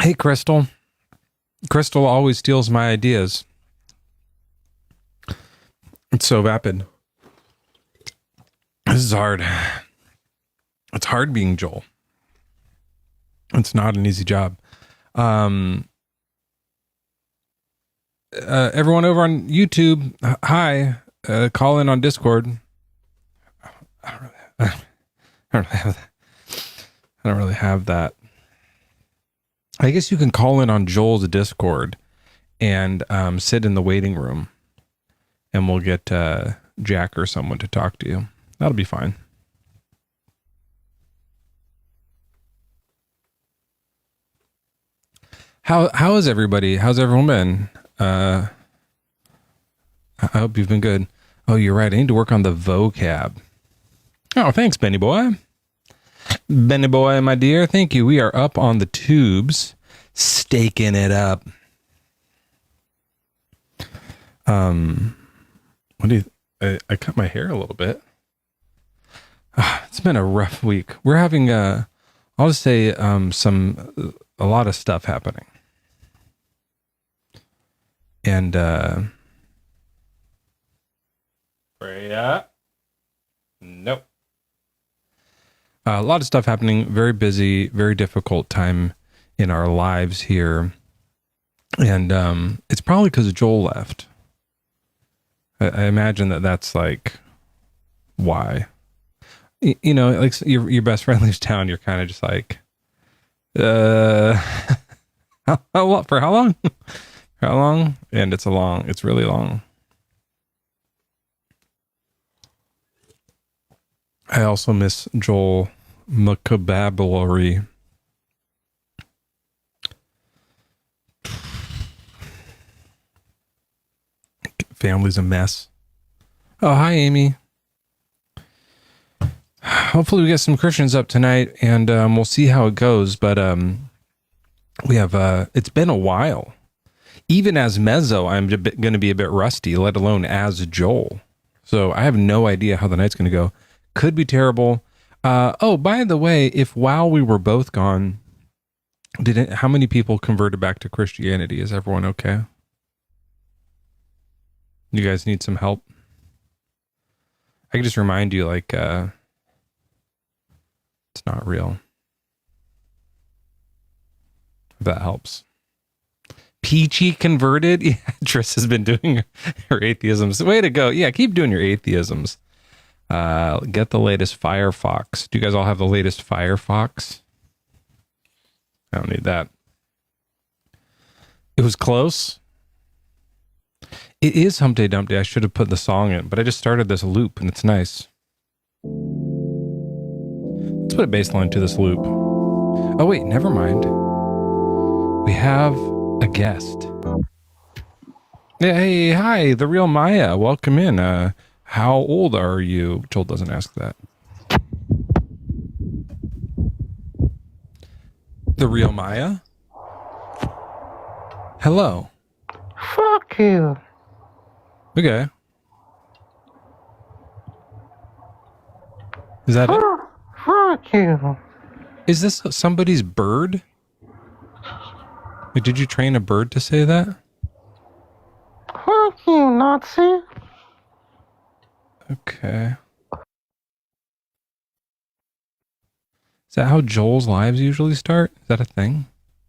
Hey, Crystal. Crystal always steals my ideas. It's so vapid. This is hard. It's hard being Joel. It's not an easy job. Everyone over on YouTube, hi. Call in on Discord. I don't really have that. I guess you can call in on Joel's Discord and sit in the waiting room, and we'll get Jack or someone to talk to you. That'll be fine. How is everybody? How's everyone been? I hope you've been good. Oh, you're right. I need to work on the vocab. Oh, thanks, Benny boy. Benny boy, my dear. Thank you. We are up on the tubes, staking it up. What do you? I cut my hair a little bit. It's been a rough week. We're having I'll just say a lot of stuff happening. And Freya? Nope. A lot of stuff happening. Very busy, very difficult time in our lives here. And it's probably because Joel left. I imagine that's like why. You know, like your best friend leaves town, you're kind of just like, for how long? How long? And it's really long. I also miss Joel McCababulary. Family's a mess. Oh, hi, Amy. Hopefully we get some Christians up tonight, and we'll see how it goes. But we have it's been a while. Even as Mezzo, I'm going to be a bit rusty, let alone as Joel. So I have no idea how the night's going to go. Could be terrible. Oh, by the way, if while we were both gone, how many people converted back to Christianity? Is everyone okay? You guys need some help? I can just remind you, like, it's not real. If that helps. Peachy converted? Yeah, Triss has been doing her atheisms. Way to go. Yeah, keep doing your atheisms. Get the latest Firefox. Do you guys all have the latest Firefox? I don't need that. It was close. It is Hump Day Dump Day. I should have put the song in, but I just started this loop and it's nice. Let's put a bass line to this loop. Oh wait, never mind. We have a guest. Hey, hi, the real Maya. Welcome in. How old are you? Joel doesn't ask that. The real Maya? Hello. Fuck you. Okay. Is that it? Fuck you. Is this somebody's bird? Like, did you train a bird to say that? Fuck you, Nazi. Okay. Is that how Joel's lives usually start? Is that a thing?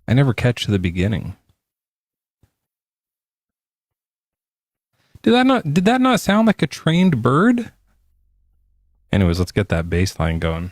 I never catch the beginning. Did that not sound like a trained bird? Anyways, let's get that bass line going.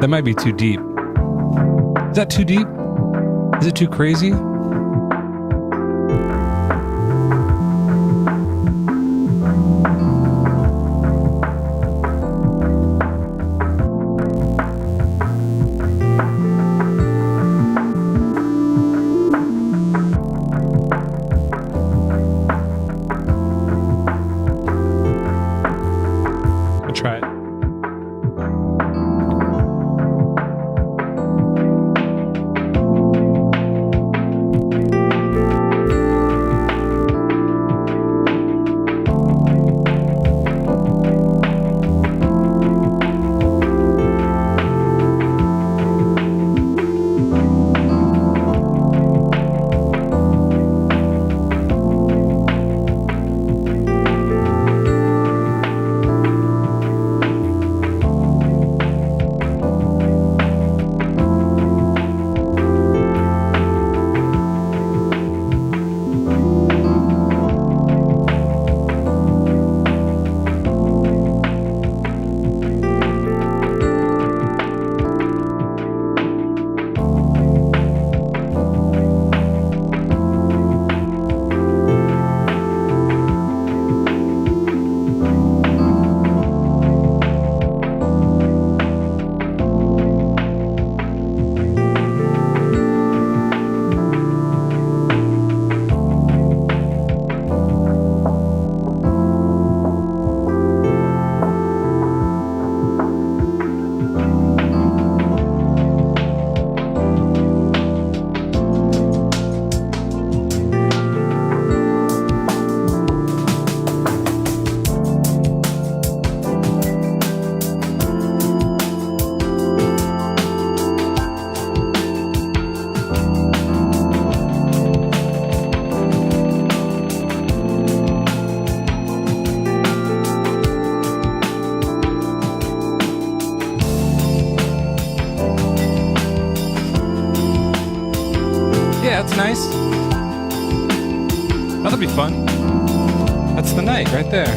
That might be too deep. Is that too deep? Is it too crazy? I'll try it. Yeah, that's nice. That'll be fun. That's the night right there.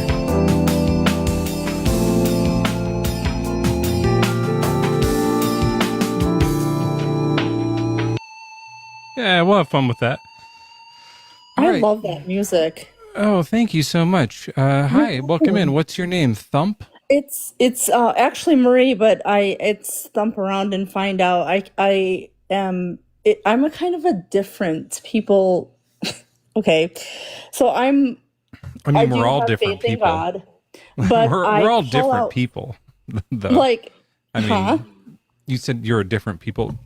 Yeah, we'll have fun with that. All I right. love that music. Oh, thank you so much. Hi, welcome in. What's your name? Thump? It's actually Marie, but it's thump around and find out. I'm a kind of a different people. Okay, so I I mean, do we're all have different faith in people. God, but We're all call different out people, though. like, I huh? mean, you said you're a different people.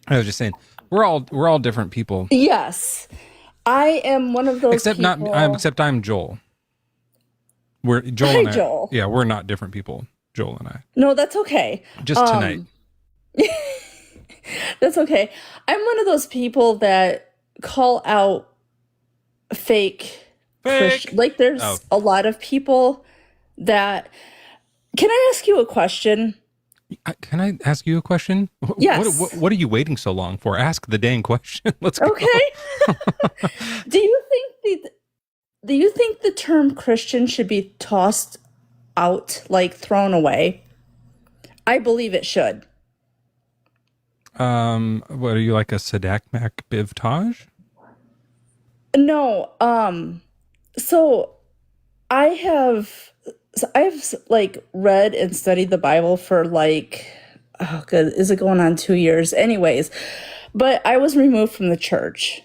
I was just saying we're all different people. Yes, I am one of those Except not I'm people. except I'm Joel. We're Joel Hi, and I. Joel. Yeah, we're not different people. Joel and I. No, that's okay. Just tonight. That's okay. I'm one of those people that call out fake Christian. Fake. Like, Oh, there's a lot of people that. Can I ask you a question? can I ask you a question? Yes. What are you waiting so long for? Ask the dang question. Let's go. Okay. Do you think the term Christian should be tossed out, like thrown away? I believe it should. What are you, like a Sadak Mac Bivtage? No. So I have I've like read and studied the Bible for like, oh good, is it going on 2 years? Anyways, but I was removed from the church,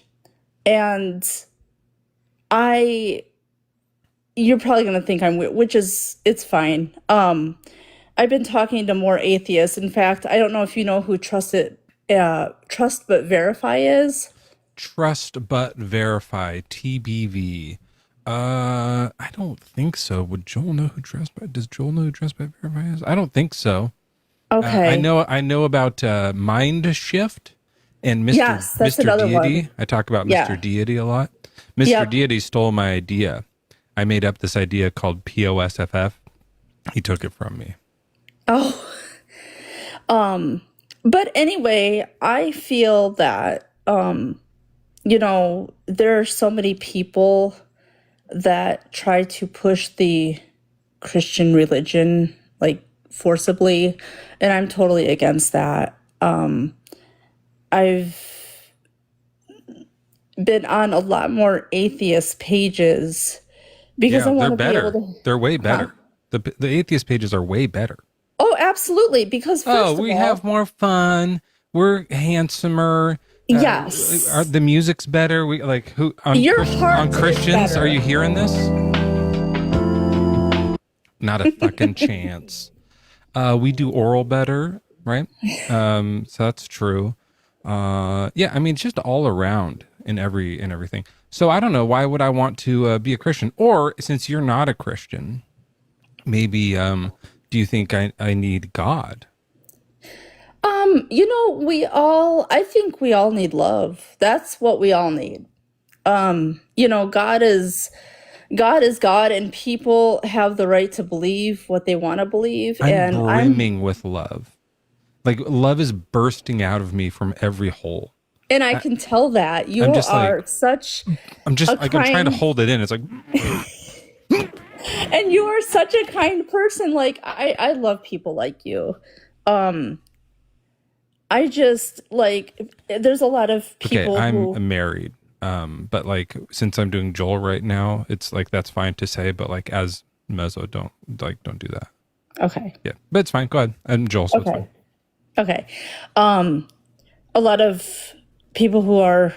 and I you're probably gonna think I'm weird, which is it's fine. I've been talking to more atheists. In fact, I don't know if you know who Trust But Verify is. Trust But Verify, TBV. I don't think so. Would Joel know who does Joel know who Trust But Verify is? I don't think so. Okay. I know about Mind Shift and Yes, that's Mr. another Deity. one. I talk about Yeah. Mr. Deity a lot. Mr. Yep. Deity stole my idea. I made up this idea called POSFF. He took it from me. Oh. But anyway, I feel that there are so many people that try to push the Christian religion like forcibly, and I'm totally against that. I've been on a lot more atheist pages because I Yeah, they're want to be able better. to. They're way Huh? better. The atheist pages are way better. Oh, absolutely. Because Oh, first of we have all, more fun. We're handsomer. yes, The music's better. We like who your on heart is Christians? Are better. you hearing this? Not a fucking chance. We do oral better, right? So that's true. Yeah, I mean, it's just all around in everything. So I don't know. Why would I want to be a Christian? Or since you're not a Christian, maybe do you think I need God? I think we all need love. That's what we all need. God is God, and people have the right to believe what they want to believe. I'm And brimming with love. Like love is bursting out of me from every hole. I can tell that you I'm just are like such I'm just a like I'm trying to kind, hold it in. It's like and you are such a kind person. Like I love people like you. I just like there's a lot of okay, people I'm who married. But like since I'm doing Joel right now, it's like that's fine to say, but like as Mezzo, don't do that. okay. Yeah. But it's fine. Go ahead. I'm Joel, so it's Okay. fine. Okay. A lot of people who are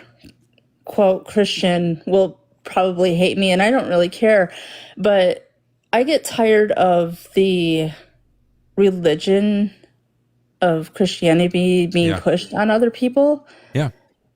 quote Christian will probably hate me, and I don't really care, but I get tired of the religion of Christianity being Yeah. pushed on other people. Yeah.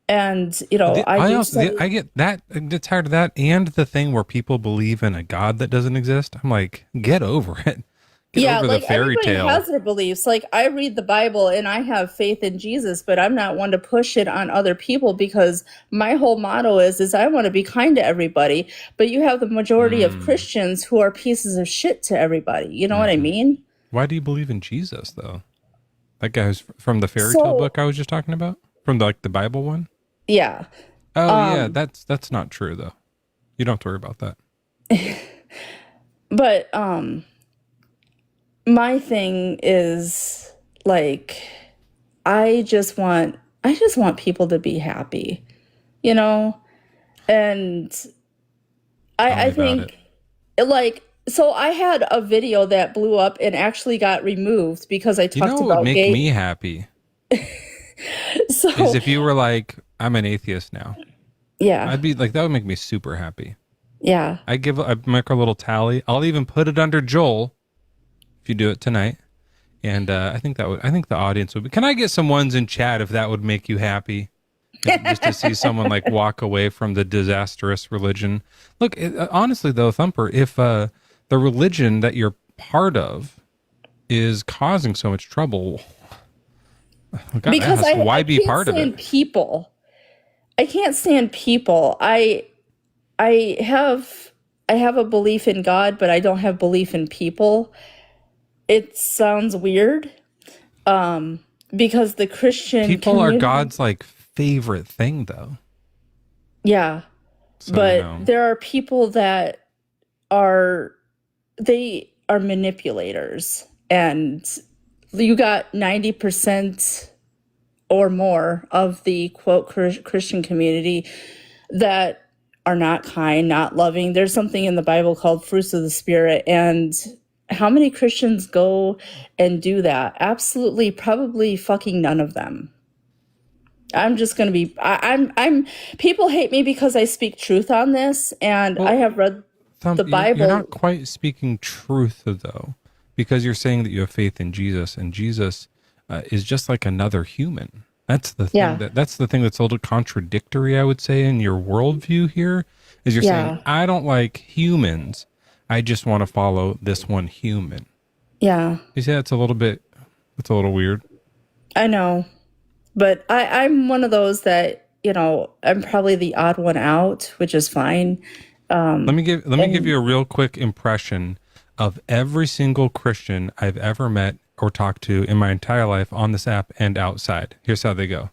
And I I do also study. I get that. I get tired of that, and the thing where people believe in a God that doesn't exist. I'm like, get over it. Get Yeah, over the like fairy everybody tale. has their beliefs. Like I read the Bible and I have faith in Jesus, but I'm not one to push it on other people because my whole motto is I want to be kind to everybody. But you have the majority of Mm, Christians who are pieces of shit to everybody. You know what I hmm. mean? Why do you believe in Jesus though? That guy who's from the fairy tale So book I was just talking about, from the Bible one. yeah. Oh yeah, Um, that's not true though. You don't have to worry about that. but my thing is like I just want people to be happy, you know? And Tell me I about it. think like so I had a video that blew up and actually got removed because I You know talked what would about make gay. me happy is So if you were like, I'm an atheist now. yeah, I'd be like, that would make me super happy. yeah. I'd make a little tally. I'll even put it under Joel if you do it tonight. And I think the audience would be, can I get some ones in chat if that would make you happy? Just to see someone like walk away from the disastrous religion. Look, honestly though, Thumper, if the religion that you're part of is causing so much trouble, I gotta Because ask, why I be can't part of it? stand people. I can't stand people. I I have a belief in God, but I don't have belief in people. It sounds weird. Because the Christian People are community, God's like favorite thing though. yeah, So, you but know, there are people that are they are manipulators, and you got 90% or more of the quote Christian community that are not kind, not loving. There's something in the Bible called fruits of the spirit, and how many Christians go and do that? Absolutely, probably fucking none of them. I'm just gonna be. I'm. People hate me because I speak truth on this, and I well, have read Thump, the you're not Bible. quite speaking truth though, because you're saying that you have faith in Jesus, and Jesus is just like another human. Yeah, That's the thing that's a little contradictory, I would say, in your worldview here, is you're saying yeah, I don't like humans, I just want to follow this one human. yeah. You see, that's a little weird. I know, but I'm one of those that I'm probably the odd one out, which is fine. Let me give And you a real quick impression of every single Christian I've ever met or talked to in my entire life on this app and outside. Here's how they go.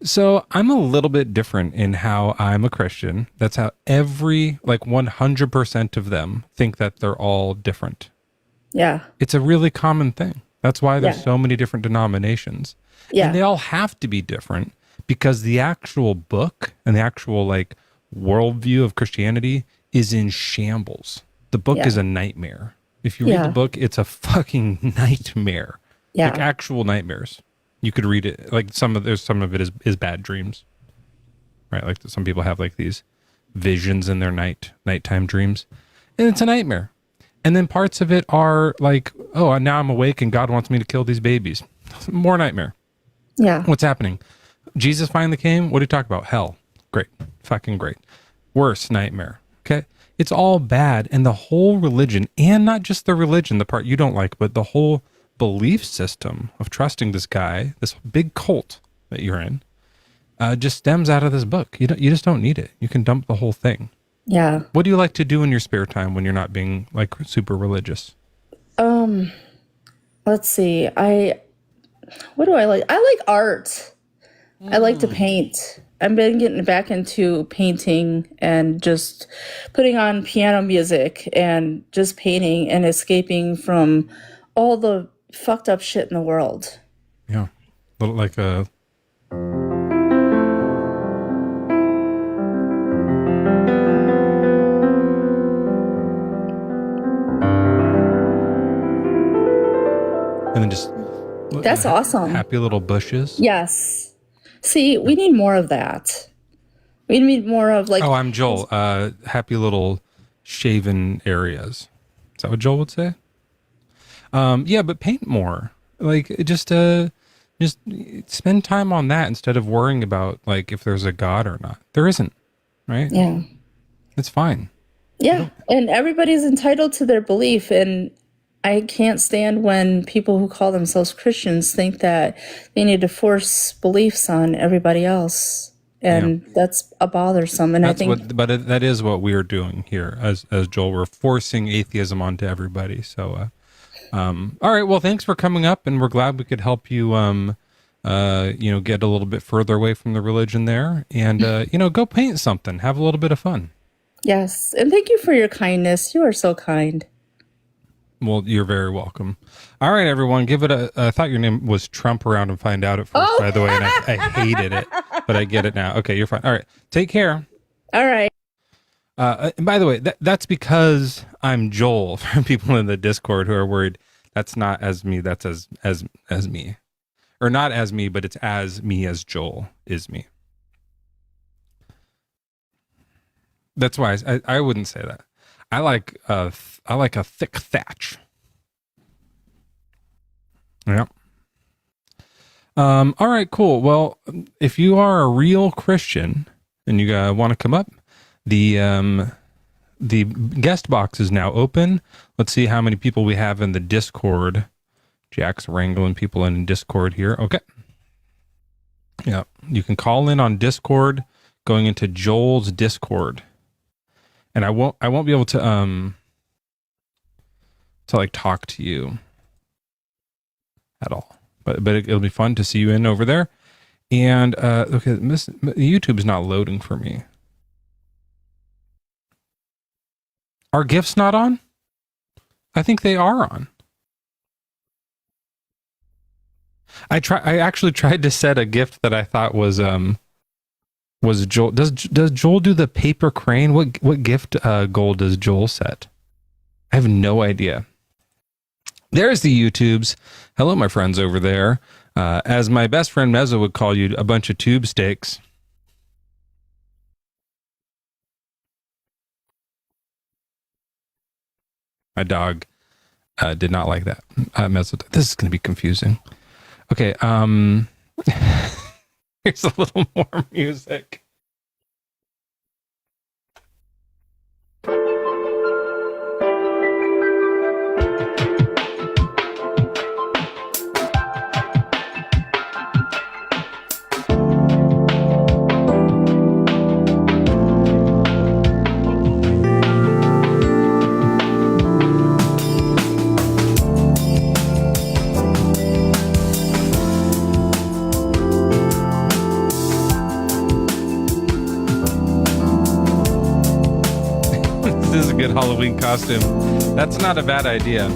So I'm a little bit different in how I'm a Christian. That's how every, like 100% of them think that they're all different. Yeah. It's a really common thing. That's why there's Yeah. so many different denominations. Yeah. And they all have to be different because the actual book and the actual like worldview of Christianity is in shambles. The book Yeah. is a nightmare. If you read the Yeah. book, it's a fucking nightmare. Like Yeah. actual nightmares. You could read it like some of it is bad dreams. Right? Like some people have like these visions in their nighttime dreams. And it's a nightmare. And then parts of it are like, oh, now I'm awake and God wants me to kill these babies. More nightmare. Yeah. What's happening? Jesus finally came. What did he talk about? Hell. Great. Fucking great. Worse nightmare. Okay. It's all bad. And the whole religion, and not just the religion, the part you don't like, but the whole belief system of trusting this guy, this big cult that you're in, just stems out of this book. You just don't need it. You can dump the whole thing. Yeah. What do you like to do in your spare time when you're not being like super religious? Let's see. What do I like? I like art. I like to paint. I've been getting back into painting and just putting on piano music and just painting and escaping from all the fucked up shit in the world. Yeah. Little like a and then just That's awesome. happy little bushes. Yes. See, we need more of that. We need more of like. Oh, I'm Joel. Happy little shaven areas. Is that what Joel would say? Yeah, but paint more. Like just spend time on that instead of worrying about like if there's a God or not. There isn't, right? Yeah. It's fine. Yeah. And everybody's entitled to their belief. And I can't stand when people who call themselves Christians think that they need to force beliefs on everybody else. And that's a bothersome. And That's I think that is what we're doing here as Joel. We're forcing atheism onto everybody. So, all right. Well, thanks for coming up, and we're glad we could help you. Get a little bit further away from the religion there, and go paint something, have a little bit of fun. yes. And thank you for your kindness. You are so kind. Well, you're very welcome. All right, everyone, give it I thought your name was Trump Around and Find Out at first, by the way, and I hated it, but I get it now. Okay, you're fine. All right, take care. All right. And by the way, that's because I'm Joel. For people in the Discord who are worried, that's not as me. That's as me, or not as me, but it's as me as Joel is me. That's why I wouldn't say that. I like a thick thatch. Yeah. All right, cool. Well, if you are a real Christian and you want to come up, the guest box is now open. Let's see how many people we have in the Discord. Jack's wrangling people in Discord here. Okay. Yeah, you can call in on Discord going into Joel's Discord. And I won't be able to like talk to you at all. But it'll be fun to see you in over there. And okay, YouTube's not loading for me. Are GIFs not on? I think they are on. I actually tried to set a GIF that I thought was Joel. Does Joel do the paper crane? What gift goal does Joel set? I have no idea. There's the YouTubes. Hello, my friends over there. As my best friend Mezzo would call you, a bunch of tube steaks. My dog did not like that. Mezzo, this is going to be confusing. Okay, here's a little more music. Halloween costume. That's not a bad idea.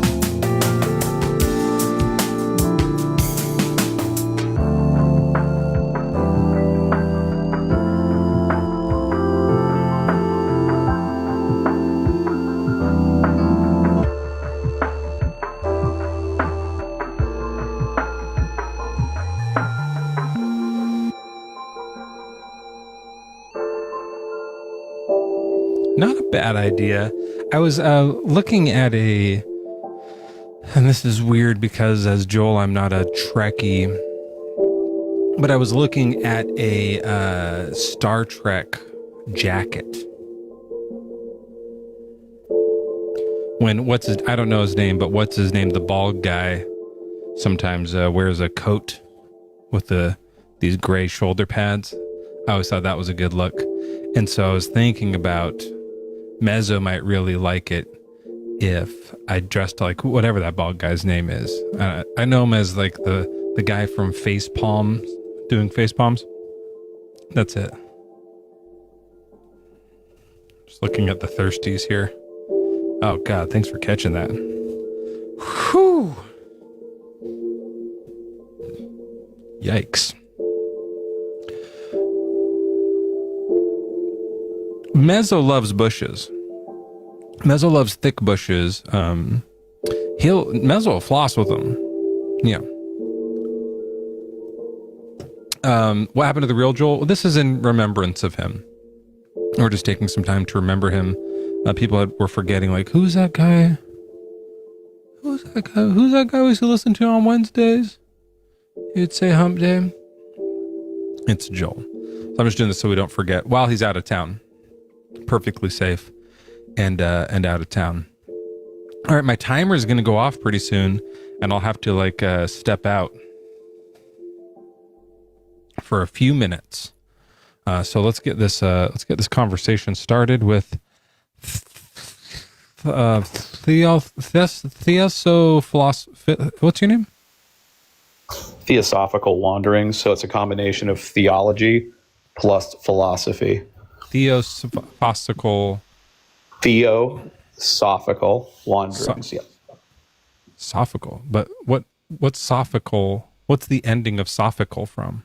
Not a bad idea. I was looking at and this is weird because as Joel, I'm not a Trekkie, but I was looking at a Star Trek jacket. I don't know his name, but what's his name? The bald guy sometimes wears a coat with these gray shoulder pads. I always thought that was a good look. And so I was thinking about Mezzo might really like it if I dressed like whatever that bald guy's name is. I know him as like the guy from Face Palms, doing face palms. That's it. Just looking at the thirsties here. Oh God, thanks for catching that. Whew. Yikes. Mezzo loves bushes. Mezzo loves thick bushes. Mezzo will floss with them. Yeah. What happened to the real Joel? This is in remembrance of him. We're just taking some time to remember him. People were forgetting, like, who's that guy? Who's that guy? Who's that guy we used to listen to on Wednesdays? He'd say hump day. It's Joel. So I'm just doing this so we don't forget while he's out of town. Perfectly safe and out of town. All right, my timer is going to go off pretty soon, and I'll have to step out for a few minutes. So let's get this conversation started with what's your name? Theosophical wanderings. So it's a combination of theology plus philosophy. Theosophical wanderings. Yeah. Sophical. But what's sophical? What's the ending of sophical from?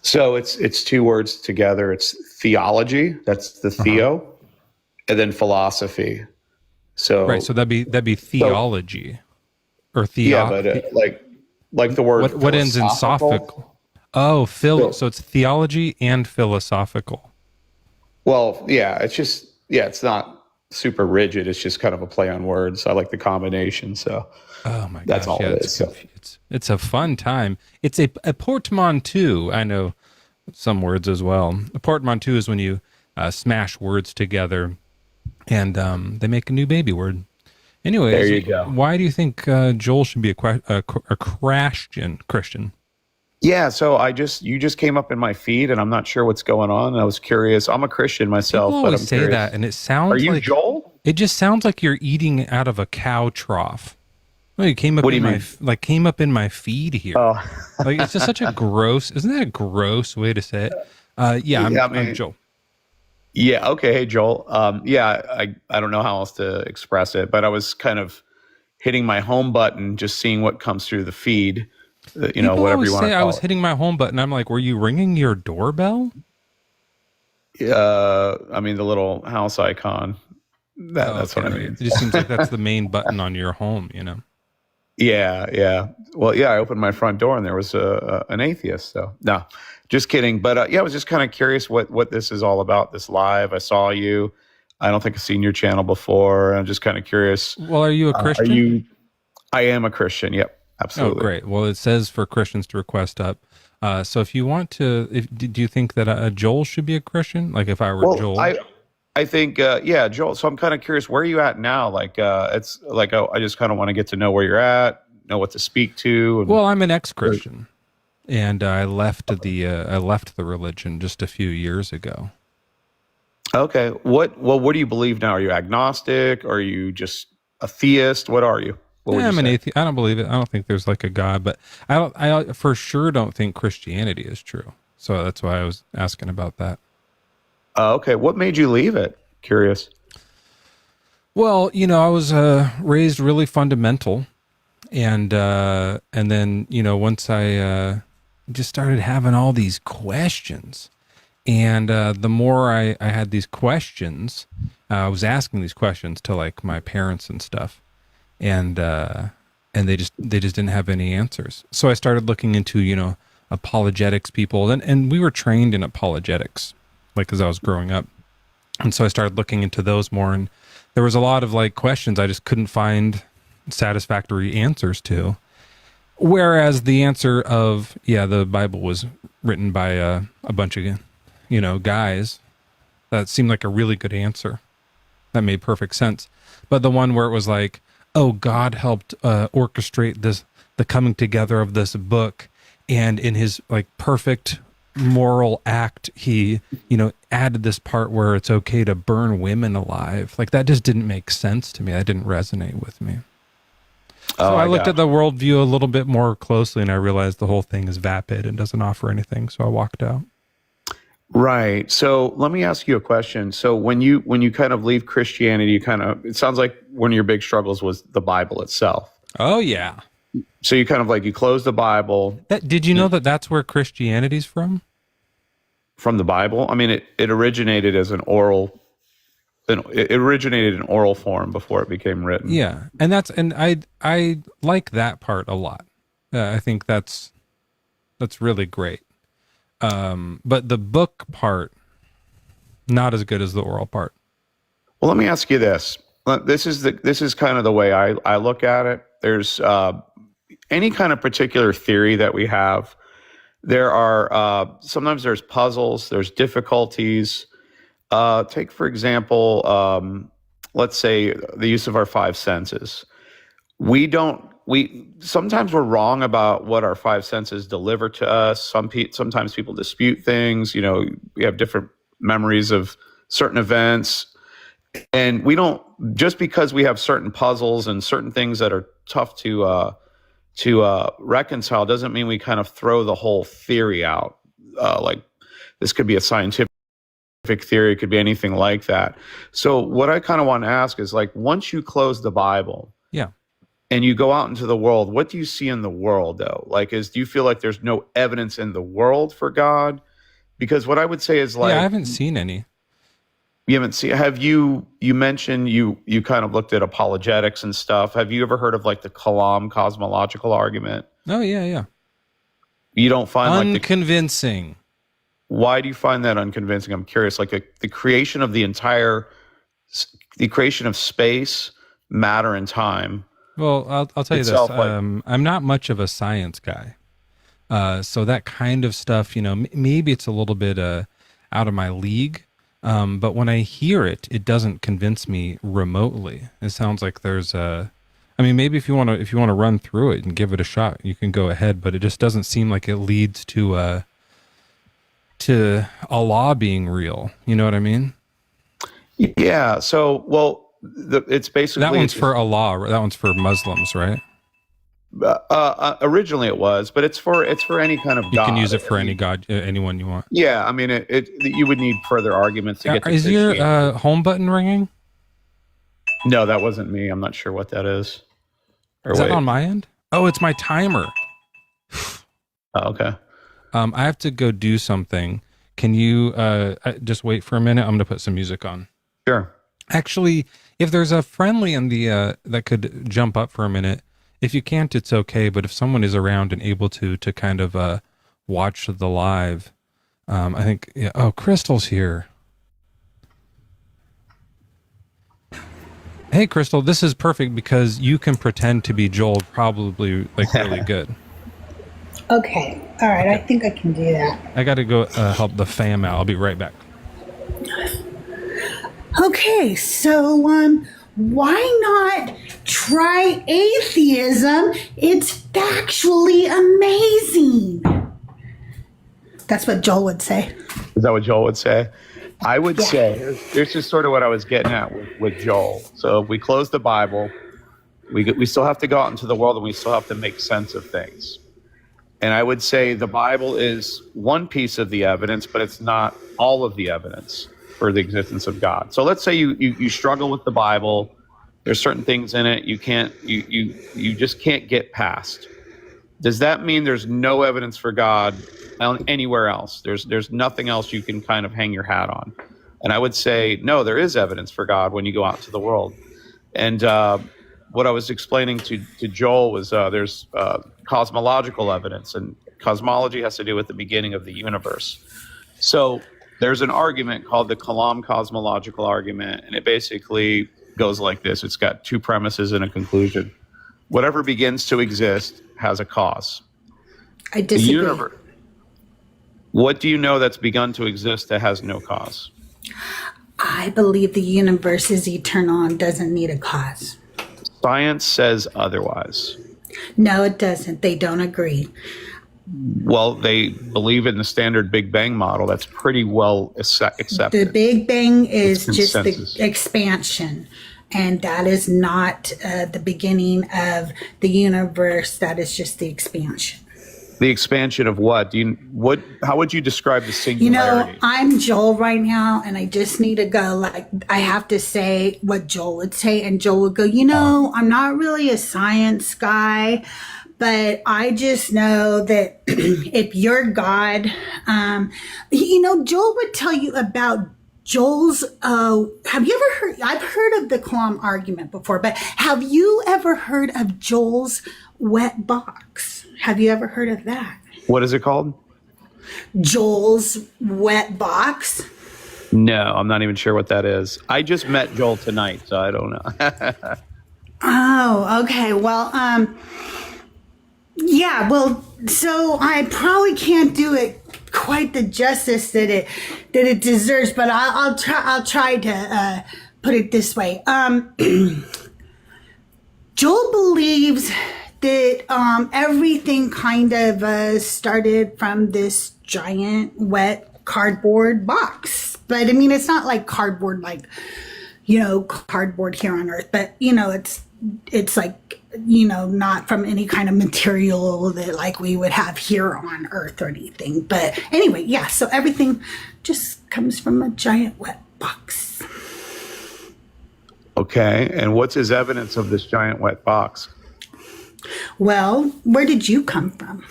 So it's two words together. It's theology. That's the theo, and then philosophy. So right. So that'd be theology, or yeah, but like the word. What ends in sophical? Oh, so it's theology and philosophical. Well, yeah, it's not super rigid. It's just kind of a play on words. I like the combination. So oh my gosh, that's all it is. So. It's a fun time. It's a portmanteau. I know some words as well. A portmanteau is when you smash words together and they make a new baby word. Anyways, there you go. Why do you think Joel should be a Christian? Yeah, so you just came up in my feed, and I'm not sure what's going on. I was curious. I'm a Christian myself, People but always I'm say curious. that, and it sounds. Are you like Joel? It just sounds like you're eating out of a cow trough. Well, you came up. What do you mean? Came up in my feed here. Oh, like it's just such a gross. Isn't that a gross way to say it? Yeah, I'm Joel. Yeah. Okay. Hey, Joel. I don't know how else to express it, but I was kind of hitting my home button, just seeing what comes through the feed. People whatever you want to call I was hitting my home button. I'm like, were you ringing your doorbell? I mean, the little house icon. That's what I mean. It just seems like that's the main button on your home, Yeah. Well, yeah, I opened my front door and there was an atheist. So no, just kidding. But I was just kind of curious what this is all about, this live. I saw you. I don't think I've seen your channel before. I'm just kind of curious. Well, are you a Christian? I am a Christian. Yep, absolutely. Oh, great. Well, it says for Christians to request up. So if you want to, do you think that Joel should be a Christian? Like if I were Joel? I think, Joel. So I'm kind of curious, where are you at now? Like, it's like, I just kind of want to get to know where you're at, know what to speak to. Well, I'm an ex-Christian, and I left the religion just a few years ago. Okay. What do you believe now? Are you agnostic? Are you just a theist? What are you? I'm an atheist. I don't believe it. I don't think there's like a God, but I for sure don't think Christianity is true. So that's why I was asking about that. Okay. What made you leave it? Curious. Well, I was raised really fundamental, and then once I just started having all these questions, and the more I had these questions, I was asking these questions to like my parents and stuff, and they just didn't have any answers. So I started looking into apologetics people, and we were trained in apologetics, like as I was growing up. And so I started looking into those more, and there was a lot of like questions I just couldn't find satisfactory answers to. Whereas the answer of, yeah, the Bible was written by a bunch of, guys, that seemed like a really good answer. That made perfect sense. But the one where it was like, oh, God helped orchestrate the coming together of this book, and in his like perfect moral act, he, added this part where it's okay to burn women alive. Like, that just didn't make sense to me. That didn't resonate with me. So I looked at the worldview a little bit more closely, and I realized the whole thing is vapid and doesn't offer anything. So I walked out. Right. So let me ask you a question. So when you kind of leave Christianity, it sounds like one of your big struggles was the Bible itself. Oh yeah. So you kind of like, you close the Bible. Did you know that that's where Christianity's from? From the Bible? I mean, it originated as it originated in oral form before it became written. Yeah, and I like that part a lot. I think that's really great. But the book part, not as good as the oral part. Well, let me ask you this. This is kind of the way I look at it. There's any kind of particular theory that we have. There are sometimes there's puzzles, there's difficulties. Take, for example, let's say the use of our five senses. Sometimes we're wrong about what our five senses deliver to us. Sometimes people dispute things. We have different memories of certain events, and we don't, just because we have certain puzzles and certain things that are tough to reconcile, doesn't mean we kind of throw the whole theory out. Like, this could be a scientific theory, it could be anything like that. So what I kind of want to ask is, like, once you close the Bible, yeah, and you go out into the world, what do you see in the world though? Like, do you feel like there's no evidence in the world for God? Because what I would say is, like, I haven't seen any. You haven't seen? Have you? You mentioned you kind of looked at apologetics and stuff. Have you ever heard of like the Kalam cosmological argument? Oh yeah. You don't find unconvincing. Why do you find that unconvincing? I'm curious. Like the creation of the creation of space, matter, and time. Well, I'll tell you this. I'm not much of a science guy. So that kind of stuff, maybe it's a little bit out of my league. But when I hear it, it doesn't convince me remotely. It sounds like there's maybe if you want to run through it and give it a shot, you can go ahead. But it just doesn't seem like it leads to Allah being real. You know what I mean? Yeah. So, well, it's basically, that one's for Allah. That one's for Muslims, right? Originally it was, but it's for any kind of God. You can use it for any God, anyone you want. Yeah, I mean, you would need further arguments to get to. Is your home button ringing? No, that wasn't me. I'm not sure what that is. Is that on my end? Oh, it's my timer. Oh, okay. I have to go do something. Can you just wait for a minute? I'm going to put some music on. Sure. Actually, if there's a friendly in the that could jump up for a minute. If you can't, it's okay. But if someone is around and able to kind of watch the live, I think. Yeah. Oh, Crystal's here. Hey, Crystal, this is perfect because you can pretend to be Joel, probably like really good. Okay. All right. Okay. I think I can do that. I got to go help the fam out. I'll be right back. Okay. So, why not try atheism? It's factually amazing. That's what Joel would say. Is that what Joel would say? I would say, here's just sort of what I was getting at with Joel. So if we close the Bible, we still have to go out into the world and we still have to make sense of things. And I would say the Bible is one piece of the evidence, but it's not all of the evidence for the existence of God. So let's say you struggle with the Bible. There's certain things in it you just can't get past. Does that mean there's no evidence for God anywhere else? There's nothing else you can kind of hang your hat on. And I would say, no, there is evidence for God when you go out into the world. And what I was explaining to Joel was there's cosmological evidence, and cosmology has to do with the beginning of the universe. So there's an argument called the Kalam cosmological argument, and it basically goes like this. It's got two premises and a conclusion. Whatever begins to exist has a cause. I The disagree. universe. What do you know that's begun to exist that has no cause? I believe the universe is eternal and doesn't need a cause. Science says otherwise. No, it doesn't. They don't agree. Well, they believe in the standard Big Bang model. That's pretty well accepted. The Big Bang is It's just the consensus. expansion. And that is not the beginning of the universe. That is just the expansion. The expansion of what? How would you describe the You know, singularity? I'm Joel right now, and I just need to go. Like, I have to say what Joel would say, and Joel would go, I'm not really a science guy, but I just know that if you're God, Joel would tell you about Joel's, have you ever heard, I've heard of the Kalam argument before, but have you ever heard of Joel's wet box? Have you ever heard of that? What is it called? Joel's wet box? No, I'm not even sure what that is. I just met Joel tonight, so I don't know. Oh, okay. Well, yeah, well, so I probably can't do it quite the justice that it deserves, but I'll try to put it this way. Joel believes that everything kind of started from this giant wet cardboard box. But I mean, it's not like cardboard, like, cardboard here on Earth, but it's like, not from any kind of material that like we would have here on Earth or anything. But anyway, yeah, so everything just comes from a giant wet box. Okay, and what's his evidence of this giant wet box? Well, where did you come from?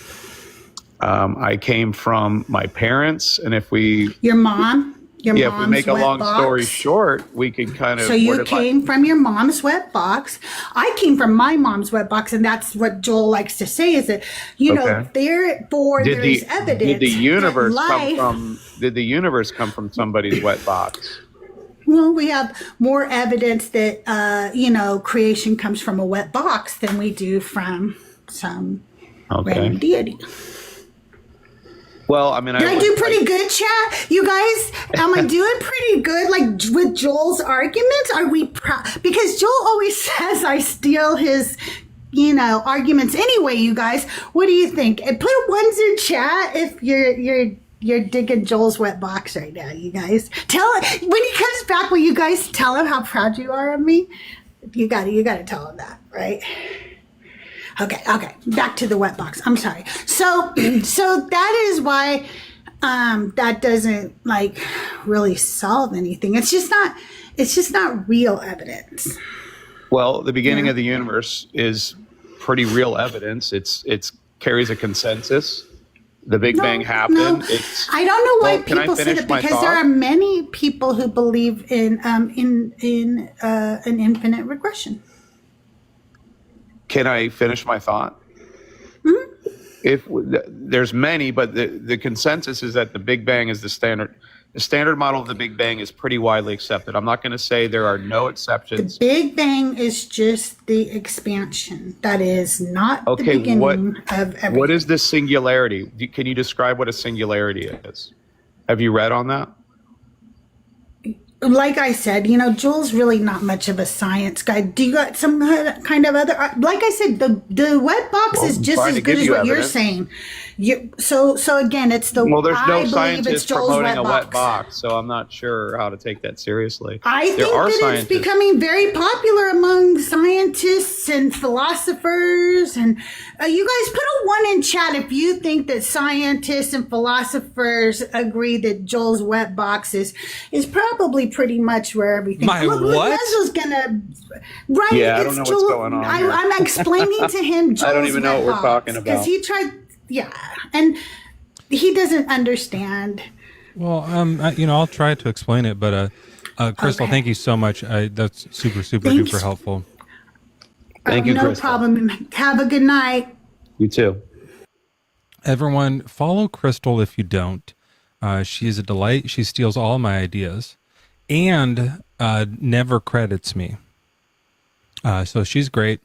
I came from my parents, and if we Your mom? Your if we mom's make a wet long box? story short, we can kind of. So you came from your mom's wet box. I came from my mom's wet box, and that's what Joel likes to say is that, Okay. therefore there is evidence Did the universe that life, Did the universe come from somebody's wet box? well, we have more evidence that, creation comes from a wet box than we do from some random deity. Well, I mean, Did I do pretty good, chat? You guys, am I doing pretty good? Like with Joel's arguments? Are we proud? Because Joel always says I steal his, arguments anyway. You guys, what do you think? And put ones in chat if you're digging Joel's wet box right now. You guys, when he comes back, will you guys tell him how proud you are of me? You got to tell him that, right? Okay. Back to the wet box. I'm sorry. So that is why that doesn't like really solve anything. It's just not real evidence. Well, the beginning of the universe is pretty real evidence. It's carries a consensus. The Big Bang happened. No. I don't know why Can I people say finish that my because thought? there are many people who believe in an infinite regression. Can I finish my thought? Mm-hmm. If there's many, but the consensus is that the Big Bang is the standard. The standard model of the Big Bang is pretty widely accepted. I'm not going to say there are no exceptions. Big Bang is just the expansion. That is not the Okay, beginning of everything. what is the singularity? Can you describe what a singularity is? Have you read on that? Like I said, Joel's really not much of a science guy. Do you got some kind of other? Like I said, the wet box is just trying as to good give as you what you're evidence. saying. So again, it's the Well, there's I no believe scientist it's Joel's promoting a wet box. box, so I'm not sure how to take that seriously. I There think are that it's scientists. becoming very popular among scientists and philosophers. And you guys put a 1 in chat if you think that scientists and philosophers agree that Joel's wet box is probably pretty much where everything. My Look, what? Mezzo's gonna right. Yeah, I it's don't know what's Joel, going on here. I'm explaining to him. Joel's I don't even know wet what we're talking because about. he tried. Yeah, and he doesn't understand. Well, I'll try to explain it, but Crystal, Okay. thank you so much. That's super Thanks. duper helpful. Thank you, No Crystal. problem. Have a good night. You too. Everyone, follow Crystal if you don't. She is a delight. She steals all my ideas and never credits me. So she's great.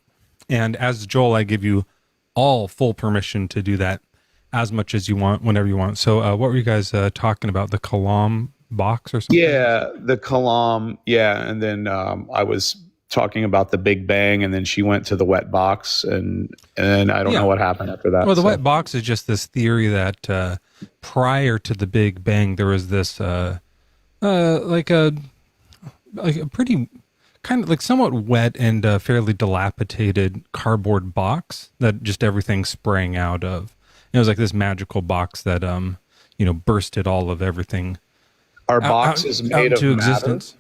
And as Joel, I give you all full permission to do that as much as you want, whenever you want. So what were you guys talking about? The Kalam box or something? Yeah, the Kalam. Yeah, and then I was talking about the Big Bang, and then she went to the wet box, and I don't know what happened after that. Well, the wet box is just this theory that prior to the Big Bang, there was this like a pretty kind of like somewhat wet and fairly dilapidated cardboard box that just everything sprang out of. It was like this magical box that bursted all of everything. Our box is made of existence.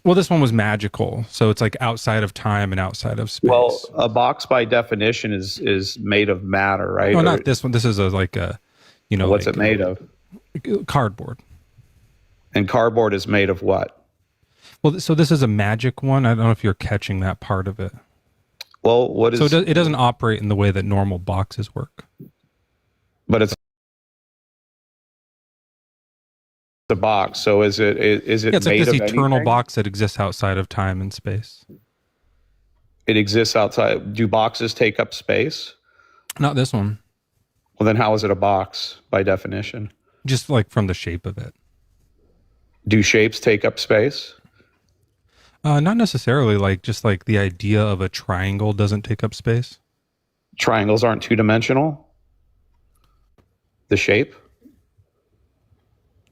Well, this one was magical, so it's like outside of time and outside of space. Well, a box by definition is made of matter, right? No, not this one. This is what's it made of? Cardboard. And cardboard is made of what? Well, so this is a magic one. I don't know if you're catching that part of it. Well, what is? So it doesn't operate in the way that normal boxes work. But it's a box. So is it? It's like made this of eternal anything? box that exists outside of time and space. It exists outside. Do boxes take up space? Not this one. Well, then how is it a box by definition? Just like from the shape of it. Do shapes take up space? Not necessarily. Just like the idea of a triangle doesn't take up space. Triangles aren't two-dimensional? The shape?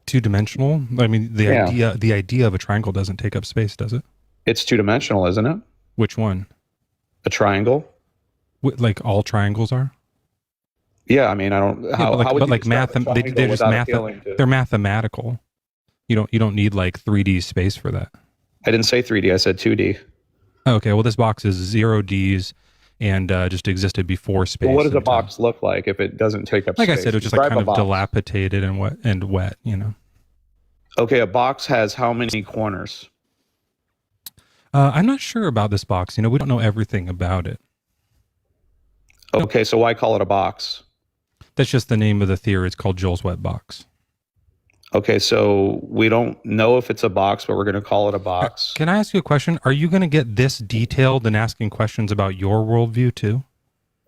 Two-dimensional? I mean, the idea of a triangle doesn't take up space, does it? It's two-dimensional, isn't it? Which one? A triangle? Like all triangles are? Yeah, I mean, I don't. How would you describe a triangle they're just without appealing to- they're mathematical. You don't need like 3D space for that. I didn't say 3D. I said 2D. Okay, well, this box is 0Ds and just existed before space. Well, what does a and time. box look like if it doesn't take up Like space? I said, it was just like kind of dilapidated and wet. Okay, a box has how many corners? I'm not sure about this box. We don't know everything about it. Okay, so why call it a box? That's just the name of the theory. It's called Joel's wet box. Okay, so we don't know if it's a box, but we're going to call it a box. Can I ask you a question? Are you going to get this detailed in asking questions about your worldview too?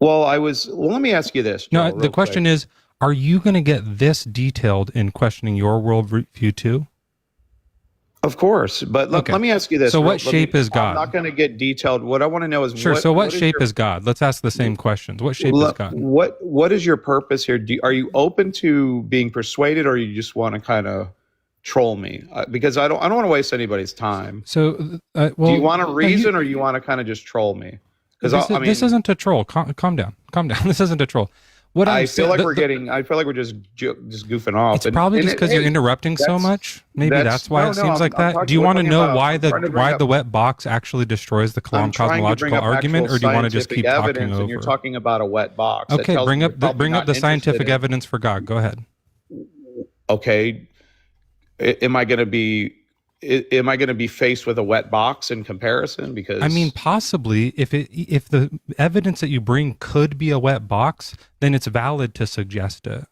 Well, let me ask you this. No, Joel, the question is, are you going to get this detailed in questioning your worldview too? Of course, but let me ask you this. So what shape is God? I'm not going to get detailed. What I want to know is sure. So what shape is God? Let's ask the same questions. What shape is God? What is your purpose here? Are you open to being persuaded, or you just want to kind of troll me? Because I don't want to waste anybody's time. So do you want a reason, or you want to kind of just troll me? Because this isn't a troll. Calm down. This isn't a troll. I feel like we're just goofing off. It's probably just because you're interrupting so much. Maybe that's why it seems like that. Do you want to know why the wet box actually destroys the Kalam cosmological argument, or do you want to just keep talking over? And you're talking about a wet box. Okay, bring up the scientific evidence for God. Go ahead. Okay, am I going to be faced with a wet box in comparison? Because I mean, possibly if the evidence that you bring could be a wet box, then it's valid to suggest it.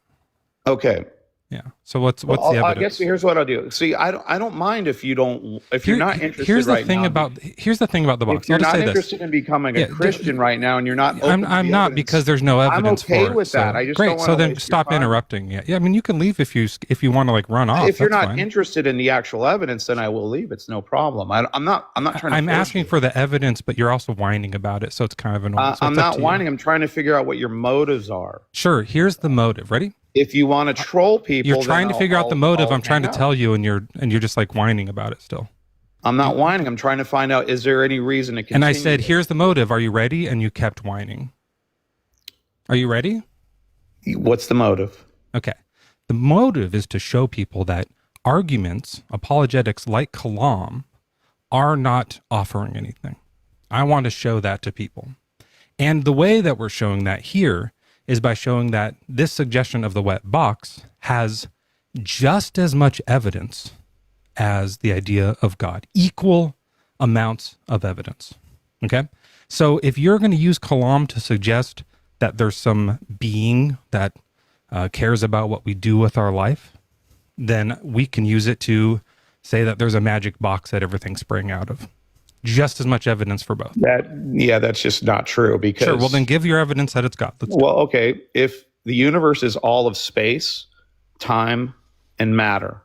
Okay. Yeah. So what's the evidence? I guess here's what I'll do. See, I don't mind if you're not interested. Here's the thing about the box. If you're not interested in becoming a Christian right now, and you're not, I'm not, because there's no evidence. I'm okay for it, with that. So. I just great. don't want So to then stop interrupting. Yeah. I mean, you can leave if you want to run off. If you're not fine. interested in the actual evidence, then I will leave. It's no problem. I'm not trying to. I'm asking for the evidence, but you're also whining about it, so it's kind of annoying. I'm not whining. I'm trying to figure out what your motives are. Sure. Here's the motive. Ready? If you want to troll people, you're trying to figure out the motive. I'm trying to tell you, and you're just whining about it still. I'm not whining. I'm trying to find out, is there any reason to continue? And I said, here's the motive. Are you ready? And you kept whining. Are you ready? What's the motive? Okay. The motive is to show people that arguments, apologetics like Kalam, are not offering anything. I want to show that to people. And the way that we're showing that here is by showing that this suggestion of the wet box has just as much evidence as the idea of God, equal amounts of evidence. Okay? So if you're going to use Kalam to suggest that there's some being that cares about what we do with our life, then we can use it to say that there's a magic box that everything sprang out of. Just as much evidence for both. That's just not true because... Sure, well then give your evidence that it's God. Okay, if the universe is all of space, time, and matter,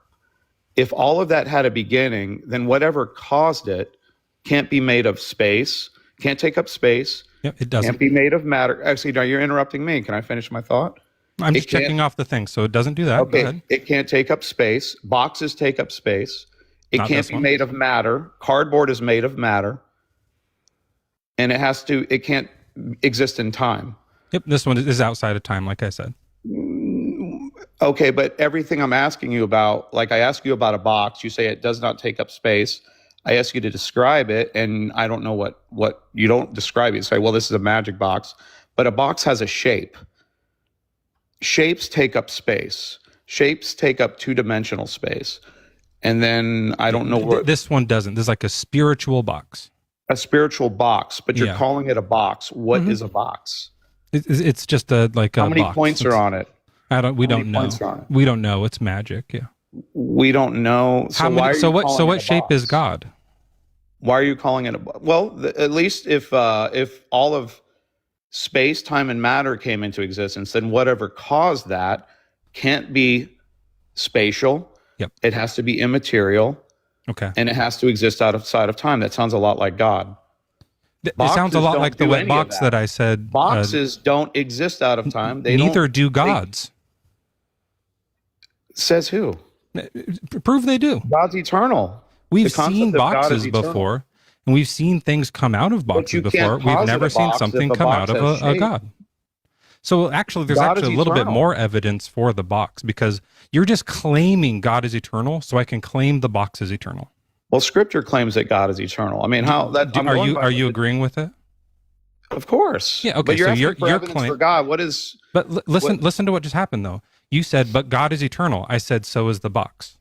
if all of that had a beginning, then whatever caused it can't be made of space, can't take up space, it doesn't. Can't be made of matter. Actually, no, you're interrupting me. Can I finish my thought? I'm just checking off the thing, so it doesn't do that. Okay, Go ahead. it can't take up space. Boxes take up space. It can't be made of matter. Cardboard is made of matter. And it can't exist in time. Yep, this one is outside of time, like I said. Okay, but everything I'm asking you about, like I ask you about a box, you say it does not take up space. I ask you to describe it, and I don't know what you don't describe it. You say, well, this is a magic box. But a box has a shape. Shapes take up space. Shapes take up two-dimensional space. And then I don't know what... This one doesn't. This is like a spiritual box. A spiritual box, but you're calling it a box. What is a box? It's just a box. How many points are on it? We don't know. We don't know. It's magic. Yeah. We don't know. So what shape is God? Why are you calling it a... Well, at least if all of space, time, and matter came into existence, then whatever caused that can't be spatial. Yep. It has to be immaterial. Okay. And it has to exist outside of time. That sounds a lot like God. It sounds a lot like the wet box that I said. Boxes don't exist out of time. Neither do gods. Says who? Prove they do. God's eternal. We've seen boxes before, and we've seen things come out of boxes before. We've never seen something come out of a God. So actually, there's actually a little bit more evidence for the box, because you're just claiming God is eternal, so I can claim the box is eternal. Well, Scripture claims that God is eternal. I mean, are you agreeing with it? Of course. Yeah. Okay. But you're so asking for evidence for God. What is? But listen to what just happened though. You said, "But God is eternal." I said, "So is the box."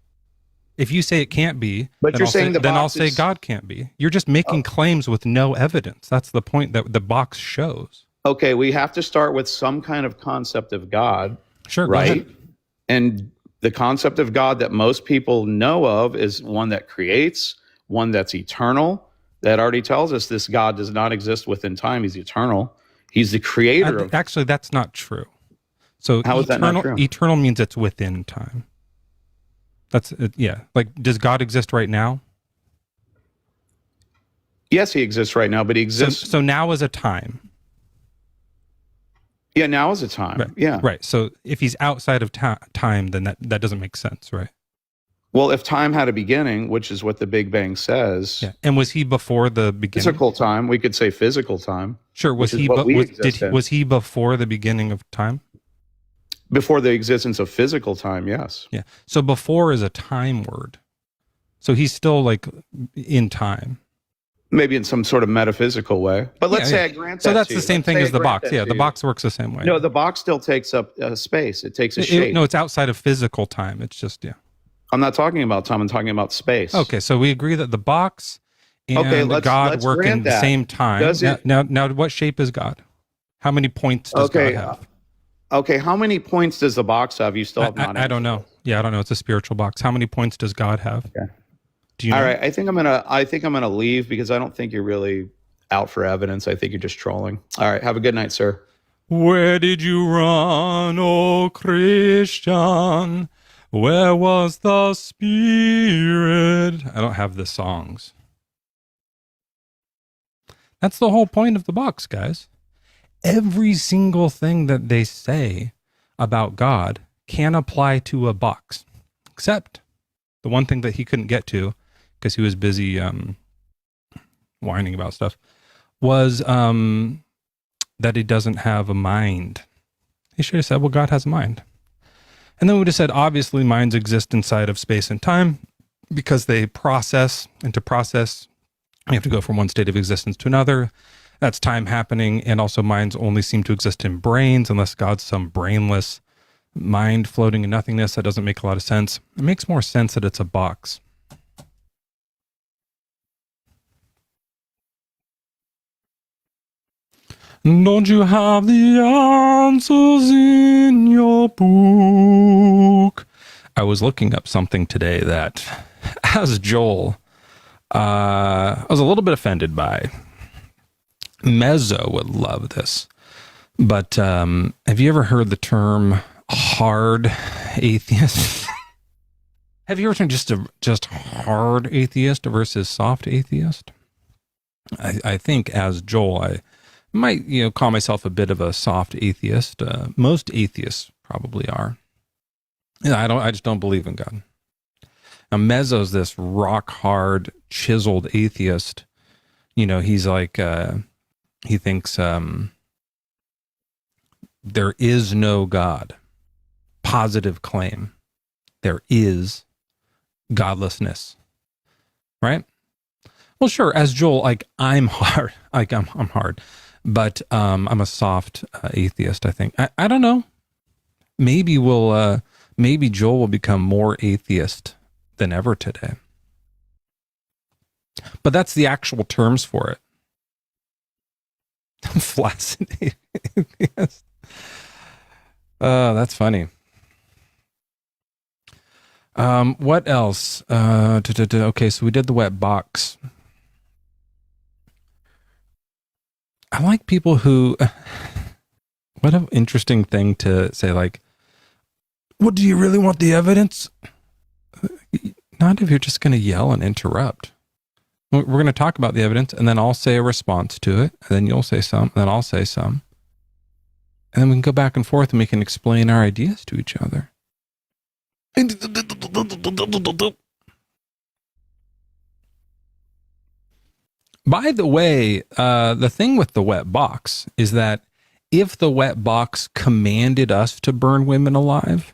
If you say it can't be, but you're saying then I'll say God can't be. You're just making claims with no evidence. That's the point that the box shows. Okay, we have to start with some kind of concept of God. Sure. Right. And the concept of God that most people know of is one that creates, one that's eternal. That already tells us this God does not exist within time. He's eternal. He's the creator. Actually, that's not true. So how is that not true? Eternal means it's within time. That's yeah. Like, does God exist right now? Yes, he exists right now, but he exists. So now is a time. Yeah, now is a time. Right. Yeah. Right. So if he's outside of time, then that doesn't make sense, right? Well, if time had a beginning, which is what the Big Bang says. Yeah. And was he before the beginning? Physical time. We could say physical time. Sure. Was he before the beginning of time? Before the existence of physical time, yes. Yeah. So before is a time word. So he's still like in time. Maybe in some sort of metaphysical way. But let's say I grant that. So that's the same thing as the box. Yeah, the box works the same way. No, the box still takes up space. It takes a shape. No, it's outside of physical time. It's just, yeah. I'm not talking about time. I'm talking about space. Okay, so we agree that the box and God work in the same time. Now, what shape is God? How many points does God have? Okay, how many points does the box have? You still have not. I don't know. Yeah, I don't know. It's a spiritual box. How many points does God have? Okay. Do you know? All right, I think I'm gonna leave because I don't think you're really out for evidence. I think you're just trolling. All right, have a good night, sir. Where did you run, oh Christian? Where was the Spirit? I don't have the songs. That's the whole point of the box, guys. Every single thing that they say about God can apply to a box, except the one thing that he couldn't get to because he was busy whining about stuff was that he doesn't have a mind. He should have said, well, God has a mind. And then we would have said, obviously, minds exist inside of space and time because they process, and to process, you have to go from one state of existence to another. That's time happening, and also minds only seem to exist in brains unless God's some brainless mind floating in nothingness. That doesn't make a lot of sense. It makes more sense that it's a box. Don't you have the answers in your book? I was looking up something today that, as Joel, I was a little bit offended by. Mezzo would love this. But have you ever heard the term hard atheist? Have you ever heard just hard atheist versus soft atheist? I think as Joel, I might call myself a bit of a soft atheist. Most atheists probably are. Yeah, I just don't believe in God. Now Mezzo's this rock hard, chiseled atheist. He's like he thinks there is no God. Positive claim. There is godlessness. Right? Well, sure. As Joel, I'm hard. I'm hard, but I'm a soft atheist. I think. I don't know. Maybe maybe Joel will become more atheist than ever today. But that's the actual terms for it. Flaccid atheist. That's funny. What else? Okay, so we did the wet box. I like people who, what an interesting thing to say, like, what, do you really want the evidence? Not if you're just going to yell and interrupt. We're going to talk about the evidence, and then I'll say a response to it, and then you'll say some, and then I'll say some. And then we can go back and forth and we can explain our ideas to each other. By the way, the thing with the wet box is that if the wet box commanded us to burn women alive,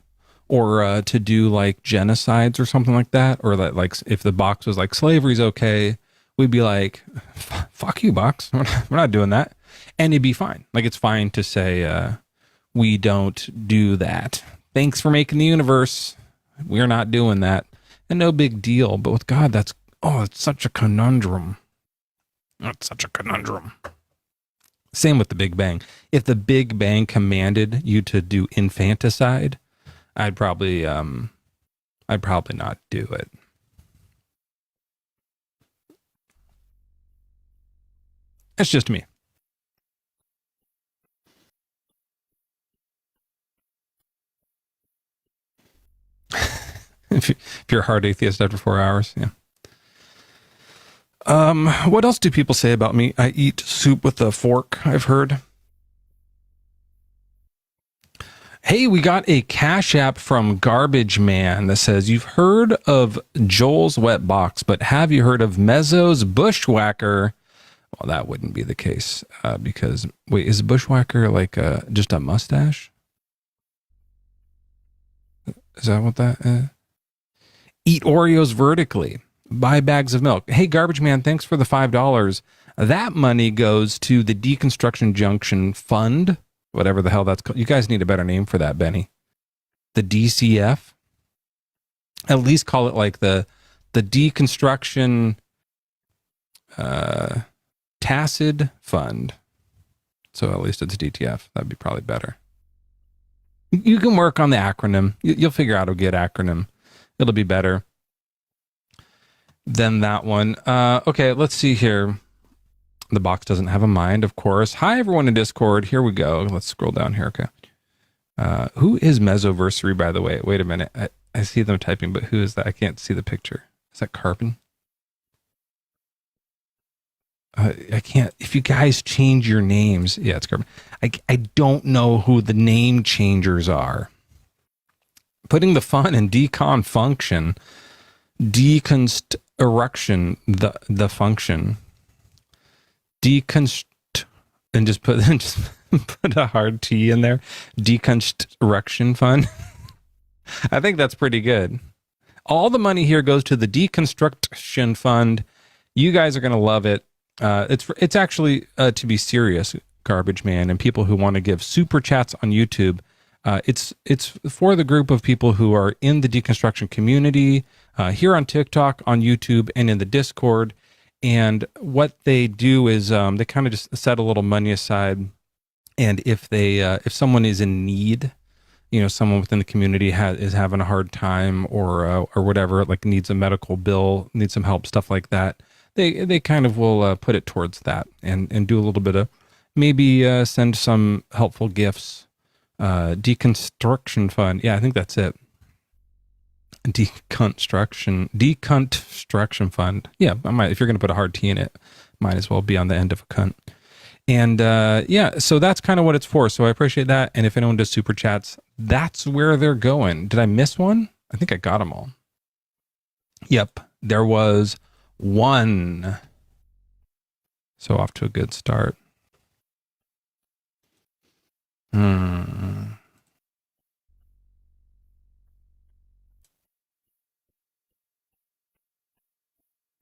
or to do like genocides or something like that, or that, like, if the box was like slavery's okay, we'd be like, fuck you, box. We're not doing that. And it'd be fine. Like, it's fine to say, we don't do that. Thanks for making the universe. We're not doing that. And no big deal. But with God, it's such a conundrum. It's such a conundrum. Same with the Big Bang. If the Big Bang commanded you to do infanticide, I'd probably not do it. That's just me. if you're a hard atheist after 4 hours, yeah. What else do people say about me? I eat soup with a fork, I've heard. Hey, we got a Cash App from Garbage Man that says, you've heard of Joel's wet box, but have you heard of Mezzo's bushwhacker? Well, that wouldn't be the case, because, wait, is a bushwhacker like just a mustache? Is that what that is? Eat Oreos vertically. Buy bags of milk. Hey, Garbage Man, thanks for the $5. That money goes to the Deconstruction Junction Fund, whatever the hell that's called. You guys need a better name for that, Benny. The DCF. At least call it like the Deconstruction Tacit Fund. So at least it's DTF. That'd be probably better. You can work on the acronym. You'll figure out a good acronym. It'll be better than that one. Okay, let's see here. The box doesn't have a mind, of course. Hi, everyone in Discord. Here we go. Let's scroll down here. Okay. Who is Mezzoversary, by the way? Wait a minute. I see them typing, but who is that? I can't see the picture. Is that Carbon? I can't. If you guys change your names. Yeah, it's Carbon. I don't know who the name changers are. Putting the fun in decon function. Deconstruction, the function. Deconst, and just put a hard T in there. Deconstruction fund. I think that's pretty good. All the money here goes to the Deconstruction Fund. You guys are going to love it. It's actually, to be serious, Garbage Man, and people who want to give super chats on YouTube. It's for the group of people who are in the deconstruction community, here on TikTok, on YouTube, and in the Discord. And what they do is they kind of just set a little money aside, and if someone is in need, someone within the community is having a hard time or whatever, like needs a medical bill, needs some help, stuff like that, they kind of will put it towards that and do a little bit of maybe send some helpful gifts. Deconstruction fund. Yeah, I think that's it. Deconstruction fund. Yeah, if you're going to put a hard T in it, might as well be on the end of a cunt. And so that's kind of what it's for. So I appreciate that. And if anyone does super chats, that's where they're going. Did I miss one? I think I got them all. Yep, there was one. So off to a good start.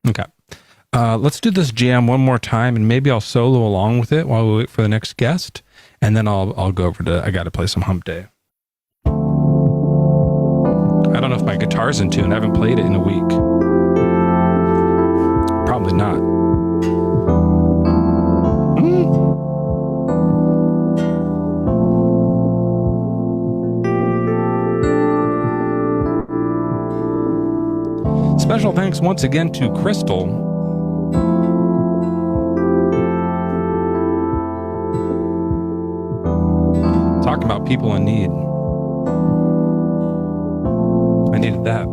Okay. Let's do this jam one more time, and maybe I'll solo along with it while we wait for the next guest, and then I'll go over to I got to play some Hump Day. I don't know if my guitar's in tune. I haven't played it in a week. Probably not. Special thanks once again to Crystal. Talk about people in need. I needed that.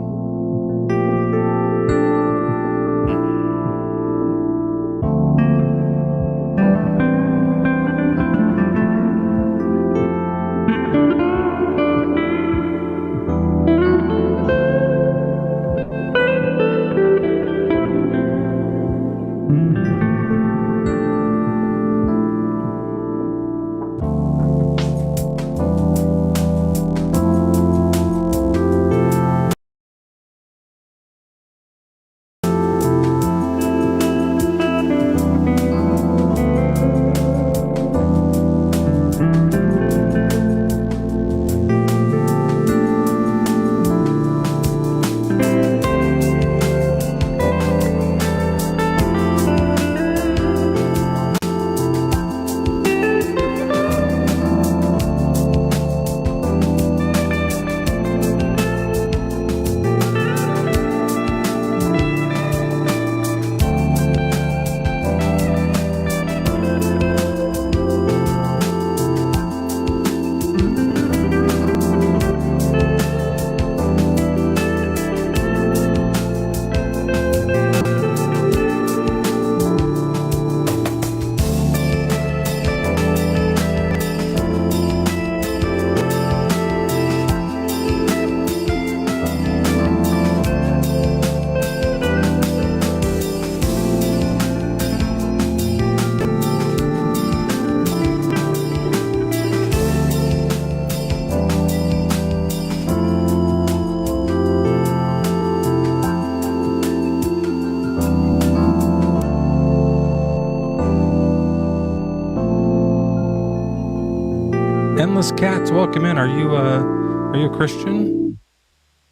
Endless Cats, welcome in. Are you a Christian?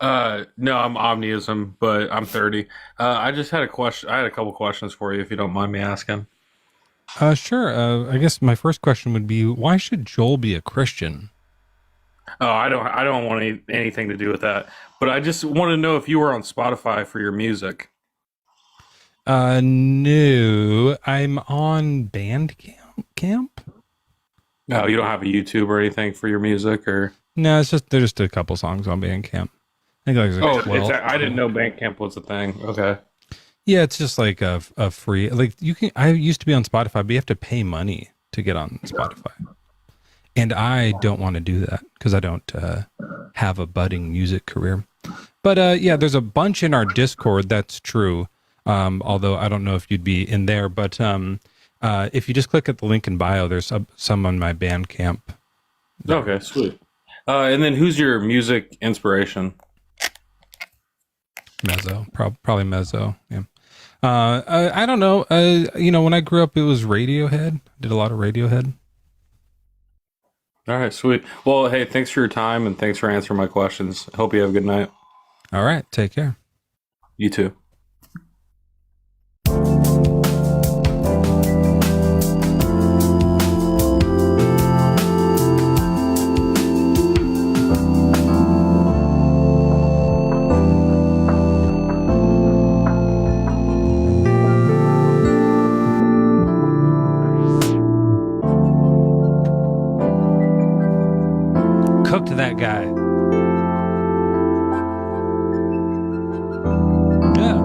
No, I'm omniism, but I'm 30. I just had a question. I had a couple questions for you, if you don't mind me asking. Sure. I guess my first question would be, why should Joel be a Christian? Oh, I don't want anything to do with that. But I just want to know if you were on Spotify for your music. No, I'm on Bandcamp. No, you don't have a YouTube or anything for your music, or No, there's just a couple songs on Bandcamp. I think like 12. I didn't know Bandcamp was a thing. Okay. Yeah, it's just like a free, like you can. I used to be on Spotify, but you have to pay money to get on Spotify, and I don't want to do that because I don't have a budding music career. But yeah, there's a bunch in our Discord. That's true. Although I don't know if you'd be in there, but if you just click at the link in bio, there's some on my Bandcamp. Okay, sweet. And then who's your music inspiration? Mezzo, probably Mezzo. Yeah. I don't know. When I grew up, it was Radiohead. Did a lot of Radiohead. All right, sweet. Well, hey, thanks for your time and thanks for answering my questions. Hope you have a good night. All right, take care. You too. that guy. Yeah.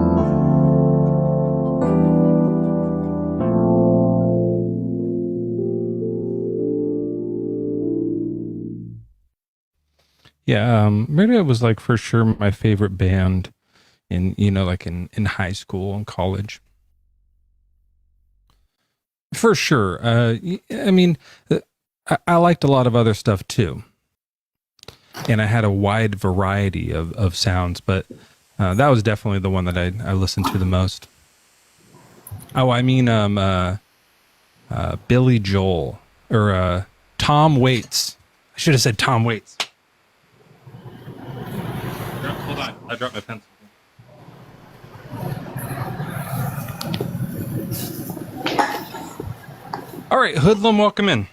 Yeah, Radiohead was like for sure my favorite band in, like in high school and college. For sure. I mean, I liked a lot of other stuff too. And I had a wide variety of sounds, but that was definitely the one that I listened to the most. Oh, I mean, Billy Joel or Tom Waits. I should have said Tom Waits. Hold on, I dropped my pencil. All right, Hoodlum, welcome in.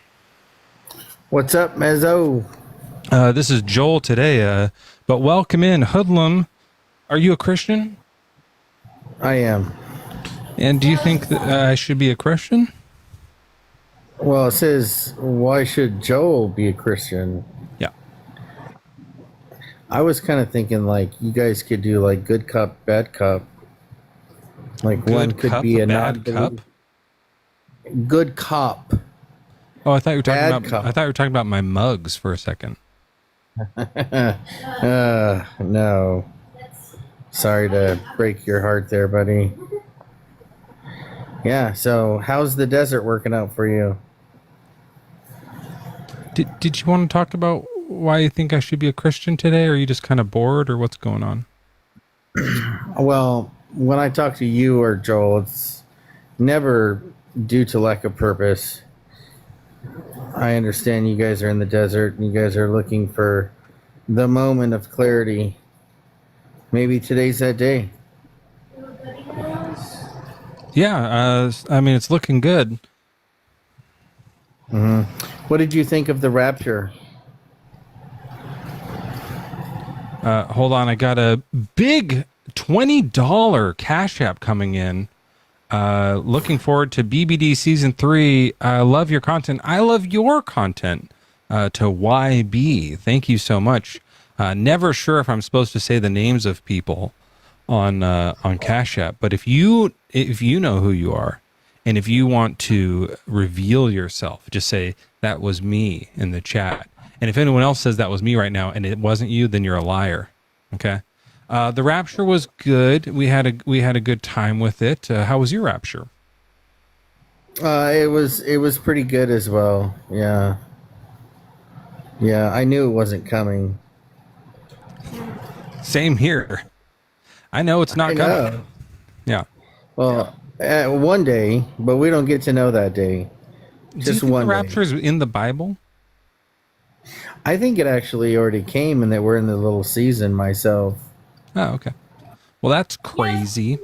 What's up, Mezzo? This is Joel today, but welcome in, Hoodlum. Are you a Christian? I am. And do you think that I should be a Christian? Well, it says, why should Joel be a Christian? Yeah. I was kind of thinking like you guys could do like good cup, bad cup. Like Good one could cup, be a bad cup. Good cop. Oh, I thought you were talking Bad about. cup. I thought you were talking about my mugs for a second. No. Sorry to break your heart there, buddy. Yeah, so how's the desert working out for you? Did you want to talk about why you think I should be a Christian today, or are you just kind of bored, or what's going on? Well, when I talk to you or Joel, it's never due to lack of purpose. I understand you guys are in the desert and you guys are looking for the moment of clarity. Maybe today's that day. Yeah, I mean, it's looking good. Mm-hmm. What did you think of the rapture? Hold on, I got a big $20 Cash App coming in. Looking forward to BBD Season 3. I love your content. I love your content. To YB. Thank you so much. Never sure if I'm supposed to say the names of people on Cash App, but if you know who you are, and if you want to reveal yourself, just say that was me in the chat. And if anyone else says that was me right now and it wasn't you, then you're a liar. Okay. The rapture was good. We had a good time with it. How was your rapture? It was pretty good as well. Yeah. Yeah, I knew it wasn't coming. Same here. I know it's not coming. Yeah. Well, one day, but we don't get to know that day. Do Just you think one the day. rapture is in the Bible? I think it actually already came and that we're in the little season myself. Oh, okay. Well, that's crazy.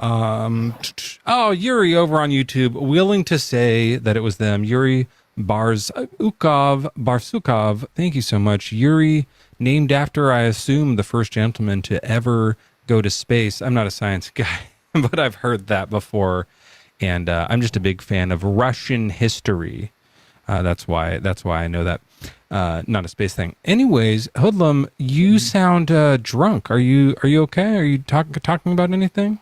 Yuri over on YouTube, willing to say that it was them. Yuri Barsukov. Thank you so much. Yuri, named after, I assume, the first gentleman to ever go to space. I'm not a science guy, but I've heard that before. And I'm just a big fan of Russian history. That's why I know that. Not a space thing. Anyways, Hoodlum, you sound drunk. Are you okay? Are you talking about anything?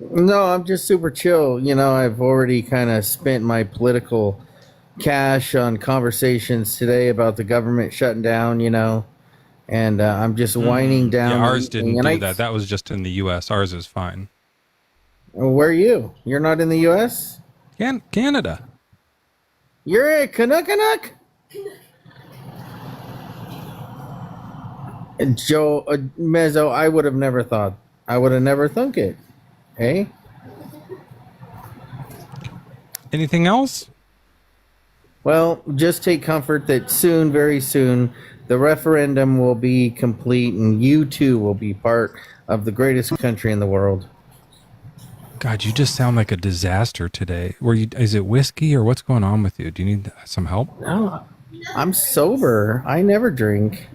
No, I'm just super chill. You know, I've already kind of spent my political cash on conversations today about the government shutting down, you know, and I'm just winding down. Yeah, ours didn't do that. That was just in the U.S. Ours is fine. Where are you? You're not in the U.S.? Canada. You're a Canuck? Joe, Mezzo, I would have never thought. I would have never thunk it. Hey? Anything else? Well, just take comfort that soon, very soon, the referendum will be complete and you too will be part of the greatest country in the world. God, you just sound like a disaster today. Is it whiskey or what's going on with you? Do you need some help? No, I'm sober. I never drink.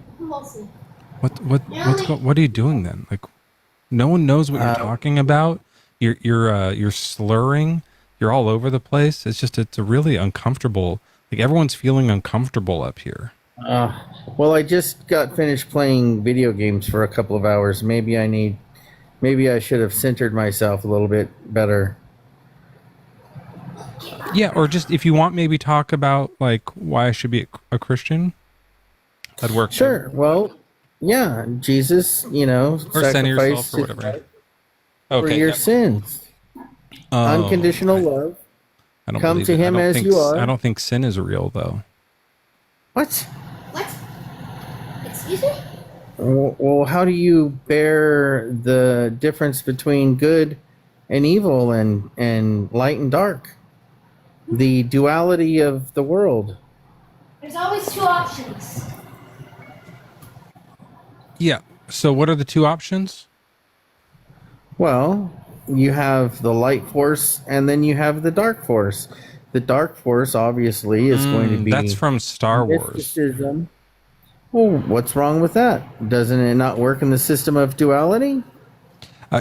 What are you doing then? Like, no one knows what you're talking about. You're slurring. You're all over the place. It's a really uncomfortable. Like everyone's feeling uncomfortable up here. Well, I just got finished playing video games for a couple of hours. Maybe I should have centered myself a little bit better. Yeah, or just if you want, maybe talk about like why I should be a Christian. That'd work. Sure. Well, yeah, Jesus, Or center yourself sacrificed or whatever. for Okay. your Yep. sins. Oh, Unconditional love. I don't Come believe to it. him as you are. I don't think sin is real though. What? What? Excuse me? Well, how do you bear the difference between good and evil and light and dark? The duality of the world. There's always two options. Yeah. So what are the two options? Well, you have the light force and then you have the dark force. The dark force obviously is going to be That's from Star Wars. mysticism. Well, what's wrong with that? Doesn't it not work in the system of duality?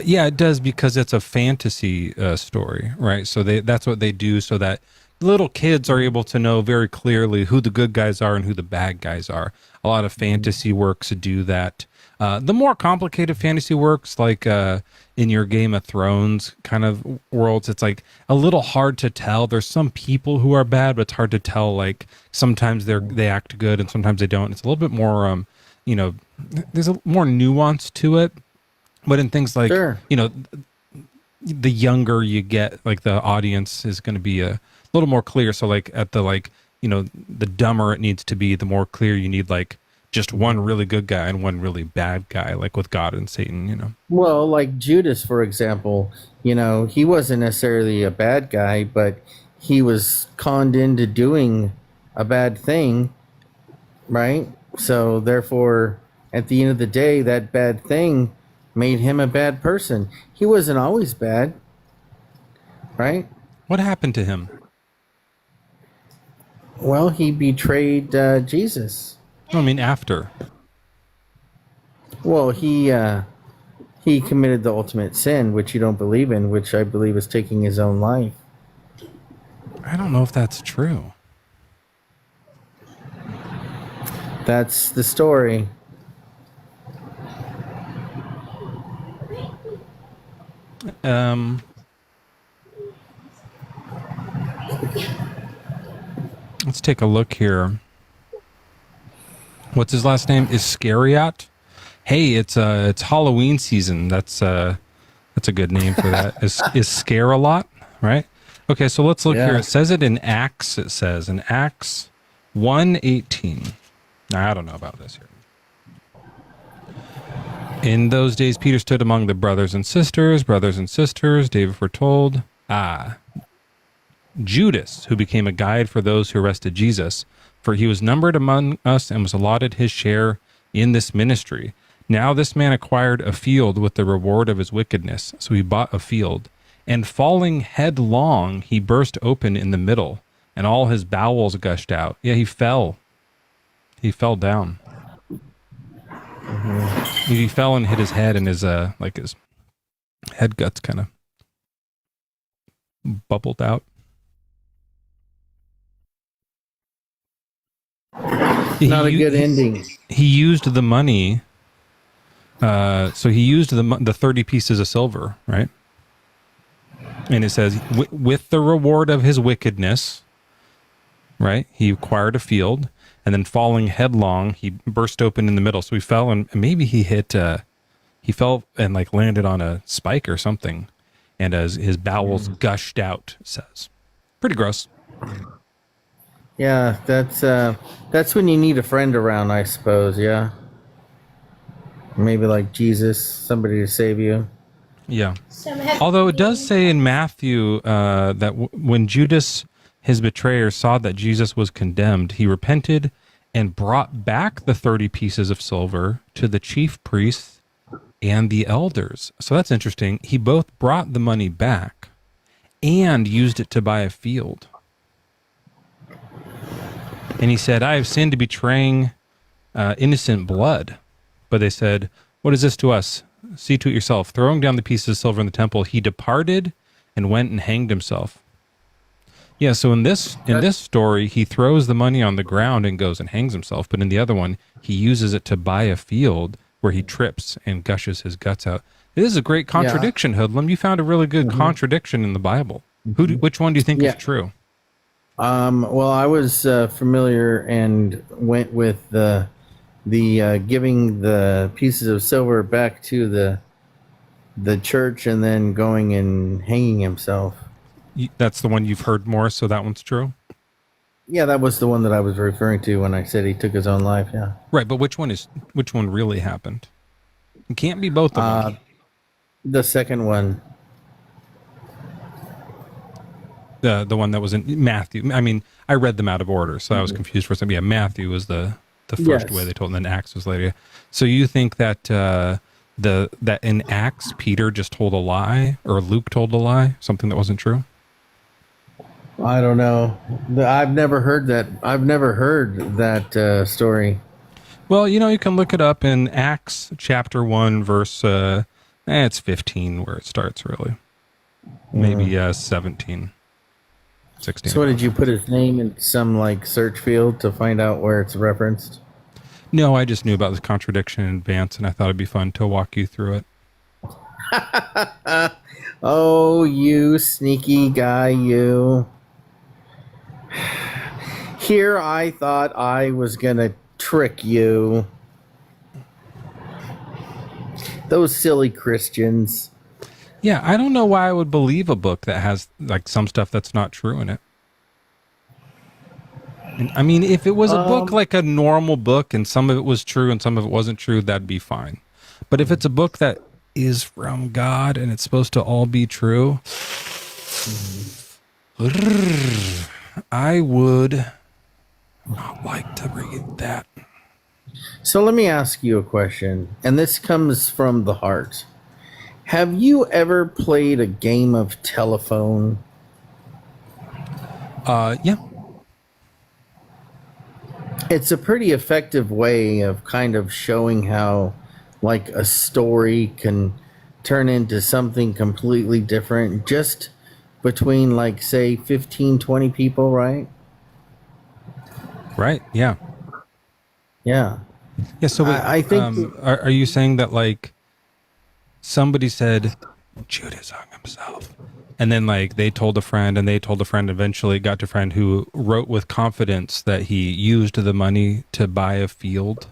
Yeah, it does because it's a fantasy story, right? So that's what they do so that little kids are able to know very clearly who the good guys are and who the bad guys are. A lot of fantasy works do that. The more complicated fantasy works, like in your Game of Thrones kind of worlds, it's like a little hard to tell. There's some people who are bad, but it's hard to tell. Like sometimes they act good and sometimes they don't. It's a little bit more, there's a more nuance to it. But in things like, Sure. The younger you get, like the audience is going to be a little more clear. So like at the the dumber it needs to be, the more clear you need like just one really good guy and one really bad guy, like with God and Satan, Well, like Judas, for example, he wasn't necessarily a bad guy, but he was conned into doing a bad thing, right? So therefore, at the end of the day, that bad thing made him a bad person. He wasn't always bad, right? What happened to him? Well, he betrayed Jesus. No, I mean after. Well, he committed the ultimate sin, which you don't believe in, which I believe is taking his own life. I don't know if that's true. That's the story. Let's take a look here. What's his last name? Iscariot. Hey, it's Halloween season. That's a good name for that. Is scare a lot, right? Okay, so let's look here. It says it in Acts. It says in Acts 1:18. I don't know about this here. In those days, Peter stood among the brothers and sisters. David foretold. Judas, who became a guide for those who arrested Jesus, for he was numbered among us and was allotted his share in this ministry. Now this man acquired a field with the reward of his wickedness. So he bought a field, and falling headlong, he burst open in the middle, and all his bowels gushed out. Yeah, he fell. He fell down. Mm-hmm. He fell and hit his head, and his head guts kind of bubbled out. Not a good ending. He used the money. So he used the 30 pieces of silver, right? And it says, with the reward of his wickedness, right? He acquired a field, and then falling headlong, he burst open in the middle. So he fell, and maybe he fell and like landed on a spike or something, and as his bowels gushed out, it says. Pretty gross. Yeah, that's when you need a friend around, I suppose. Yeah, maybe like Jesus, somebody to save you. Yeah. Although it does say in Matthew that when Judas, his betrayer, saw that Jesus was condemned, he repented and brought back the 30 pieces of silver to the chief priests and the elders. So that's interesting. He both brought the money back and used it to buy a field. And he said, I have sinned, betraying innocent blood. But they said, what is this to us? See to it yourself. Throwing down the pieces of silver in the temple, he departed and went and hanged himself. Yeah, so in this story, he throws the money on the ground and goes and hangs himself. But in the other one, he uses it to buy a field where he trips and gushes his guts out. It is a great contradiction, Hoodlum. You found a really good contradiction in the Bible. Which one do you think is true? Well, I was familiar and went with the giving the pieces of silver back to the church and then going and hanging himself. That's the one you've heard more, so that one's true? Yeah, that was the one that I was referring to when I said he took his own life, yeah. Right, but which one really happened? It can't be both of them. The second one. The one that was in Matthew. I mean, I read them out of order, so I was confused for a second. Yeah, Matthew was the first way they told, and then Acts was later. So you think that that in Acts, Peter just told a lie, or Luke told a lie, something that wasn't true? I don't know. I've never heard that. I've never heard that story. Well, you can look it up in Acts chapter 1, verse, it's 15 where it starts, really. Maybe 17, 16. So what, did you put his name in some search field to find out where it's referenced? No, I just knew about this contradiction in advance, and I thought it'd be fun to walk you through it. Oh, you sneaky guy, you. Here I thought I was going to trick you. Those silly Christians. Yeah, I don't know why I would believe a book that has some stuff that's not true in it. And, I mean, if it was a book like a normal book and some of it was true and some of it wasn't true, that'd be fine. But if it's a book that is from God and it's supposed to all be true, I would not like to read that. So let me ask you a question, and this comes from the heart. Have you ever played a game of telephone? Yeah. It's a pretty effective way of kind of showing how a story can turn into something completely different just between say 15, 20 people, right? Right, yeah. Yeah. Yeah, so I think are you saying that somebody said Judas hung himself, and then they told a friend, and they told a friend, eventually got to a friend who wrote with confidence that he used the money to buy a field?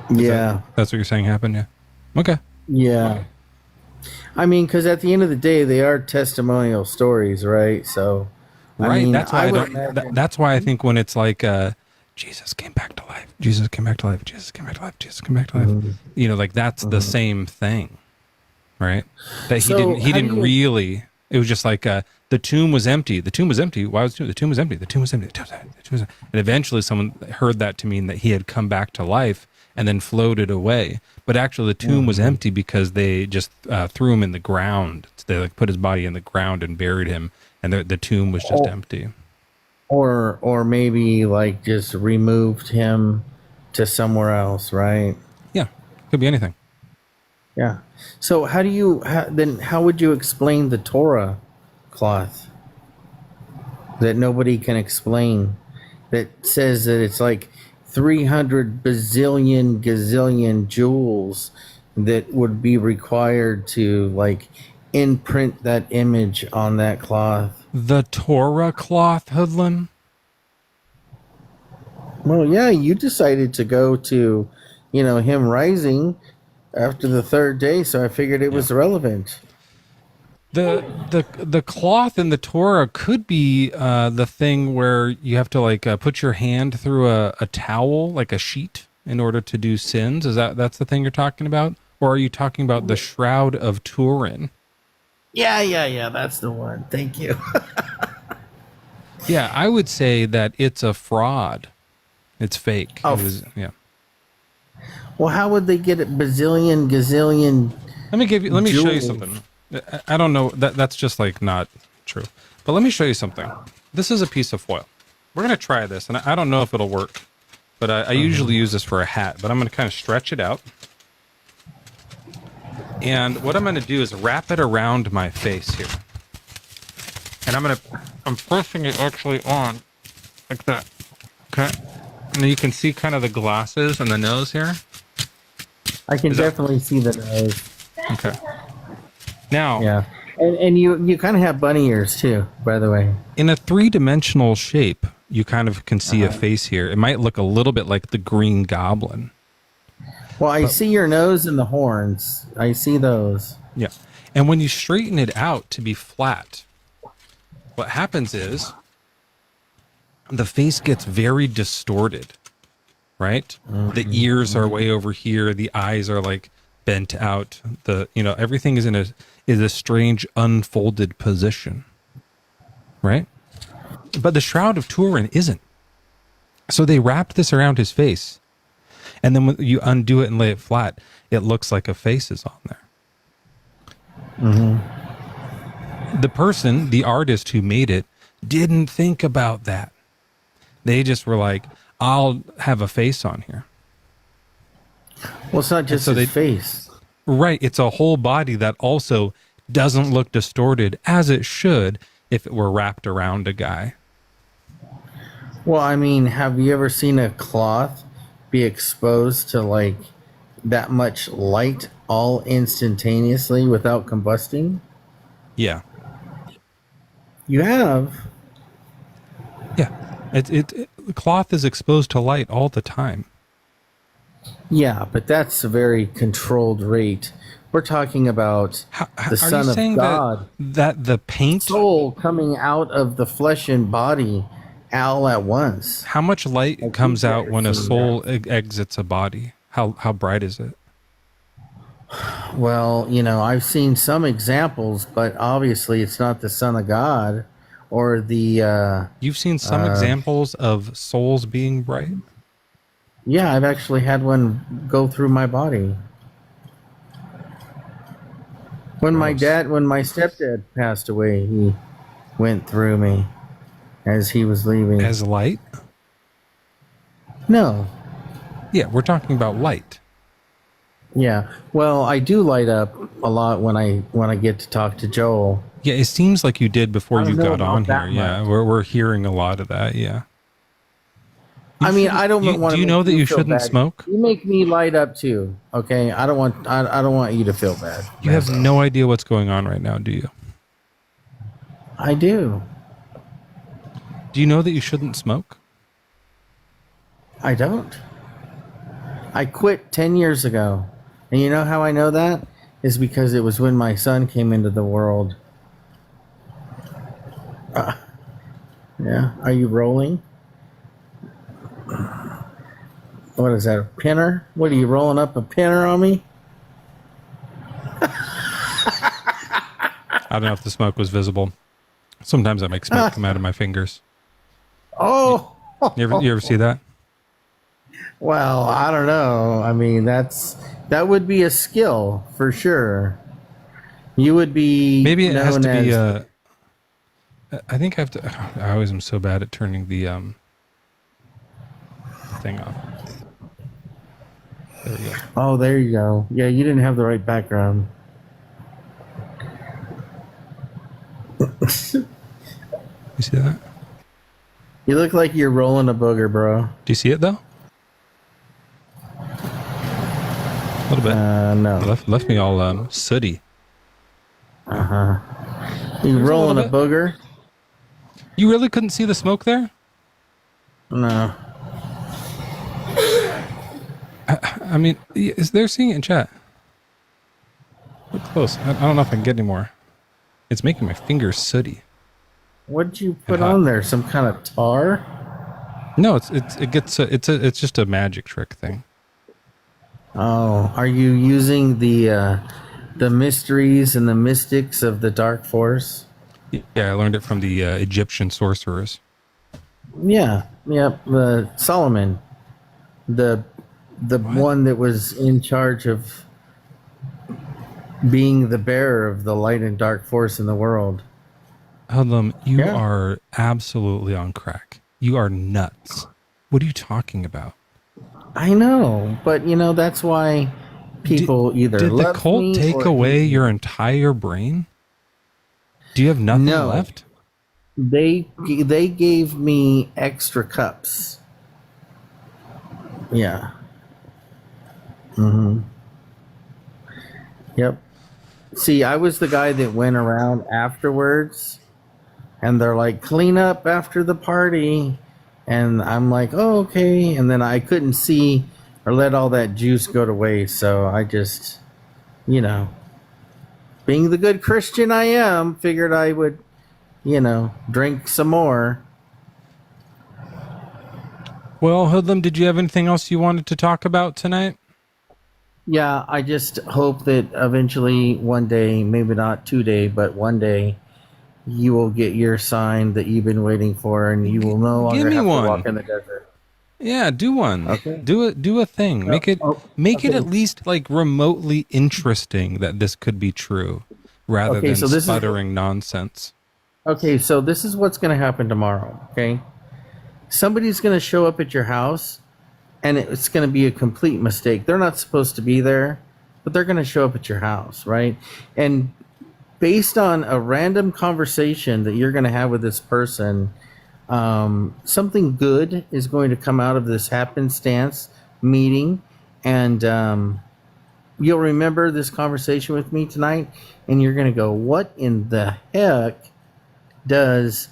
That's what you're saying happened? Yeah. Okay. Yeah. I mean, because at the end of the day, they are testimonial stories, right? So, right. I mean, that's why I think when it's Jesus came back to life. Jesus came back to life. Jesus came back to life. Jesus came back to life. Mm-hmm. That's the same thing, right? That he didn't really. It was just the tomb was empty. The tomb was empty. Why was the tomb was empty? The tomb was empty. The tomb was empty. The tomb was empty. And eventually, someone heard that to mean that he had come back to life and then floated away. But actually, the tomb was empty because they just threw him in the ground. They put his body in the ground and buried him, and the tomb was just empty. Or maybe just removed him to somewhere else, right? Yeah, could be anything. Yeah. So how would you explain the Torah cloth that nobody can explain, that says that it's 300 bazillion gazillion jewels that would be required to imprint that image on that cloth? The Torah cloth, Hoodlum? Well, yeah, you decided to go to, him rising after the third day, so I figured it was relevant. The cloth in the Torah could be the thing where you have to put your hand through a towel, a sheet, in order to do sins. That's the thing you're talking about? Or are you talking about the Shroud of Turin? Yeah, that's the one. Thank you. Yeah, I would say that it's a fraud. It's fake. Oh. Yeah. Well, how would they get it bazillion, gazillion? Let me show you something. I don't know. That's just not true. But let me show you something. This is a piece of foil. We're going to try this, and I don't know if it'll work. But I usually use this for a hat. But I'm going to kind of stretch it out. And what I'm going to do is wrap it around my face here. And I'm pressing it actually on like that. Okay. And you can see kind of the glasses and the nose here. I can definitely see the nose. Okay. Now, Yeah. And you kind of have bunny ears too, by the way. in a 3-dimensional shape, you kind of can see a face here. It might look a little bit like the Green Goblin. Well, I see your nose and the horns. I see those. Yeah. And when you straighten it out to be flat, what happens is the face gets very distorted, right? The ears are way over here. The eyes are like bent out. Everything is in a strange unfolded position, right? But the Shroud of Turin isn't. So they wrapped this around his face. And then when you undo it and lay it flat, it looks like a face is on there. The person, the artist who made it, didn't think about that. They just were like, I'll have a face on here. Well, it's not just his face. Right. It's a whole body that also doesn't look distorted as it should if it were wrapped around a guy. Well, I mean, have you ever seen a cloth be exposed to like that much light all instantaneously without combusting? Yeah. You have. Yeah. The cloth is exposed to light all the time. Yeah, but that's a very controlled rate. We're talking about the Son of God. That the paint soul coming out of the flesh and body all at once. How much light comes out when a soul exits a body? How bright is it? Well, I've seen some examples, but obviously it's not the Son of God or the... You've seen some examples of souls being bright? Yeah, I've actually had one go through my body. When my stepdad passed away, he went through me as he was leaving. As light? No. Yeah, we're talking about light. Yeah. Well, I do light up a lot when I get to talk to Joel. Yeah, it seems like you did before you got on here. Much. Yeah, we're hearing a lot of that. Yeah. I mean, I don't want to. Do you know that you shouldn't smoke? You make me light up too. Okay, I don't want you to feel bad. You have no idea what's going on right now, do you? I do. Do you know that you shouldn't smoke? I don't. I quit 10 years ago. And you know how I know that? Is because it was when my son came into the world. Yeah. Are you rolling? What is that, a pinner? What are you rolling up a pinner on me? I don't know if the smoke was visible. Sometimes I make smoke come out of my fingers. Oh! You ever see that? Well, I don't know. I mean, that would be a skill for sure. You would be maybe it has to be. as, I think I have to. I always am so bad at turning the thing off. There we go. Oh, there you go. Yeah, you didn't have the right background. You see that? You look like you're rolling a booger, bro. Do you see it though? A little bit. No. Left me all sooty. You rolling a booger? You really couldn't see the smoke there? No. I mean, they're seeing it in chat. Look close. I don't know if I can get any more. It's making my fingers sooty. What'd you put on there? Some kind of tar? No, it's just a magic trick thing. Oh, are you using the mysteries and the mystics of the dark force? Yeah, I learned it from the Egyptian sorcerers. Yeah, Solomon, the one that was in charge of being the bearer of the light and dark force in the world. Hoodlum, you are absolutely on crack. You are nuts. What are you talking about? I know, but that's why people either did the love cult me take or away your entire brain? Do you have nothing No. left? They gave me extra cups. Yeah. Mm-hmm. Yep. See, I was the guy that went around afterwards, and they're like, clean up after the party. And I'm like, oh, okay. And then I couldn't see or let all that juice go to waste. So I just, you know, being the good Christian I am, figured I would, you know, drink some more. Well, Hoodlum, did you have anything else you wanted to talk about tonight? Yeah, I just hope that eventually one day, maybe not today, but one day, you will get your sign that you've been waiting for, and you will no longer me have one. to walk in the desert. Yeah, do one. Okay. Do a thing. Make it okay. at least like remotely interesting that this could be true, rather than sputtering nonsense. Okay, so this is what's going to happen tomorrow. Okay, somebody's going to show up at your house, and it's going to be a complete mistake. They're not supposed to be there, but they're going to show up at your house, right? And based on a random conversation that you're going to have with this person, something good is going to come out of this happenstance meeting, and you'll remember this conversation with me tonight, and you're going to go, what in the heck does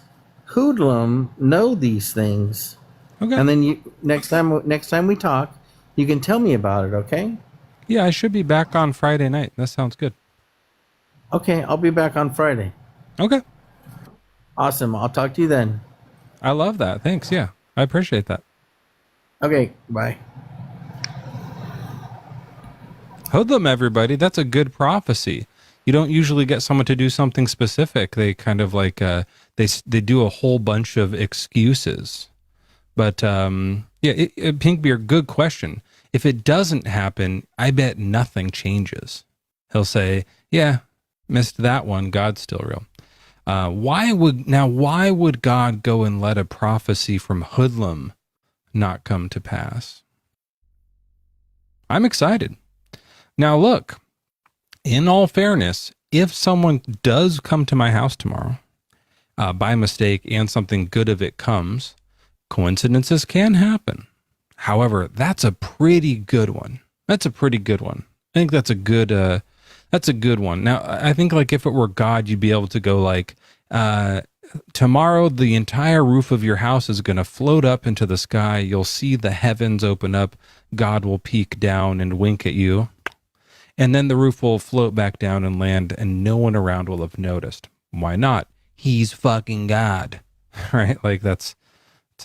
Hoodlum know these things? Okay. And then you next time we talk, you can tell me about it, okay? Yeah, I should be back on Friday night. That sounds good. Okay, I'll be back on Friday. Okay. Awesome. I'll talk to you then. I love that. Thanks. Yeah, I appreciate that. Okay, bye. Hoodlum, everybody. That's a good prophecy. You don't usually get someone to do something specific. They kind of like they do a whole bunch of excuses. But Pinkbeard, good question. If it doesn't happen, I bet nothing changes. He'll say, "Yeah, missed that one. God's still real." Why would God go and let a prophecy from Hoodlum not come to pass? I'm excited. Now look, in all fairness, if someone does come to my house tomorrow by mistake and something good of it comes, coincidences can happen. However, that's a pretty good one. I think that's a good one. Now, I think like if it were God, you'd be able to go like, tomorrow the entire roof of your house is going to float up into the sky. You'll see the heavens open up. God will peek down and wink at you. And then the roof will float back down and land, and no one around will have noticed. Why not? He's fucking God, right? Like it's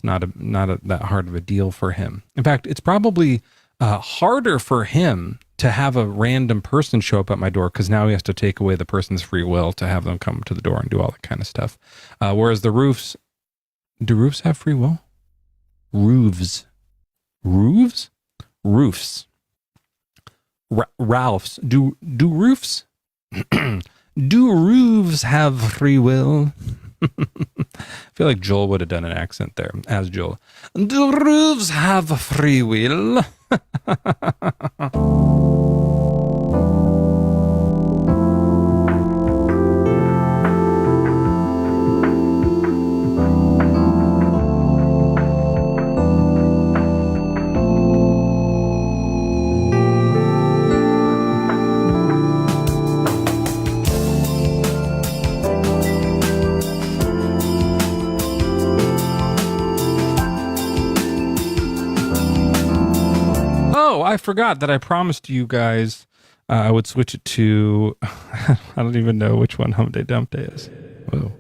not that hard of a deal for him. In fact, it's probably harder for him to have a random person show up at my door, because now he has to take away the person's free will to have them come to the door and do all that kind of stuff. Whereas the roofs, do roofs have free will? Roofs. Ralphs. Do roofs? Do roofs have free will? I feel like Joel would have done an accent there as Joel. Do roofs have free will? I forgot that I promised you guys I would switch it to, I don't even know which one Hump Day Dump Day is. Whoa.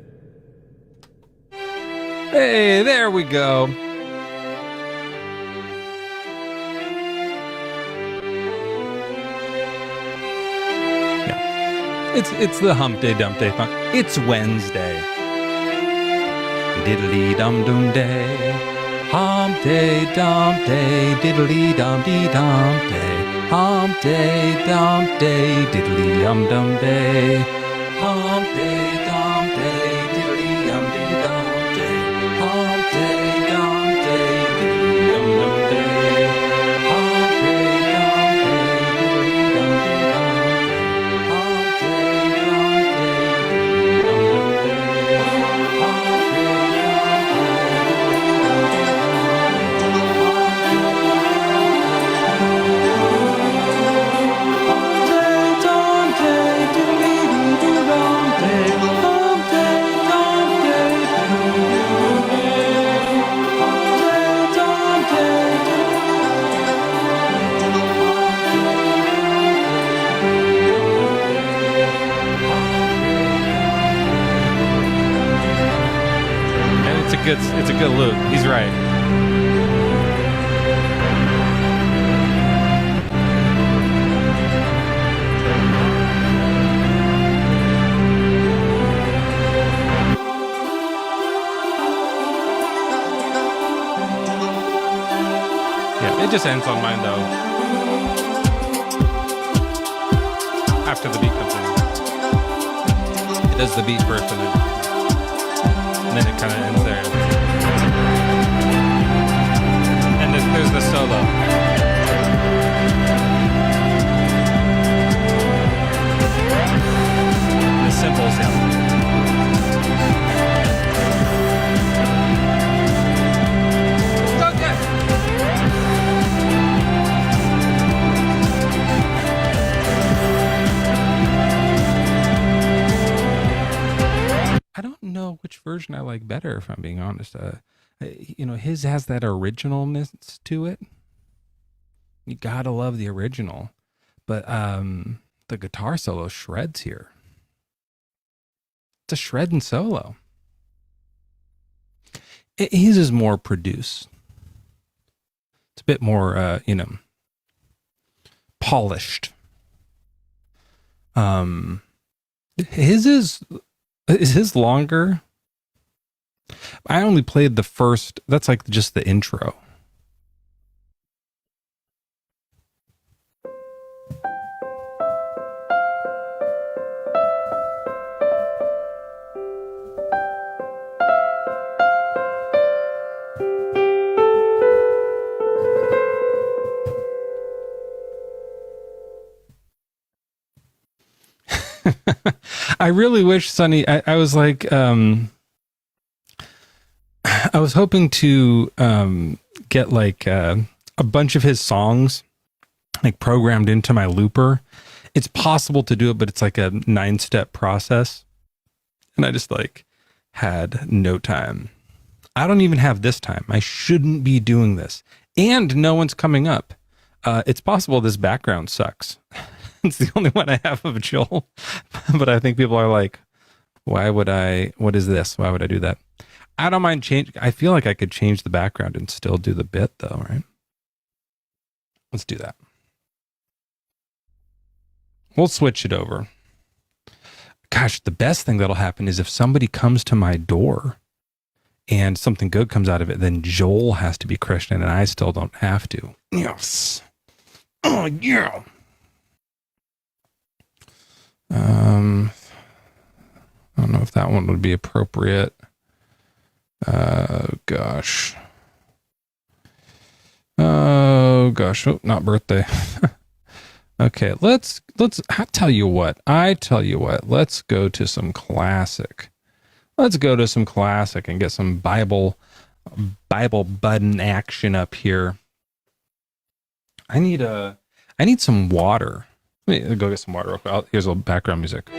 Hey, there we go. Yeah. It's the Hump Day Dump Day fun. It's Wednesday. Diddly dum dum day. Hump day, dump day, diddly dum dee dump day. Hump day, dump day, diddly dum day. Hump day, dump day, diddly dum day. Hump day, dump day, diddly dum day. Hump day, dump day, diddly dum day. Hump day, dump day, diddly dum day. Hump day, it's a good loop. He's right. Yeah, it just ends on mine though. After the beat comes in. It does the beat first and then it kind of ends there. And there's the solo. The cymbals, yeah. Okay. I don't know which version I like better, if I'm being honest. His has that originalness to it. You gotta love the original, but the guitar solo shreds here. It's a shredding solo. His is more produced. It's a bit more, polished. His is his longer? I only played the first. That's like just the intro. I really wish Sonny, I was like, I was hoping to get like a bunch of his songs like programmed into my looper. It's possible to do it, but it's like a 9-step process. And I just like had no time. I don't even have this time. I shouldn't be doing this. And no one's coming up. It's possible this background sucks. It's the only one I have of Joel. But I think people are like, what is this? Why would I do that? I don't mind change. I feel like I could change the background and still do the bit though, right? Let's do that. We'll switch it over. Gosh, the best thing that'll happen is if somebody comes to my door and something good comes out of it, then Joel has to be Christian and I still don't have to. Yes. Oh, yeah. I don't know if that one would be appropriate. Gosh. Oh, gosh. Oh, not birthday. Okay, let's, I tell you what, let's go to some classic. Let's go to some classic and get some Bible button action up here. I need some water. Let me go get some water real quick. Here's a little background music.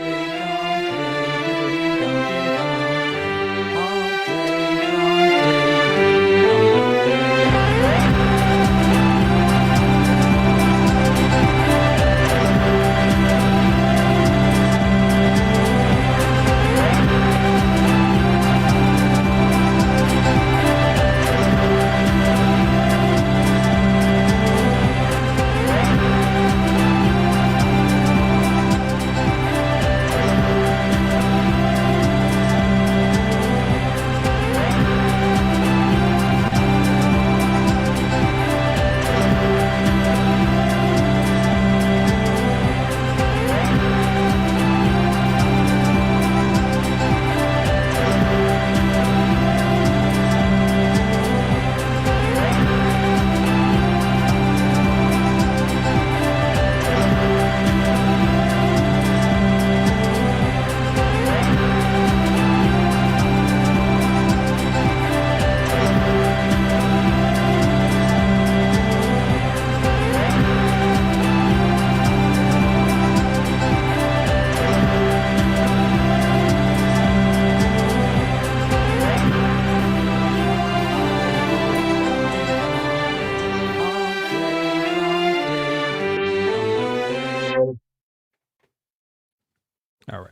All right.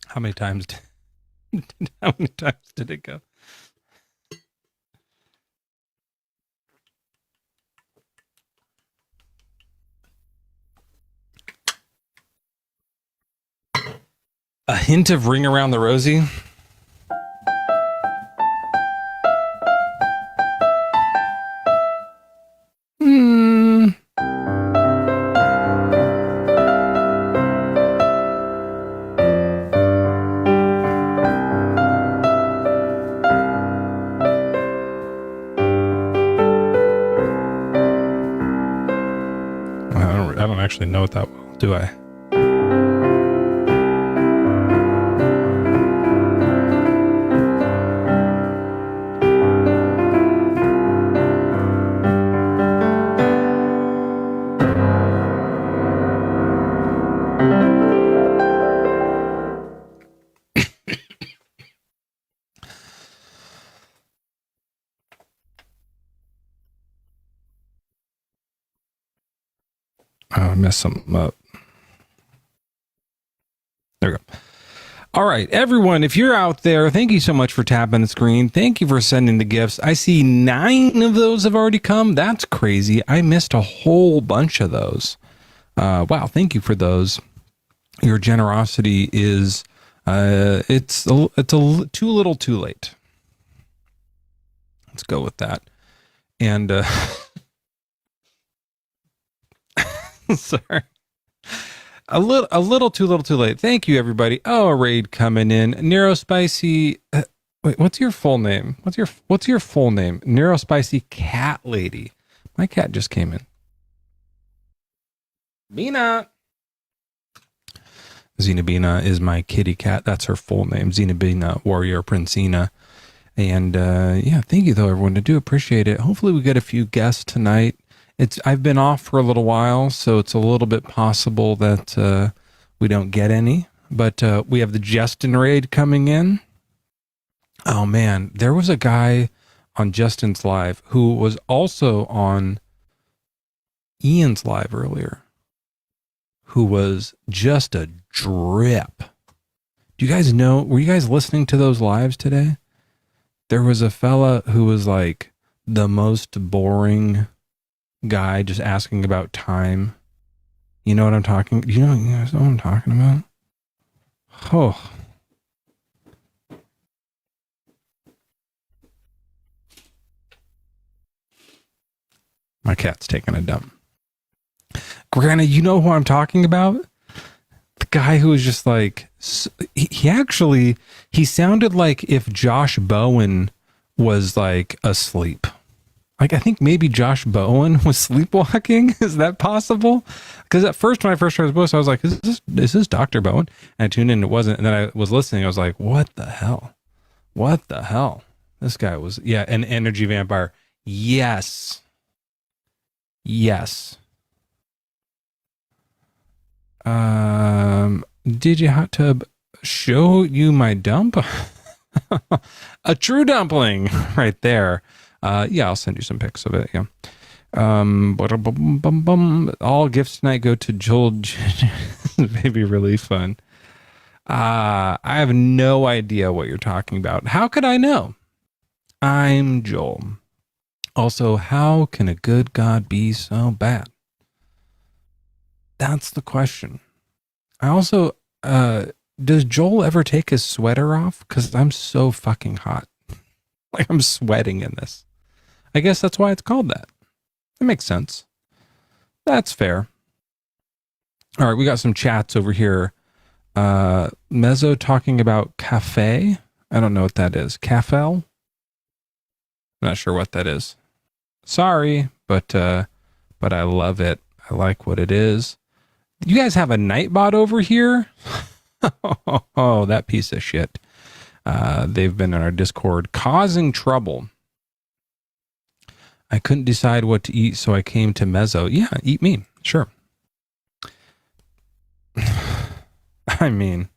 How many times How many times did it go? A hint of Ring Around the Rosie. Hmm. I don't actually know it that well, do I? Oh, I messed something up. There we go. All right, everyone, if you're out there, thank you so much for tapping the screen. Thank you for sending the gifts. I see 9 of those have already come. That's crazy. I missed a whole bunch of those. Wow, thank you for those. Your generosity is, it's too little too late. Let's go with that. And, sorry. A little too late. Thank you, everybody. Oh, a raid coming in. Neurospicy. Wait, what's your full name? What's your full name? Neurospicy Cat Lady. My cat just came in. Bina. Xenobina is my kitty cat. That's her full name. Xenobina, Warrior Princina. And yeah, thank you though, everyone. I do appreciate it. Hopefully we get a few guests tonight. I've been off for a little while, so it's a little bit possible that we don't get any. But we have the Justin raid coming in. Oh man, there was a guy on Justin's live who was also on Ian's live earlier, who was just a drip. Do you guys know? Were you guys listening to those lives today? There was a fella who was like the most boring guy, just asking about time. You know what I'm talking? You guys know what I'm talking about? Oh. My cat's taking a dump. Granted, you know who I'm talking about? The guy who was just like, he sounded like if Josh Bowen was like asleep. Like, I think maybe Josh Bowen was sleepwalking. Is that possible? Because at first, when I first heard his voice, I was like, is this Dr. Bowen? And I tuned in, it wasn't. And then I was listening. I was like, what the hell? What the hell? This guy was, yeah, an energy vampire. Yes. Yes. Did you hot tub show you my dump? A true dumpling right there. Yeah, I'll send you some pics of it. Yeah. All gifts tonight go to Joel. Maybe really fun. I have no idea what you're talking about. How could I know? I'm Joel. Also, how can a good God be so bad? That's the question. I also, does Joel ever take his sweater off? Because I'm so fucking hot. Like, I'm sweating in this. I guess that's why it's called that. That makes sense. That's fair. All right, we got some chats over here. Mezzo talking about cafe. I don't know what that is. Cafel? I'm not sure what that is. Sorry, but I love it. I like what it is. You guys have a Nightbot over here? Oh, that piece of shit. They've been in our Discord causing trouble. I couldn't decide what to eat, so I came to Mezzo. Yeah, eat me. Sure. I mean,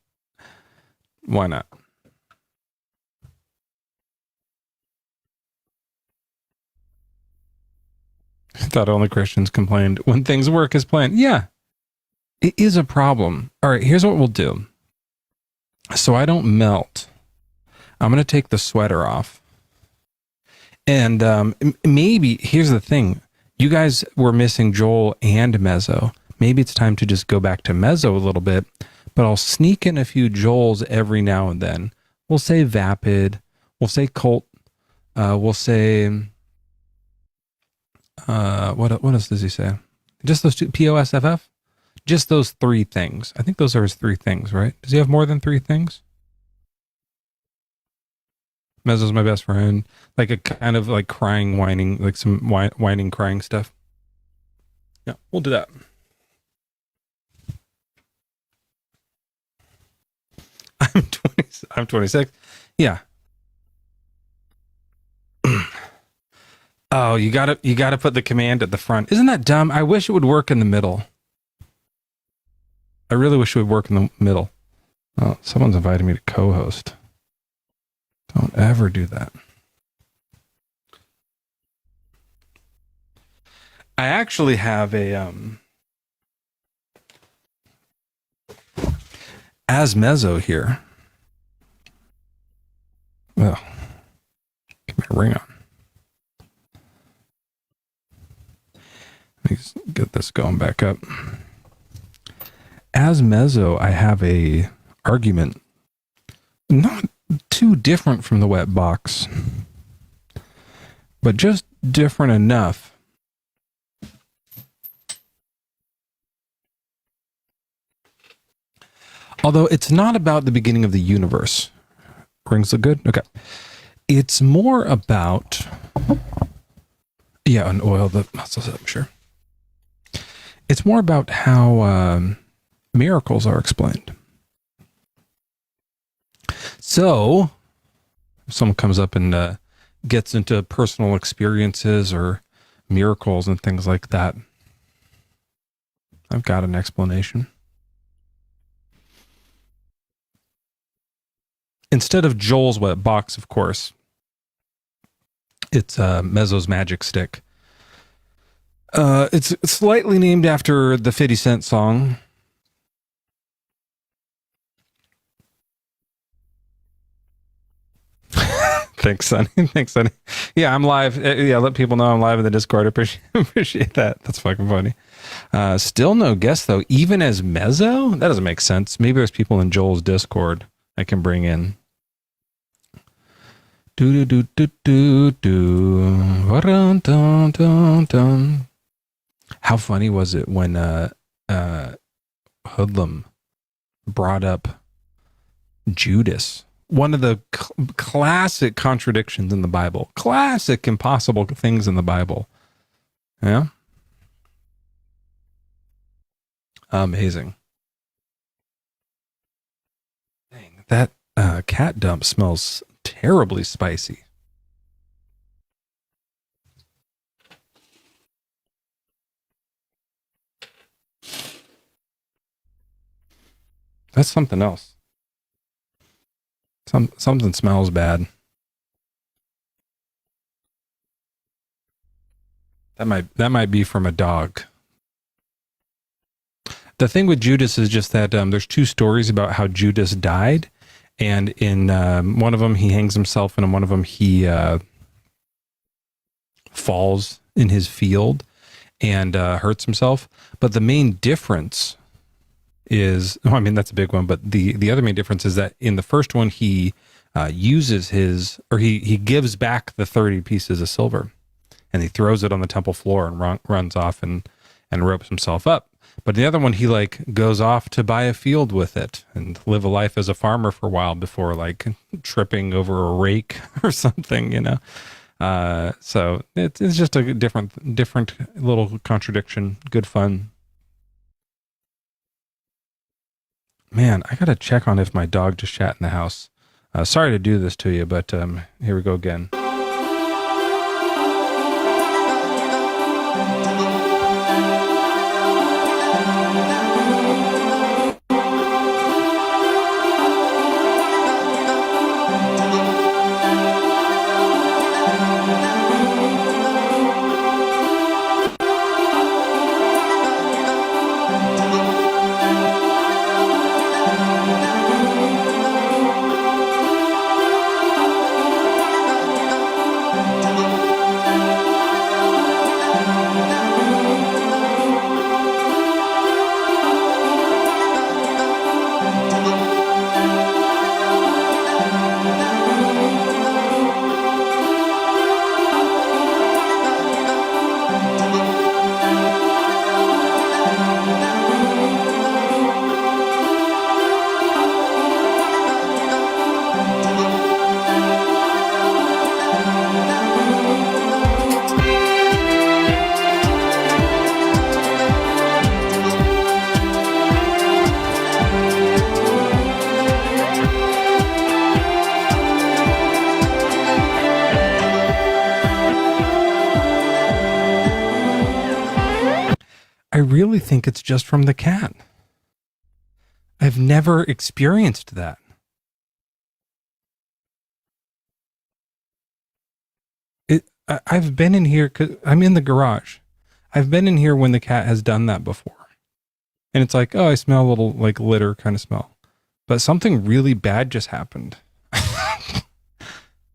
why not? I thought only Christians complained when things work as planned. Yeah, it is a problem. All right, here's what we'll do. So I don't melt I'm going to take the sweater off. And maybe, here's the thing. You guys were missing Joel and Mezzo. Maybe it's time to just go back to Mezzo a little bit, but I'll sneak in a few Joels every now and then. We'll say Vapid. We'll say Cult. We'll say, what else does he say? Just those two, POSFF? Just those three things. I think those are his three things, right? Does he have more than three things? Mezzo's my best friend. Like a kind of like crying, whining, like some whining, crying stuff. Yeah, we'll do that. I'm 26. Yeah. Oh, you gotta put the command at the front. Isn't that dumb? I wish it would work in the middle. I really wish it would work in the middle. Oh, someone's invited me to co-host. Don't ever do that. I actually have a as Mezzo here. Well, get my ring on. Let me get this going back up. As Mezzo, I have a argument not too different from the wet box, but just different enough. Although it's not about the beginning of the universe. Rings look good? Okay. It's more about, yeah, and oil the muscles, I'm sure. It's more about how miracles are explained. So, if someone comes up and gets into personal experiences or miracles and things like that, I've got an explanation. Instead of Joel's wet box, of course, it's Mezzo's magic stick. It's slightly named after the 50 Cent song. Thanks, Sonny. Thanks, Sonny. Yeah, I'm live. Yeah, let people know I'm live in the Discord. Appreciate that. That's fucking funny. Still no guest, though. Even as Mezzo? That doesn't make sense. Maybe there's people in Joel's Discord I can bring in. Do do do do do do. How funny was it when Hoodlum brought up Judas? One of the classic contradictions in the Bible. Classic impossible things in the Bible. Yeah. Amazing. Dang, that cat dump smells terribly spicy. That's something else. Something smells bad. That might be from a dog. The thing with Judas is just that there's two stories about how Judas died, and in one of them he hangs himself, and in one of them he falls in his field and hurts himself. But the main difference is, I mean, that's a big one, but the other main difference is that in the first one, he uses he gives back the 30 pieces of silver, and he throws it on the temple floor and runs off and ropes himself up. But the other one, he like goes off to buy a field with it and live a life as a farmer for a while before like tripping over a rake or something, you know? So it's just a different little contradiction. Good fun. Man, I gotta check on if my dog just shat in the house. Sorry to do this to you, but here we go again. really think it's just from the cat. I've never experienced that. I've been in here because I'm in the garage. I've been in here when the cat has done that before. And it's like, oh, I smell a little like litter kind of smell. But something really bad just happened.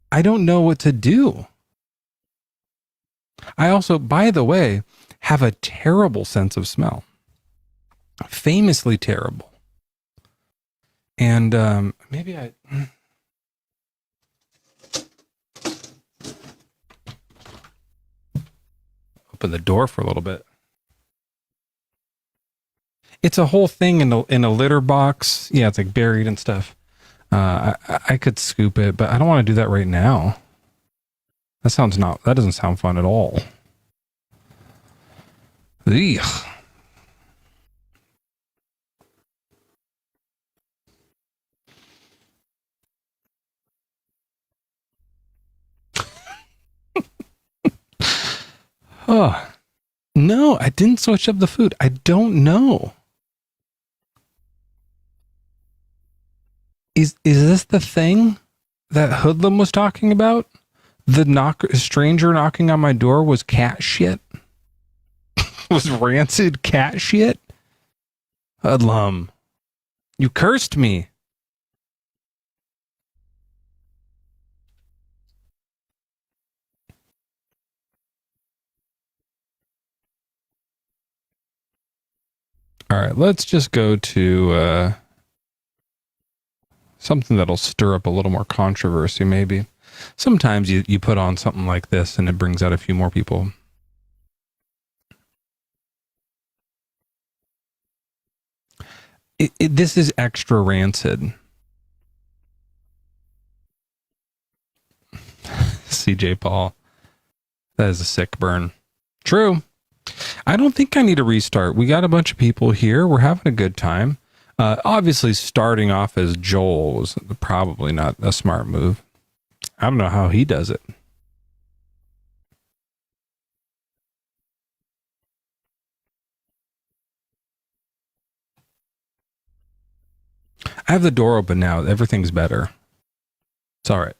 I don't know what to do. I also, by the way, have a terrible sense of smell. Famously terrible. And maybe I... open the door for a little bit. It's a whole thing in a litter box. Yeah, it's like buried and stuff. I could scoop it, but I don't want to do that right now. That doesn't sound fun at all. Eek. Oh, no, I didn't switch up the food. I don't know. Is this the thing that Hoodlum was talking about? The stranger knocking on my door was cat shit? Was rancid cat shit? Hoodlum, you cursed me. All right, let's just go to something that'll stir up a little more controversy, maybe. Sometimes you put on something like this and it brings out a few more people. This is extra rancid. CJ Paul. That is a sick burn. True. I don't think I need a restart. We got a bunch of people here. We're having a good time. Obviously, starting off as Joel was probably not a smart move. I don't know how he does it. I have the door open now. Everything's better. It's all right.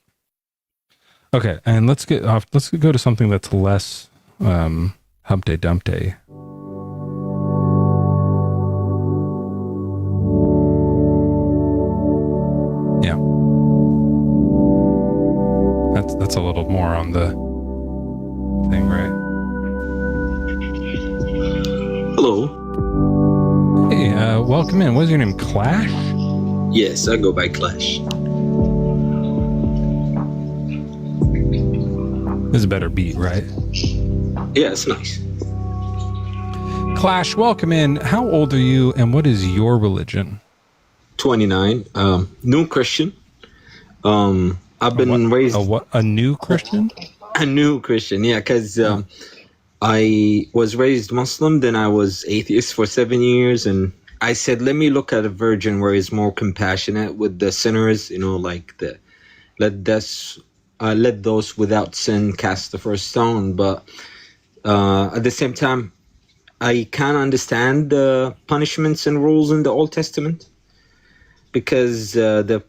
Okay, and let's get off. Let's go to something that's less Humpty Dumpty. Yeah. That's a little more on the thing, right? Hello. Hey, welcome in. What's your name? Clash? Yes, I go by Clash. This is a better beat, right? Yeah, it's nice. Clash, welcome in. How old are you and what is your religion? 29. New Christian. I've been raised... A new Christian? A new Christian, yeah, because I was raised Muslim, then I was atheist for 7 years, and I said, let me look at a virgin where he's more compassionate with the sinners, like let those without sin cast the first stone. But at the same time, I can't understand the punishments and rules in the Old Testament because the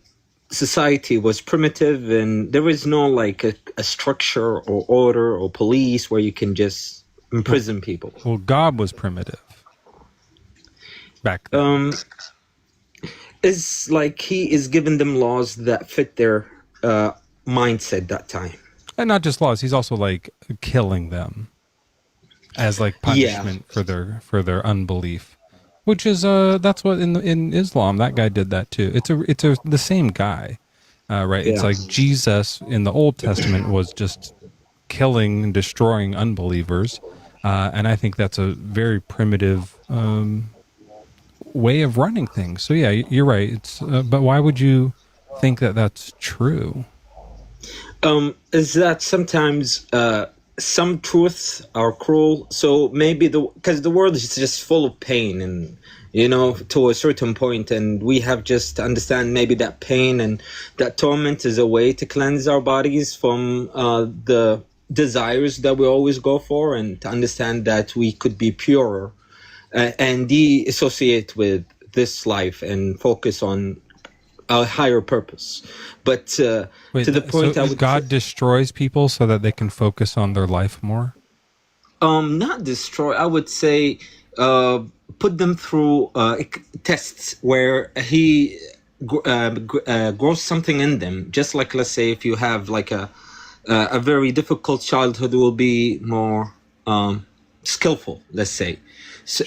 society was primitive and there was no a structure or order or police where you can just imprison people. Well, God was primitive back then. It's like he is giving them laws that fit their mindset that time. And not just laws, he's also killing them as punishment for their unbelief. Which is that's what in Islam that guy did that too. It's the same guy, right? Yeah. It's like Jesus in the Old Testament was just killing and destroying unbelievers, and I think that's a very primitive way of running things. So yeah, you're right. It's but why would you think that that's true? Is that sometimes some truths are cruel, so maybe because the world is just full of pain and to a certain point, and we have just to understand maybe that pain and that torment is a way to cleanse our bodies from the desires that we always go for, and to understand that we could be purer and de-associate with this life and focus on a higher purpose. But Wait, to the point, so God destroys people so that they can focus on their life more? not destroy. I would say put them through tests where he grows something in them. Just like, let's say, if you have like a very difficult childhood, will be more skillful. Let's say,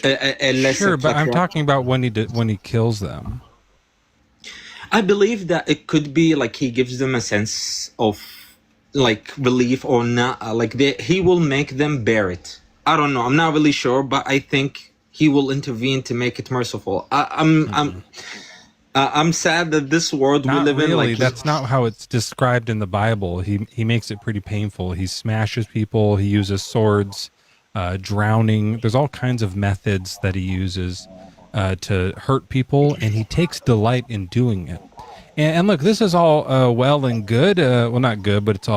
and less. Sure, but I'm like, talking about when he kills them. I believe that it could be like he gives them a sense of like relief or not, like he will make them bear it. I don't know. I'm not really sure, but I think he will intervene to make it merciful. I'm sad that this world Not we live really. in, like, That's not how it's described in the Bible. He makes it pretty painful. He smashes people. He uses swords, drowning. There's all kinds of methods that he uses to hurt people, and he takes delight in doing it. And look, this is all well and good. Well, not good, but it's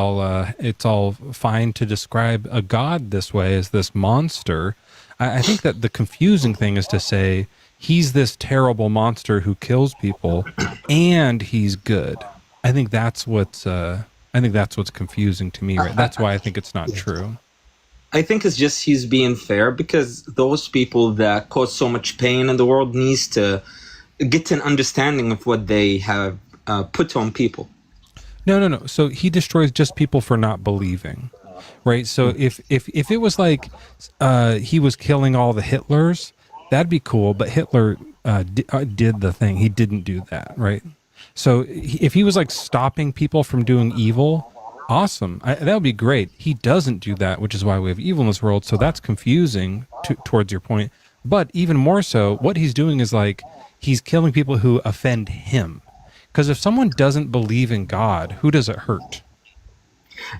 all fine to describe a god this way, as this monster. I think that the confusing thing is to say he's this terrible monster who kills people, and he's good. I think that's what's confusing to me. Right? That's why I think it's not true. I think it's just he's being fair, because those people that cause so much pain in the world needs to get an understanding of what they have put on people. No. So he destroys just people for not believing, right? So if it was like he was killing all the Hitlers, that'd be cool. But Hitler did the thing. He didn't do that, right? So if he was like stopping people from doing evil, awesome. That would be great. He doesn't do that, which is why we have evil in this world. So that's confusing towards your point. But even more so, what he's doing is like he's killing people who offend him. Because if someone doesn't believe in God, who does it hurt?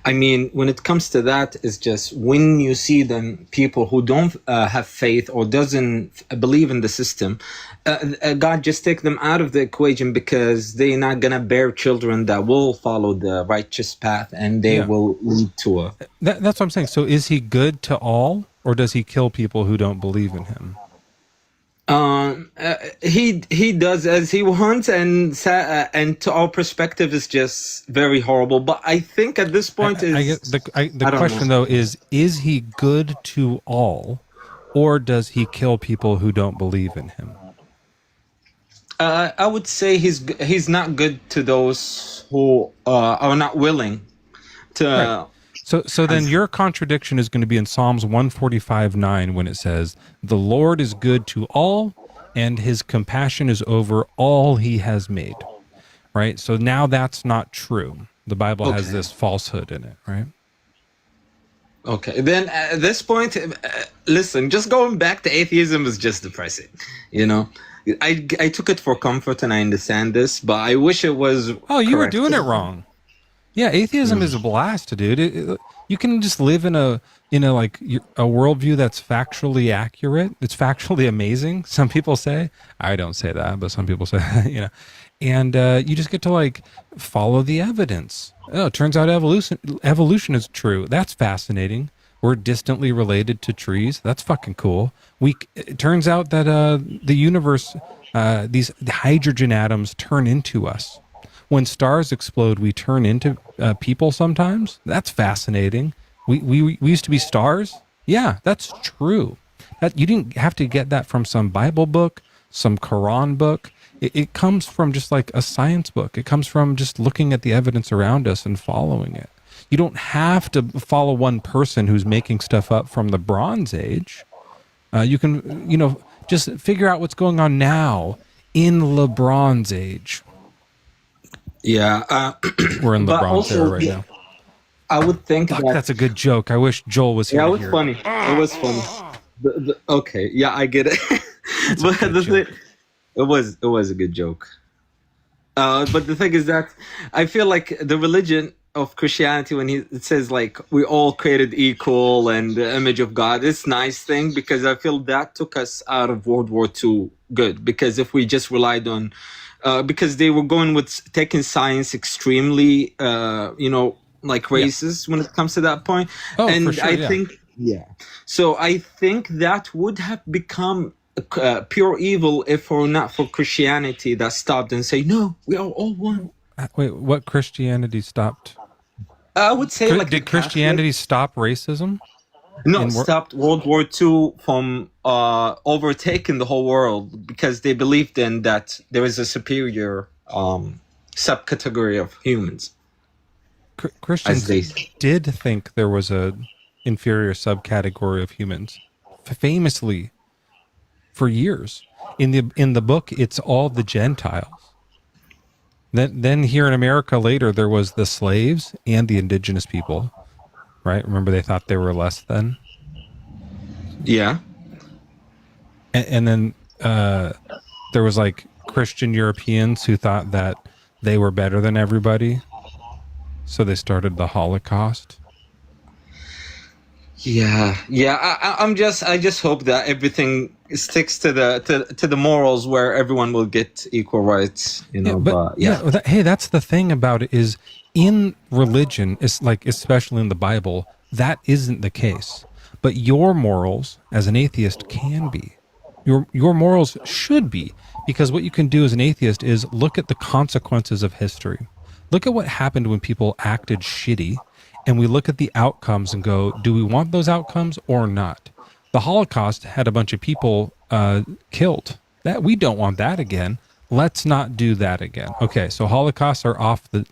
I mean, when it comes to that, it's just when you see them, people who don't have faith or doesn't believe in the system, God just take them out of the equation, because they're not gonna bear children that will follow the righteous path, and they will lead to a. That's what I'm saying. So is he good to all, or does he kill people who don't believe in him? He does as he wants, and to our perspective is just very horrible. But I think at this point I get the question though is he good to all, or does he kill people who don't believe in him? I would say he's not good to those who are not willing to. Right. So then your contradiction is going to be in Psalms 145:9 when it says, "The Lord is good to all, and his compassion is over all he has made." Right? So now that's not true. The Bible has this falsehood in it, right? Okay. Then at this point, listen, just going back to atheism is just depressing. You know, I took it for comfort, and I understand this, but I wish it was. Oh, you were correct. doing it wrong. Yeah, atheism is a blast, dude. You can just live in a worldview that's factually accurate. It's factually amazing. Some people say. I don't say that, but some people say, and you just get to like follow the evidence. Oh, it turns out evolution is true. That's fascinating. We're distantly related to trees. That's fucking cool. It turns out that the universe, these hydrogen atoms turn into us. When stars explode, we turn into people sometimes. That's fascinating. We used to be stars. Yeah, that's true. That you didn't have to get that from some Bible book, some Quran book. It comes from just like a science book. It comes from just looking at the evidence around us and following it. You don't have to follow one person who's making stuff up from the Bronze Age. You can, just figure out what's going on now in LeBron's age. Yeah, we're in LeBron's era right now. I would think that's a good joke. I wish Joel was here. Yeah, it was funny. It was funny. Okay, yeah, I get it. But the thing, it was a good joke. But the thing is that I feel like the religion of Christianity, when it says like we all created equal and the image of God, it's a nice thing, because I feel that took us out of World War II good. Because if we just relied on because they were going with taking science extremely, like racist when it comes to that point. Oh, and for sure, I think Yeah. So I think that would have become pure evil if it were not for Christianity that stopped and say, no, we are all one. Wait, what Christianity stopped? I would say like Did Christianity stop racism? No, stopped World War II from overtaking the whole world because they believed in that there is a superior subcategory of humans. Christians did think there was a inferior subcategory of humans, famously, for years. In the book, it's all the Gentiles. Then here in America later, there was the slaves and the indigenous people, right? Remember, they thought they were less than. Yeah. And then there was like Christian Europeans who thought that they were better than everybody. So they started the Holocaust. Yeah. I just hope that everything sticks to the morals where everyone will get equal rights. You know, hey, that's the thing about it is in religion, it's like especially in the Bible, that isn't the case. But your morals as an atheist can be. Your morals should be, because what you can do as an atheist is look at the consequences of history. Look at what happened when people acted shitty, and we look at the outcomes and go, do we want those outcomes or not? The Holocaust had a bunch of people killed. That we don't want that again. Let's not do that again. Okay, so Holocausts are off the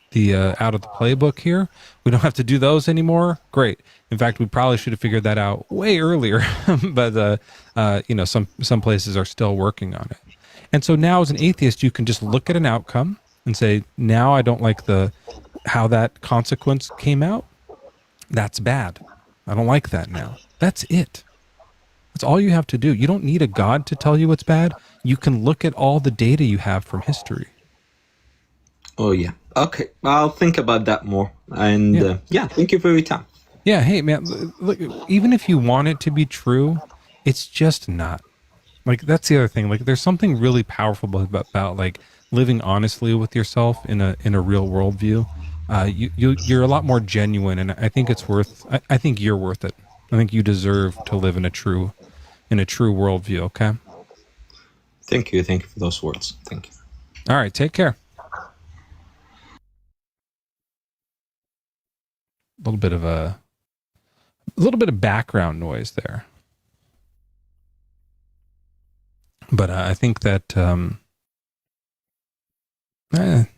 out of the playbook here. We don't have to do those anymore. Great. In fact, we probably should have figured that out way earlier. But some places are still working on it. And so now, as an atheist, you can just look at an outcome and say, now I don't like how that consequence came out. That's bad. I don't like that now. That's it. That's all you have to do. You don't need a God to tell you what's bad. You can look at all the data you have from history. Oh, yeah. Okay. I'll think about that more. And thank you for your time. Yeah. Hey, man, look, even if you want it to be true, it's just not. Like, that's the other thing. Like, there's something really powerful about like living honestly with yourself in a real worldview. You're a lot more genuine, and I think it's worth. I think you're worth it. I think you deserve to live in a true worldview. Okay. Thank you for those words. Thank you. All right, take care. A little bit of background noise there, but I think that I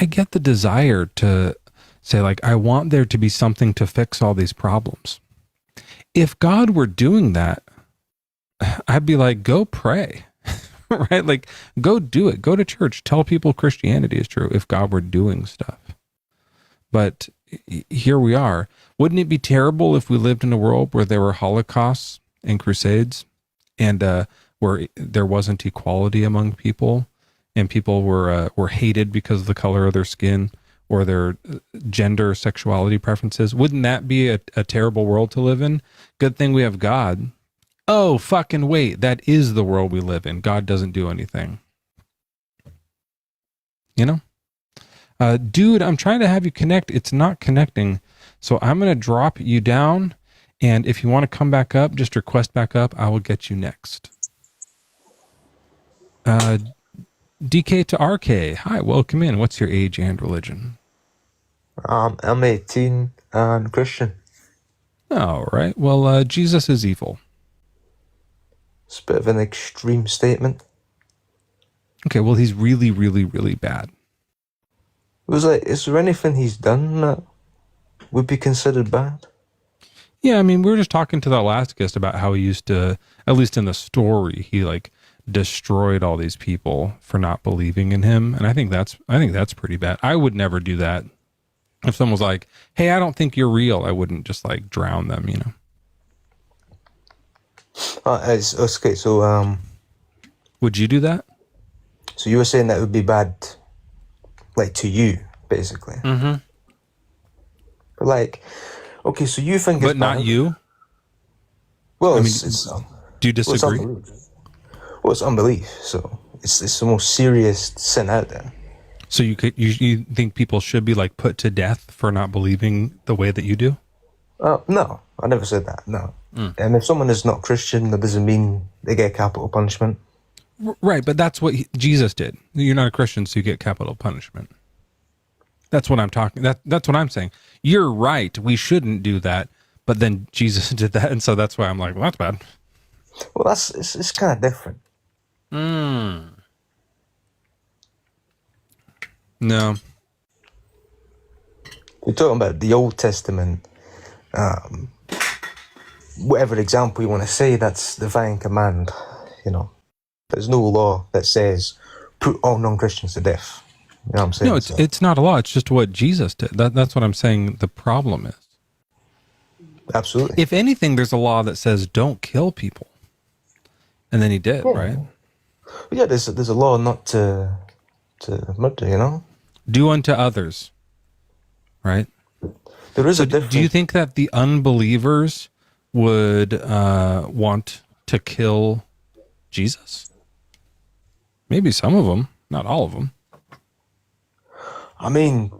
get the desire to say, like, I want there to be something to fix all these problems. If God were doing that, I'd be like, go pray, right? Like, go do it. Go to church. Tell people Christianity is true if God were doing stuff. But here we are. Wouldn't it be terrible if we lived in a world where there were holocausts and crusades and where there wasn't equality among people and people were hated because of the color of their skin or their gender or sexuality preferences? Wouldn't that be a terrible world to live in? Good thing we have God. Oh, fucking wait. That is the world we live in. God doesn't do anything. You know? Dude, I'm trying to have you connect. It's not connecting. So I'm going to drop you down. And if you want to come back up, just request back up. I will get you next. DK to RK. Hi, welcome in. What's your age and religion? I'm 18 and Christian. All right. Well, Jesus is evil. It's a bit of an extreme statement. Okay, well, he's really, really, really bad. It was like, is there anything he's done that would be considered bad? Yeah, I mean, we were just talking to that last guest about how he used to, at least in the story, he like destroyed all these people for not believing in him, and I think that's pretty bad. I would never do that. If someone was like, "Hey, I don't think you're real," I wouldn't just like drown them, you know. Okay, so would you do that? So you were saying that would be bad, like to you, basically. Mm-hmm. But like, okay, so you think it's but not bad. You? Well, I mean, it's do you disagree? Well, it's unbelief, so it's the most serious sin out there. So you think people should be like put to death for not believing the way that you do? No, I never said that. No. And if someone is not Christian, that doesn't mean they get capital punishment. Right, but that's what Jesus did. You're not a Christian, so you get capital punishment. That's what I'm talking. That's what I'm saying. You're right. We shouldn't do that, but then Jesus did that, and so that's why I'm like, well, that's bad. Well, it's kind of different. No. We're talking about the Old Testament. Whatever example you want to say, that's divine command. You know, there's no law that says put all non-Christians to death. You know what I'm saying? No, it's not a law. It's just what Jesus did. That's what I'm saying the problem is. Absolutely. If anything, there's a law that says don't kill people. And then he did, right? But yeah, there's a law not to murder, you know? Do unto others, right? There is a difference. Do you think that the unbelievers would want to kill Jesus? Maybe some of them, not all of them. I mean,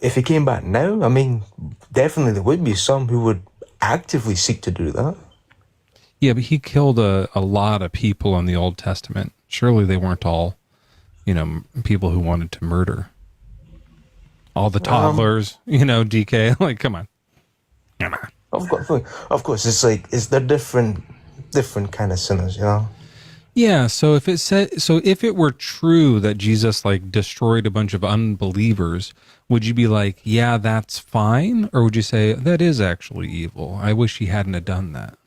if he came back now, I mean, definitely there would be some who would actively seek to do that. Yeah, but he killed a lot of people in the Old Testament. Surely they weren't all, people who wanted to murder. All the toddlers, DK, like, come on. Come on. Of course, it's like, they're different kind of sinners, you know? Yeah, so if it were true that Jesus like destroyed a bunch of unbelievers, would you be like, yeah, that's fine? Or would you say that is actually evil? I wish he hadn't have done that.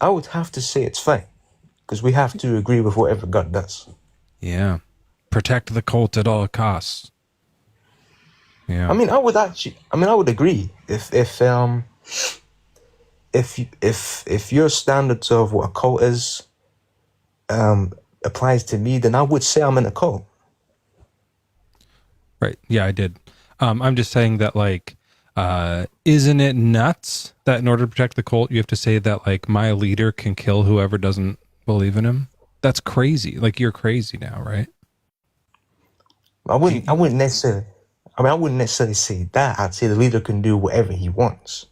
I would have to say it's fine, because we have to agree with whatever God does. Yeah. Protect the cult at all costs. Yeah. I mean, I would agree if your standards of what a cult is applies to me, then I would say I'm in a cult. Right. Yeah, I did. I'm just saying that, like, isn't it nuts that in order to protect the cult, you have to say that, like, my leader can kill whoever doesn't believe in him? That's crazy. Like, you're crazy now, right? I wouldn't necessarily say that. I'd say the leader can do whatever he wants.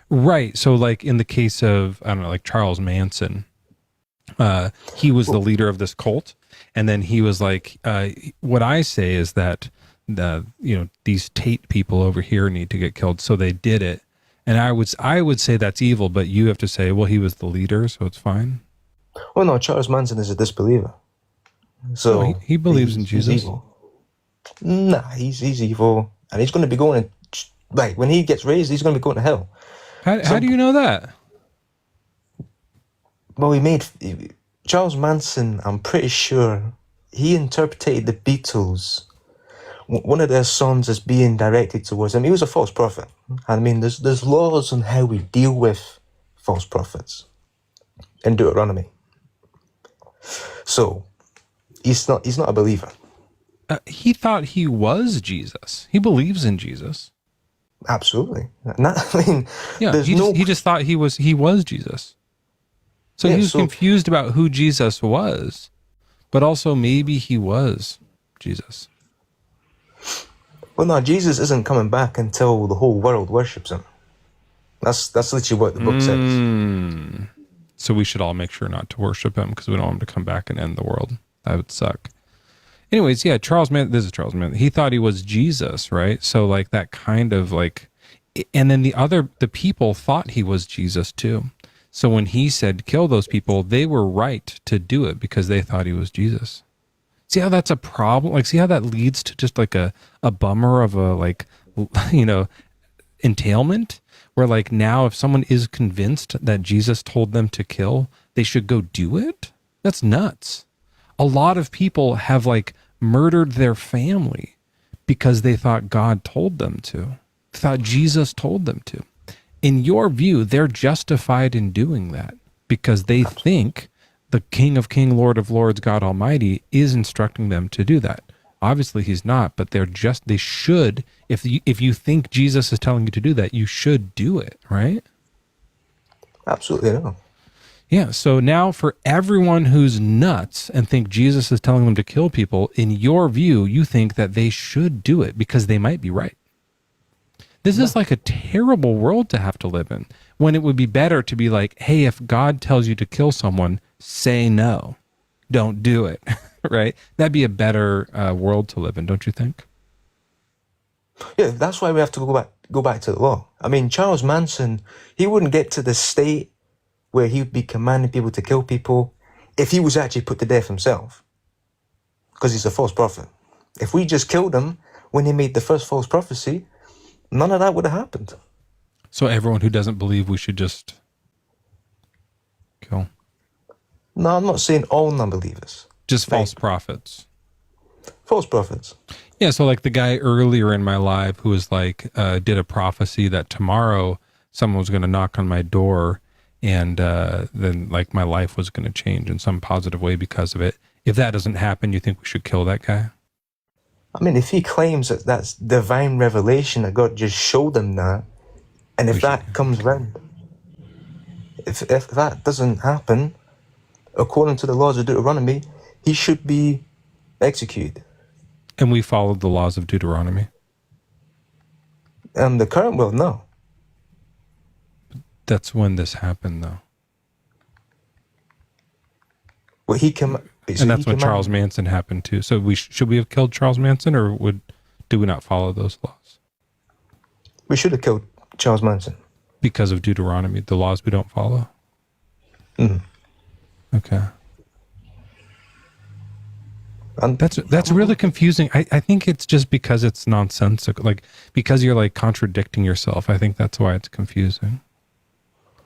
Right. So, like, in the case of, I don't know, like Charles Manson, he was the leader of this cult, and then he was like, what I say is that these Tate people over here need to get killed, so they did it. And I would say that's evil, but you have to say, well, he was the leader, so it's fine. Well, no, Charles Manson is a disbeliever, so no, he believes in Jesus. He's evil. Nah, he's evil, and he's going to be going to, like, when he gets raised, he's going to be going to hell. How do you know that? Well, Charles Manson, I'm pretty sure he interpreted the Beatles, one of their songs, as being directed towards him. He was a false prophet. I mean, there's laws on how we deal with false prophets in Deuteronomy. So he's not a believer. He thought he was Jesus. He believes in Jesus. Absolutely. He just thought he was Jesus. So he was confused about who Jesus was, but also maybe he was Jesus. Well, no, Jesus isn't coming back until the whole world worships him. That's literally what the book says. So we should all make sure not to worship him because we don't want him to come back and end the world. That would suck. Anyways, yeah, this is Charles Manson. He thought he was Jesus, right? So like that kind of like, and then the people thought he was Jesus too. So when he said kill those people, they were right to do it because they thought he was Jesus. See how that's a problem? Like, see how that leads to just like a bummer of a, like, entailment? Where like now if someone is convinced that Jesus told them to kill, they should go do it? That's nuts. A lot of people have like murdered their family because they thought God told them to. They thought Jesus told them to. In your view, they're justified in doing that because they think the King of Kings, Lord of Lords, God Almighty is instructing them to do that. Obviously he's not, but they should, if you think Jesus is telling you to do that, you should do it, right? Absolutely no. Yeah, so now for everyone who's nuts and think Jesus is telling them to kill people, in your view, you think that they should do it because they might be right. This is like a terrible world to have to live in, when it would be better to be like, hey, if God tells you to kill someone, say no. Don't do it, right? That'd be a better world to live in, don't you think? Yeah, that's why we have to go back to the law. I mean, Charles Manson, he wouldn't get to the state where he would be commanding people to kill people if he was actually put to death himself, because he's a false prophet. If we just killed him when he made the first false prophecy, none of that would have happened. So everyone who doesn't believe we should just kill. No, I'm not saying all non-believers. Just false prophets. False prophets. Yeah, so like the guy earlier in my life who was like, did a prophecy that tomorrow someone was going to knock on my door and then like my life was going to change in some positive way because of it. If that doesn't happen, you think we should kill that guy? I mean, if he claims that that's divine revelation, that God just showed him that, and if that comes around, if that doesn't happen, according to the laws of Deuteronomy, he should be executed. And we followed the laws of Deuteronomy. The current world, no. That's when this happened, though. Well, and that's when Charles Manson happened too. So should we have killed Charles Manson, or do we not follow those laws? We should have killed Charles Manson because of Deuteronomy, the laws we don't follow. Okay. That's really confusing. I think it's just because it's nonsensical, like because you're like contradicting yourself. I think that's why it's confusing.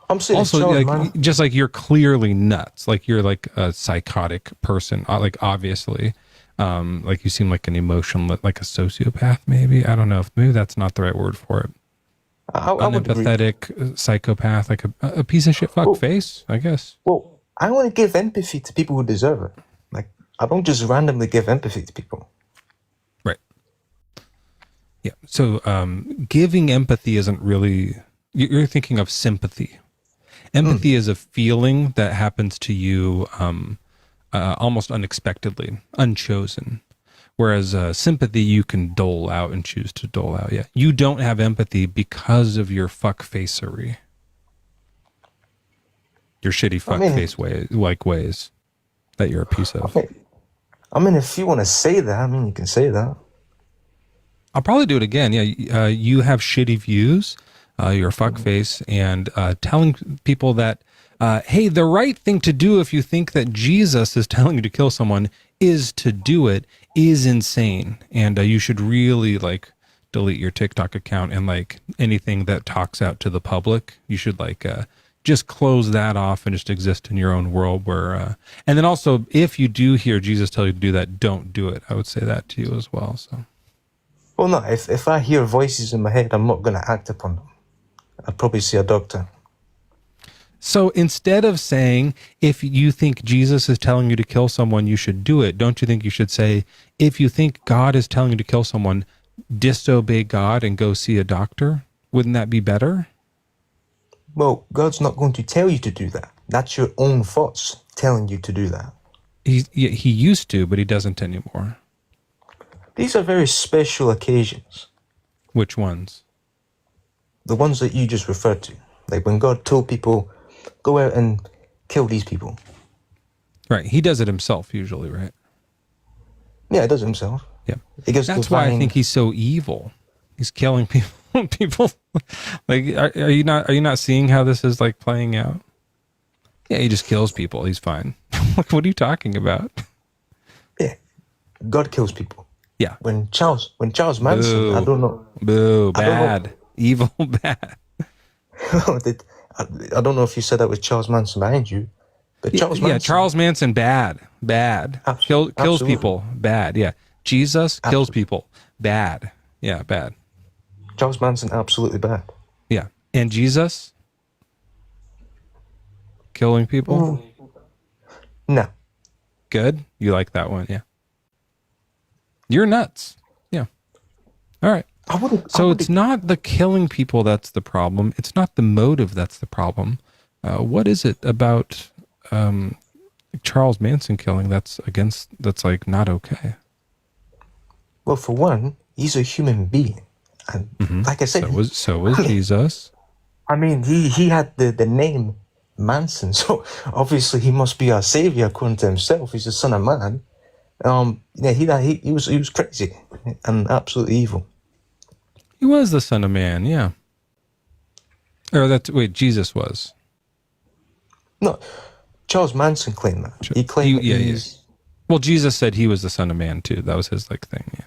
I'm saying also like, just like you're clearly nuts, like you're like a psychotic person, like obviously, like you seem like an emotional, like a sociopath. Maybe, I don't know, if maybe that's not the right word for it. Unempathetic psychopath, like a piece of shit fuck face, I guess. Well, I want to give empathy to people who deserve it. Like, I don't just randomly give empathy to people. Right. Yeah. So giving empathy isn't really, you're thinking of sympathy. Empathy is a feeling that happens to you almost unexpectedly, unchosen. Whereas sympathy, you can dole out and choose to dole out. Yeah. You don't have empathy because of your fuckfacery. Your shitty fuckface ways that you're a piece of. I mean, if you want to say that, I mean, you can say that. I'll probably do it again. Yeah. You have shitty views. You're a fuckface, and telling people that, hey, the right thing to do if you think that Jesus is telling you to kill someone is to do it is insane. And you should really like delete your TikTok account, and like anything that talks out to the public, you should like just close that off and just exist in your own world where, and then also if you do hear Jesus tell you to do that, don't do it. I would say that to you as well. So. Well, no, if I hear voices in my head, I'm not going to act upon them. I'd probably see a doctor. So instead of saying, if you think Jesus is telling you to kill someone, you should do it, don't you think you should say, if you think God is telling you to kill someone, disobey God and go see a doctor? Wouldn't that be better? Well, God's not going to tell you to do that. That's your own thoughts telling you to do that. He used to, but he doesn't anymore. These are very special occasions. Which ones? The ones that you just referred to. Like when God told people, go out and kill these people. Right. He does it himself usually, right? Yeah, he does it himself. Yeah. That's why I think he's so evil. He's killing people. Like, are you not seeing how this is like playing out? Yeah, he just kills people. He's fine. Like, what are you talking about? Yeah. God kills people. Yeah. When Charles Manson, Boo. I don't know. Boo, bad. Evil, bad. I don't know if you said that with Charles Manson behind you, but Charles Manson, bad. Kills people, bad. Yeah, Jesus kills people, bad. Yeah, bad. Charles Manson, absolutely bad. Yeah, and Jesus killing people. No. Good. You like that one? Yeah. You're nuts. Yeah. All right. It's not the killing people that's the problem. It's not the motive that's the problem. What is it about Charles Manson killing that's like not okay? Well, for one, he's a human being. And Mhm. like I said, So was Jesus. I mean, he had the name Manson, so obviously he must be our savior according to himself. He's the son of man. Yeah, he was crazy and absolutely evil. He was the Son of Man, yeah. Or Jesus was. No, Charles Manson claimed that. He claimed he's. Well, Jesus said he was the Son of Man too. That was his like thing, yeah.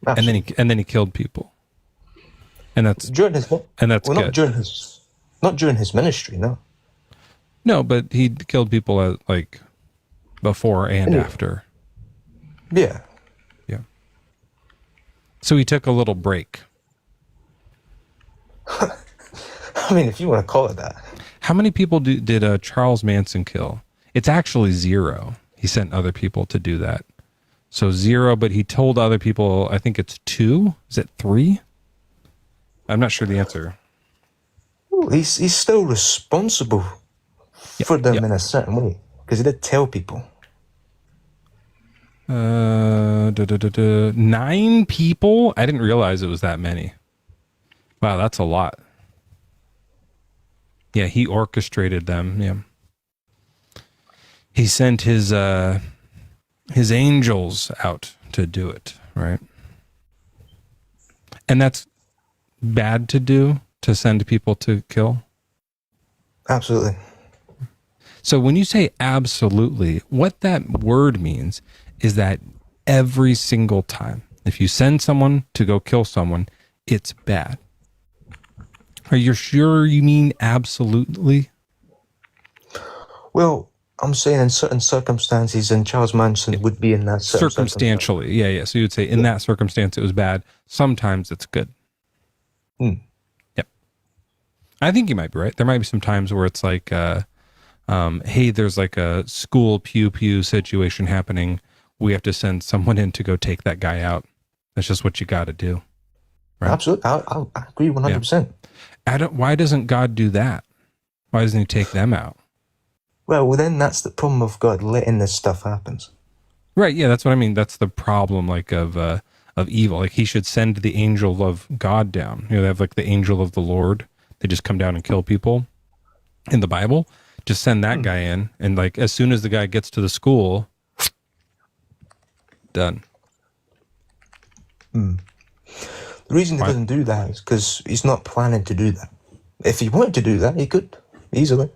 Absolutely. And then he killed people. And that's during his good. Not during his ministry, no. No, but he killed people at, like before and after. Yeah. Yeah. So he took a little break. I mean, if you want to call it that. How many people did Charles Manson kill? It's actually 0. He sent other people to do that. So 0, but he told other people, I think it's 2. Is it 3? I'm not sure the answer. Well, he's still responsible for them in a certain way, because he did tell people. 9 people? I didn't realize it was that many. Wow, that's a lot. Yeah, he orchestrated them. Yeah, he sent his angels out to do it, right? And that's bad to do, to send people to kill. Absolutely. So when you say absolutely, what that word means is that every single time, if you send someone to go kill someone, it's bad. Are you sure you mean absolutely? Well, I'm saying in certain circumstances, and Charles Manson would be in that circumstantially. Yeah. So you would say in that circumstance it was bad. Sometimes it's good. Yep. I think you might be right. There might be some times where it's like, hey, there's like a school pew situation happening. We have to send someone in to go take that guy out. That's just what you got to do. Right? Absolutely. I agree 100%. Why doesn't God do that? Why doesn't he take them out? Well, then that's the problem of God letting this stuff happen. Right. Yeah, that's what I mean. That's the problem, like of evil. Like he should send the angel of God down. You know, they have like the angel of the Lord. They just come down and kill people in the Bible. Just send that guy in, and like as soon as the guy gets to the school, done. The reason he doesn't do that is because he's not planning to do that. If he wanted to do that, he could easily.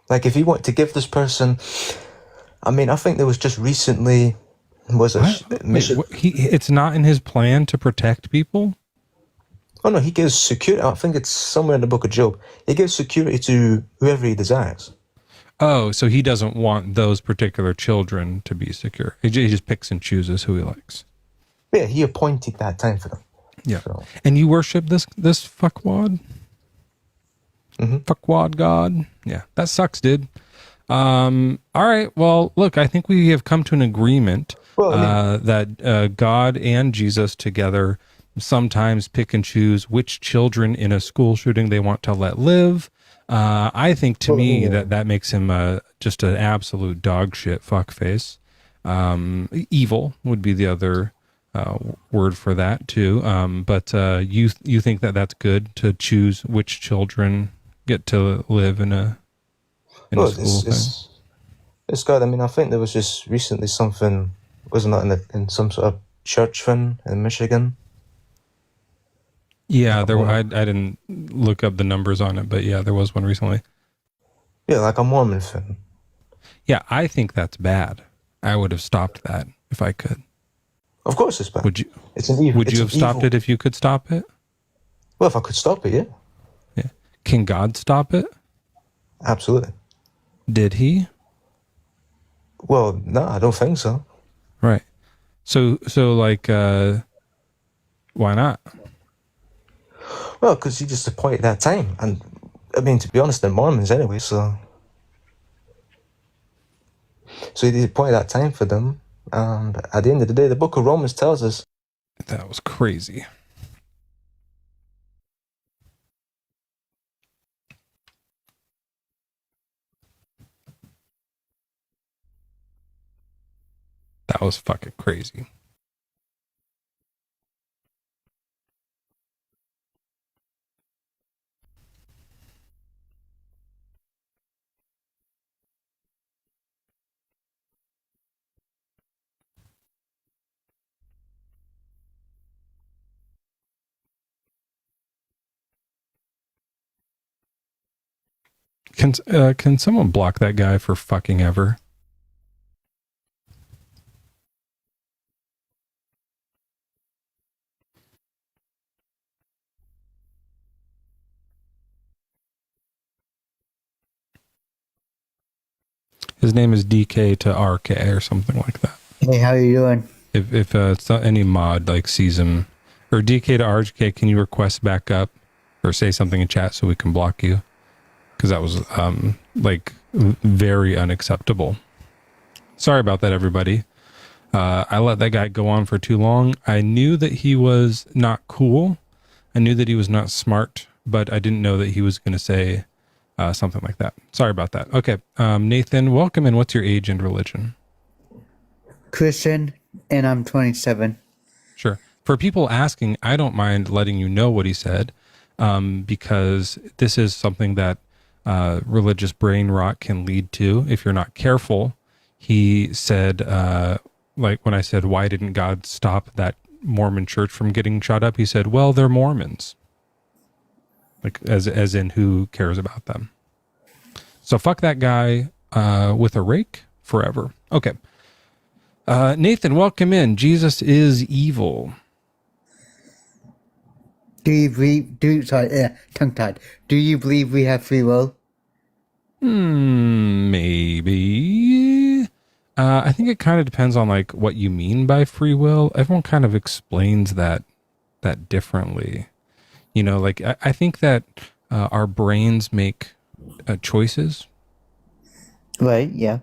Like if he wanted to give this person, I mean, I think there was just recently it's not in his plan to protect people. Oh no, he gives security. I think it's somewhere in the book of Job. He gives security to whoever he desires. Oh, so he doesn't want those particular children to be secure. He just picks and chooses who he likes. Yeah, he appointed that time for them. Yeah. So. And you worship this fuckwad? Fuckwad God? Yeah, that sucks, dude. All right, well, look, I think we have come to an agreement that God and Jesus together sometimes pick and choose which children in a school shooting they want to let live. I think to me that makes him just an absolute dog shit fuckface. Evil would be the other word for that too. But you think that that's good to choose which children get to live in a school thing? It's good. I mean, I think there was just recently something, wasn't it, in some sort of church thing in Michigan? Yeah, I didn't look up the numbers on it, but yeah, there was one recently. Yeah, like a Mormon thing. Yeah, I think that's bad. I would have stopped that if I could. Of course it's bad. Would you? It's an evil. Would you have stopped it if you could stop it? Well, if I could stop it, yeah. Yeah. Can God stop it? Absolutely. Did he? Well, no, I don't think so. Right. So like, why not? Well, because he just appointed that time. And, I mean, to be honest, they're Mormons anyway, so he appointed that time for them. And at the end of the day, the book of Romans tells us. That was crazy. That was fucking crazy. Can someone block that guy for fucking ever? His name is DK to RK or something like that. Hey, how you doing? If it's not any mod like sees him, or DK to RK, can you request back up or say something in chat so we can block you? Because that was like very unacceptable. Sorry about that, everybody. I let that guy go on for too long. I knew that he was not cool. I knew that he was not smart, but I didn't know that he was going to say something like that. Sorry about that. Okay, Nathan, welcome, and what's your age and religion? Christian, and I'm 27. Sure. For people asking, I don't mind letting you know what he said, because this is something that religious brain rot can lead to if you're not careful. He said, like when I said, why didn't God stop that Mormon church from getting shot up? He said, well, they're Mormons. Like as in who cares about them? So fuck that guy with a rake forever. Okay. Nathan, welcome in. Jesus is evil. Do you believe? Tongue-tied. Do you believe we have free will? Maybe. I think it kind of depends on like what you mean by free will. Everyone kind of explains that differently. You know, like I think that our brains make choices. Right. Yeah.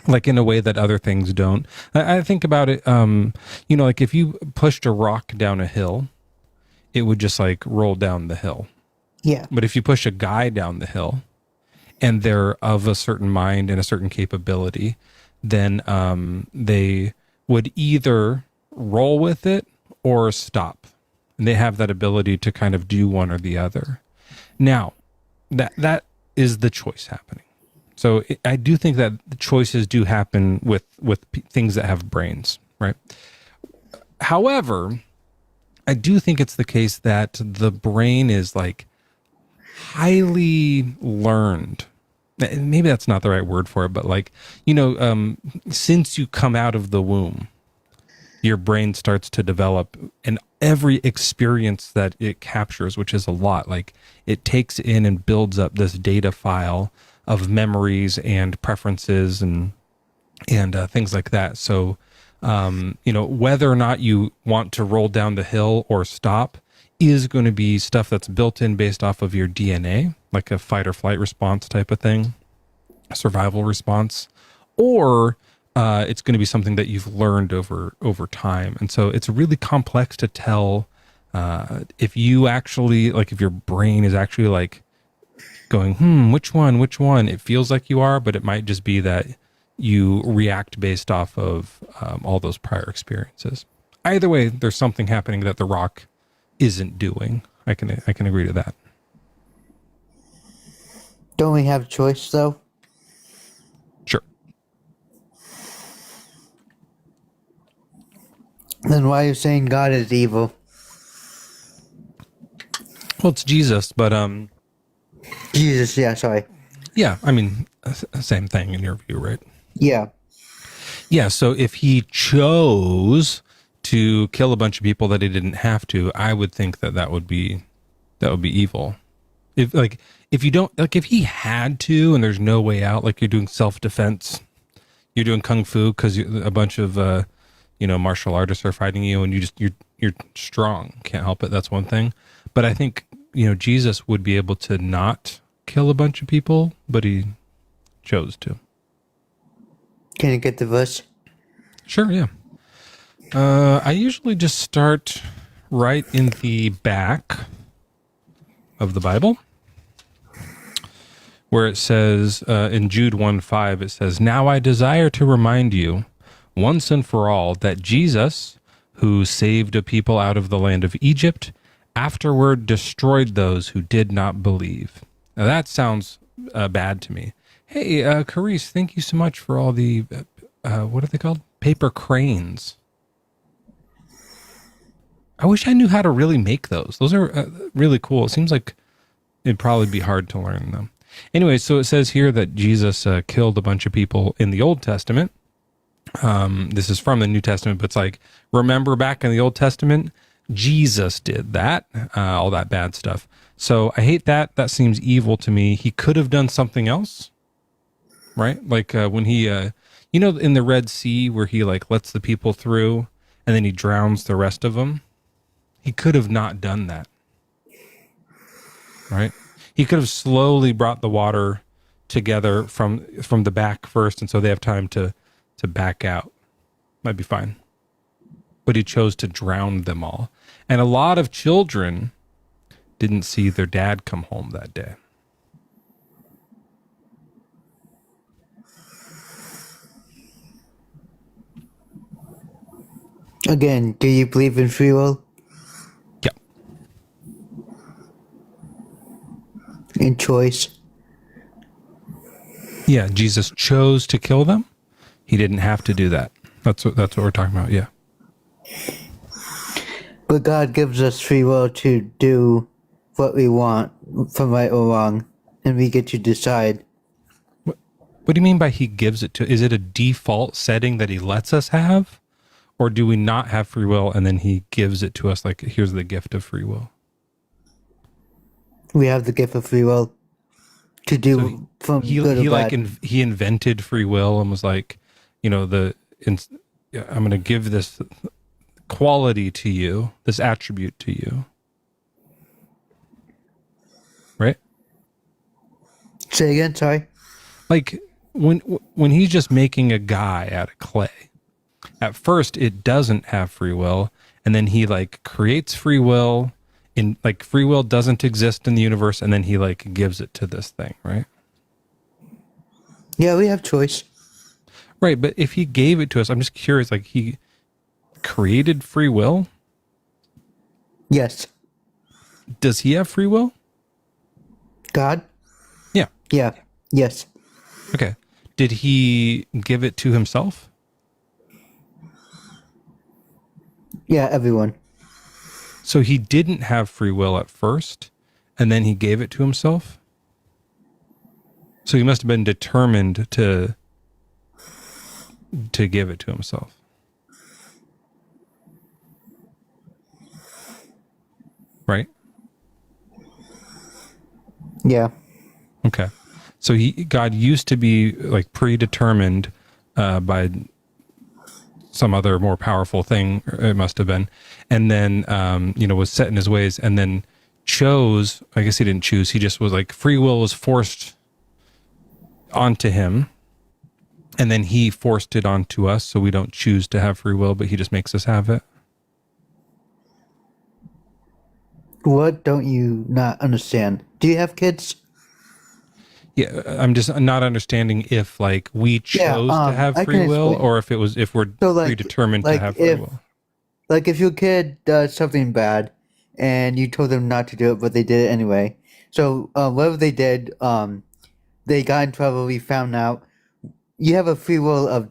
Like in a way that other things don't. I think about it, you know, like if you pushed a rock down a hill, it would just like roll down the hill. Yeah. But if you push a guy down the hill and they're of a certain mind and a certain capability, then they would either roll with it or stop. And they have that ability to kind of do one or the other. Now, that is the choice happening. So I do think that the choices do happen with things that have brains, right? However, I do think it's the case that the brain is like highly learned. Maybe that's not the right word for it, but like, you know, since you come out of the womb, your brain starts to develop, and every experience that it captures, which is a lot, like it takes in and builds up this data file of memories and preferences and things like that. So, you know, whether or not you want to roll down the hill or stop is going to be stuff that's built in based off of your DNA, like a fight or flight response type of thing, a survival response, or it's going to be something that you've learned over time. And so it's really complex to tell if you actually, like if your brain is actually like going, which one? It feels like you are, but it might just be that you react based off of all those prior experiences. Either way, there's something happening that the rock isn't doing. I can agree to that. Don't we have a choice though? Sure. Then why are you saying God is evil? Well, it's Jesus, but Jesus, yeah, sorry. yeah, I mean, same thing in your view, right? Yeah. Yeah, so if he chose to kill a bunch of people that he didn't have to, I would think that would be evil. If you don't, like if he had to and there's no way out, like you're doing self-defense, you're doing kung fu because a bunch of martial artists are fighting you and you're strong, can't help it, that's one thing. But I think, Jesus would be able to not kill a bunch of people, but he chose to. Can you get the verse? Sure, yeah. I usually just start right in the back of the Bible, where it says, in Jude 1:5, it says, "Now I desire to remind you, once and for all, that Jesus, who saved a people out of the land of Egypt, afterward destroyed those who did not believe." Now that sounds bad to me. Hey, Carice, thank you so much for all the, what are they called? Paper cranes. I wish I knew how to really make those. Those are really cool. It seems like it'd probably be hard to learn them. Anyway, so it says here that Jesus killed a bunch of people in the Old Testament. This is from the New Testament, but it's like, remember back in the Old Testament, Jesus did that, all that bad stuff. So I hate that. That seems evil to me. He could have done something else, right? Like when he, in the Red Sea where he like lets the people through and then he drowns the rest of them. He could have not done that, right? He could have slowly brought the water together from the back first, and so they have time to back out. Might be fine. But he chose to drown them all. And a lot of children didn't see their dad come home that day. Again, do you believe in free will? Yeah. In choice? Yeah, Jesus chose to kill them. He didn't have to do that. That's what we're talking about, yeah. But God gives us free will to do what we want, from right or wrong, and we get to decide. What do you mean by he gives it to? Is it a default setting that he lets us have? Or do we not have free will and then he gives it to us like, here's the gift of free will? We have the gift of free will to do So from he good or like bad. he invented free will and was like, I'm going to give this quality to you, this attribute to you. Right? Say again, sorry. Like when he's just making a guy out of clay, at first it doesn't have free will, and then he like creates free will in like free will doesn't exist in the universe, and then he like gives it to this thing, right? Yeah, we have choice. Right, but if he gave it to us, I'm just curious, like he created free will? Yes. Does he have free will? God? Yeah. Yeah. Yes. Okay. Did he give it to himself? Yeah, everyone. So he didn't have free will at first, and then he gave it to himself? So he must have been determined to give it to himself. Right? Yeah. Okay. So God used to be like predetermined by some other more powerful thing, it must have been, and then was set in his ways, and then chose. I guess he didn't choose. He just was like free will was forced onto him, and then he forced it onto us. So we don't choose to have free will, but he just makes us have it. What don't you not understand? Do you have kids? Yeah, I'm just not understanding if like we chose to have I free can will, explain. or if we're So, like- predetermined to like have free if- will. Like if your kid does something bad and you told them not to do it, but they did it anyway. So whatever they did, they got in trouble, we found out. You have a free will of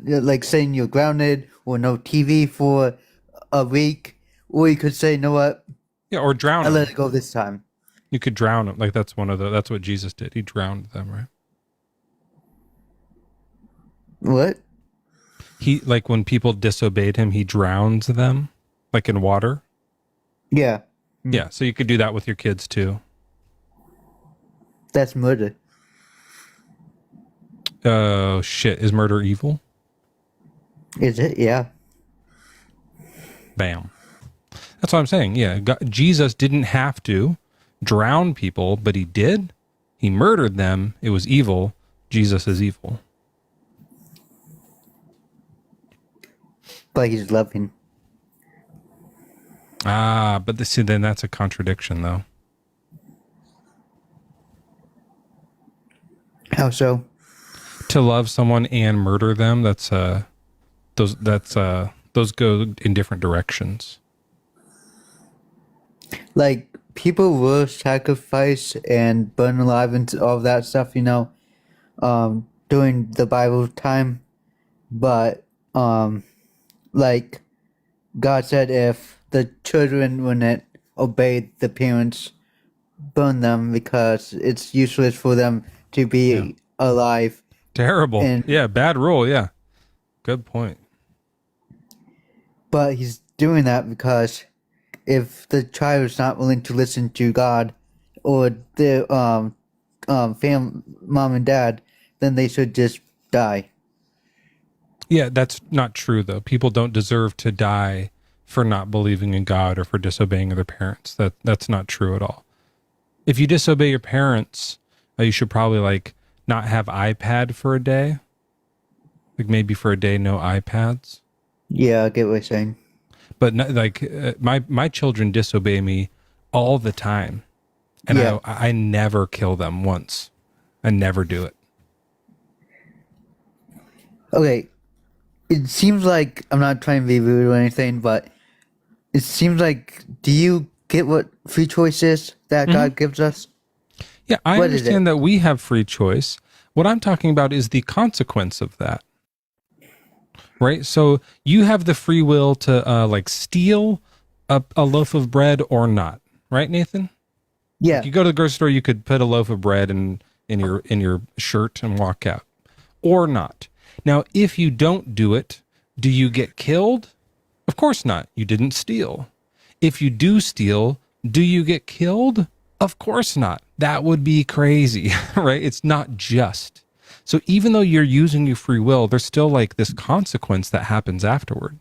like saying you're grounded or no TV for a week. Or you could say, you know what, Yeah, or drown I them. let it go this time. You could drown them. Like that's that's what Jesus did. He drowned them, right? What? He like when people disobeyed him, he drowns them, like in water. Yeah, Yeah, so you could do that with your kids too. that's murder. Oh shit! Is murder evil? Is it? Yeah. Bam. That's what I'm saying. Yeah, Jesus didn't have to drown people, but he did. He murdered them. It was evil. Jesus is evil. But he's loving. But then that's a contradiction, though. How so? To love someone and murder them, those go in different directions. Like people will sacrifice and burn alive and all that stuff, during the Bible time. But like God said, if the children wouldn't obey the parents, burn them because it's useless for them to be alive. Terrible. And Yeah, bad rule. Yeah. Good point. but he's doing that because if the child is not willing to listen to God or their mom and dad, then they should just die. Yeah, that's not true though. People don't deserve to die for not believing in God or for disobeying their parents. That's not true at all. If you disobey your parents, you should probably like not have iPad for a day. Like maybe for a day, no iPads. Yeah, I get what you're saying. But not, like my children disobey me all the time, and Yeah. I never kill them once. I never do it. Okay, it seems like I'm not trying to be rude or anything, but it seems like, do you get what free choice is that God gives us? Yeah, I What is understand it? that we have free choice. What I'm talking about is the consequence of that. Right? So you have the free will to like steal a loaf of bread or not. Right, Nathan? Yeah. Like you go to the grocery store, you could put a loaf of bread in your shirt and walk out. Or not. Now, if you don't do it, do you get killed? Of course not. You didn't steal. If you do steal, do you get killed? Of course not. That would be crazy, right? It's not just. So even though you're using your free will, there's still like this consequence that happens afterward.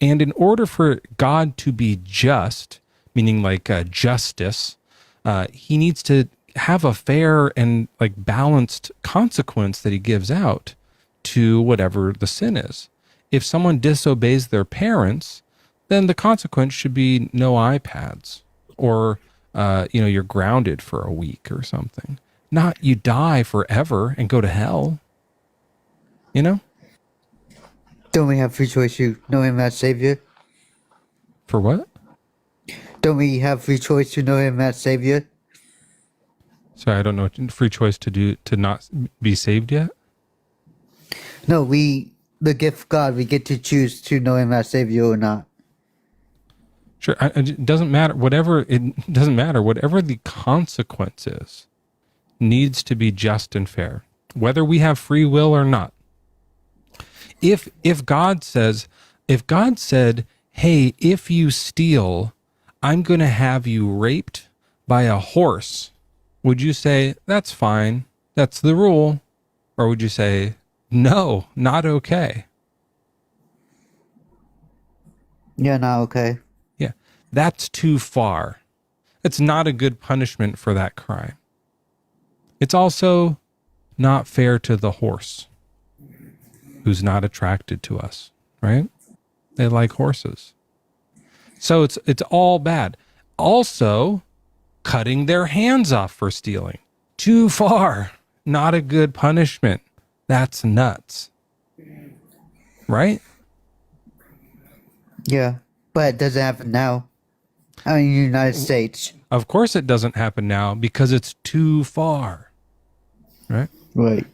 And in order for God to be just, meaning like justice, he needs to have a fair and like balanced consequence that he gives out to whatever the sin is. If someone disobeys their parents, then the consequence should be no iPads or, you're grounded for a week or something. Not you die forever and go to hell. You know? Don't we have free choice to know him as Savior? For what? Don't we have free choice to know him as Savior? Sorry, I don't know. Free choice to not be saved yet? No, the gift of God, we get to choose to know him as Savior or not. Sure. It doesn't matter. It doesn't matter. Whatever the consequence is, needs to be just and fair, whether we have free will or not. If God said, hey, if you steal, I'm going to have you raped by a horse, would you say, that's fine, that's the rule? Or would you say, no, not okay? Yeah, not okay. Yeah, that's too far. It's not a good punishment for that crime. It's also not fair to the horse, who's not attracted to us, right? They like horses. So it's all bad. Also, cutting their hands off for stealing. Too far. Not a good punishment. That's nuts. Right? Yeah, but it doesn't happen now. I mean, in the United States. Of course it doesn't happen now because it's too far. Right? Right.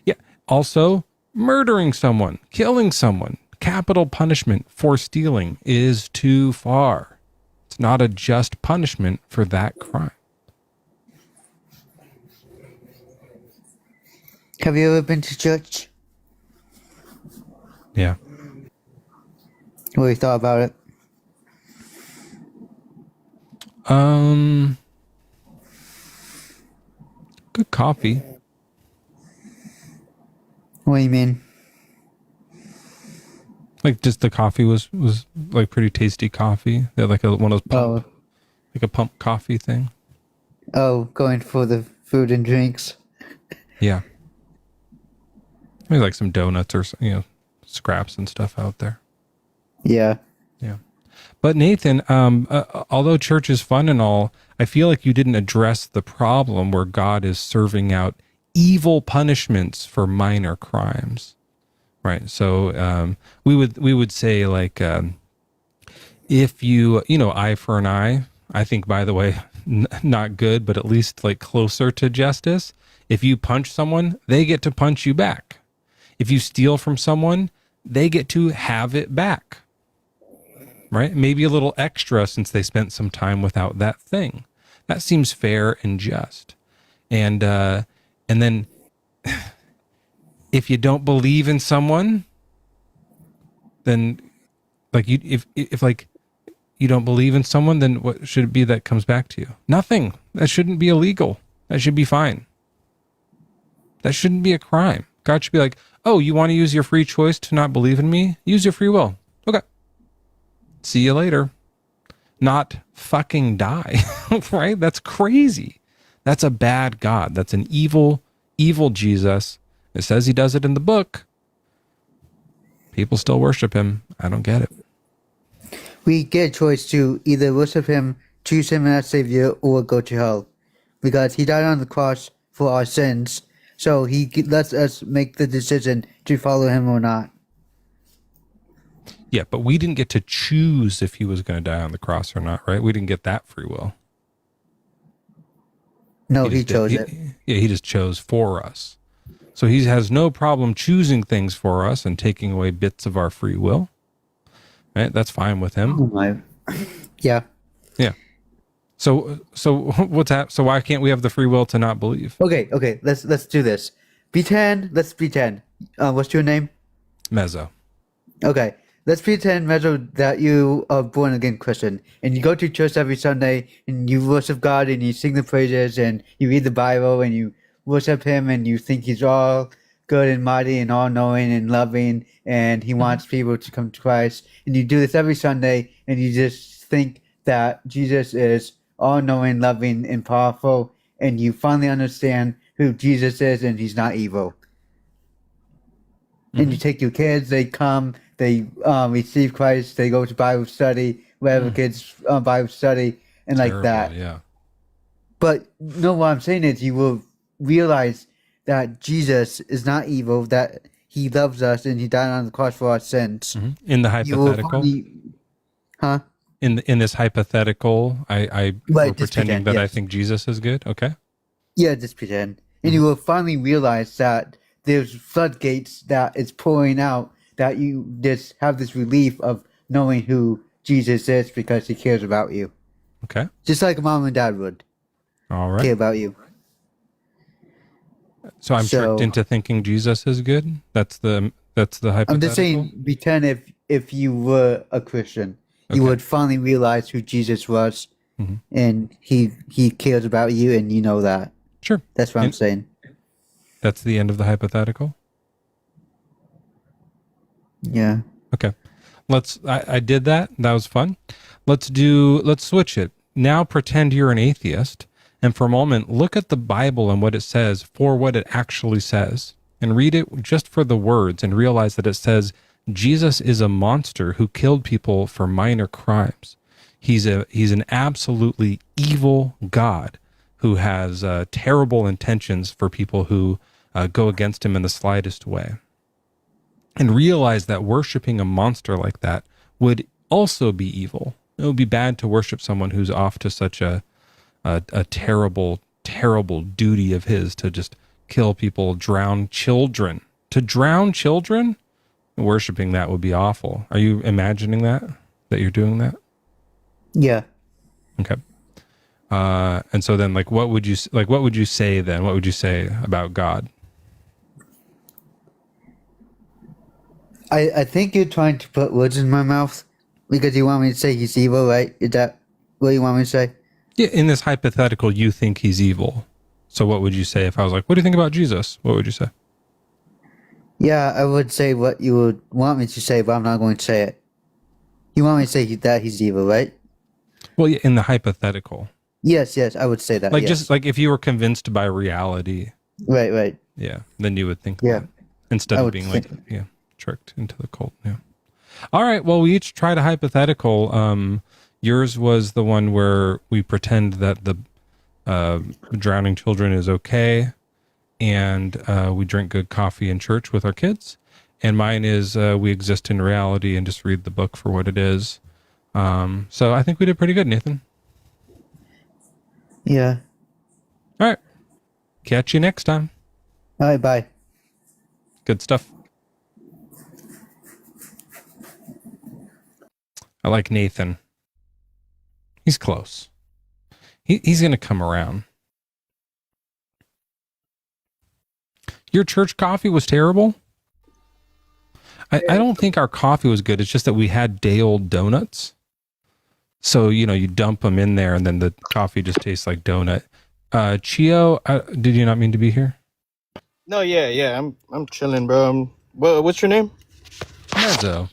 Yeah. Also, murdering someone, killing someone, capital punishment for stealing is too far. It's not a just punishment for that crime. Have you ever been to church? Yeah. What do you thought about it? Good coffee. What do you mean? Like just the coffee was like pretty tasty coffee. They're like one of those like a pump coffee thing. Oh, going for the food and drinks. Yeah. Maybe like some donuts or scraps and stuff out there. Yeah. Yeah. But Nathan, although church is fun and all, I feel like you didn't address the problem where God is serving out evil punishments for minor crimes. Right. So we would say like if you eye for an eye, I think, by the way, not good, but at least like closer to justice. If you punch someone, they get to punch you back. If you steal from someone, they get to have it back. Right? Maybe a little extra since they spent some time without that thing. That seems fair and just. And then if you don't believe in someone, then like if like you don't believe in someone, then what should it be that comes back to you? Nothing. That shouldn't be illegal. That should be fine. That shouldn't be a crime. God should be like, oh, you want to use your free choice to not believe in me? Use your free will. Okay. See you later. Not fucking die. Right? That's crazy. That's a bad God. That's an evil, evil Jesus. It says he does it in the book. People still worship him. I don't get it. We get a choice to either worship him, choose him as Savior, or go to hell. Because he died on the cross for our sins. So he lets us make the decision to follow him or not. Yeah, but we didn't get to choose if he was going to die on the cross or not, right? We didn't get that free will. No, he chose it. Yeah, he just chose for us. So he has no problem choosing things for us and taking away bits of our free will. Right? That's fine with him. Oh my. Yeah. Yeah. So what's that? So why can't we have the free will to not believe? Okay. Let's do this. Let's pretend. What's your name? Mezzo. Okay. Let's pretend, Mezzo, that you are born again Christian, and you go to church every Sunday, and you worship God, and you sing the praises, and you read the Bible, and you worship him, and you think he's all good and mighty and all-knowing and loving, and he wants people to come to Christ. And you do this every Sunday, and you just think that Jesus is all-knowing, loving, and powerful, and you finally understand who Jesus is, and he's not evil. And you take your kids, they come, they receive Christ, they go to Bible study, wherever kids Bible study, and like Terrible, that. Yeah. But no, what I'm saying is you will realize that Jesus is not evil, that he loves us, and he died on the cross for our sins. In the hypothetical? Huh? In this hypothetical, we're just pretending pretend, that I yes. think Jesus is good. Okay. Yeah, just pretend. And you will finally realize that there's floodgates that it's pouring out, that you just have this relief of knowing who Jesus is because he cares about you. Okay. Just like mom and dad would All right. care about you. So I'm tricked into thinking Jesus is good. That's the hypothetical. I'm just saying, pretend if you were a Christian, you would finally realize who Jesus was, and he cares about you, and you know that. Sure. That's what I'm saying. That's the end of the hypothetical. Yeah. Okay. I did that. That was fun. Let's switch it. Now pretend you're an atheist, and for a moment look at the Bible and what it says for what it actually says, and read it just for the words and realize that it says Jesus is a monster who killed people for minor crimes. He's an absolutely evil God who has terrible intentions for people who go against him in the slightest way. And realize that worshiping a monster like that would also be evil. It would be bad to worship someone who's off to such a terrible, terrible duty of his to just kill people, drown children. To drown children? Worshipping that would be awful. Are you imagining that you're doing that? Yeah. Okay. And so then, what would you say then? What would you say about God? I think you're trying to put words in my mouth because you want me to say he's evil, right? Is that what you want me to say? Yeah, in this hypothetical, you think he's evil. So what would you say if I was like, what do you think about Jesus? What would you say? Yeah, I would say what you would want me to say, but I'm not going to say it. You want me to say that he's evil, right? Well, yeah, in the hypothetical. Yes, I would say that. Just like if you were convinced by reality. Right. Yeah, then you would think yeah. that. Instead of being tricked into the cult. Yeah. All right. Well, we each tried a hypothetical. Yours was the one where we pretend that the drowning children is okay, and we drink good coffee in church with our kids. And mine is we exist in reality and just read the book for what it is. So I think we did pretty good, Nathan. Yeah. All right. Catch you next time. All right. Bye. Good stuff. I like Nathan. He's close. He's going to come around. Your church coffee was terrible? I don't think our coffee was good. It's just that we had day-old donuts. So, you dump them in there and then the coffee just tastes like donut. Chio, did you not mean to be here? No, yeah. I'm chilling, bro. What's your name? Mezzo.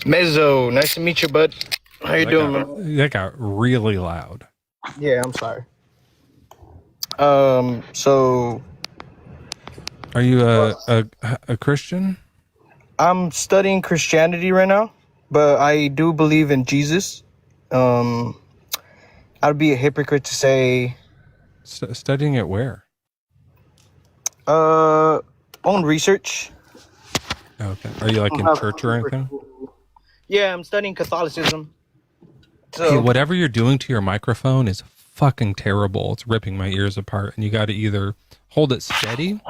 Mezzo. Nice to meet you, bud. How you doing, man? That got really loud. Yeah, I'm sorry. So Are you a Christian? I'm studying Christianity right now, but I do believe in Jesus. I'd be a hypocrite to say. Studying it where? Own research. Okay. Are you like in church or anything? Yeah, I'm studying Catholicism. So, hey, whatever you're doing to your microphone is fucking terrible. It's ripping my ears apart, and you got to either hold it steady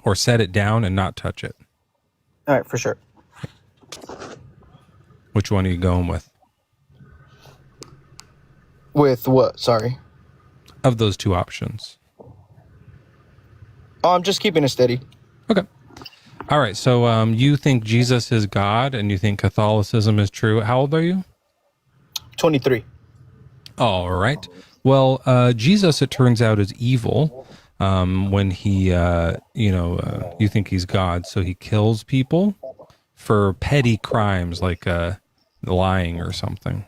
or set it down and not touch it. All right, for sure. Which one are you going with? With what? Sorry. Of those two options. Oh, I'm just keeping it steady. Okay. All right. So you think Jesus is God and you think Catholicism is true. How old are you? 23. All right. Well, Jesus, it turns out, is evil when he, you think he's God. So he kills people for petty crimes like lying or something.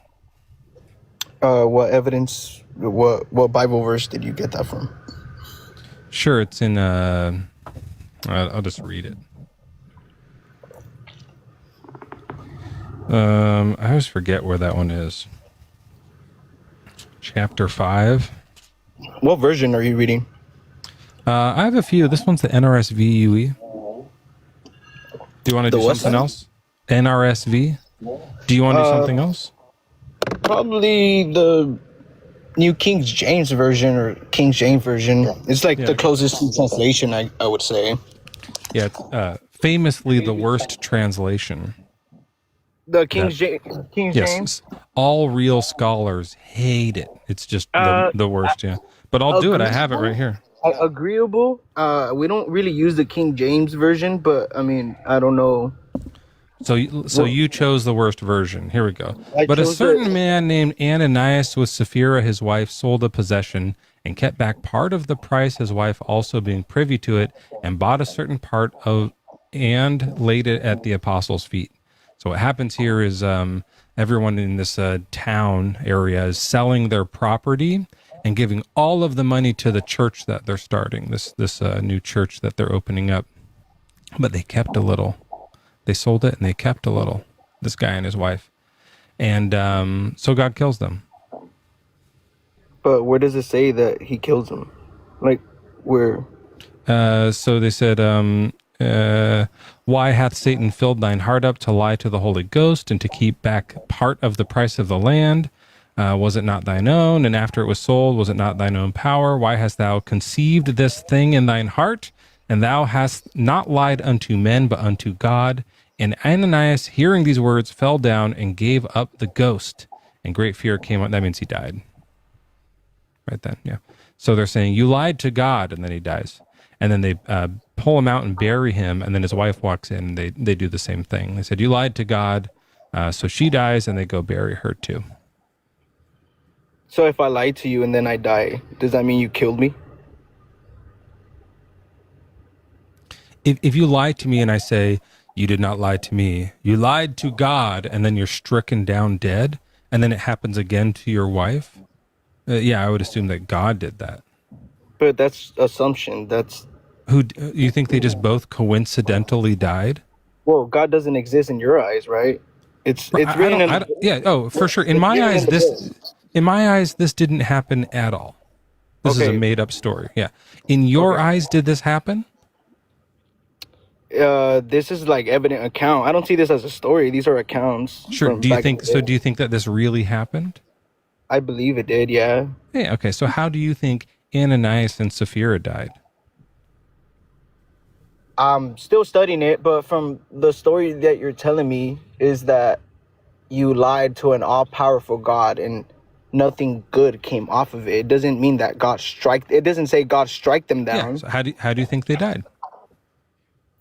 What evidence, what Bible verse did you get that from? Sure, it's in, I'll just read it. I always forget where that one is. Chapter 5. What version are you reading? I have a few. This one's the NRSV UE. Do you want to do something else? NRSV? Do you want to do something else? Probably the New King James Version or King James Version. It's like the closest to translation, I would say. Yeah, it's famously the worst translation. The King James? Yes, all real scholars hate it. It's just the worst, yeah. But I'll do it. I have it right here. Agreeable. We don't really use the King James Version, but I mean, I don't know. So you chose the worst version. Here we go. But a certain man named Ananias with Sapphira, his wife, sold a possession and kept back part of the price, his wife also being privy to it, and bought a certain part of and laid it at the apostles' feet. So what happens here is everyone in this town area is selling their property and giving all of the money to the church that they're starting, this new church that they're opening up. But they kept a little. They sold it and they kept a little, this guy and his wife. And so God kills them. But where does it say that he kills them? Like, where? So they said, why hath Satan filled thine heart up to lie to the Holy Ghost and to keep back part of the price of the land? Was it not thine own? And after it was sold, was it not thine own power? Why hast thou conceived this thing in thine heart? And thou hast not lied unto men, but unto God. And Ananias, hearing these words, fell down and gave up the ghost. And great fear came on. That means he died. Right then, yeah. So they're saying, you lied to God, and then he dies. And then they pull him out and bury him, and then his wife walks in, and they do the same thing. They said, you lied to God, so she dies, and they go bury her too. So if I lied to you and then I die, does that mean you killed me? If you lie to me and I say, you did not lie to me, you lied to God, and then you're stricken down dead, and then it happens again to your wife, I would assume that God did that. But that's assumption. That's you think they just both coincidentally died? Well, God doesn't exist in your eyes, right? It's written in for sure. In my eyes, this didn't happen at all. This is a made up story. Yeah. In your eyes, did this happen? This is like evident account. I don't see this as a story. These are accounts. Sure. Do you think that this really happened? I believe it did, yeah. Yeah, okay. So how do you think Ananias and Sapphira died? I'm still studying it, but from the story that you're telling me is that you lied to an all-powerful God and nothing good came off of it. It doesn't mean that God strike. It doesn't say God strike them Yeah. down. So how do you think they died?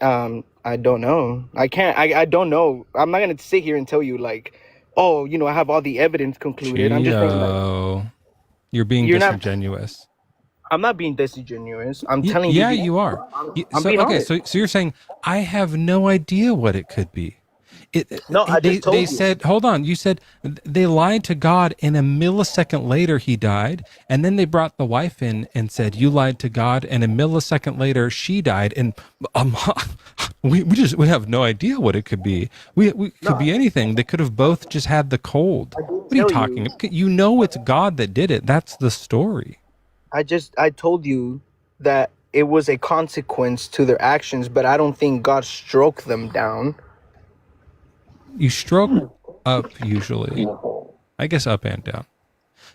I don't know. I can't. I don't know. I'm not gonna sit here and tell you like, oh, I have all the evidence concluded. I'm just saying like, You're being you're not. disingenuous. I'm not being disingenuous. I'm telling Yeah, you. you are. I'm being honest. So you're saying I have no idea what it could be. No, I just told They you. said, hold on. You said they lied to God, and a millisecond later he died, and then they brought the wife in and said you lied to God, and a millisecond later she died, and we have no idea what it could be. We could be anything. They could have both just had the cold. What are you talking? You know it's God that did it. That's the story. I told you that it was a consequence to their actions, but I don't think God struck them down. You stroke up usually. I guess up and down.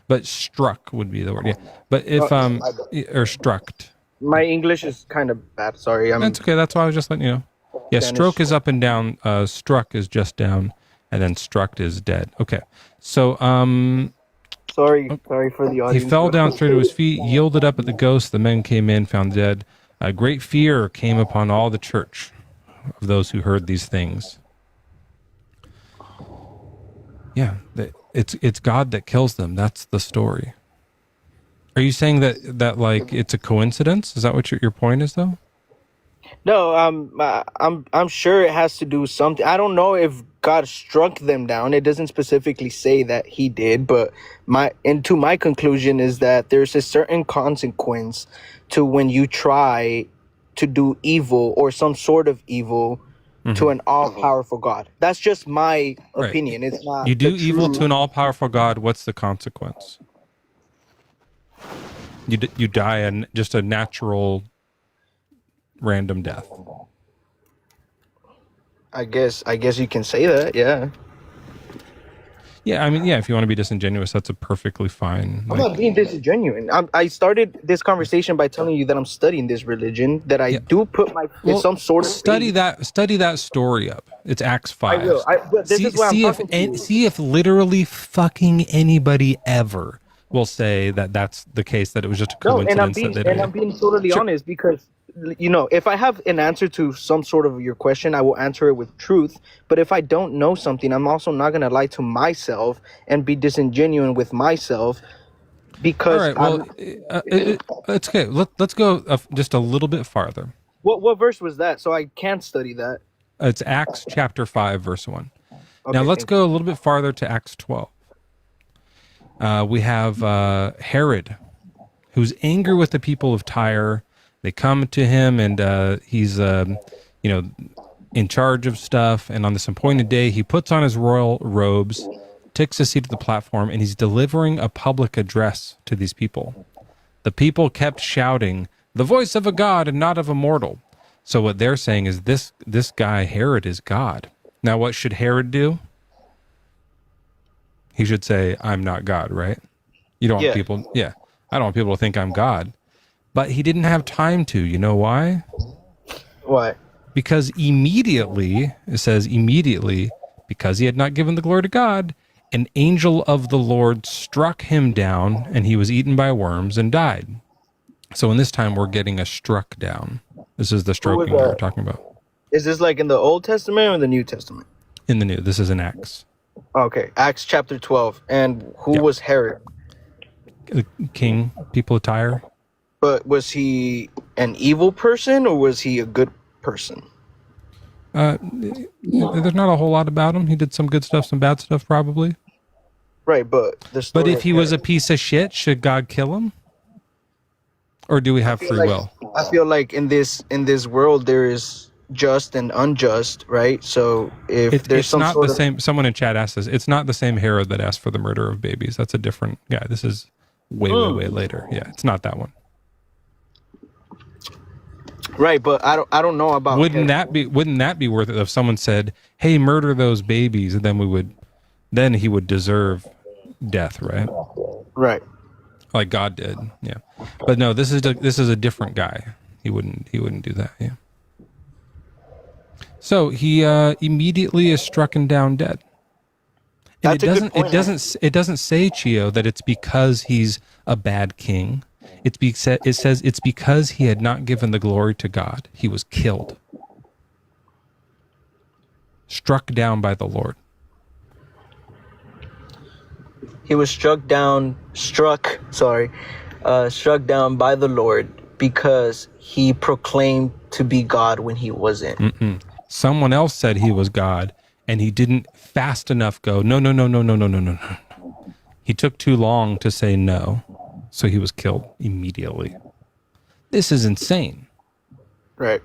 But struck would be the word. Yeah. But if or struck. My English is kind of bad. Sorry. That's okay. That's why I was just letting you know. Yeah, Spanish. stroke is up and down. Struck is just down, and then struck is dead. Okay. So sorry for the audience. he fell down straight to his feet, yielded up at the ghost. The men came in, found dead. A great fear came upon all the church of those who heard these things. Yeah, it's God that kills them. That's the story. Are you saying that like it's a coincidence? Is that what your point is, though? No, I'm sure it has to do something. I don't know if God struck them down. It doesn't specifically say that he did, but my conclusion is that there's a certain consequence to when you try to do evil or some sort of evil to an all-powerful God. That's just my opinion. It's not. You do evil to an all-powerful God. What's the consequence? You die just a natural, random death. I guess you can say that. Yeah. Yeah, I mean, yeah. If you want to be disingenuous, that's a perfectly fine. I'm not being disingenuous. I started this conversation by telling you that I'm studying this religion. That I do put my some sort of study that story up. It's Acts 5. I will. But this is what I'm talking to you. See if literally fucking anybody ever will say that that's the case. That it was just a coincidence. I'm being totally honest because. If I have an answer to some sort of your question, I will answer it with truth. But if I don't know something, I'm also not going to lie to myself and be disingenuous with myself because. All right. Well, it's okay. Let's go just a little bit farther. What verse was that? So I can't study that. It's Acts chapter 5, verse 1. Okay, now let's go a little bit farther to Acts 12. We have Herod, who's angry with the people of Tyre. They come to him, and he's, in charge of stuff. And on this appointed day, he puts on his royal robes, takes a seat at the platform, and he's delivering a public address to these people. The people kept shouting, "The voice of a god and not of a mortal." So what they're saying is this guy, Herod, is God. Now, what should Herod do? He should say, "I'm not God," right? You don't want people, I don't want people to think I'm God. But he didn't have time to. You know why? Why? Because immediately, because he had not given the glory to God, an angel of the Lord struck him down, and he was eaten by worms and died. So in this time, we're getting a struck down. This is the stroking we're talking about. Is this like in the Old Testament or the New Testament? In the New. This is in Acts. Okay, Acts chapter 12. And who was Herod? The king, people of Tyre. But was he an evil person or was he a good person? There's not a whole lot about him. He did some good stuff, some bad stuff, probably. Right, but the story. But if he was a piece of shit, should God kill him? Or do we have free will? I feel like in this world there is just and unjust, right? So if there's some not sort the of same. Someone in chat asked this. It's not the same Herod that asked for the murder of babies. That's a different guy. This is way later. Yeah, it's not that one. Right, but I don't know about. Wouldn't that be worth it if someone said, "Hey, murder those babies," and then he would deserve death, right? Right. Like God did. Yeah. But no, this is a different guy. He wouldn't do that. Yeah. So he immediately is struck down dead. And That's a good point. it doesn't say, Chio, that it's because he's a bad king. It says it's because he had not given the glory to God. He was killed. Struck down by the Lord. He was struck down by the Lord because he proclaimed to be God when he wasn't. Mm-mm. Someone else said he was God, and he didn't fast enough go, no. He took too long to say no, so he was killed immediately. This is insane. Right.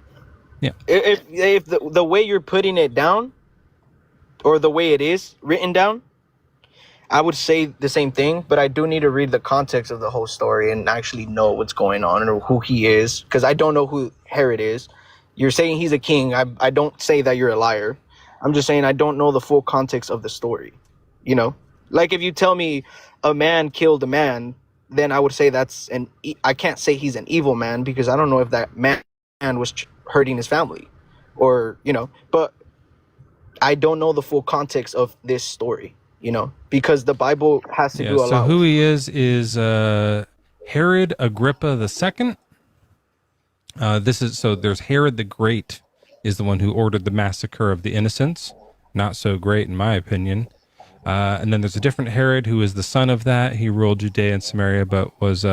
Yeah. If the way you're putting it down, or the way it is written down, I would say the same thing, but I do need to read the context of the whole story and actually know what's going on or who he is, because I don't know who Herod is. You're saying he's a king. I don't say that you're a liar. I'm just saying I don't know the full context of the story. You know, like if you tell me a man killed a man, then I would say I can't say he's an evil man because I don't know if that man was hurting his family, or but I don't know the full context of this story. Because the Bible has to do a lot. So who he is Herod Agrippa II. There's Herod the Great is the one who ordered the massacre of the innocents. Not so great in my opinion. And then there's a different Herod who is the son of that. He ruled Judea and Samaria, but was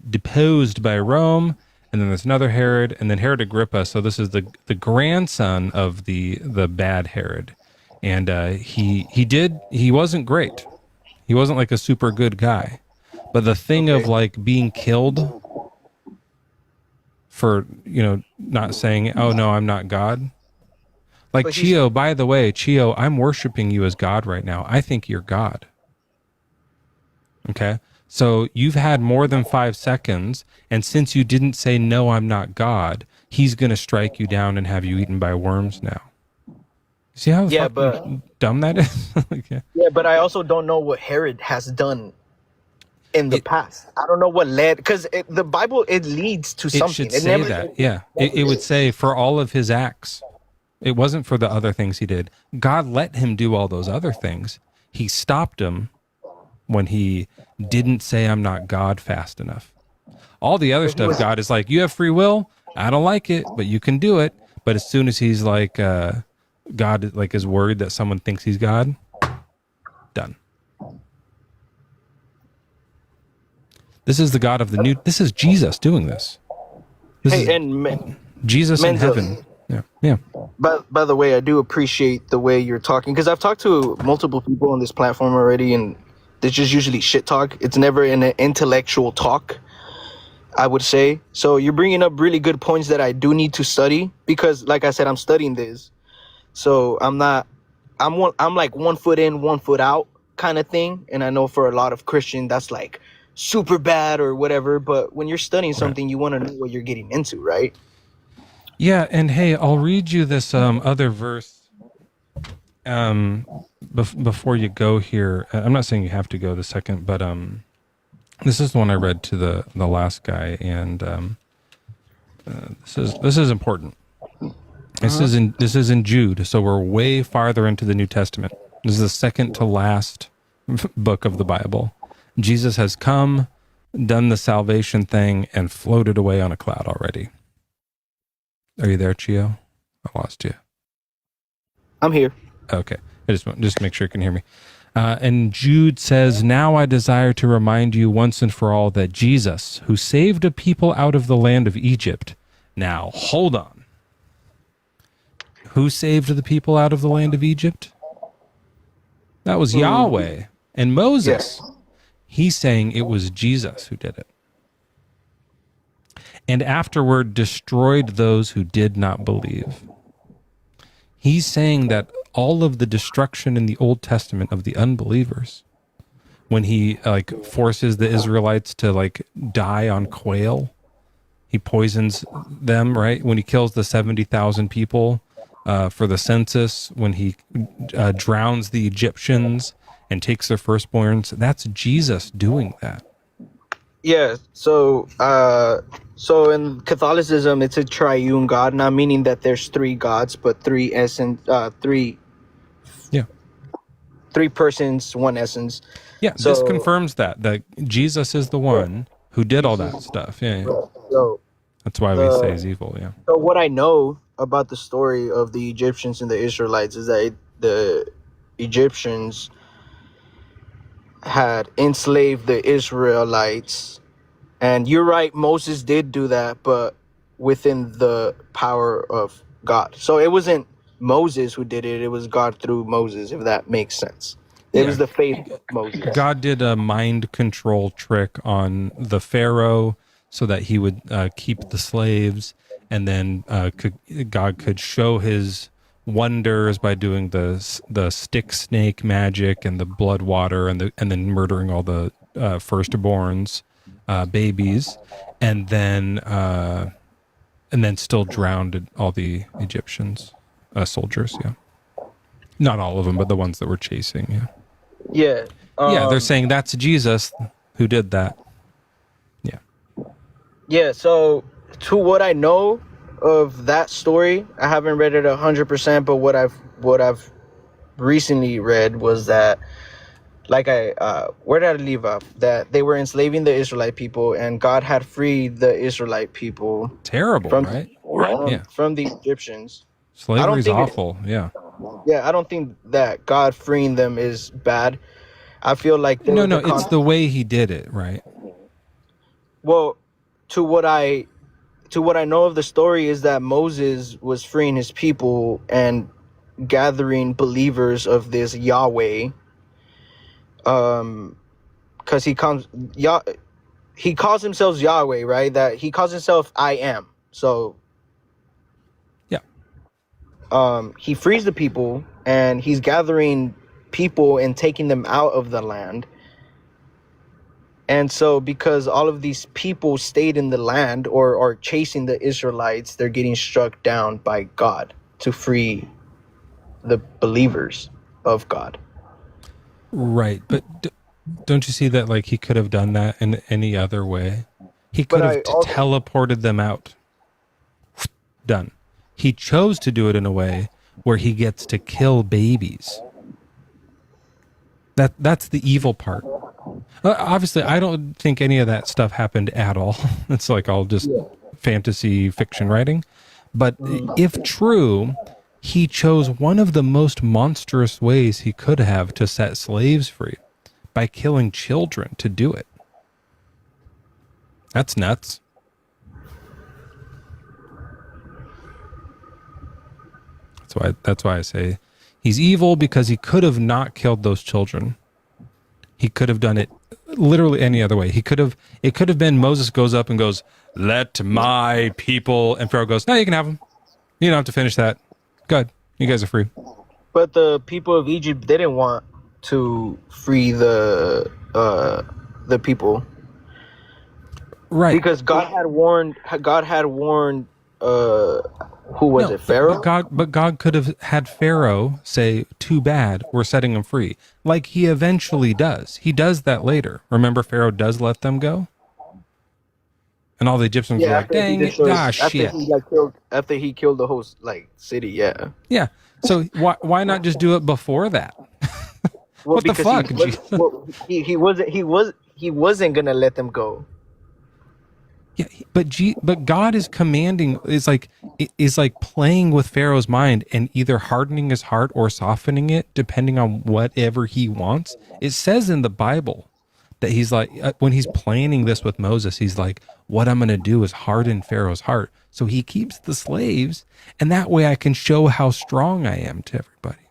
deposed by Rome. And then there's another Herod, and then Herod Agrippa. So this is the grandson of the bad Herod. And he wasn't great. He wasn't like a super good guy. But the thing of like being killed for, not saying, oh no, I'm not God. Like Chio, by the way, Chio, I'm worshiping you as God right now. I think you're God. Okay? So you've had more than 5 seconds, and since you didn't say, no, I'm not God, he's going to strike you down and have you eaten by worms now. See how dumb that is? Yeah, but I also don't know what Herod has done in the past. I don't know what led, because the Bible, it leads to something. It should say that, yeah. It would say for all of his acts. It wasn't for the other things he did. God let him do all those other things. He stopped him when he didn't say, I'm not God fast enough. All the other stuff, God is like, you have free will. I don't like it, but you can do it. But as soon as he's like, God like is worried that someone thinks he's God, done. This is the God of the new. This is Jesus doing this. Jesus in heaven. Yeah. By the way, I do appreciate the way you're talking, because I've talked to multiple people on this platform already, and it's just usually shit talk. It's never an intellectual talk, I would say. So you're bringing up really good points that I do need to study, because like I said, I'm studying this. So I'm like 1 foot in, 1 foot out kind of thing. And I know for a lot of Christians, that's like super bad or whatever. But when you're studying something, you want to know what you're getting into, right? Yeah. And hey, I'll read you this other verse before you go here. I'm not saying you have to go the second, but this is the one I read to the last guy. And this is important. This is in Jude, so we're way farther into the New Testament. This is the second to last book of the Bible. Jesus has come, done the salvation thing, and floated away on a cloud already. Are you there, Chio? I lost you. I'm here. Okay. I just make sure you can hear me. And Jude says, now I desire to remind you once and for all that Jesus, who saved a people out of the land of Egypt. Now, hold on. Who saved the people out of the land of Egypt? That was Yahweh and Moses. Yes. He's saying it was Jesus who did it. And afterward destroyed those who did not believe. He's saying that all of the destruction in the Old Testament of the unbelievers, when he forces the Israelites to die on quail, he poisons them, right? When he kills the 70,000 people for the census, when he drowns the Egyptians and takes their firstborns, that's Jesus doing that. Yeah. So in Catholicism, it's a triune God, not meaning that there's 3 gods, but 3 essence, 3. Yeah. three persons, one essence. Yeah, So, this confirms that Jesus is the one who did all that stuff. Yeah. So That's why we say he's evil. Yeah. So what I know about the story of the Egyptians and the Israelites is that the Egyptians had enslaved the Israelites. And you're right, Moses did do that, but within the power of God. So it wasn't Moses who did it, it was God through Moses, if that makes sense. It was the faith of Moses. God did a mind control trick on the Pharaoh so that he would keep the slaves, and then God could show his wonders by doing the stick snake magic and the blood water and then murdering all the firstborns, babies, and then still drowned all the Egyptians soldiers. Yeah, not all of them, but the ones that were chasing. Yeah. Yeah. Yeah, they're saying that's Jesus who did that. Yeah. Yeah, so to what I know of that story, I haven't read it 100%, but what I've recently read was that, like where did I leave off? That they were enslaving the Israelite people, and God had freed the Israelite people. Terrible, right? From the Egyptians. Slavery is awful. Yeah. Yeah, I don't think that God freeing them is bad. I feel like it's the way he did it, right? Well, to what I know of the story is that Moses was freeing his people and gathering believers of this Yahweh. Because he calls himself Yahweh, right? That he calls himself I am. So he frees the people, and he's gathering people and taking them out of the land. And so because all of these people stayed in the land or are chasing the Israelites, they're getting struck down by God to free the believers of God. Right. But don't you see that, like, he could have done that in any other way? He could have teleported them out. Done. He chose to do it in a way where he gets to kill babies. That's the evil part. Obviously, I don't think any of that stuff happened at all. It's like all just fantasy fiction writing. But if true, he chose one of the most monstrous ways he could have to set slaves free, by killing children to do it. That's nuts. That's why I say he's evil, because he could have not killed those children. He could have done it literally any other way. It could have been Moses goes up and goes, "Let my people," and Pharaoh goes, "No, you can have them. You don't have to finish that. Good. You guys are free." But the people of Egypt didn't want to free the people. Right. Because God had warned who was it? Pharaoh? But God could have had Pharaoh say, "Too bad, we're setting them free," like he eventually does. He does that later. Remember, Pharaoh does let them go, and all the Egyptians were like, "Dang it, shit!" After he killed the whole city, yeah. Yeah. So why not just do it before that? Well, what the fuck? He wasn't gonna let them go. Yeah, but God is commanding, is like playing with Pharaoh's mind and either hardening his heart or softening it depending on whatever he wants. It says in the Bible that he's like, when he's planning this with Moses, he's like, what I'm going to do is harden Pharaoh's heart so he keeps the slaves, and that way I can show how strong I am to everybody.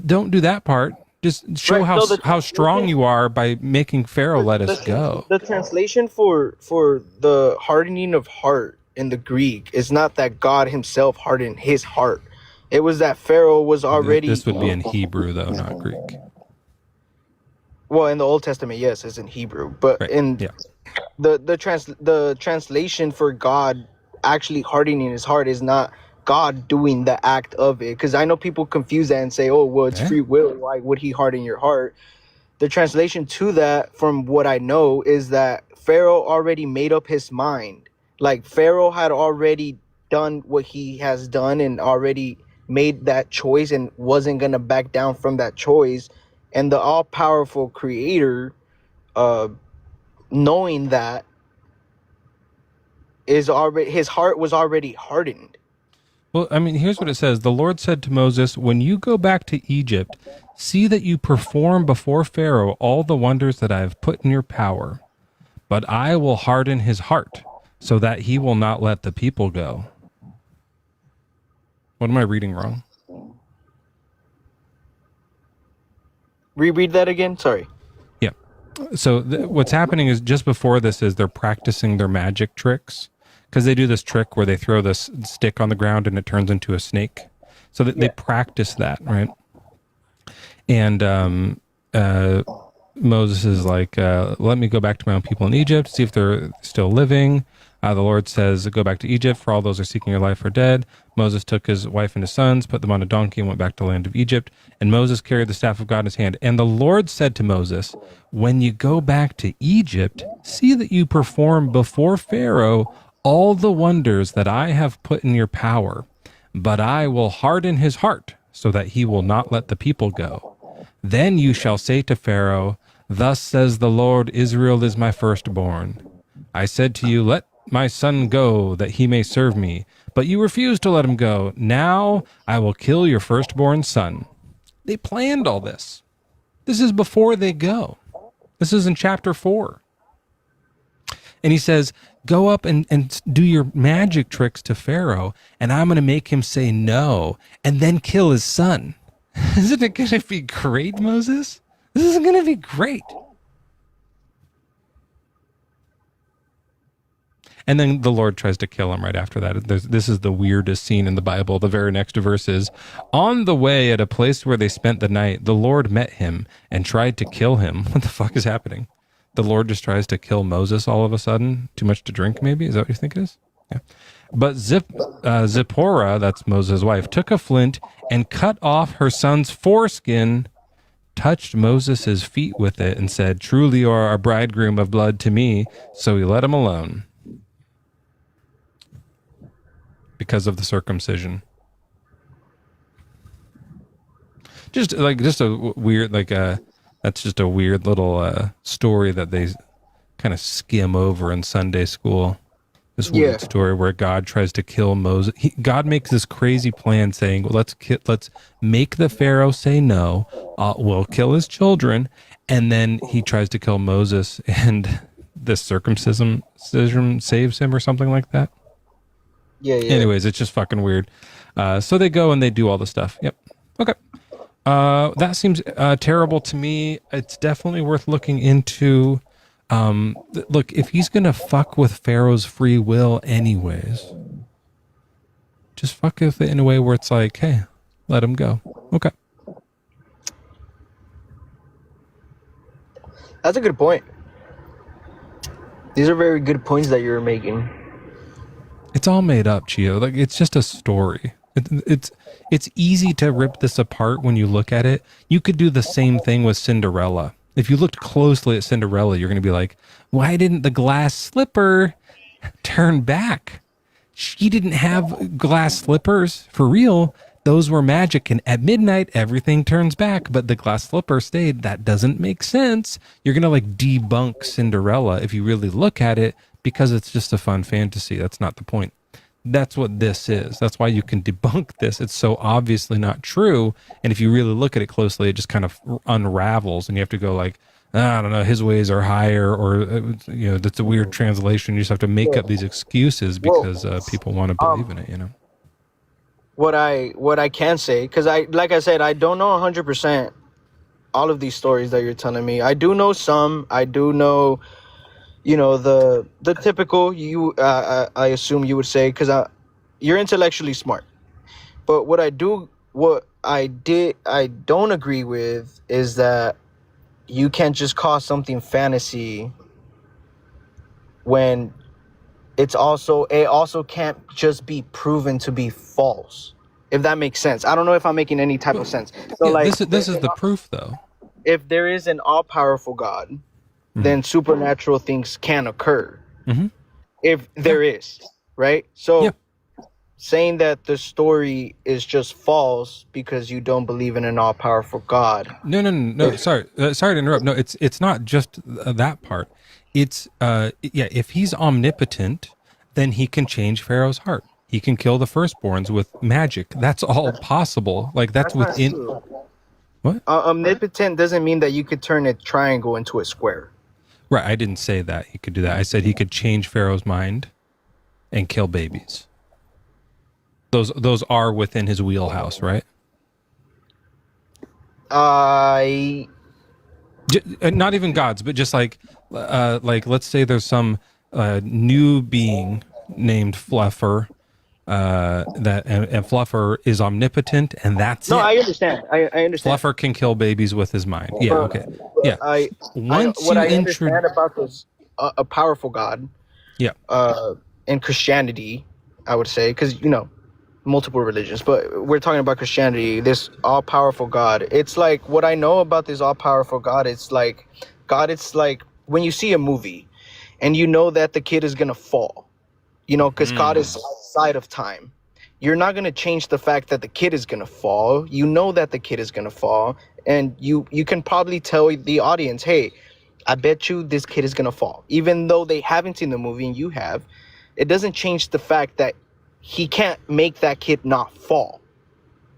Don't do that part. Just show how strong you are by making Pharaoh let us go. The translation for the hardening of heart in the Greek is not that God himself hardened his heart. It was that Pharaoh was already... This would be in Hebrew, though, not Greek. Well, in the Old Testament, yes, it's in Hebrew. But the translation for God actually hardening his heart is not God doing the act of it, because I know people confuse that and say, "Oh, well, it's free will. Why would he harden your heart?" The translation to that, from what I know, is that Pharaoh already made up his mind. Like Pharaoh had already done what he has done and already made that choice and wasn't gonna back down from that choice, and the all-powerful creator, knowing that, his heart was already hardened. Well, I mean, here's what it says. The Lord said to Moses, when you go back to Egypt, see that you perform before Pharaoh all the wonders that I have put in your power. But I will harden his heart so that he will not let the people go. What am I reading wrong? Reread that again. Sorry. Yeah. So what's happening is just before this is they're practicing their magic tricks, because they do this trick where they throw this stick on the ground and it turns into a snake. So that they practice that, right? And Moses is like, let me go back to my own people in Egypt, see if they're still living. The Lord says, go back to Egypt, for all those who are seeking your life are dead. Moses took his wife and his sons, put them on a donkey, and went back to the land of Egypt. And Moses carried the staff of God in his hand. And the Lord said to Moses, when you go back to Egypt, see that you perform before Pharaoh all the wonders that I have put in your power. But I will harden his heart, so that he will not let the people go. Then you shall say to Pharaoh, thus says the Lord, Israel is my firstborn. I said to you, let my son go, that he may serve me. But you refused to let him go. Now I will kill your firstborn son. They planned all this. This is before they go. This is in chapter 4. And he says, go up and do your magic tricks to Pharaoh, and I'm going to make him say no, and then kill his son. Isn't it going to be great, Moses? This is going to be great. And then the Lord tries to kill him right after that. This is the weirdest scene in the Bible. The very next verse is, on the way at a place where they spent the night, the Lord met him and tried to kill him. What the fuck is happening? The Lord just tries to kill Moses all of a sudden? Too much to drink, maybe? Is that what you think it is? Yeah. But Zipporah, that's Moses' wife, took a flint and cut off her son's foreskin, touched Moses' feet with it, and said, truly you are a bridegroom of blood to me. So he let him alone. Because of the circumcision. Just a weird, that's just a weird little story that they kind of skim over in Sunday school. This weird story where God tries to kill Moses. God makes this crazy plan saying, well, let's make the Pharaoh say no. We'll kill his children. And then he tries to kill Moses, and the circumcision saves him or something like that. Yeah. Anyways, it's just fucking weird. So they go and they do all the stuff. Yep. Okay. That seems terrible to me. It's definitely worth looking into. Look, if he's going to fuck with Pharaoh's free will anyways, just fuck with it in a way where it's like, hey, let him go. Okay. That's a good point. These are very good points that you're making. It's all made up, Chio. Like, it's just a story. It's easy to rip this apart when you look at it. You could do the same thing with Cinderella. If you looked closely at Cinderella, you're going to be like, why didn't the glass slipper turn back? She didn't have glass slippers for real. Those were magic. And at midnight, everything turns back, but the glass slipper stayed. That doesn't make sense. You're going to like debunk Cinderella if you really look at it, because it's just a fun fantasy. That's not the point. That's what this is. That's why you can debunk this. It's so obviously not true. And if you really look at it closely, it just kind of unravels, and you have to go like, I don't know, his ways are higher, or, that's a weird translation. You just have to make up these excuses because people want to believe in it, What I can say, because like I said, I don't know 100% all of these stories that you're telling me. I do know some. I do know, the typical, I assume you would say, because you're intellectually smart. But what I don't agree with is that you can't just call something fantasy when it also can't just be proven to be false, if that makes sense. I don't know if I'm making any type of sense. So this is the proof, though. If there is an all-powerful God, then supernatural things can occur. If there is, right? So saying that the story is just false because you don't believe in an all-powerful God. No. Sorry to interrupt. No, it's not just that part. It's if he's omnipotent, then he can change Pharaoh's heart. He can kill the firstborns with magic. That's all possible. Like that's not within. true. What? Omnipotent doesn't mean that you could turn a triangle into a square. Right. I didn't say that he could do that. I said he could change Pharaoh's mind and kill babies. Those are within his wheelhouse, right? Not even gods, but just like let's say there's some new being named Fluffer, and Fluffer is omnipotent, and that's no. it. I understand. I understand. Fluffer can kill babies with his mind. Yeah. Okay. Yeah. What I understand about this a powerful God. Yeah. In Christianity, I would say, because multiple religions, but we're talking about Christianity, this all-powerful God. It's like, what I know about this all-powerful God, it's like when you see a movie and you know that the kid is gonna fall, because God is outside of time. You're not gonna change the fact that the kid is gonna fall. You know that the kid is gonna fall, and you can probably tell the audience, hey, I bet you this kid is gonna fall, even though they haven't seen the movie and you have. It doesn't change the fact that he can't make that kid not fall,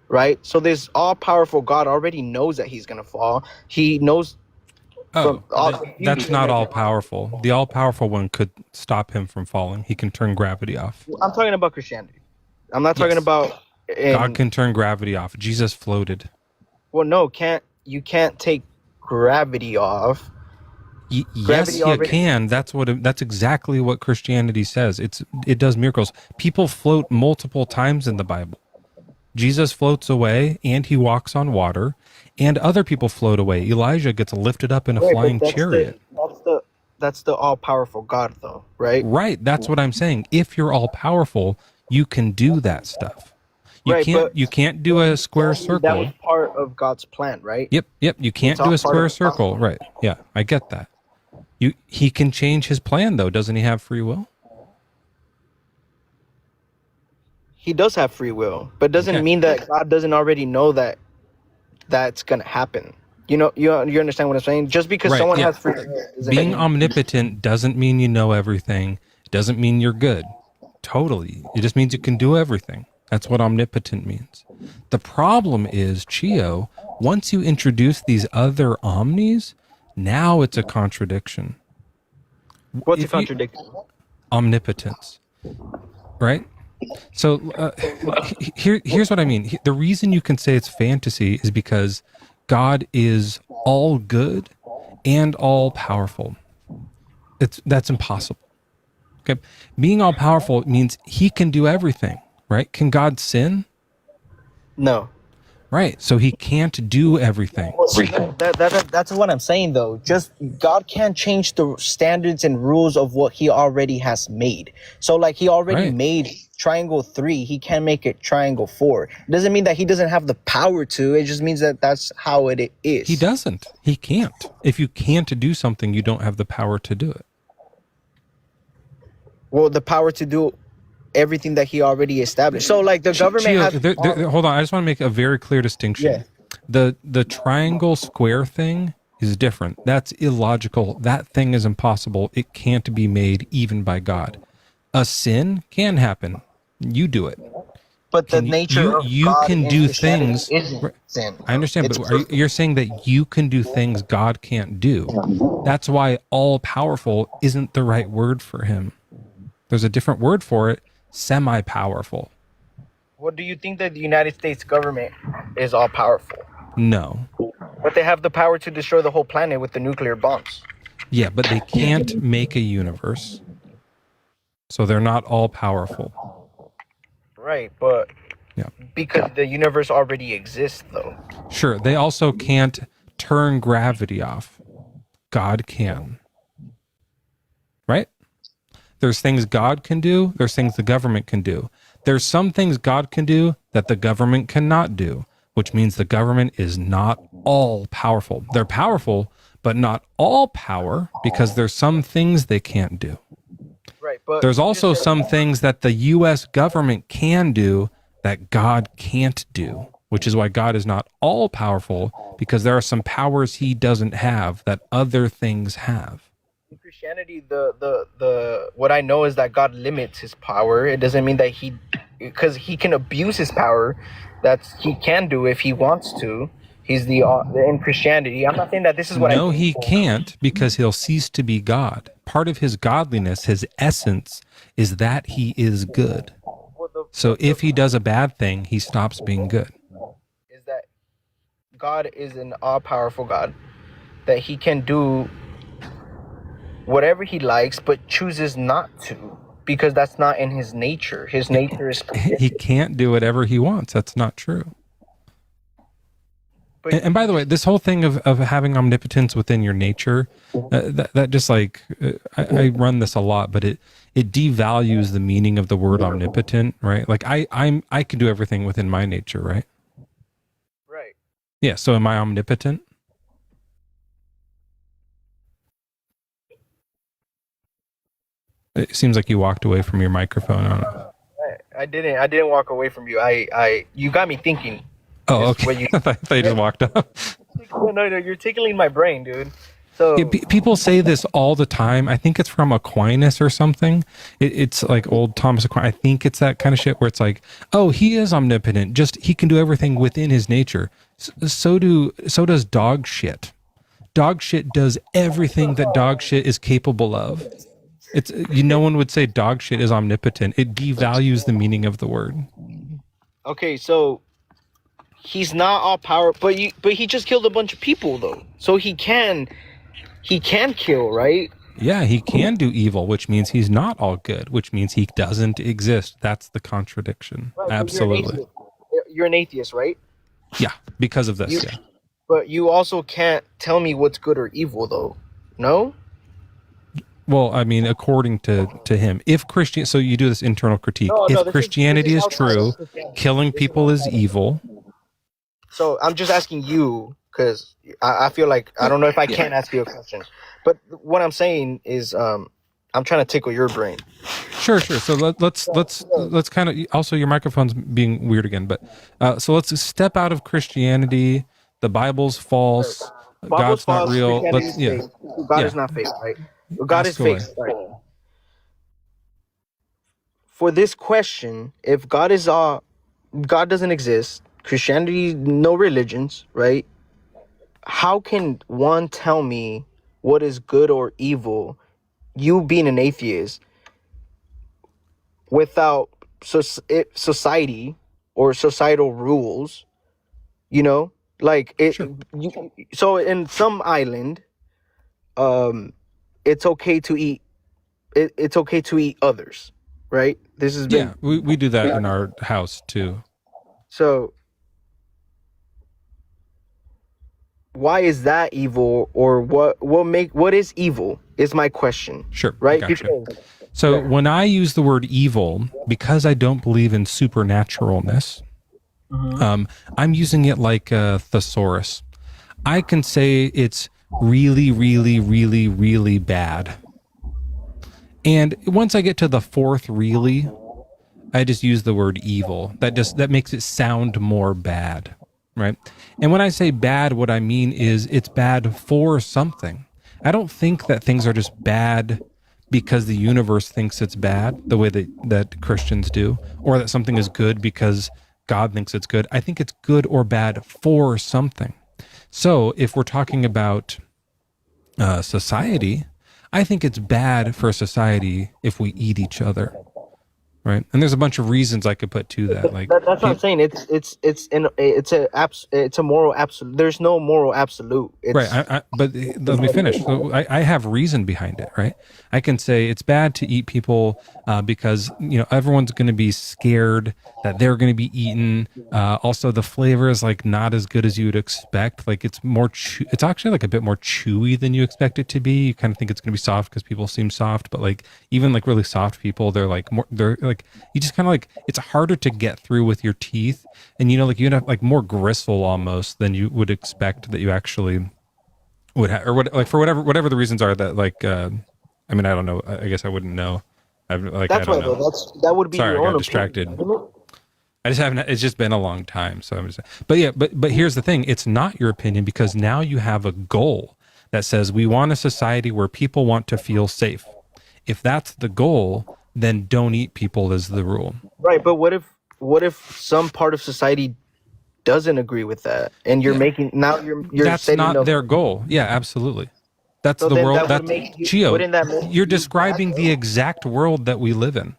right? So this all-powerful God already knows that he's going to fall. He knows. That's not all-powerful. The all-powerful one could stop him from falling. He can turn gravity off. I'm talking about Christianity. I'm not talking about... God can turn gravity off. Jesus floated. Well, no, you can't take gravity off. Yes, you can. That's exactly what Christianity says. It does miracles. People float multiple times in the Bible. Jesus floats away, and he walks on water, and other people float away. Elijah gets lifted up in a flying chariot. That's the all-powerful God, though, right? Right. That's what I'm saying. If you're all-powerful, you can do that stuff. You can't do a square circle. That was part of God's plan, right? Yep. You can't do a square circle. Right. Yeah, I get that. He can change his plan, though. Doesn't he have free will? He does have free will, but doesn't mean that God doesn't already know that that's going to happen. You understand what I'm saying? Just because someone has free will. Being omnipotent doesn't mean you know everything. It doesn't mean you're good. Totally. It just means you can do everything. That's what omnipotent means. The problem is, Chio, once you introduce these other omnis, now it's a contradiction. What's a contradiction? Omnipotence. Right? So here's what I mean. The reason you can say it's fantasy is because God is all good and all powerful. That's impossible. Okay? Being all powerful means he can do everything, right? Can God sin? No. Right. So he can't do everything. That's what I'm saying, though. Just God can't change the standards and rules of what he already has made. So like he already made triangle 3, he can't make it triangle 4. It doesn't mean that he doesn't have the power to. It just means that that's how it is. He doesn't. He can't. If you can't do something, you don't have the power to do it. Well, the power to do everything that he already established. So like the government has... hold on, I just want to make a very clear distinction. Yeah. The triangle square thing is different. That's illogical. That thing is impossible. It can't be made even by God. A sin can happen. You do it. But the nature of God can do things. Isn't sin. I understand, but you're saying that you can do things God can't do. That's why all powerful isn't the right word for him. There's a different word for it. Semi-powerful. What do you think that the United States government is all powerful? No. But they have the power to destroy the whole planet with the nuclear bombs. Yeah, but they can't make a universe. So they're not all powerful. Right, but because the universe already exists, though. Sure, they also can't turn gravity off. God can. Right? There's things God can do. There's things the government can do. There's some things God can do that the government cannot do, which means the government is not all powerful. They're powerful, but not all power, because there's some things they can't do. Right. But There's you also just said, some things that the U.S. government can do that God can't do, which is why God is not all powerful, because there are some powers he doesn't have that other things have. in Christianity, the what I know is that God limits his power. It doesn't mean that because he can abuse his power. He can do if he wants to. He's in Christianity. I'm not saying that this is what I No, think. he can't, because he'll cease to be God. Part of his godliness, his essence, is that he is good. So if he does a bad thing, he stops being good. Is that God is an all-powerful God, that he can do whatever he likes, but chooses not to, because that's not in his nature. His nature is He can't do whatever he wants. That's not true. And by the way, this whole thing of having omnipotence within your nature, that just like, I run this a lot, but it devalues the meaning of the word omnipotent, right? Like I can do everything within my nature, right? Right. Yeah. So am I omnipotent? It seems like you walked away from your microphone. I don't know. I didn't walk away from you. You got me thinking. Oh, okay. I thought you just walked up. No, you're tickling my brain, dude. So Yeah, people say this all the time. I think it's from Aquinas or something. It's like old Thomas Aquinas. I think it's that kind of shit where it's like, oh, he is omnipotent. Just he can do everything within his nature. So does dog shit. Dog shit does everything that dog shit is capable of. No one would say dog shit is omnipotent. It devalues the meaning of the word. okay, so he's not all power, but he just killed a bunch of people though. So he can kill, right? Yeah, he can do evil, which means he's not all good, which means he doesn't exist. That's the contradiction. Right, Absolutely. You're an atheist, right? Yeah, because of this, yeah. But you also can't tell me what's good or evil though. No? Well, I mean, according to him, so you do this internal critique. If Christianity is true, killing people is evil. So I'm just asking you because I feel like I don't know if I can ask you a question, but what I'm saying is I'm trying to tickle your brain. Sure. So let's kind of, also your microphone's being weird again, but so let's step out of Christianity. The Bible's false. God's not real. God is not fake, right? God is fake, right? For this question, if God doesn't exist, Christianity, no religions, right? How can one tell me what is good or evil, you being an atheist, without society or societal rules? You know, like it. Sure. So in some island, it's okay to eat. It's okay to eat others, right? This is we do that in our house too. So why is that evil, or what is evil is my question. Sure. Right? Gotcha. So when I use the word evil, because I don't believe in supernaturalness, I'm using it like a thesaurus. I can say it's really, really, really, really bad. And once I get to the fourth really, I just use the word evil. That makes it sound more bad, right? And when I say bad, what I mean is it's bad for something. I don't think that things are just bad because the universe thinks it's bad, the way that Christians do, or that something is good because God thinks it's good. I think it's good or bad for something. So if we're talking about society, I think it's bad for society if we eat each other, right? And there's a bunch of reasons I could put to that. Like that's what I'm saying. It's a moral absolute. There's no moral absolute. Right. But let me finish. So I have reason behind it, right? I can say it's bad to eat people because, everyone's going to be scared that they're going to be eaten. Also, the flavor is like not as good as you would expect. Like it's it's actually like a bit more chewy than you expect it to be. You kind of think it's going to be soft because people seem soft, but like even like really soft people, they're like you just kind of like, it's harder to get through with your teeth. And like you have like more gristle almost than you would expect that you actually would have, or what, like for whatever the reasons are that like, I don't know. I guess I wouldn't know I That's don't why though. know. That would be Sorry, your I own got distracted. opinion. I just haven't. It's just been a long time, so I'm just. But yeah, but here's the thing: it's not your opinion because now you have a goal that says we want a society where people want to feel safe. If that's the goal, then don't eat people is the rule. Right, but what if some part of society doesn't agree with that, and you're making now you're That's setting not up. their goal. Yeah, absolutely. That's So the then world. that would That's make you- Chio. wouldn't that make You're you describing bad, the exact world that we live in.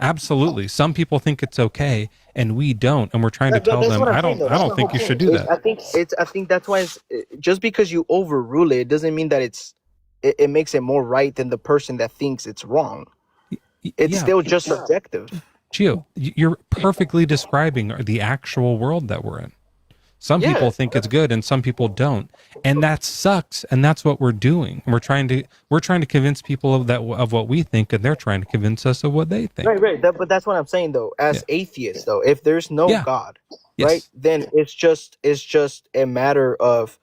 Absolutely. Some people think it's okay, and we don't, and we're trying to tell That's them, what I'm I saying, though. don't That's the think whole you should point. do that. I think that's why just because you overrule it doesn't mean that it makes it more right than the person that thinks it's wrong. It's yeah. still just subjective. Chio, you're perfectly describing the actual world that we're in. Some people think it's good and some people don't. And that sucks. And that's what we're doing. We're trying to convince people of what we think, and they're trying to convince us of what they think. Right. But that's what I'm saying though. As atheists though, if there's no God, right, then it's just a matter of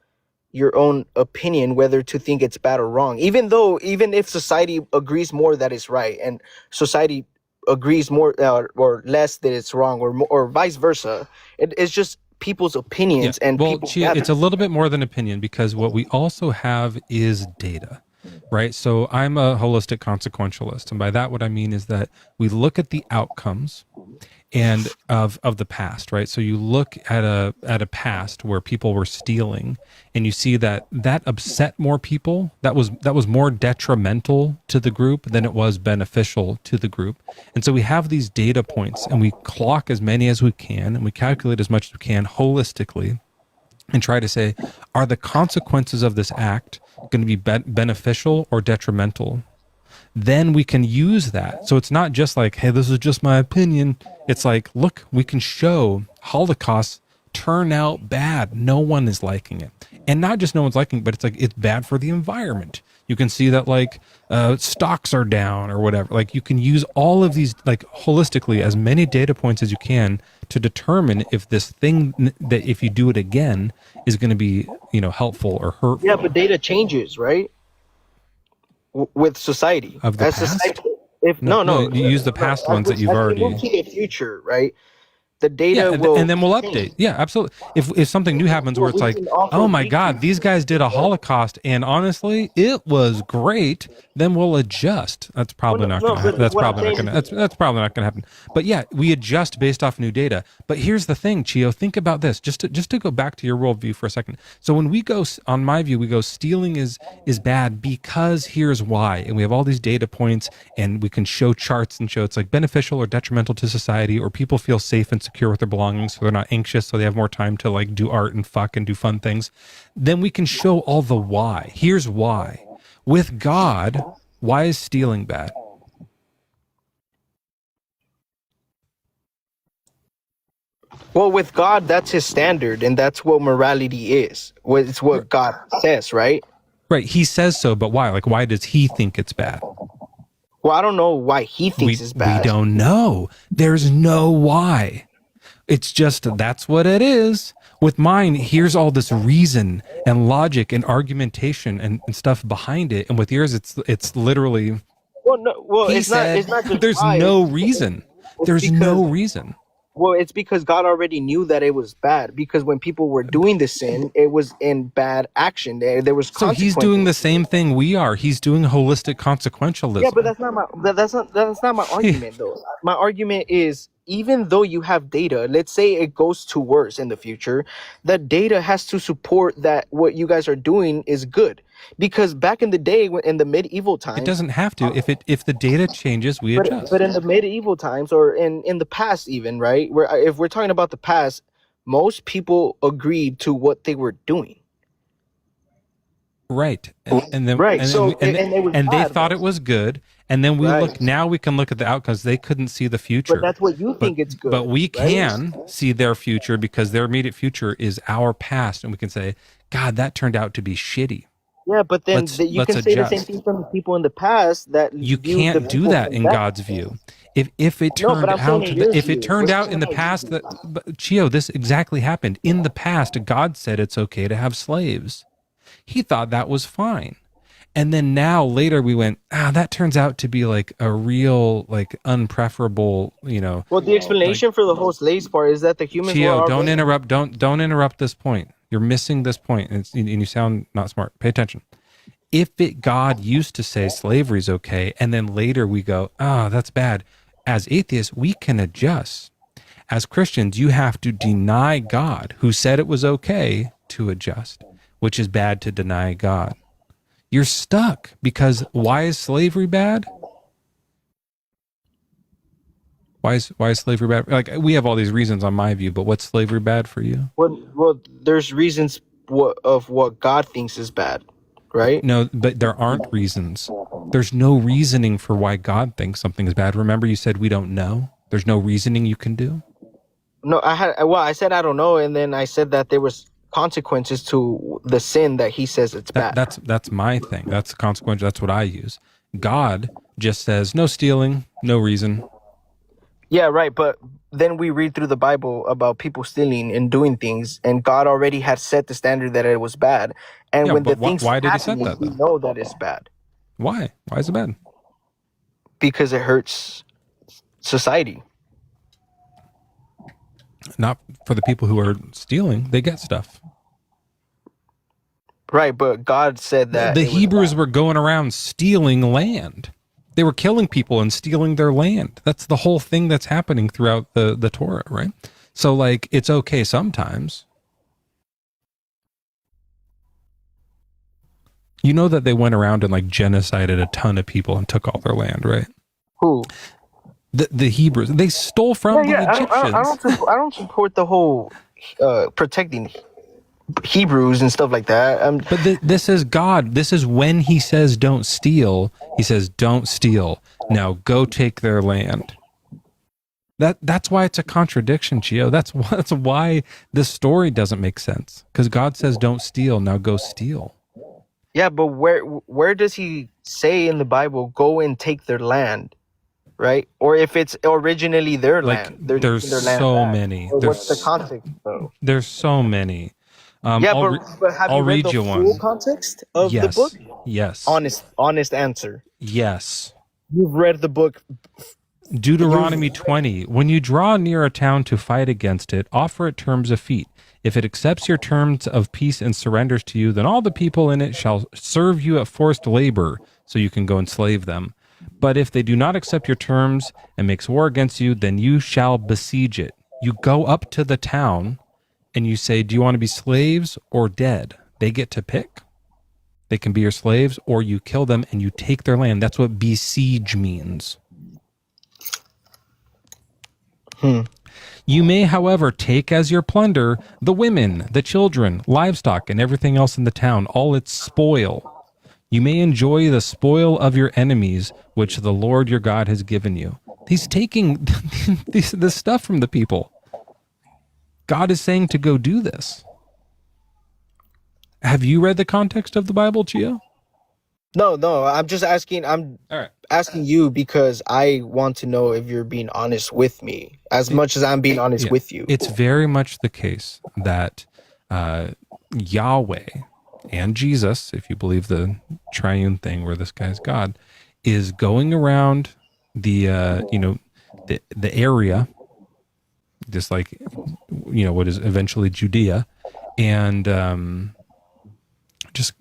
your own opinion whether to think it's bad or wrong. Even if society agrees more that it's right and society agrees more or less that it's wrong or vice versa, it's just people's opinions and well, people Chia, it's a little bit more than opinion because what we also have is data, right? So I'm a holistic consequentialist, and by that what I mean is that we look at the outcomes and of the past, right? So you look at a past where people were stealing, and you see that upset more people. That was more detrimental to the group than it was beneficial to the group. And so we have these data points, and we clock as many as we can, and we calculate as much as we can holistically, and try to say, are the consequences of this act going to be beneficial or detrimental? Then we can use that. So it's not just like, hey, this is just my opinion. It's like, look, we can show Holocausts turn out bad. No one is liking it. And not just no one's liking it, but it's like, it's bad for the environment. You can see that like stocks are down or whatever. Like you can use all of these like holistically as many data points as you can to determine if this thing that if you do it again is going to be, helpful or hurtful. Yeah, but data changes, right? With society. Of the As past? society, No, you use the past ones that you've already. As we move to the future, right? The data will and then we'll update. Yeah, absolutely. If something new happens where it's like, oh my God, these guys did a Holocaust and honestly, it was great, then we'll adjust. That's probably not going to happen. That's probably not going to happen. But yeah, we adjust based off new data. But here's the thing, Chio, think about this. Just to go back to your worldview for a second. So when we go, on my view, we go stealing is bad because here's why, and we have all these data points, and we can show charts and show it's like beneficial or detrimental to society, or people feel safe and secure with their belongings, so they're not anxious, so they have more time to like do art and fuck and do fun things. Then we can show all the why. Here's why. With God, why is stealing bad? Well, with God, that's his standard, and that's what morality is. It's what God says, right? Right. He says so, but why? Like, why does he think it's bad? Well, I don't know why he thinks it's bad. We don't know. There's no why. It's just that's what it is. With mine, here's all this reason and logic and argumentation and stuff behind it. And with yours, it's literally. Well, it's not just there's why. no reason. There's no reason. Well, it's because God already knew that it was bad. Because when people were doing the sin, it was in bad action. There was so he's doing the same thing we are. He's doing holistic consequentialism. Yeah, but that's not my argument though. My argument is even though you have data, let's say it goes to worse in the future, that data has to support that what you guys are doing is good. Because back in the day, in the medieval times, it doesn't have to. If the data changes, we adjust. But in the medieval times, or in the past, even right, if we're talking about the past, most people agreed to what they were doing. Right, and then right, and they thought it was good, and then we look. Now we can look at the outcomes. They couldn't see the future, but that's what you think it's good. But we can see their future because their immediate future is our past, and we can say, "God, that turned out to be shitty." Yeah, but then you can say the same thing from the people in the past that you can't do that in God's view. If it turned out in the past that Chio, this exactly happened in the past. God said it's okay to have slaves. He thought that was fine. And then now later we went, that turns out to be like a real, like unpreferable, Well, the explanation for the whole slaves part is that the humans were Chio, don't already- interrupt. Don't interrupt this point. You're missing this point, and you sound not smart. Pay attention. If God used to say slavery is okay, and then later we go, that's bad. As atheists, we can adjust. As Christians, you have to deny God, who said it was okay, to adjust, which is bad to deny God. You're stuck because why is slavery bad? Why is slavery bad? Like, we have all these reasons on my view, but what's slavery bad for you? Well, there's reasons of what God thinks is bad, right? No, but there aren't reasons. There's no reasoning for why God thinks something is bad. Remember, you said we don't know. There's no reasoning you can do. No, I said I don't know, and then I said that there was consequences to the sin that he says it's bad. That's my thing. That's the consequence. That's what I use. God just says no stealing, no reason. Yeah, right. But then we read through the Bible about people stealing and doing things, and God already had set the standard that it was bad. And Yeah, when the but things why did he set happen, that, we though? know that it's bad Why? Why is it bad? because it hurts society. Not for the people who are stealing. They get stuff. Right, but God said that The it was Hebrews bad. were going around stealing land. They were killing people and stealing their land. That's the whole thing that's happening throughout the Torah, right? So, like, it's okay sometimes. You know that they went around and, like, genocided a ton of people and took all their land, right? Who? The Hebrews. They stole from the Egyptians. I don't support the whole protecting Hebrews and stuff like that. But this is God. This is when he says don't steal. He says don't steal. Now go take their land. That's why it's a contradiction, Chio. That's why this story doesn't make sense. Because God says don't steal. Now go steal. Yeah, but where does he say in the Bible go and take their land? Right? Or if it's originally their land. There's their land so back. many. Or what's the context though? There's so many. Yeah, but have you read the full context of the book? Yes. Honest answer. Yes. You've read the book. Deuteronomy 20. When you draw near a town to fight against it, offer it terms of peace. If it accepts your terms of peace and surrenders to you, then all the people in it shall serve you at forced labor, so you can go enslave them. But if they do not accept your terms and makes war against you, then you shall besiege it. You go up to the town and you say, do you want to be slaves or dead? They get to pick. They can be your slaves, or you kill them and you take their land. That's what besiege means. You may, however, take as your plunder the women, the children, livestock, and everything else in the town, all its spoil. You may enjoy the spoil of your enemies, which the Lord your God has given you. He's taking this stuff from the people. God is saying to go do this. Have you read the context of the Bible, Chio? No, I'm just asking. I'm asking you because I want to know if you're being honest with me as much as I'm being honest with you. It's very much the case that Yahweh and Jesus, if you believe the triune thing where this guy's God, is going around the area, just like what is eventually Judea, and just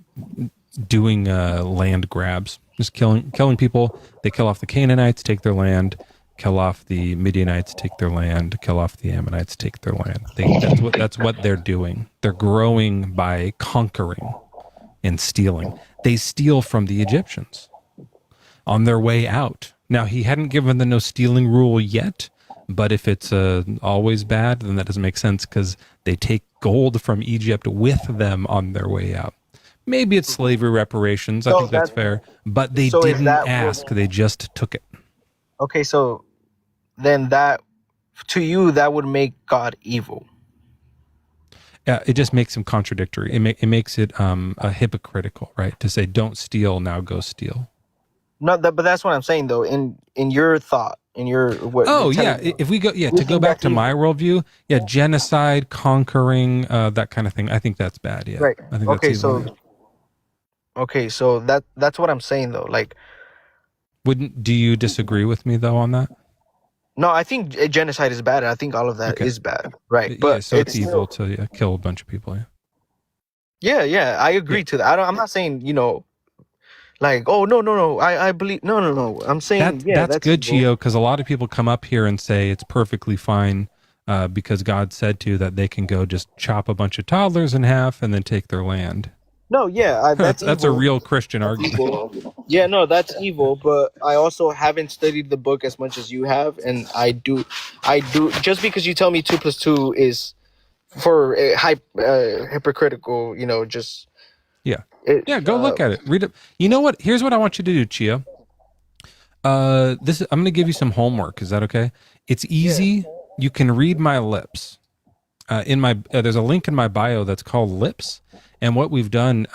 doing land grabs, just killing people. They kill off the Canaanites, take their land. Kill off the Midianites, take their land. Kill off the Ammonites, take their land. That's what they're doing. They're growing by conquering and stealing. They steal from the Egyptians on their way out. Now, he hadn't given the no stealing rule yet, but if it's always bad, then that doesn't make sense because they take gold from Egypt with them on their way out. Maybe it's slavery reparations. I think that's fair. But they didn't ask. They just took it. Okay, so then that, to you, that would make God evil. Yeah, it just makes him contradictory. It makes it a hypocritical, right? To say, don't steal, now go steal. No, but that's what I'm saying, though. In your thought, in your what? Oh yeah, if we go to go back to my worldview, genocide, conquering, that kind of thing. I think that's bad. Yeah, right. I think Okay, that's evil. Okay, so that's what I'm saying though. Like, Do you disagree with me though on that? no, I think genocide is bad. I think all of that Okay. is bad, right? Yeah, But so it's still, evil to kill a bunch of people. yeah, I agree to that. I'm not saying, like, oh no, I believe no. I'm saying That's good, evil. Chio, because a lot of people come up here and say it's perfectly fine because God said to that they can go just chop a bunch of toddlers in half and then take their land. No, yeah, that's That's a evil. real Christian argument. Evil. Yeah, no, that's evil. But I also haven't studied the book as much as you have, and I do. Just because you tell me 2+2 is for hypocritical, just Yeah. it, Yeah, go look at it. Read it. You know what? Here's what I want you to do, Chio. I'm going to give you some homework. Is that okay? It's easy. Yeah. You can read my lips. There's a link in my bio that's called Lips. And what we've done,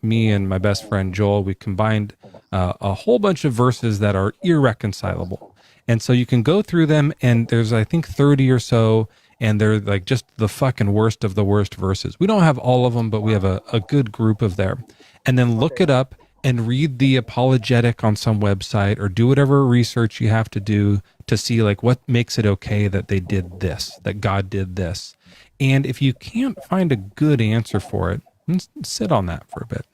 me and my best friend Joel, we combined a whole bunch of verses that are irreconcilable. And so you can go through them, and there's, I think, 30 or so, and they're like just the fucking worst of the worst verses. We don't have all of them, but we have a good group of there. And then look it up and read the apologetic on some website, or do whatever research you have to do to see like what makes it okay that they did this, that God did this. And if you can't find a good answer for it, sit on that for a bit,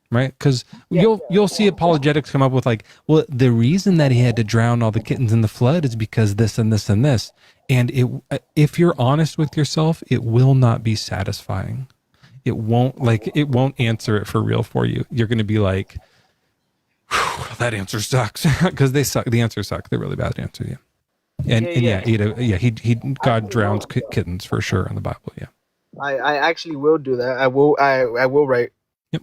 right? Because you'll see apologetics come up with like, well, the reason that he had to drown all the kittens in the flood is because this and this and this. And if you're honest with yourself, it will not be satisfying. It won't answer it for real for you. You're going to be like, that answer sucks, because they suck. The answers suck. They're really bad answer. Yeah. God drowns kittens for sure in the Bible. Yeah. I actually will do that. I will write. Yep.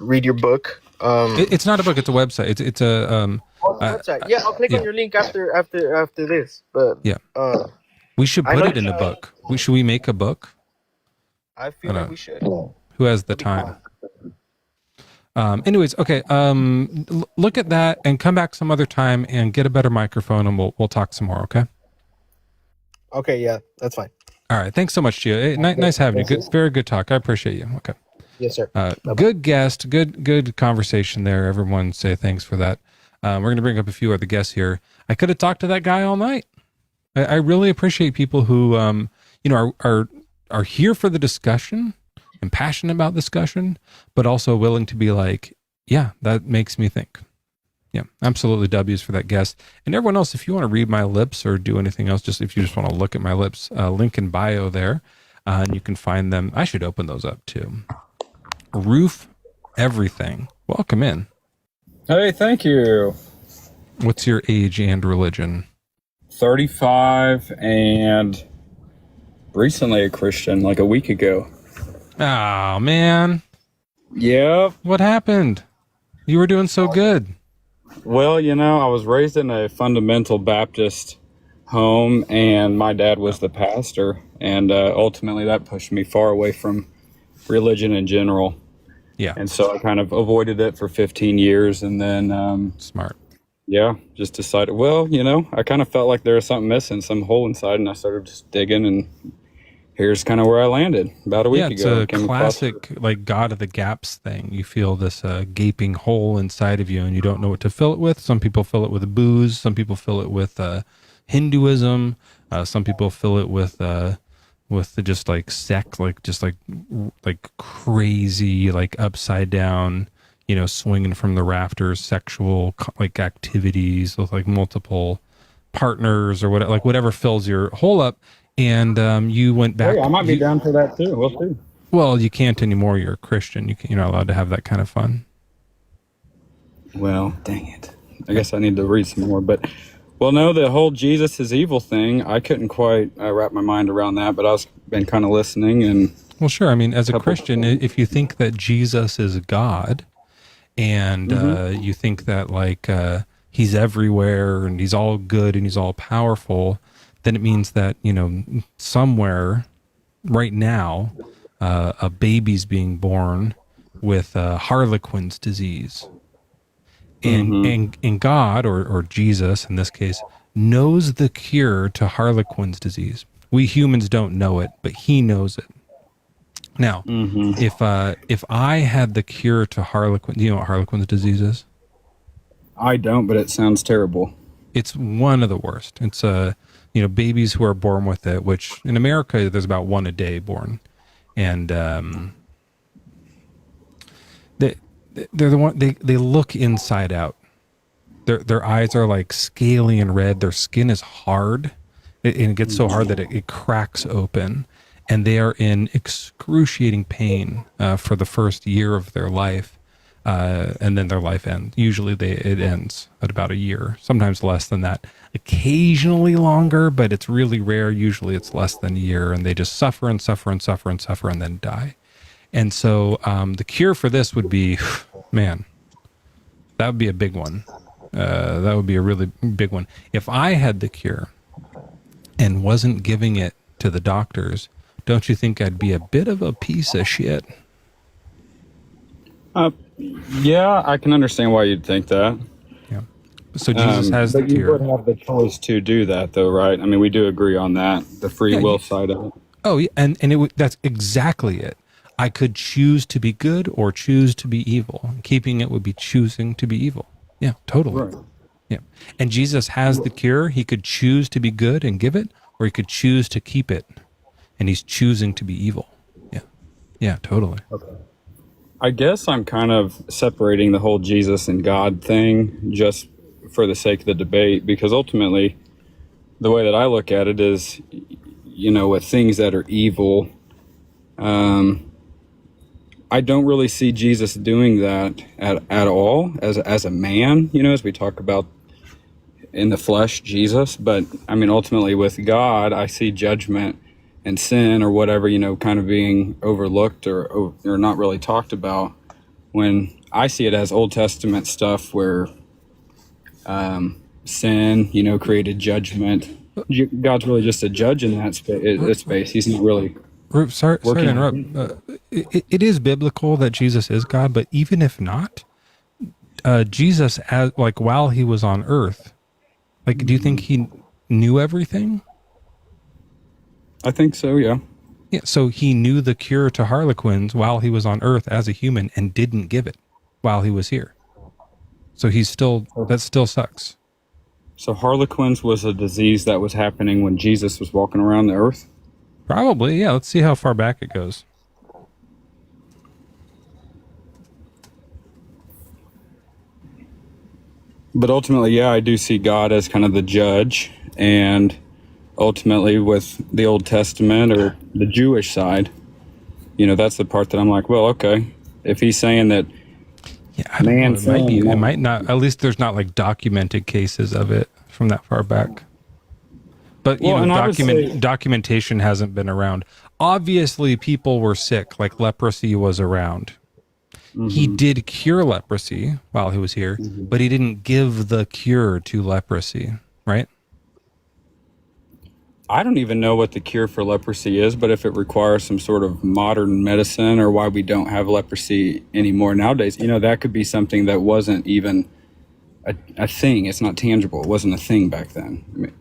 Read your book. It's not a book. It's a website. It's a website. Yeah, I'll click on your link after this. But yeah, we should put it in a book. Should we make a book? I feel like we should. Who has the time? Anyways, okay. Look at that and come back some other time and get a better microphone, and we'll talk some more. Okay. Okay. Yeah, that's fine. All right. Thanks so much, Gio. Hey, nice having you. Good, very good talk. I appreciate you. Okay. Yes, sir. Good guest. Good conversation there. Everyone say thanks for that. We're going to bring up a few other guests here. I could have talked to that guy all night. I really appreciate people who, are here for the discussion and passionate about discussion, but also willing to be like, yeah, that makes me think. Yeah, absolutely. W's for that guest. And everyone else, if you want to read my lips or do anything else, if you just want to look at my lips, link in bio there, and you can find them. I should open those up too. Roof Everything. Welcome in. Hey, thank you. What's your age and religion? 35 and recently a Christian, like a week ago. Oh, man. Yep. What happened? You were doing so good. Well, I was raised in a fundamental Baptist home, and my dad was the pastor, and ultimately that pushed me far away from religion in general. Yeah. And so I kind of avoided it for 15 years, and then... Smart. Yeah, just decided, I kind of felt like there was something missing, some hole inside, and I started just digging, and here's kind of where I landed about a week ago. It's a classic, like, God of the gaps thing. You feel this gaping hole inside of you, and you don't know what to fill it with. Some people fill it with booze. Some people fill it with Hinduism. Some people fill it with just like sex, like crazy, like upside down, swinging from the rafters, sexual like activities with like multiple partners or whatever fills your hole up. And you went back. I might be down for that too. We'll see. Well, you can't anymore. You're a Christian. You're not allowed to have that kind of fun. Well, dang it. I guess I need to read some more. But, no, the whole Jesus is evil thing, I couldn't quite wrap my mind around that. But I've been kind of listening. And well, sure. I mean, as a Christian, if you think that Jesus is God, and you think that like he's everywhere and he's all good and he's all powerful, then it means that, somewhere right now, a baby's being born with Harlequin's disease. And God, or Jesus in this case, knows the cure to Harlequin's disease. We humans don't know it, but he knows it. Now, if I had the cure to Harlequin, do you know what Harlequin's disease is? I don't, but it sounds terrible. It's one of the worst. It's babies who are born with it, which in America there's about one a day born, and they're the one they look inside out. Their eyes are like scaly and red. Their skin is hard, and it gets so hard that it cracks open, and they are in excruciating pain for the first year of their life, and then their life ends. Usually, it ends at about a year, sometimes less than that. Occasionally longer, but it's really rare. Usually, it's less than a year, and they just suffer and suffer and suffer and suffer, and then die. And so, the cure for this would be, man, that would be a big one. That would be a really big one. If I had the cure and wasn't giving it to the doctors, don't you think I'd be a bit of a piece of shit? Yeah, I can understand why you'd think that. Yeah. So Jesus has the but you cure. would have the choice to do that, though, right? I mean, we do agree on that, the free will side of it. Oh, yeah, and that's exactly it. I could choose to be good or choose to be evil. Keeping it would be choosing to be evil. Yeah, totally. Right. Yeah. And Jesus has the cure. He could choose to be good and give it, or he could choose to keep it. And he's choosing to be evil. Yeah. Yeah, totally. Okay. I guess I'm kind of separating the whole Jesus and God thing just for the sake of the debate, because ultimately the way that I look at it is, with things that are evil, I don't really see Jesus doing that at all as a man, as we talk about in the flesh, Jesus. But I mean, ultimately with God, I see judgment and sin or whatever, kind of being overlooked or not really talked about, when I see it as Old Testament stuff where sin, created judgment. God's really just a judge in that space. He's not really... Sorry to interrupt. It is biblical that Jesus is God, but even if not, Jesus, while he was on earth, do you think he knew everything? I think so, yeah. Yeah, so he knew the cure to Harlequins while he was on earth as a human and didn't give it while he was here. So that still sucks. So Harlequins was a disease that was happening when Jesus was walking around the earth? Probably, yeah. Let's see how far back it goes. But ultimately, yeah, I do see God as kind of the judge, and ultimately with the Old Testament or the Jewish side, that's the part that I'm like, well, okay, if he's saying that, I don't know, it might not. At least there's not documented cases of it from that far back. But documentation hasn't been around. Obviously, people were sick, like leprosy was around. Mm-hmm. He did cure leprosy while he was here, but he didn't give the cure to leprosy, right? I don't even know what the cure for leprosy is, but if it requires some sort of modern medicine or why we don't have leprosy anymore nowadays, that could be something that wasn't even a thing. It's not tangible. It wasn't a thing back then,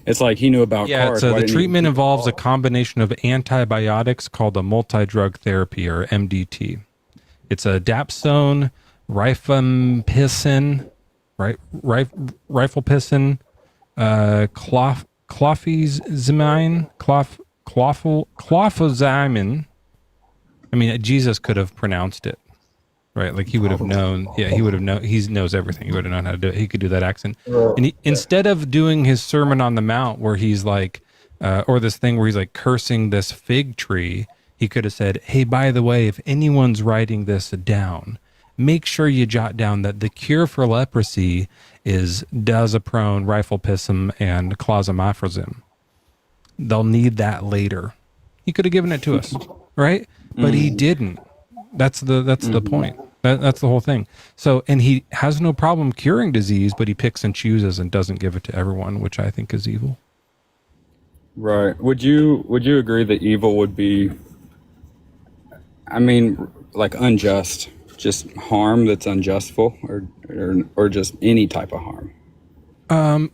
It's like he knew about cars. So the treatment involves a combination of antibiotics called a multi-drug therapy, or MDT. It's a dapsone, rifampicin, rifamycin, clofazimine, clofazimine. I mean, Jesus could have pronounced it, right? He would have known. Yeah, he would have known. He knows everything. He would have known how to do it. He could do that accent. And instead of doing his Sermon on the Mount, where he's or this thing where he's cursing this fig tree, he could have said, "Hey, by the way, if anyone's writing this down, make sure you jot down that the cure for leprosy is diazeprone, rifamycin, and clozamifrazim. They'll need that later." He could have given it to us, right? But he didn't. That's the point. That's the whole thing. So, and he has no problem curing disease, but he picks and chooses and doesn't give it to everyone, which I think is evil. Right. Would you agree that evil would be, unjust, just harm that's unjustful, or just any type of harm?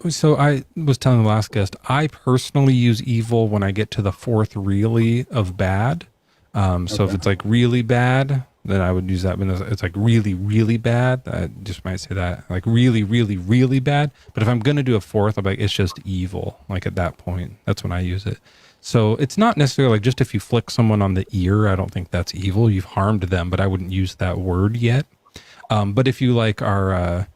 So I was telling the last guest, I personally use evil when I get to the fourth really of bad. So if it's like really bad, then I would use that. When it's like really, really bad, I just might say that. Like really, really, really bad. But if I'm going to do a fourth, I'm like, it's just evil. Like at that point, that's when I use it. So it's not necessarily like just if you flick someone on the ear, I don't think that's evil. You've harmed them, but I wouldn't use that word yet. But if you like are,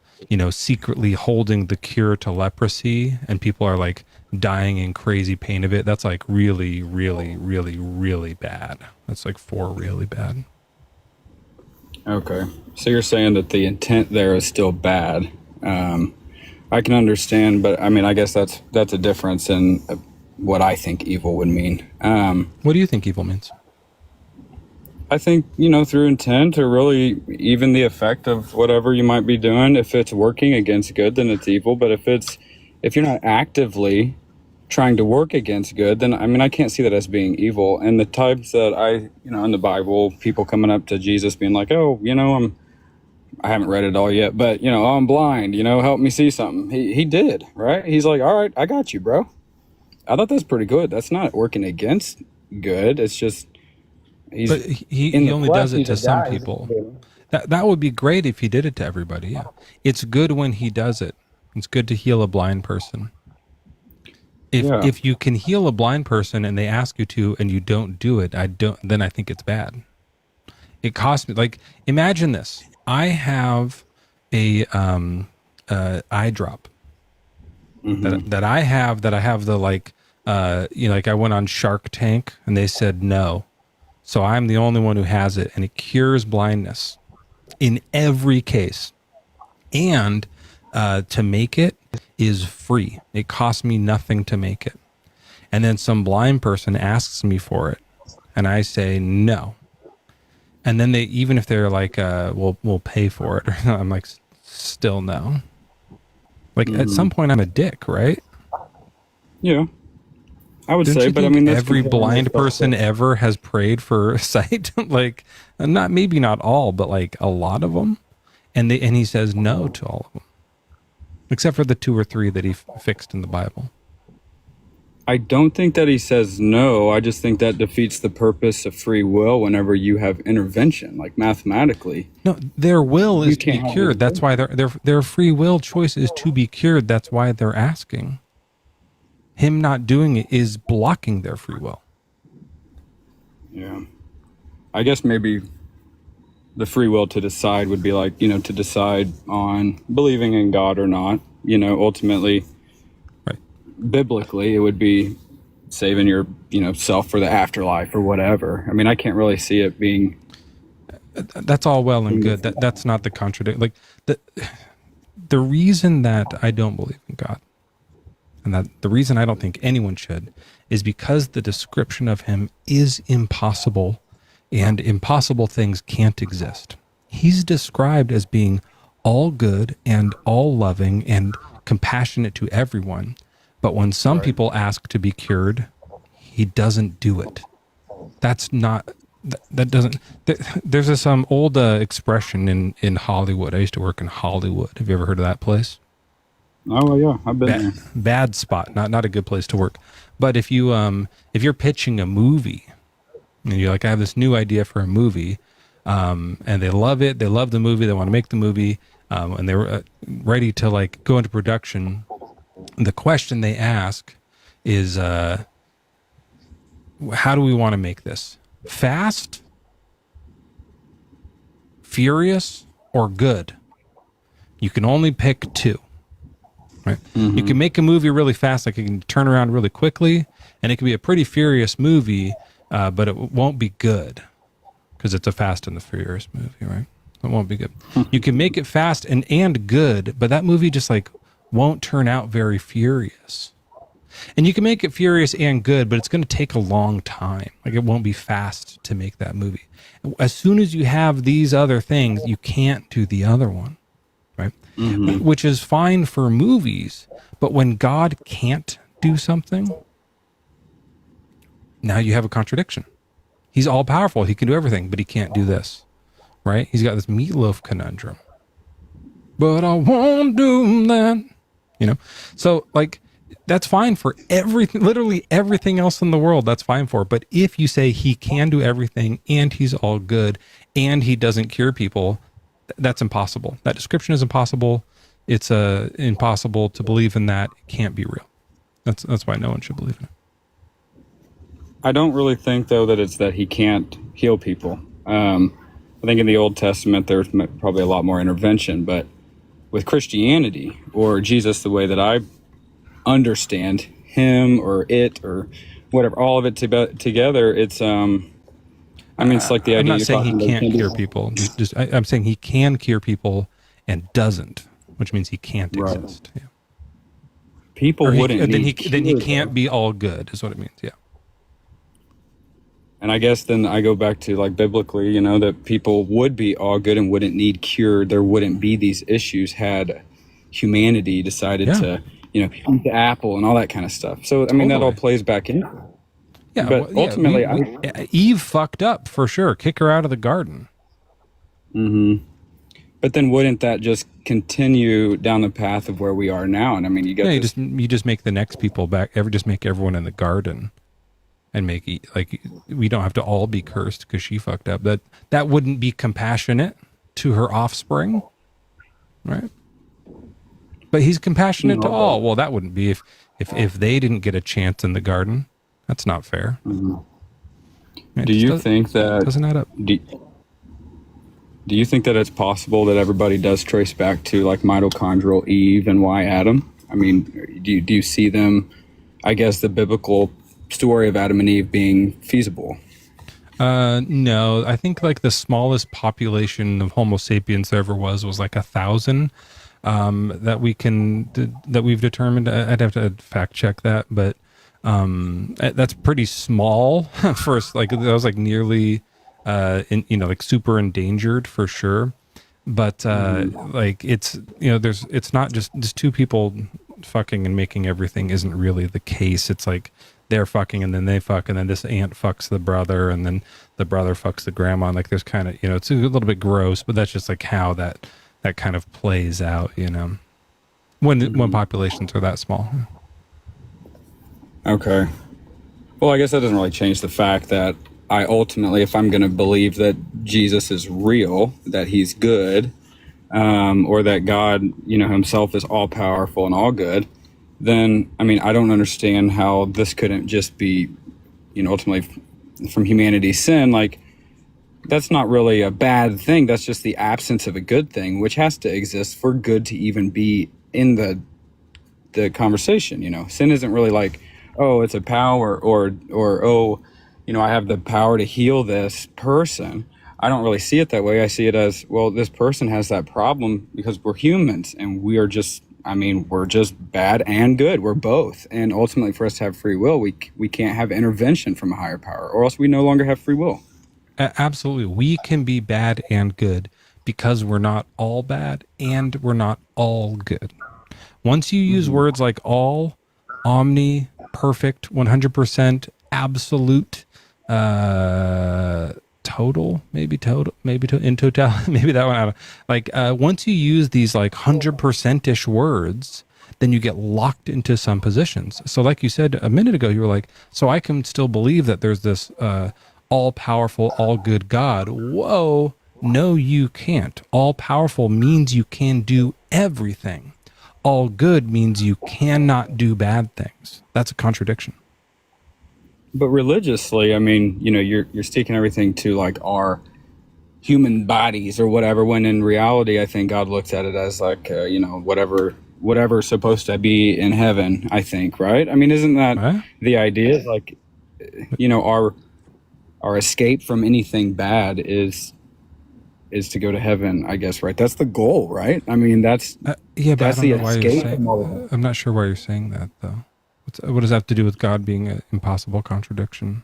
secretly holding the cure to leprosy and people are like dying in crazy pain of it, that's like really, really, really, really bad. That's like 4 really bad. Okay. So you're saying that the intent there is still bad. I can understand, but I mean, I guess that's a difference in what I think evil would mean. What do you think evil means? I think, through intent or really even the effect of whatever you might be doing, if it's working against good, then it's evil. But if you're not actively trying to work against good, then I mean, I can't see that as being evil. And the types that in the Bible, people coming up to Jesus being like, oh, I haven't read it all yet, but oh, I'm blind, help me see something. He did, right? He's like, all right, I got you, bro. I thought that's pretty good. That's not working against good. It's just, he only does it to some people. That would be great if he did it to everybody. Yeah. It's good when he does it. It's good to heal a blind person. If you can heal a blind person and they ask you to and you don't do it, then I think it's bad. It costs me, like, imagine this. I have a eye drop that I have the like I went on Shark Tank and they said no. So I'm the only one who has it, and it cures blindness in every case. And to make it is free. It costs me nothing to make it. And then some blind person asks me for it, and I say no. And then even if they're like, we'll pay for it, I'm like, still no. Like at some point I'm a dick, right? Yeah. I would Don't say, you but I think mean, that's every blind person ever has prayed for sight. Like, maybe not all, but like a lot of them. And he says no to all of them, except for the 2 or 3 that he fixed in the Bible. I don't think that he says no. I just think that defeats the purpose of free will whenever you have intervention, like mathematically. No, their will is to be cured. That's why their free will choice is to be cured. That's why they're asking. Him not doing it is blocking their free will. Yeah. I guess maybe the free will to decide would be like, to decide on believing in God or not. Ultimately, right. Biblically, it would be saving your, self for the afterlife or whatever. I mean, I can't really see it being... That's all well and good. That's not the contradiction. Like, the reason that I don't believe in God, and that the reason I don't think anyone should, is because the description of him is impossible, and impossible things can't exist. He's described as being all good and all loving and compassionate to everyone. But when some people ask to be cured, he doesn't do it. That's not, that doesn't, there's this old expression in Hollywood. I used to work in Hollywood. Have you ever heard of that place? Oh yeah, I've been there. Bad spot, not a good place to work. But if you're pitching a movie and you're like, I have this new idea for a movie, and they love it, they love the movie, they want to make the movie, and they're ready to like go into production, the question they ask is, how do we want to make this? Fast, furious, or good? You can only pick 2. Right. Mm-hmm. You can make a movie really fast, like you can turn around really quickly, and it can be a pretty furious movie, but it won't be good because it's a Fast and the Furious movie, right? It won't be good. You can make it fast and good, but that movie just like won't turn out very furious. And you can make it furious and good, but it's going to take a long time. Like it won't be fast to make that movie. As soon as you have these other things, you can't do the other one. Right? Mm-hmm. Which is fine for movies, but when God can't do something, now you have a contradiction. He's all powerful. He can do everything, but he can't do this, right? He's got this meatloaf conundrum. But I won't do that, So like That's fine for everything, literally everything else in the world. That's fine for. But if you say he can do everything and he's all good and he doesn't cure people, that's impossible. That description is impossible. It's impossible to believe in that. It can't be real. That's why no one should believe in it. I don't really think, though, that it's that he can't heal people. I think in the Old Testament, there's probably a lot more intervention. But with Christianity or Jesus, the way that I understand him or it or whatever, all of it together, it's, it's like the idea. I'm not saying he can't cure people. I'm saying he can cure people and doesn't, which means he can't exist. Yeah. People wouldn't. Then he can't be all good, is what it means. Yeah. And I guess then I go back to like biblically, that people would be all good and wouldn't need cured. There wouldn't be these issues had humanity decided to, eat the apple and all that kind of stuff. So, that all plays back in. Yeah. But ultimately, Eve fucked up for sure. Kick her out of the garden. Mm-hmm. But then wouldn't that just continue down the path of where we are now? And you get you just make the next people back. Just make everyone in the garden. And we don't have to all be cursed because she fucked up. That wouldn't be compassionate to her offspring, right? But he's compassionate to all. Well, that wouldn't be if they didn't get a chance in the garden. That's not fair. Mm-hmm. Do you think that doesn't add up? Do you think that it's possible that everybody does trace back to like mitochondrial Eve and why Adam? Do you see them? I guess the biblical story of Adam and Eve being feasible. No, I think like the smallest population of Homo sapiens there ever was like 1,000 that we've determined. I'd have to fact check that, but that's pretty small for us. Like that was like nearly like super endangered for sure. But like it's it's not just two people fucking and making everything isn't really the case. It's like they're fucking and then they fuck and then this aunt fucks the brother and then the brother fucks the grandma. And like there's kind of it's a little bit gross, but that's just like how that kind of plays out. When populations are that small. Okay. Well, I guess that doesn't really change the fact that I ultimately, if I'm going to believe that Jesus is real, that he's good, or that God, himself is all powerful and all good, then, I don't understand how this couldn't just be, ultimately from humanity's sin. Like, that's not really a bad thing. That's just the absence of a good thing, which has to exist for good to even be in the conversation. Sin isn't really like, oh, it's a power or oh, I have the power to heal this person. I don't really see it that way. I see it as, well, this person has that problem because we're humans and we are just, we're just bad and good. We're both. And ultimately for us to have free will, we can't have intervention from a higher power or else we no longer have free will. Absolutely. We can be bad and good because we're not all bad and we're not all good. Once you use words like all, omni, perfect, 100%, absolute, total, maybe in total, maybe that one. I don't, like once you use these like 100%ish words, then you get locked into some positions. So like you said a minute ago, you were like, so I can still believe that there's this all powerful, all good God. Whoa, no, you can't. All powerful means you can do everything. All good means you cannot do bad things. That's a contradiction. But religiously, you're sticking everything to like our human bodies or whatever, when in reality, I think God looks at it as like, whatever's supposed to be in heaven, I think, right? Isn't that the idea? Like, our escape from anything bad is to go to heaven, I guess, right? That's the goal, right? That's that's the escape from all of that. I'm not sure why you're saying that, though. What does that have to do with God being an impossible contradiction?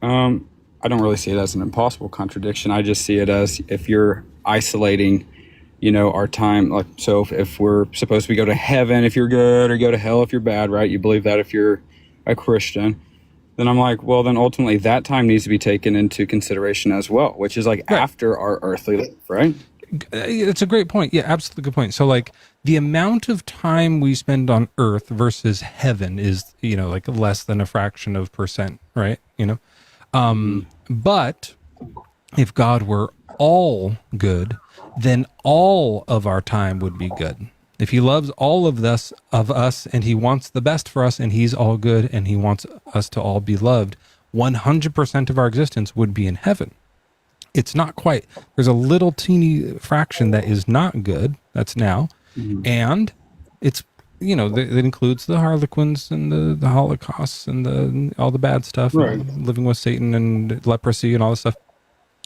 I don't really see it as an impossible contradiction. I just see it as if you're isolating, our time. Like, so if we're supposed to go to heaven if you're good, or go to hell if you're bad, right? You believe that if you're a Christian. Then I'm like, well, then ultimately that time needs to be taken into consideration as well, which is like after our earthly life, right? It's a great point. Yeah, absolutely good point. So like the amount of time we spend on earth versus heaven is, like less than a fraction of percent, right? But if God were all good, then all of our time would be good. If he loves all of us and he wants the best for us and he's all good and he wants us to all be loved, 100% of our existence would be in heaven. It's not quite. There's a little teeny fraction that is not good. That's now. And it's, that includes the Harlequins and the Holocausts and all the bad stuff, Right. and living with Satan and leprosy and all this stuff.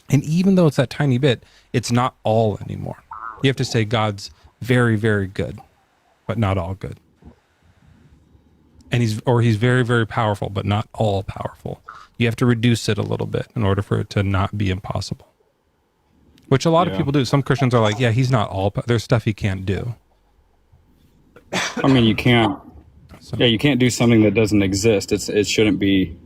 And even though it's that tiny bit, it's not all anymore. You have to say God's very, very good, but not all good. And he's very, very powerful, but not all powerful. You have to reduce it a little bit in order for it to not be impossible. Which a lot of people do. Some Christians are like, yeah, he's not all, there's stuff he can't do. I mean, you can't do something that doesn't exist. It shouldn't be,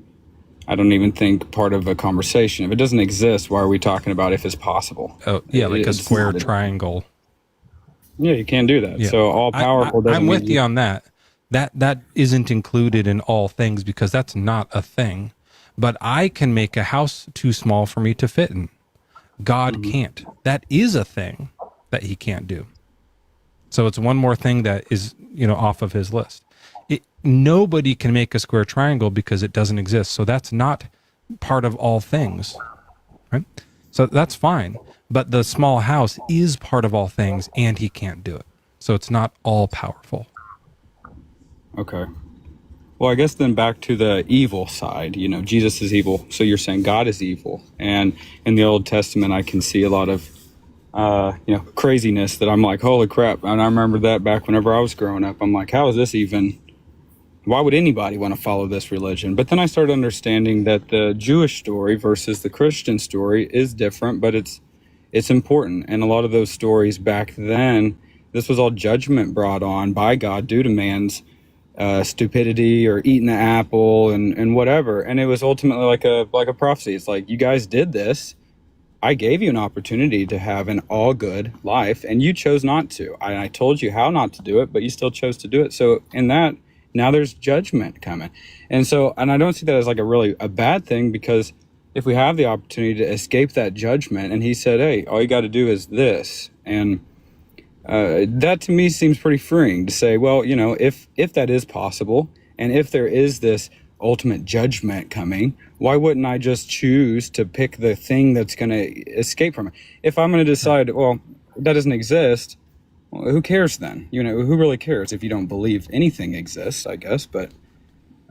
I don't even think, part of a conversation. If it doesn't exist, why are we talking about if it's possible? Oh, yeah, like a square triangle. Yeah, you can't do that. Yeah. So all powerful doesn't I'm with mean you on that. That isn't included in all things because that's not a thing. But I can make a house too small for me to fit in. God can't. That is a thing that he can't do. So it's one more thing that is, off of his list. Nobody can make a square triangle because it doesn't exist. So that's not part of all things, right? So that's fine. But the small house is part of all things and he can't do it. So it's not all powerful. Okay. Well, I guess then back to the evil side, Jesus is evil. So you're saying God is evil. And in the Old Testament, I can see a lot of, craziness that I'm like, holy crap. And I remember that back whenever I was growing up. I'm like, how is this even, why would anybody want to follow this religion? But then I started understanding that the Jewish story versus the Christian story is different, but it's important. And a lot of those stories back then, this was all judgment brought on by God due to man's stupidity or eating the apple and whatever. And it was ultimately like a prophecy. It's like, you guys did this. I gave you an opportunity to have an all good life and you chose not to. I told you how not to do it, but you still chose to do it. So in that, now there's judgment coming. And I don't see that as like a bad thing, because if we have the opportunity to escape that judgment, and he said, hey, all you got to do is this. And that to me seems pretty freeing to say, well, if that is possible, and if there is this ultimate judgment coming, why wouldn't I just choose to pick the thing that's going to escape from it? If I'm going to decide, well, that doesn't exist, well, who cares then? Who really cares if you don't believe anything exists, I guess, but...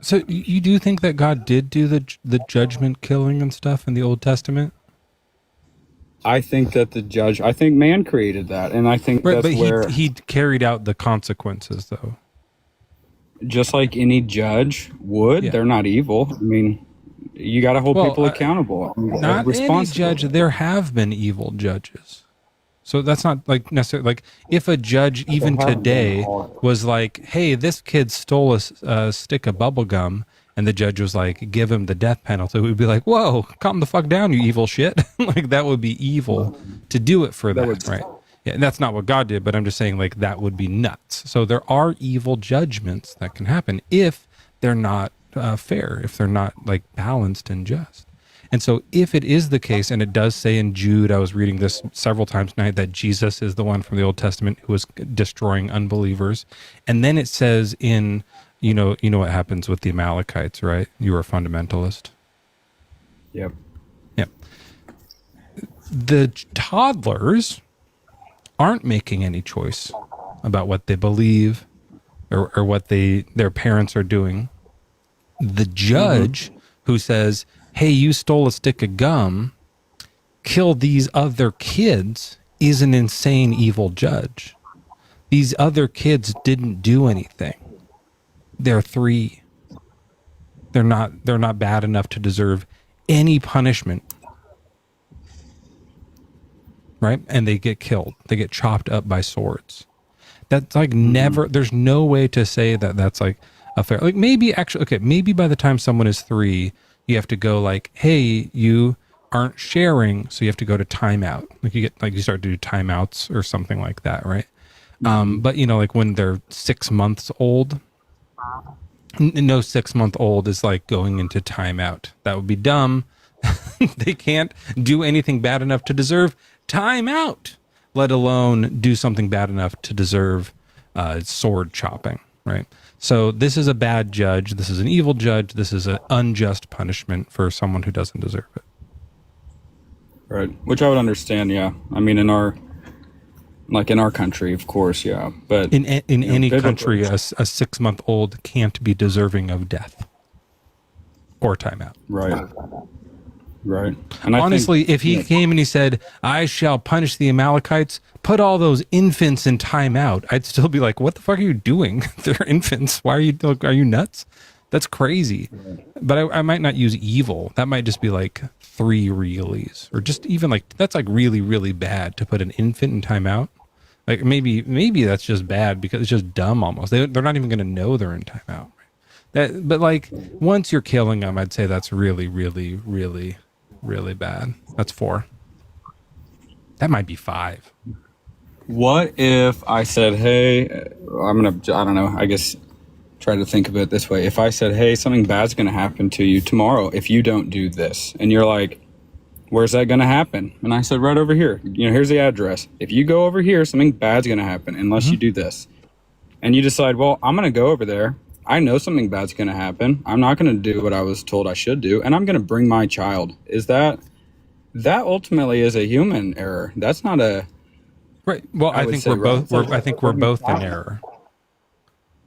So you do think that God did do the judgment killing and stuff in the Old Testament? I think that I think man created that, and I think right, that's but where... he carried out the consequences, though. Just like any judge would, they're not evil. I mean, you got to hold people accountable. Not any judge. There have been evil judges. So that's not like necessarily like if a judge even today was like, hey, this kid stole a stick of bubble gum, and the judge was like, give him the death penalty, we'd be like, whoa, calm the fuck down, you evil shit. Like that would be evil to do it for that, right? Yeah, and that's not what God did, but I'm just saying like that would be nuts. So there are evil judgments that can happen if they're not fair, if they're not like balanced and just. And so if it is the case, and it does say in Jude, I was reading this several times tonight, that Jesus is the one from the Old Testament who was destroying unbelievers. And then it says in, you know what happens with the Amalekites, right? You were a fundamentalist. Yep. Yep. The toddlers aren't making any choice about what they believe or what their parents are doing. The judge who says, hey, you stole a stick of gum, kill these other kids, is an insane, evil judge. These other kids didn't do anything. They're 3. They're not bad enough to deserve any punishment. Right? And they get killed. They get chopped up by swords. That's like never, there's no way to say that that's like a fair, like maybe actually, okay, maybe by the time someone is 3, you have to go like, hey, you aren't sharing, so you have to go to timeout. Like you start to do timeouts or something like that, right? But like when they're 6 months old, no 6-month old is like going into timeout. That would be dumb. They can't do anything bad enough to deserve timeout, let alone do something bad enough to deserve sword chopping, right? So this is a bad judge. This is an evil judge. This is an unjust punishment for someone who doesn't deserve it. Right. Which I would understand. Yeah. I mean, in our country, of course. Yeah. But in any country, a 6-month-old can't be deserving of death or timeout. Right. Right. And honestly, if he came and he said, "I shall punish the Amalekites," put all those infants in timeout, I'd still be like, "What the fuck are you doing? They're infants. Why are you nuts? That's crazy." Right. But I might not use evil. That might just be like 3 realies, or just even like that's like really, really bad to put an infant in timeout. Like maybe that's just bad because it's just dumb almost. They're not even going to know they're in timeout. But like once you're killing them, I'd say that's really, really, really, really bad. That's 4. That might be 5. What if I said, "Hey, I don't know, I guess try to think of it this way. If I said, "Hey, something bad's going to happen to you tomorrow if you don't do this." And you're like, "Where's that going to happen?" And I said, "Right over here. Here's the address. If you go over here, something bad's going to happen unless you do this." And you decide, "Well, I'm going to go over there. I know something bad's going to happen. I'm not going to do what I was told I should do, and I'm going to bring my child." Is that ultimately is a human error? That's not a right. Well, I think we're both in error.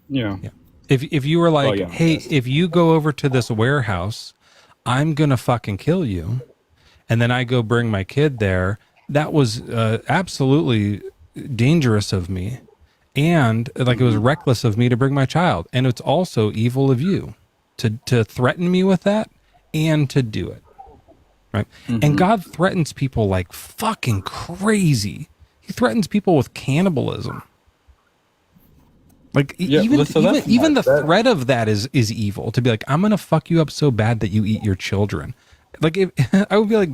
Yeah. If you were like, "Hey, if you go over to this warehouse, I'm going to fucking kill you," and then I go bring my kid there, that was absolutely dangerous of me. And like it was reckless of me to bring my child. And it's also evil of you to threaten me with that and to do it. Right. And God threatens people like fucking crazy. He threatens people with cannibalism. Like even the threat of that is evil. To be like, "I'm gonna fuck you up so bad that you eat your children." Like I would be like,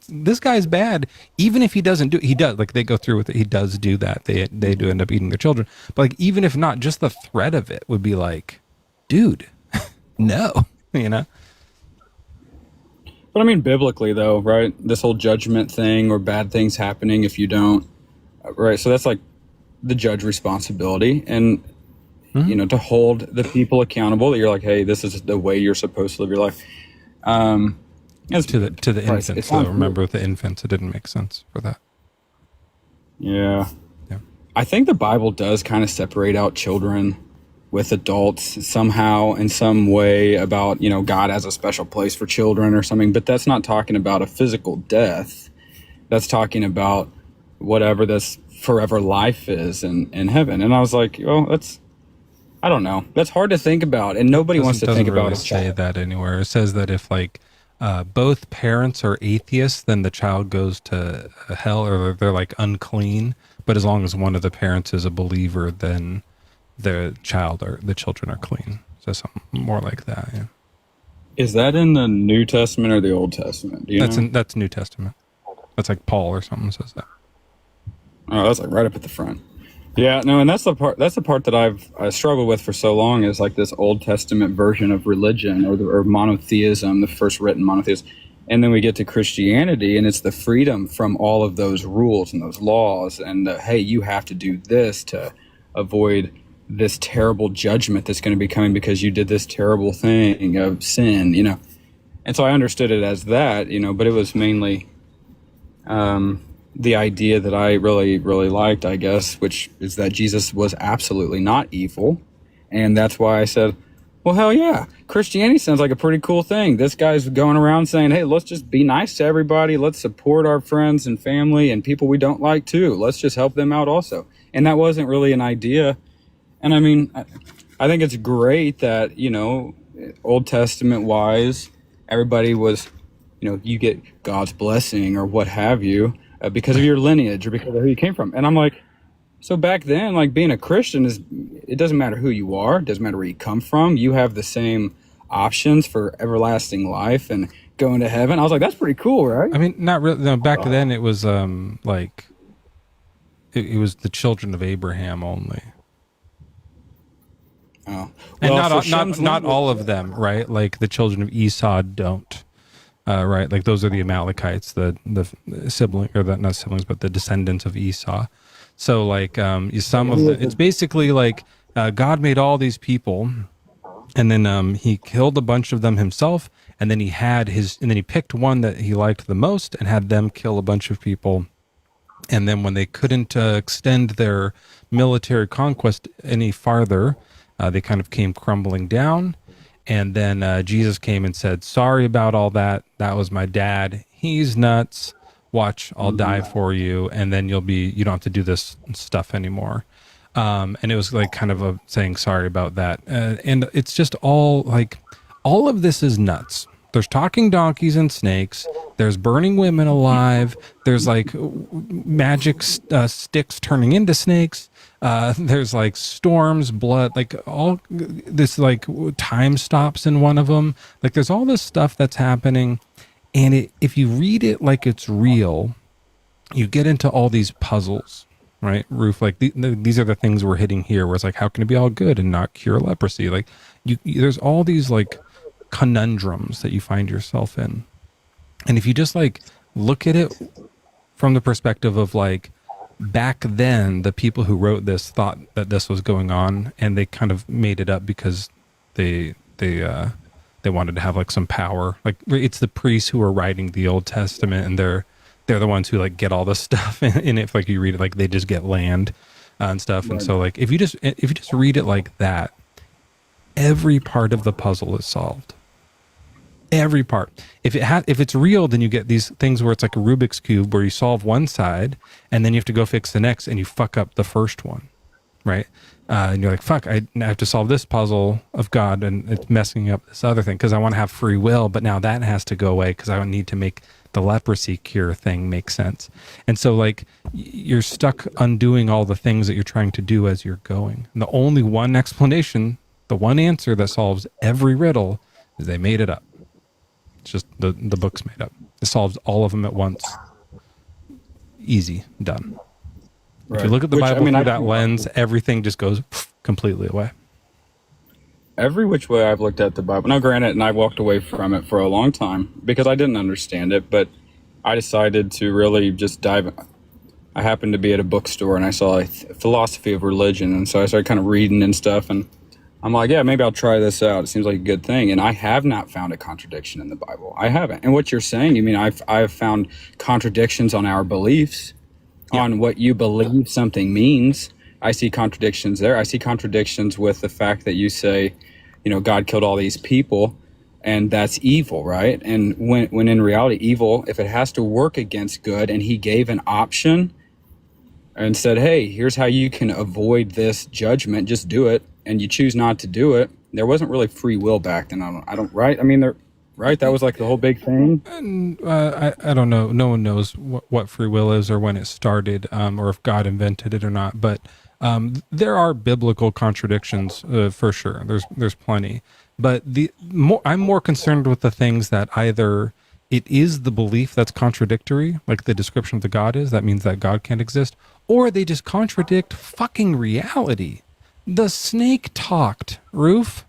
this guy's bad. Even if he doesn't do it, he does. Like they go through with it, he does do that. They do end up eating their children. But like even if not, just the threat of it would be like, dude, no, But I mean, biblically though, right? This whole judgment thing or bad things happening if you don't, right? So that's like the judge responsibility, and to hold the people accountable. That you're like, "Hey, this is the way you're supposed to live your life." To the infants, though. Remember with the infants, it didn't make sense for that. Yeah. I think the Bible does kind of separate out children with adults somehow in some way about, God has a special place for children or something, but that's not talking about a physical death. That's talking about whatever this forever life is in heaven. And I was like, I don't know. That's hard to think about, and nobody wants to think about it. It doesn't really say that anywhere. It says that if both parents are atheists, then the child goes to hell, or they're like unclean. But as long as one of the parents is a believer, then the children are clean. So something more like that. Yeah. Is that in the New Testament or the Old Testament? Do you know? That's New Testament. That's like Paul or something says that. Oh, that's like right up at the front. Yeah, no, and that's the part that I've struggled with for so long, is like this Old Testament version of religion or monotheism, the first written monotheism. And then we get to Christianity, and it's the freedom from all of those rules and those laws, and hey, you have to do this to avoid this terrible judgment that's going to be coming because you did this terrible thing of sin, And so I understood it as that, but it was mainly the idea that I really, really liked, I guess, which is that Jesus was absolutely not evil. And that's why I said, well, hell yeah, Christianity sounds like a pretty cool thing. This guy's going around saying, hey, let's just be nice to everybody. Let's support our friends and family and people we don't like too. Let's just help them out also. And that wasn't really an idea. And I mean, I think it's great that, Old Testament wise, everybody was, you get God's blessing or what have you. Because of your lineage or because of who you came from. And I'm like, so back then, like being a Christian it doesn't matter who you are. It doesn't matter where you come from. You have the same options for everlasting life. And going to heaven. I was like, that's pretty cool, right? I mean, not really. No, back then it was like it was the children of Abraham only. Oh, And well, not for not Shem's not language- all of them, right? Like the children of Esau don't, right? Like those are the Amalekites, the sibling, or the, not siblings, but the descendants of Esau. So like some of the, it's basically like God made all these people, and then he killed a bunch of them himself, and then he picked one that he liked the most and had them kill a bunch of people. And then when they couldn't extend their military conquest any farther, they kind of came crumbling down. And then Jesus came and said, sorry about all that. That was my dad. He's nuts. Watch, I'll die for you. And then you don't have to do this stuff anymore. And it was like kind of saying sorry about that. And it's just all of this is nuts. There's talking donkeys and snakes. There's burning women alive. There's like magic sticks turning into snakes. There's like storms, blood, like all this, like time stops in one of them. Like there's all this stuff that's happening. And if you read it like it's real, you get into all these puzzles, right? Roof, like these are the things we're hitting here, where it's like, how can it be all good and not cure leprosy? Like there's all these like conundrums that you find yourself in. And if you just like look at it from the perspective of like, back then the people who wrote this thought that this was going on, and they kind of made it up because they wanted to have like some power. Like it's the priests who are writing the Old Testament, and they're the ones who like get all the stuff in it. Like you read it, like they just get land and stuff. Right. And so like if you just read it like that, every part of the puzzle is solved. Every part. If it's real, then you get these things where it's like a Rubik's Cube, where you solve one side and then you have to go fix the next, and you fuck up the first one, right? And you're like, fuck, I have to solve this puzzle of God, and it's messing up this other thing because I want to have free will, but now that has to go away because I need to make the leprosy cure thing make sense. And so like you're stuck undoing all the things that you're trying to do as you're going. And the only one explanation, the one answer that solves every riddle, is they made it up. It's just the book's made up. It solves all of them at once. Easy, done. Right. If you look at the Bible through that lens, everything just goes completely away. Every which way I've looked at the Bible. Now, granted, and I walked away from it for a long time because I didn't understand it, but I decided to really just dive. I happened to be at a bookstore and I saw a philosophy of religion, and so I started kind of reading and stuff, and I'm like, yeah, maybe I'll try this out. It seems like a good thing. And I have not found a contradiction in the Bible. I haven't. And what you're saying, you mean I've found contradictions on our beliefs, on what you believe something means. I see contradictions there. I see contradictions with the fact that you say, God killed all these people and that's evil, right? And when in reality, evil, if it has to work against good, and he gave an option and said, hey, here's how you can avoid this judgment, just do it, and you choose not to do it, there wasn't really free will back then. I don't right? I mean, right? That was like the whole big thing. I don't know. No one knows what free will is or when it started, or if God invented it or not. But there are biblical contradictions for sure. There's plenty. But I'm more concerned with the things that either it is the belief that's contradictory, like the description of the God is, that means that God can't exist, or they just contradict fucking reality. The snake talked, Roof.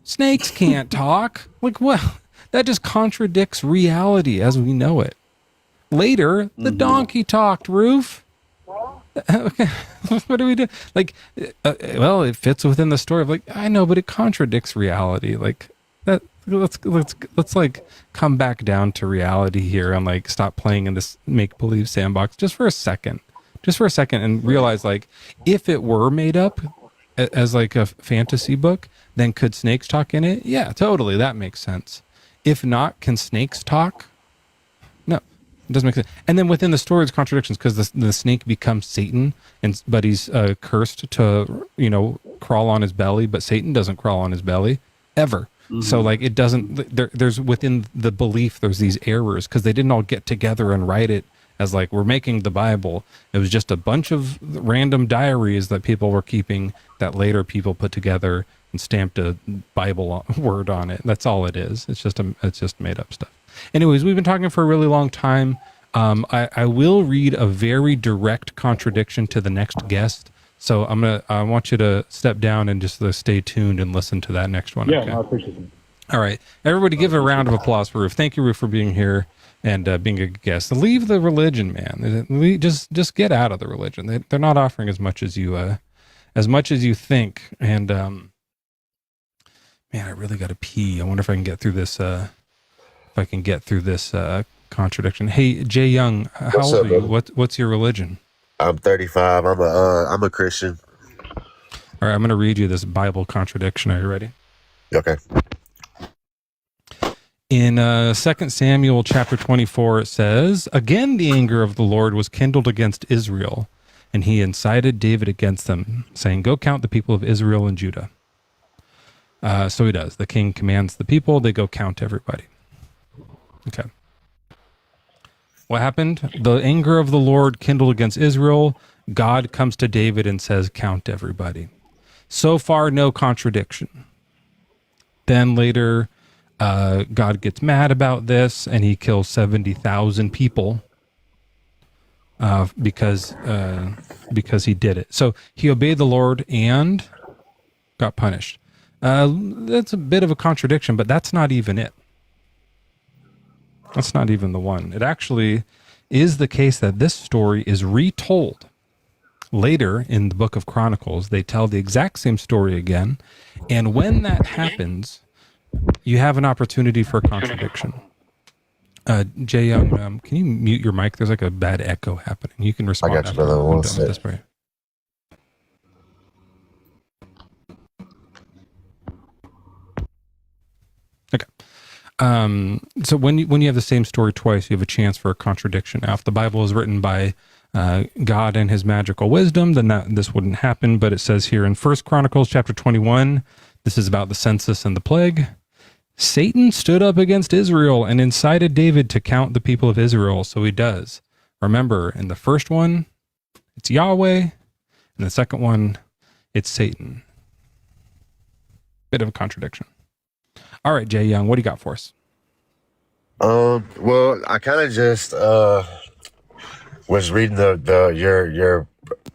Snakes can't talk. Like, well, that just contradicts reality as we know it. Later, the donkey talked, Roof. Okay, what do we do? Like, well, it fits within the story of like, I know, but it contradicts reality. Like that. Let's like come back down to reality here and like stop playing in this make believe sandbox just for a second, and realize like if it were made up as like a fantasy book, then could snakes talk in it? Yeah, totally. That makes sense. If not, can snakes talk? No, it doesn't make sense. And then within the story, there's contradictions because the snake becomes Satan, but he's cursed to crawl on his belly, but Satan doesn't crawl on his belly ever. Mm-hmm. So like it doesn't. There's within the belief there's these errors because they didn't all get together and write it as like we're making the Bible. It was just a bunch of random diaries that people were keeping that later people put together and stamped a Bible word on it. That's all it is. It's just made up stuff. Anyways, we've been talking for a really long time. I will read a very direct contradiction to the next guest. So I want you to step down and just stay tuned and listen to that next one. Yeah, Okay? I appreciate it. All right. Everybody give a round of applause for Roof. Thank you, Roof, for being here and being a guest. Leave the religion, man. Just get out of the religion. They're not offering as much as you think. And man, I really got to pee. I wonder if I can get through this. Contradiction. Hey, Jay Young, how What's old up, are you? brother? What's your religion? I'm 35. I'm a Christian. All right, I'm going to read you this Bible contradiction. Are you ready? Okay. In 2 Samuel chapter 24, it says, "Again the anger of the Lord was kindled against Israel, and he incited David against them, saying, 'Go count the people of Israel and Judah.'" So he does. The king commands the people. They go count everybody. Okay. What happened? The anger of the Lord kindled against Israel. God comes to David and says, "Count everybody." So far, no contradiction. Then later, God gets mad about this and he kills 70,000 people because he did it. So he obeyed the Lord and got punished. That's a bit of a contradiction, but that's not even it. That's not even the one. It actually is the case that this story is retold. Later in the book of Chronicles, they tell the exact same story again. And when that happens, you have an opportunity for a contradiction. Jay Young, can you mute your mic? There's like a bad echo happening. You can respond. I got you, brother. I'm One done with this sec. prayer. Okay. So when you have the same story twice, you have a chance for a contradiction. Now, if the Bible is written by God and his magical wisdom, then this wouldn't happen. But it says here in 1 Chronicles chapter 21, this is about the census and the plague. Satan stood up against Israel and incited David to count the people of Israel. So he does. Remember, in the first one, it's Yahweh. In the second one, it's Satan. Bit of a contradiction. All right, Jay Young, what do you got for us? Well, I kind of just was reading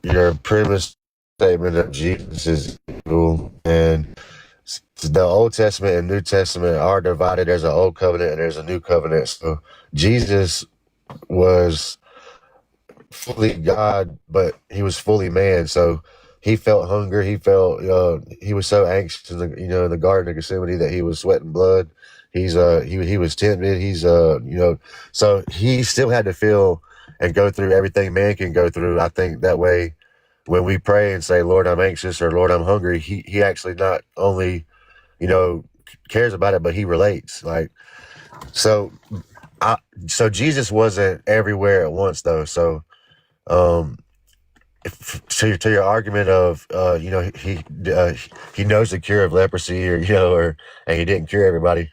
your previous statement of Jesus is evil, and the Old Testament and New Testament are divided. There's an Old Covenant and there's a New Covenant. So Jesus was fully God, but he was fully man. So he felt hunger. He felt he was so anxious in the Garden of Gethsemane that he was sweating blood. He was tempted. So he still had to feel and go through everything man can go through. I think that way, when we pray and say, "Lord, I'm anxious," or "Lord, I'm hungry," he actually not only cares about it, but he relates. So Jesus wasn't everywhere at once, though. So to your argument of he knows the cure of leprosy, and he didn't cure everybody.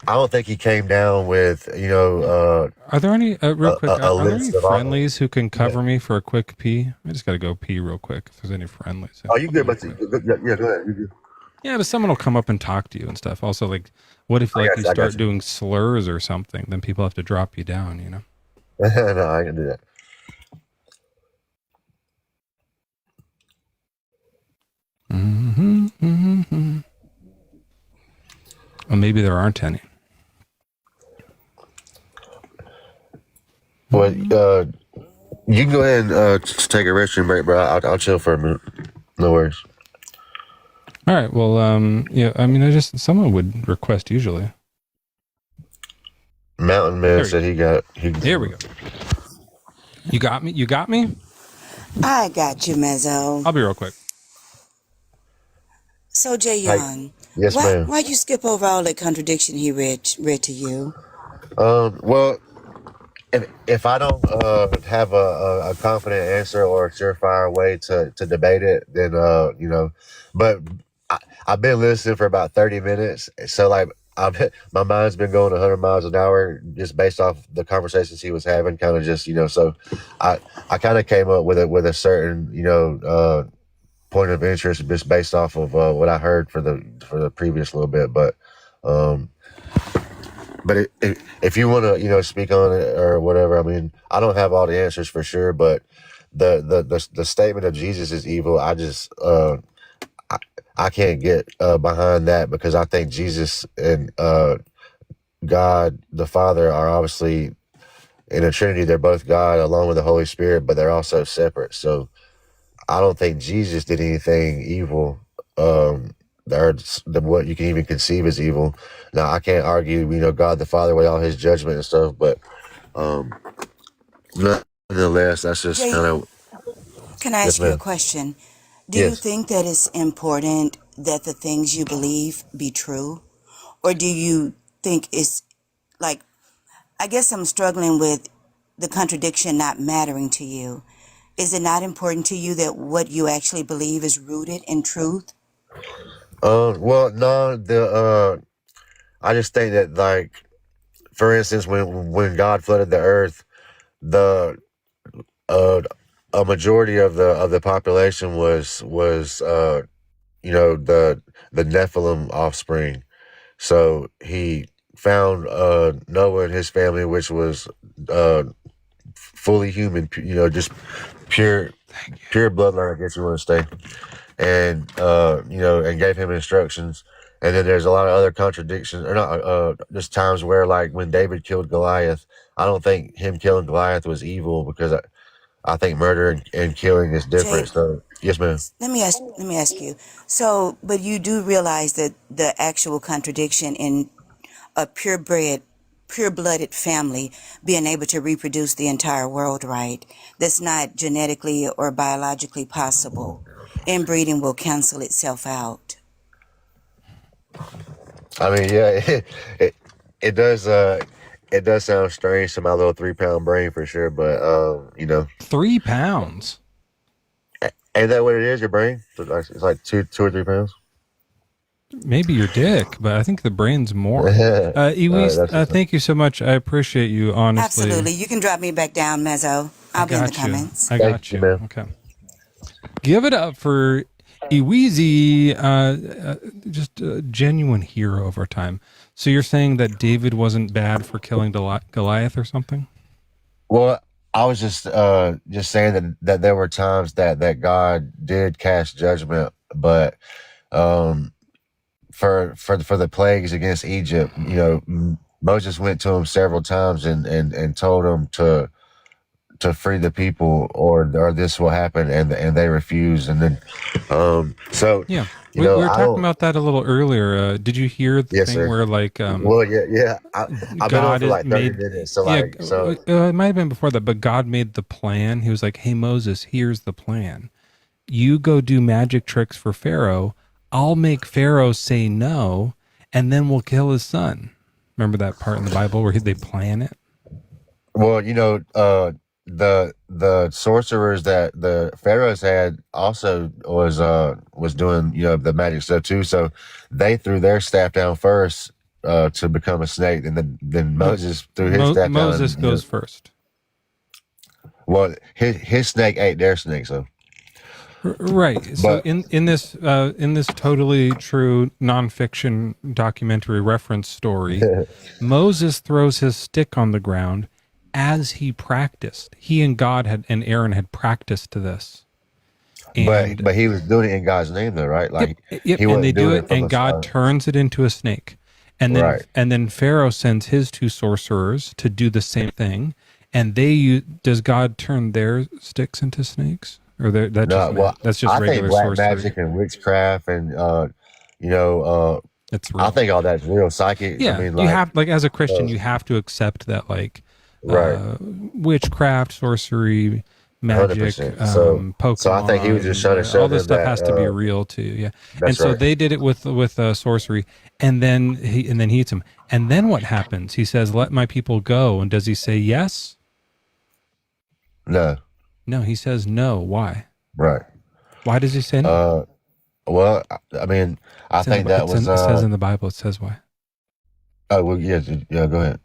I don't think he came down with Are there any real quick? Are there any list of friendlies who can cover me for a quick pee? I just got to go pee real quick. If there's any friendlies, Oh, you good, but yeah, go ahead. You good. yeah, but someone will come up and talk to you and stuff. Also, like, what if like you I got start you. doing slurs or something? Then people have to drop you down. You know. No, I can do that. Well, maybe there aren't any. Well, you can go ahead and just take a restroom break, bro. I'll chill for a minute. No worries. All right. Well, yeah. I mean, someone would request usually. Mountain Man said he. Here we go. You got me. You got me. I got you, Mezzo. I'll be real quick. So, Jay Young, Yes, ma'am. why'd you skip over all that contradiction he read to you? Well, if I don't have a confident answer or a surefire way to debate it, then but I've been listening for about 30 minutes, so my mind's been going 100 miles an hour just based off the conversations he was having, kind of just, so I kind of came up with a certain, point of interest just based off of what I heard for the previous little bit. But if you want to, speak on it or whatever, I mean, I don't have all the answers for sure, but the statement of Jesus is evil, I can't get behind that, because I think Jesus and God the Father are obviously in a Trinity. They're both God along with the Holy Spirit, but they're also separate. So I don't think Jesus did anything evil, or what you can even conceive as evil. Now, I can't argue, God the Father with all his judgment and stuff, but nonetheless, that's just Jay, kind of... can I Yes, ask you a ma'am. question? Do you Yes. think that it's important that the things you believe be true? Or do you think it's like, I guess I'm struggling with the contradiction not mattering to you. Is it not important to you that what you actually believe is rooted in truth? Well, no, I just think that, like, for instance, when God flooded the earth, the uh, a majority of the population was the Nephilim offspring. So he found Noah and his family, which was fully human, just pure bloodline, I guess you want to say, and and gave him instructions. And then there's a lot of other contradictions, or not, just times where, like, when David killed Goliath, I don't think him killing Goliath was evil, because I think murder and killing is Jay, different. So, yes, ma'am. let me ask you. So, but you do realize that the actual contradiction in a pure-blooded family being able to reproduce the entire world, right? That's not genetically or biologically possible. Inbreeding will cancel itself out. I mean, yeah, it does. It does sound strange to my little 3-pound brain for sure, but 3 pounds. Ain't that what it is? Your brain? It's like 2 or 3 pounds. Maybe your dick, but I think the brain's more. Iwis, thank you so much. I appreciate you, honestly. Absolutely. You can drop me back down, Mezzo. I'll be in the comments. I got you. Okay. Give it up for Iwizi, just a genuine hero of our time. So you're saying that David wasn't bad for killing Goliath or something? Well, I was just saying that there were times that God did cast judgment, but for the plagues against Egypt, Moses went to him several times and told him to free the people, or this will happen, and they refused. And then so yeah, we were talking about that a little earlier. Did you hear the thing where, like, well, yeah, I've been on for like 30 minutes, so it might have been before that, but God made the plan. He was like, hey, Moses, here's the plan. You go do magic tricks for Pharaoh. I'll make Pharaoh say no, and then we'll kill his son. Remember that part in the Bible where they plan it? Well, the sorcerers that the pharaohs had also was doing the magic stuff too. So they threw their staff down first to become a snake, and then Moses threw his staff down. Moses goes first. Well, his snake ate their snake, so. Right. So in this totally true nonfiction documentary reference story, Moses throws his stick on the ground as he practiced. He and God and Aaron had practiced to this. And, but he was doing it in God's name, though, right? Like, yep. And they do it, and God turns it into a snake. And then Pharaoh sends his 2 sorcerers to do the same thing. And does God turn their sticks into snakes? Or that's just I regular think black sorcery. magic and witchcraft, and it's real. I think all that's real psychic. Yeah, I mean, you have, like, as a Christian, you have to accept that, like, witchcraft, sorcery, magic, Pokemon. So I think he was just trying to show all this them stuff has to be real too. Yeah, and so right. they did it with sorcery, and then he eats him. And then what happens? He says, "Let my people go." And does he say yes? No. No, he says no. Why? Right. Why does he say no? Well, I mean, I think that was. It says in the Bible. It says why. Oh well, yeah, yeah. Go ahead.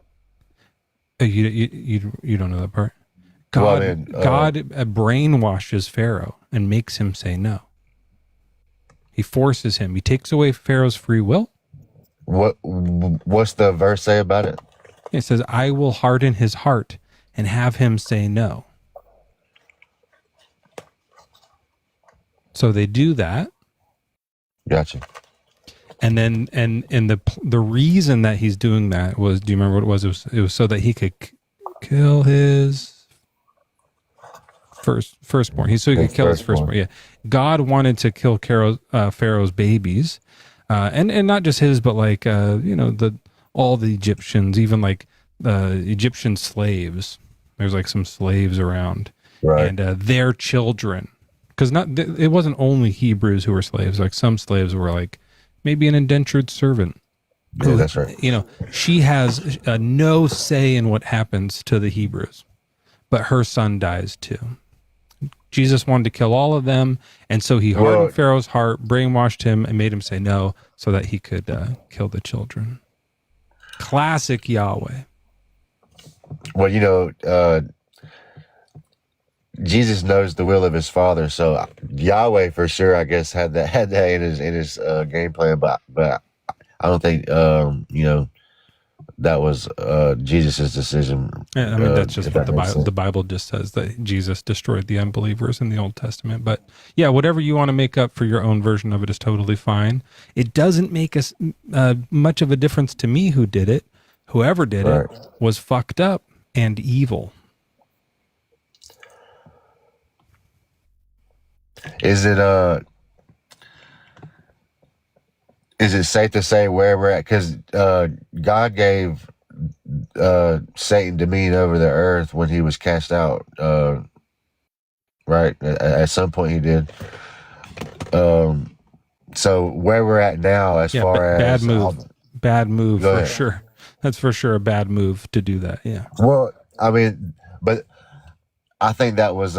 You don't know that part. Well, God I mean, God brainwashes Pharaoh and makes him say no. He forces him. He takes away Pharaoh's free will. What's the verse say about it? It says, "I will harden his heart and have him say no." So they do that. Gotcha. And then, and the reason that he's doing that was, do you remember what it was? It was so that he could kill his firstborn. So he could kill his firstborn. Yeah. God wanted to kill Pharaoh's babies, and not just his, but like all the Egyptians, even like Egyptian slaves. There's like some slaves around, right? And their children, because it wasn't only Hebrews who were slaves. Like some slaves were like maybe an indentured servant. Yeah, that's right. She has no say in what happens to the Hebrews, but her son dies too. Jesus wanted to kill all of them, and so he hardened Pharaoh's heart, brainwashed him, and made him say no so that he could kill the children. Classic Yahweh. Well, Jesus knows the will of his Father, so Yahweh for sure, I guess, had that in his game plan, but I don't think that was Jesus's decision. Yeah, I mean that's just what the Bible just says, that Jesus destroyed the unbelievers in the Old Testament. But yeah, whatever you want to make up for your own version of it is totally fine. It doesn't make us much of a difference to me who did it. Whoever did it was fucked up and evil. Is it safe to say where we're at? Because God gave Satan dominion over the earth when he was cast out, right? At some point he did. So where we're at now, as far as bad move for sure. That's for sure a bad move to do that. Yeah. Well, I mean, but I think that was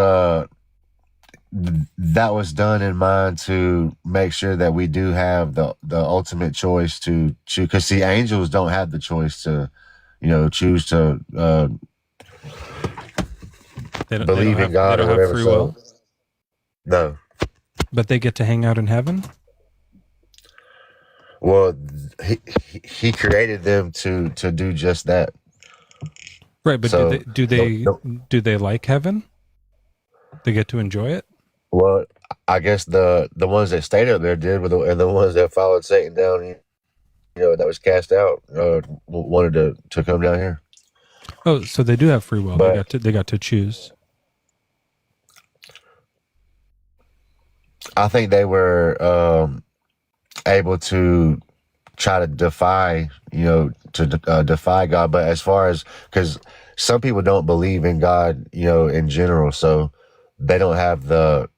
done in mind to make sure that we do have the ultimate choice to choose. Because see, angels don't have the choice to, choose to believe in God or whatever. Free will. No, but they get to hang out in heaven. Well, he created them to do just that. Right, but so, do they like heaven? They get to enjoy it? Well, I guess the ones that stayed up there did, and the ones that followed Satan down, that was cast out, wanted to come down here. Oh, so they do have free will. But they got to choose. I think they were able to try to defy God. But as far as, because some people don't believe in God, in general, so they don't have the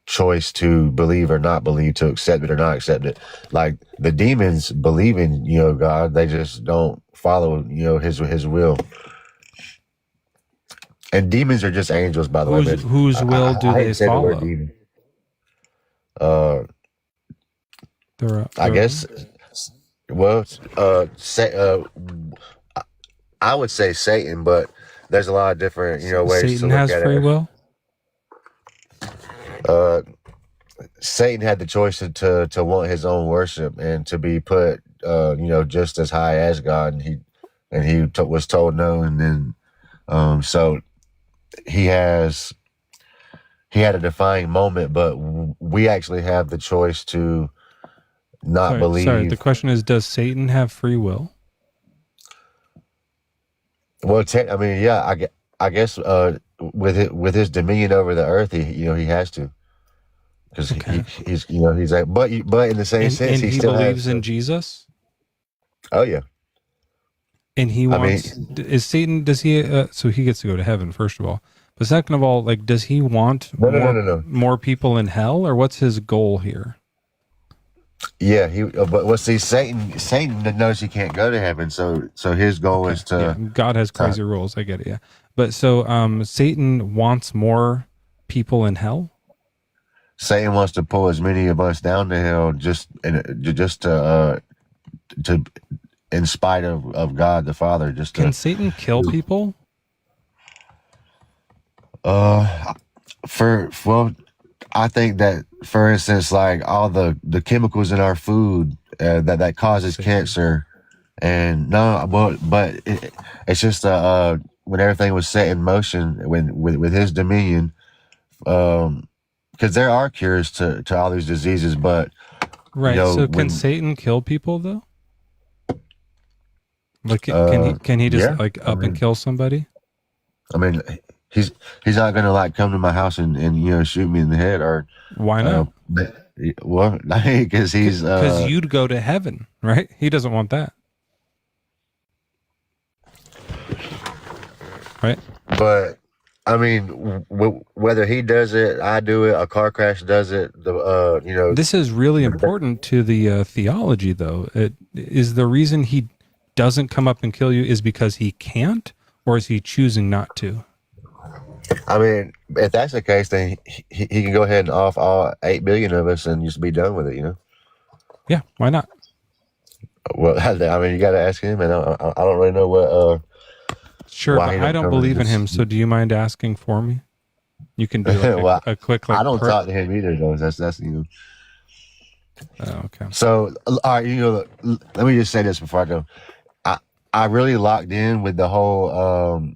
choice to believe or not believe, to accept it or not accept it. Like the demons believe in, God, they just don't follow, his will. And demons are just angels, by the way. Whose will do they follow? I guess. Well, I would say Satan, but there's a lot of different, ways to look at it. Satan has free will. Satan had the choice to want his own worship and to be put, just as high as God, and he was told no, and then, so he had a defining moment, but we actually have the choice to not believe. Sorry, the question is, does Satan have free will? Well, I guess with his dominion over the earth, he has to, because he's like, but in the same sense, he still believes in Jesus. Oh yeah, and he wants. Is Satan? Does he? So he gets to go to heaven, first of all. But second of all, like, does he want more people in hell, or what's his goal here? Yeah, but see, Satan knows he can't go to heaven, so his goal is to. Yeah, God has crazy rules. I get it. Yeah, but so Satan wants more people in hell. Satan wants to pull as many of us down to hell, just to in spite of God the Father. Just Can Satan kill people? Well, I think that, for instance, like all the chemicals in our food that causes cancer, and no, well, but it's just when everything was set in motion with his dominion, because there are cures to all these diseases, but Right. So can Satan kill people though? Like, can he just yeah, like up and kill somebody? I mean, he's not gonna like come to my house and shoot me in the head or why not? Well, because because you'd go to heaven, right? He doesn't want that, right? But I mean, whether he does it, I do it, a car crash does it. This is really important to the theology, though. Is the reason he doesn't come up and kill you is because he can't, or is he choosing not to? I mean, if that's the case, then he can go ahead and off all 8 billion of us and just be done with it, Yeah, why not? Well, I mean, you got to ask him, and I don't really know what. Sure, but I don't believe in him, so do you mind asking for me? You can do like well, a quick. Like, I don't talk to him either, though. That's Oh, okay. So, all right, let me just say this before I go. I really locked in with the whole.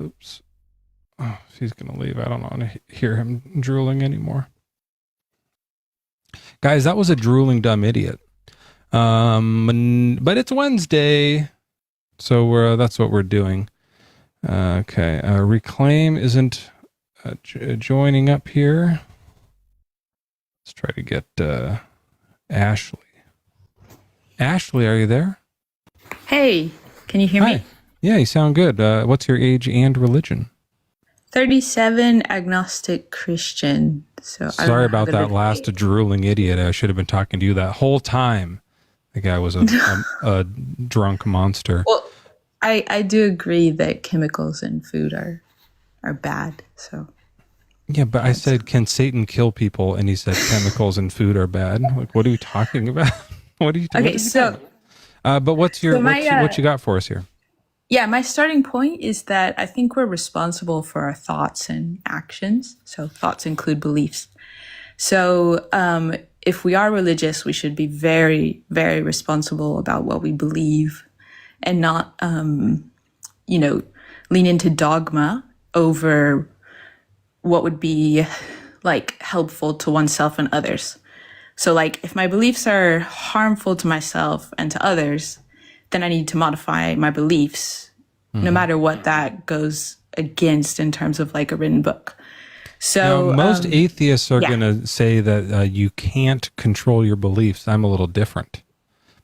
Oops. Oh, he's gonna leave. I don't want to hear him drooling anymore. Guys, that was a drooling dumb idiot. But it's Wednesday, so that's what we're doing. Okay. Reclaim isn't joining up here. Let's try to get Ashley. Ashley, are you there? Hey, can you hear me? Yeah, you sound good. What's your age and religion? 37, agnostic Christian. So sorry about that last drooling idiot. I should have been talking to you that whole time. The guy was a drunk monster. Well, I do agree that chemicals in food are bad. So yeah, but I said, can Satan kill people? And he said chemicals in food are bad. Like, what are you talking about? What are you talking? Okay, so. But what you got for us here? Yeah, my starting point is that I think we're responsible for our thoughts and actions. So thoughts include beliefs. So if we are religious, we should be very, very responsible about what we believe and not, lean into dogma over what would be like helpful to oneself and others. So like if my beliefs are harmful to myself and to others, then I need to modify my beliefs, no matter what that goes against in terms of like a written book. So now, most atheists are going to say that you can't control your beliefs. I'm a little different.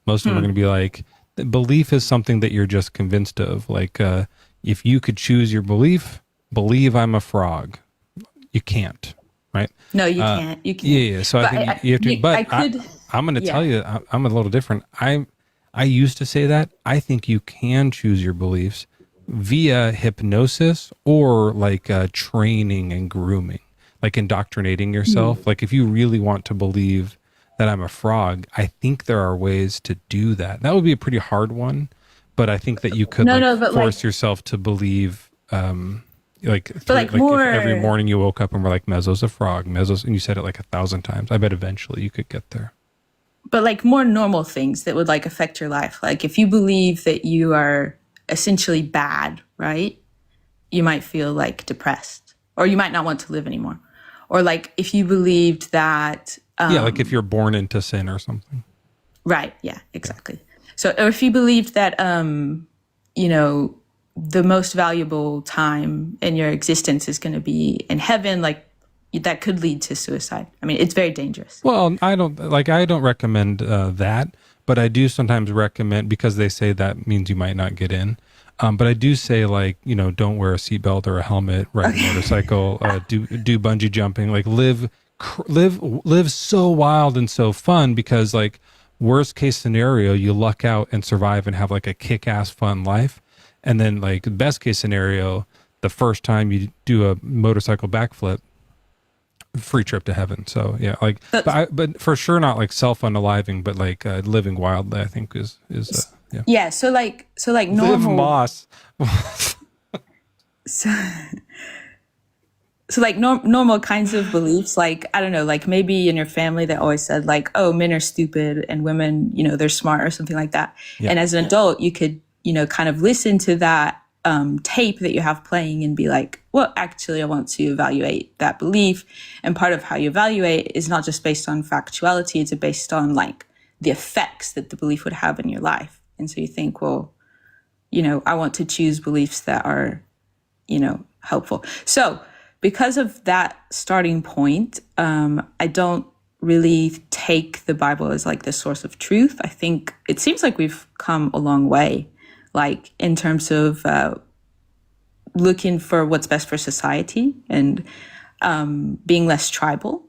Most of them are going to be like, belief is something that you're just convinced of. Like, if you could choose your belief, believe I'm a frog. You can't, right? No, you can't. You can't. Yeah. So I think you have to. But I'm going to tell you, I'm a little different. I used to say that. I think you can choose your beliefs via hypnosis or like training and grooming, like indoctrinating yourself. Like if you really want to believe that I'm a frog, I think there are ways to do that. That would be a pretty hard one, but I think that you could force yourself to believe, if every morning you woke up and were like, Mezzo's a frog, Mezzo's, and you said it like 1,000 times. I bet eventually you could get there. But like more normal things that would like affect your life. Like if you believe that you are essentially bad, right? You might feel like depressed, or you might not want to live anymore. Or like if you believed that like if you're born into sin or something. Right, yeah, exactly. So or if you believed that the most valuable time in your existence is going to be in heaven, like that could lead to suicide. I mean, it's very dangerous. Well, I don't recommend that, but I do sometimes recommend, because they say that means you might not get in. But I do say, like, don't wear a seatbelt or a helmet, ride a motorcycle, do bungee jumping, like live so wild and so fun, because like worst case scenario, you luck out and survive and have like a kick-ass fun life. And then like best case scenario, the first time you do a motorcycle backflip, free trip to heaven. So yeah, like, but for sure not like self-unaliving, but like living wildly, I think is yeah. Yeah. So like Live normal Moss. so, so like normal kinds of beliefs, like, I don't know, like maybe in your family they always said like, oh, men are stupid and women, they're smart or something like that. Yeah. And as an adult, you could, kind of listen to that tape that you have playing and be like, well, actually, I want to evaluate that belief. And part of how you evaluate is not just based on factuality, it's based on like the effects that the belief would have in your life. And so you think, well, I want to choose beliefs that are, helpful. So because of that starting point, I don't really take the Bible as like the source of truth. I think it seems like we've come a long way, like in terms of looking for what's best for society and being less tribal.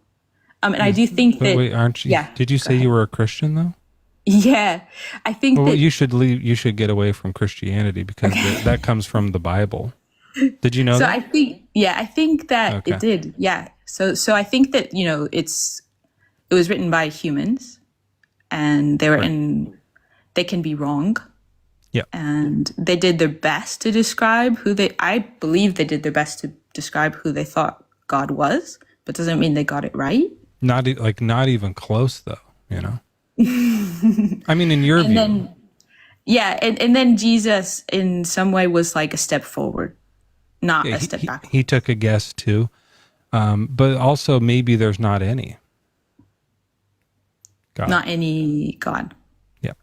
And I do think that. Wait, aren't you? Yeah. Did you say you were a Christian though? Yeah, I think Well, that you should leave. You should get away from Christianity because that comes from the Bible. Did you know so that? I think that Okay. it did. Yeah. So I think that, it was written by humans and they were they can be wrong. Yeah. And they did their best to describe I believe they did their best to describe who they thought God was, but doesn't mean they got it right. Not even close though, I mean, in your view. Then, yeah. And then Jesus in some way was like a step forward, not a step back. He took a guess too. But also maybe there's not any God. Not any God. Yeah.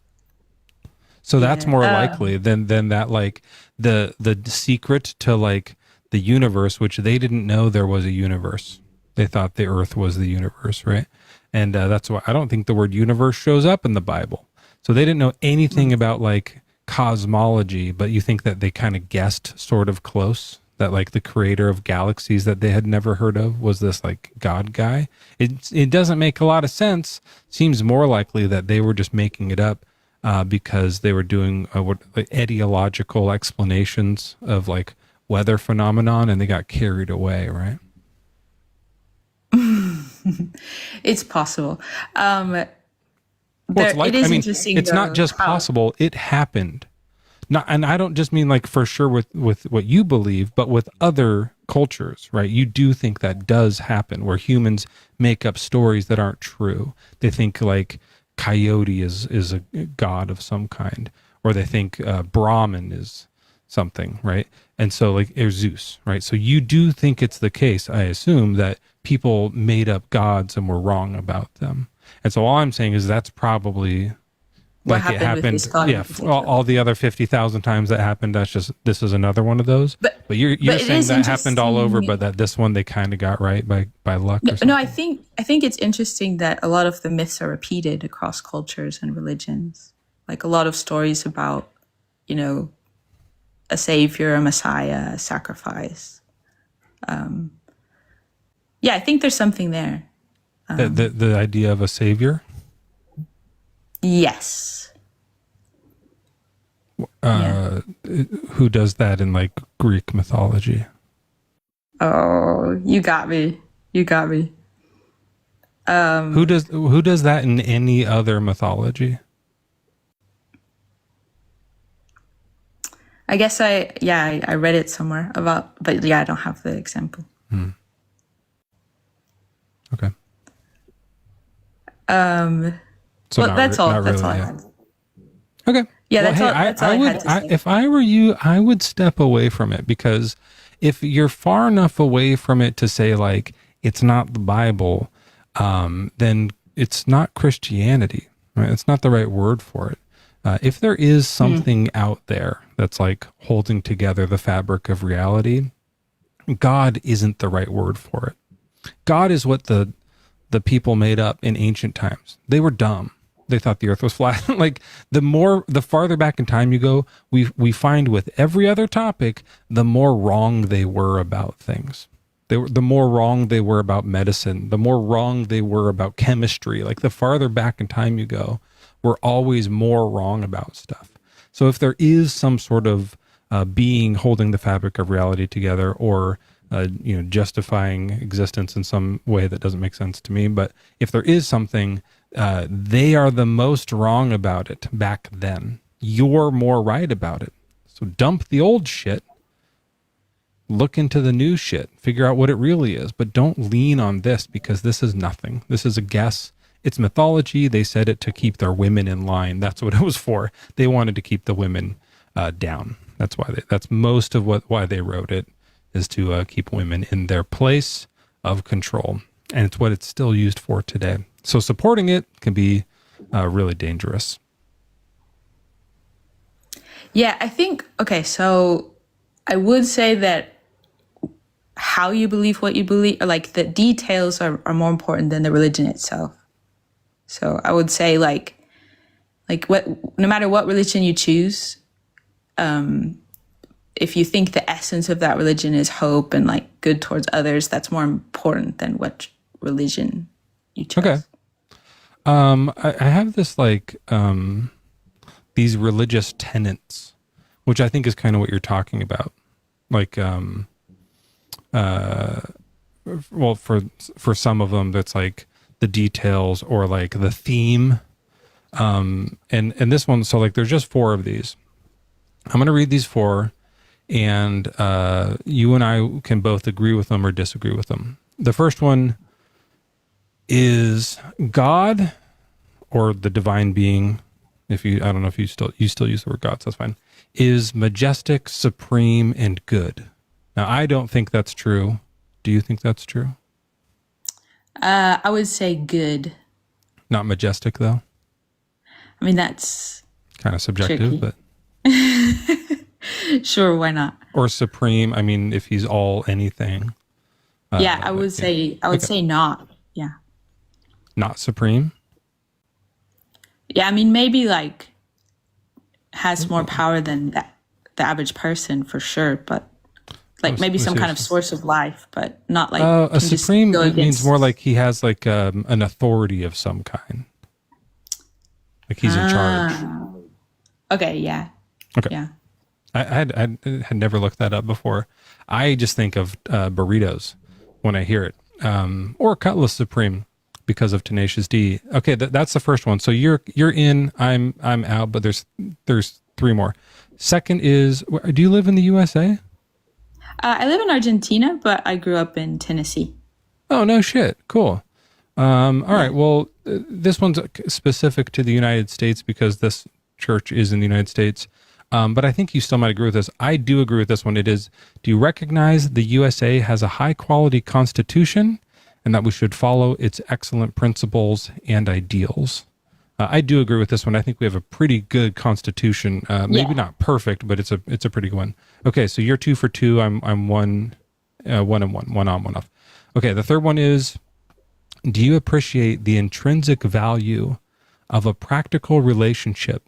So that's more likely than that, like the secret to like the universe, which they didn't know there was a universe. They thought the earth was the universe, right? And that's why I don't think the word universe shows up in the Bible. So they didn't know anything about like cosmology, but you think that they kind of guessed sort of close, that like the creator of galaxies that they had never heard of was this like God guy. It doesn't make a lot of sense. Seems more likely that they were just making it up because they were doing etiological explanations of like weather phenomenon and they got carried away, right? It's possible. Well, it's interesting. It's not just possible. It happened. And I don't just mean like for sure with what you believe, but with other cultures, right? You do think that does happen where humans make up stories that aren't true. They think like coyote is a god of some kind, or they think Brahman is something, right? And so like or Zeus, right? So you do think it's the case, I assume, that people made up gods and were wrong about them. And so all I'm saying is that's probably what like it happened. Yeah, all the other 50,000 times that happened, this is another one of those. But you're saying that happened all over, but that this one they kind of got right by luck or something. No, I think it's interesting that a lot of the myths are repeated across cultures and religions. Like a lot of stories about, a savior, a messiah, a sacrifice. Yeah, I think there's something there. The idea of a savior? Yes. Who does that in like Greek mythology? Oh, you got me. Who does that in any other mythology? I guess I read it somewhere about, but yeah, I don't have the example. Okay. So well, that's all. That's all I had. Okay. Yeah, that's all I had to say. If I were you, I would step away from it, because if you're far enough away from it to say like it's not the Bible, then it's not Christianity, right? It's not the right word for it. If there is something out there that's like holding together the fabric of reality, God isn't the right word for it. God is what the people made up in ancient times. They were dumb. They thought the earth was flat. Like the farther back in time you go, we find with every other topic, the more wrong they were about things. The more wrong they were about medicine, the more wrong they were about chemistry. Like the farther back in time you go, we're always more wrong about stuff. So if there is some sort of being holding the fabric of reality together, or justifying existence in some way that doesn't make sense to me. But if there is something, they are the most wrong about it back then. You're more right about it. So dump the old shit, look into the new shit, figure out what it really is, but don't lean on this because this is nothing. This is a guess. It's mythology. They said it to keep their women in line. That's what it was for. They wanted to keep the women down. That's why that's most of why they wrote it, is to keep women in their place of control. And it's what it's still used for today. So supporting it can be really dangerous. Yeah, I think, okay, so I would say that how you believe what you believe, like the details are more important than the religion itself. So I would say like what, no matter what religion you choose, if you think the essence of that religion is hope and like good towards others, that's more important than what religion you chose. Okay. I have this like these religious tenets, which I think is kind of what you're talking about. Like, well, for some of them, that's like the details or like the theme. And this one, so like there's just 4 of these. I'm going to read these 4, and you and I can both agree with them or disagree with them. The first one is God, or the divine being, I don't know if you still use the word God, so that's fine, is majestic, supreme, and good. Now, I don't think that's true. Do you think that's true? I would say good. Not majestic, though? I mean, that's kind of subjective, tricky. But sure, why not? Or supreme, I mean, if he's all anything. Yeah, I would say not. Yeah. Not supreme? Yeah, I mean, maybe like has more power than the average person for sure, but like maybe some kind of source of life, but not like a supreme means more like he has like an authority of some kind. Like he's in charge. Okay, yeah. Okay. Yeah. I had never looked that up before. I just think of burritos when I hear it, or Cutlass Supreme because of Tenacious D. Okay, that's the first one. So you're in. I'm out. But there's 3 more. Second is, do you live in the USA? I live in Argentina, but I grew up in Tennessee. Oh, no shit. Cool. All right. Well, this one's specific to the United States because this church is in the United States. But I think you still might agree with this. I do agree with this one. It is, do you recognize the USA has a high quality constitution and that we should follow its excellent principles and ideals? I do agree with this one. I think we have a pretty good constitution. Maybe not perfect, but it's a pretty good one. Okay, so you're 2 for 2. I'm 1 and 1 on, 1 off. Okay, the third one is, do you appreciate the intrinsic value of a practical relationship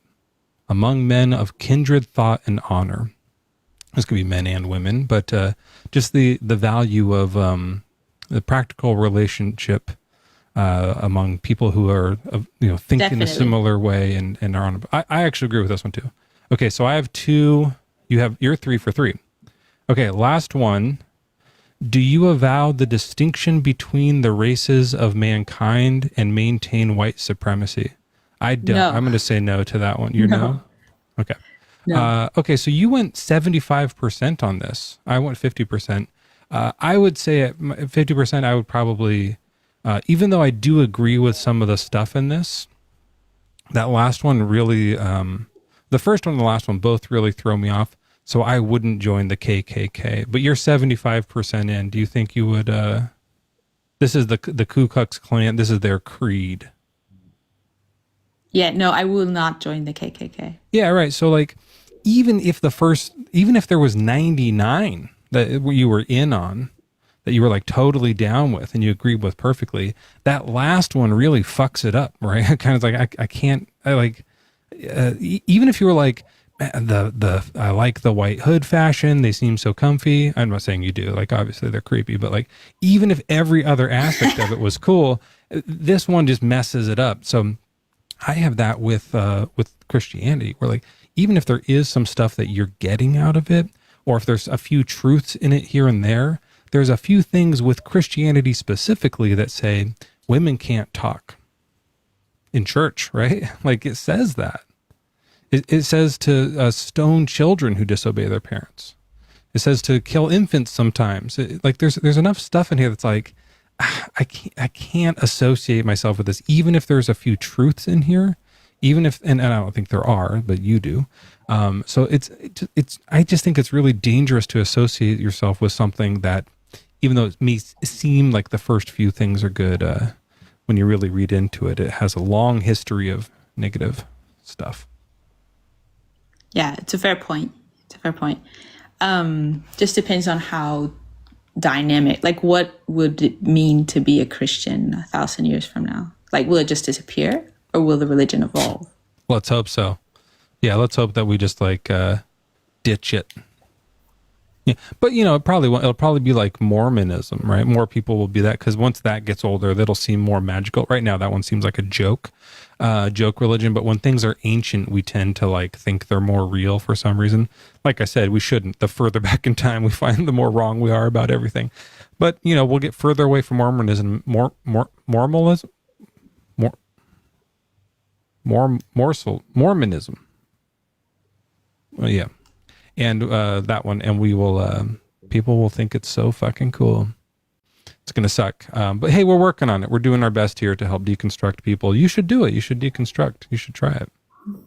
among men of kindred thought and honor? This could be men and women, but just the value of the practical relationship among people who are think in a similar way and are on. I actually agree with this one too. Okay, so I have 2. You're 3 for 3. Okay, last one. Do you avow the distinction between the races of mankind and maintain white supremacy? I don't. No. I'm going to say no to that one. You know? Okay. No. Okay, so you went 75% on this. I went 50%. I would say at 50%, I would probably, even though I do agree with some of the stuff in this, that last one really, the first one and the last one both really throw me off. So I wouldn't join the KKK. But you're 75% in. Do you think you would? This is the Ku Klux Klan. This is their creed. Yeah, no, I will not join the KKK. Yeah, right. So like, even if there was 99 that you were in on, that you were like totally down with and you agreed with perfectly, that last one really fucks it up, right? Kind of like even if you were like, I like the white hood fashion, they seem so comfy. I'm not saying you do, like obviously they're creepy, but like even if every other aspect of it was cool, this one just messes it up. So I have that with Christianity, where like even if there is some stuff that you're getting out of it, or if there's a few truths in it here and there, there's a few things with Christianity specifically that say women can't talk in church, right? Like it says that. It says to stone children who disobey their parents. It says to kill infants sometimes. Like there's enough stuff in here that's like, I can't associate myself with this, even if there's a few truths in here, even if, and I don't think there are, but you do. So I just think it's really dangerous to associate yourself with something that, even though it may seem like the first few things are good, when you really read into it, it has a long history of negative stuff. Yeah, it's a fair point. Just depends on how dynamic, like what would it mean to be a Christian 1,000 years from now? Like, will it just disappear or will the religion evolve? Let's hope so. Yeah, let's hope that we just like ditch it. Yeah, but you know, it'll probably be like Mormonism, right? More people will be that, because once that gets older, that'll seem more magical. Right now, that one seems like a joke religion. But when things are ancient, we tend to like think they're more real for some reason. Like I said, we shouldn't. The further back in time we find, the more wrong we are about everything. But you know, we'll get further away from Mormonism, Mormonism. Well, yeah. And that one, and we will, people will think it's so fucking cool. It's going to suck. But hey, we're working on it. We're doing our best here to help deconstruct people. You should do it. You should deconstruct. You should try it.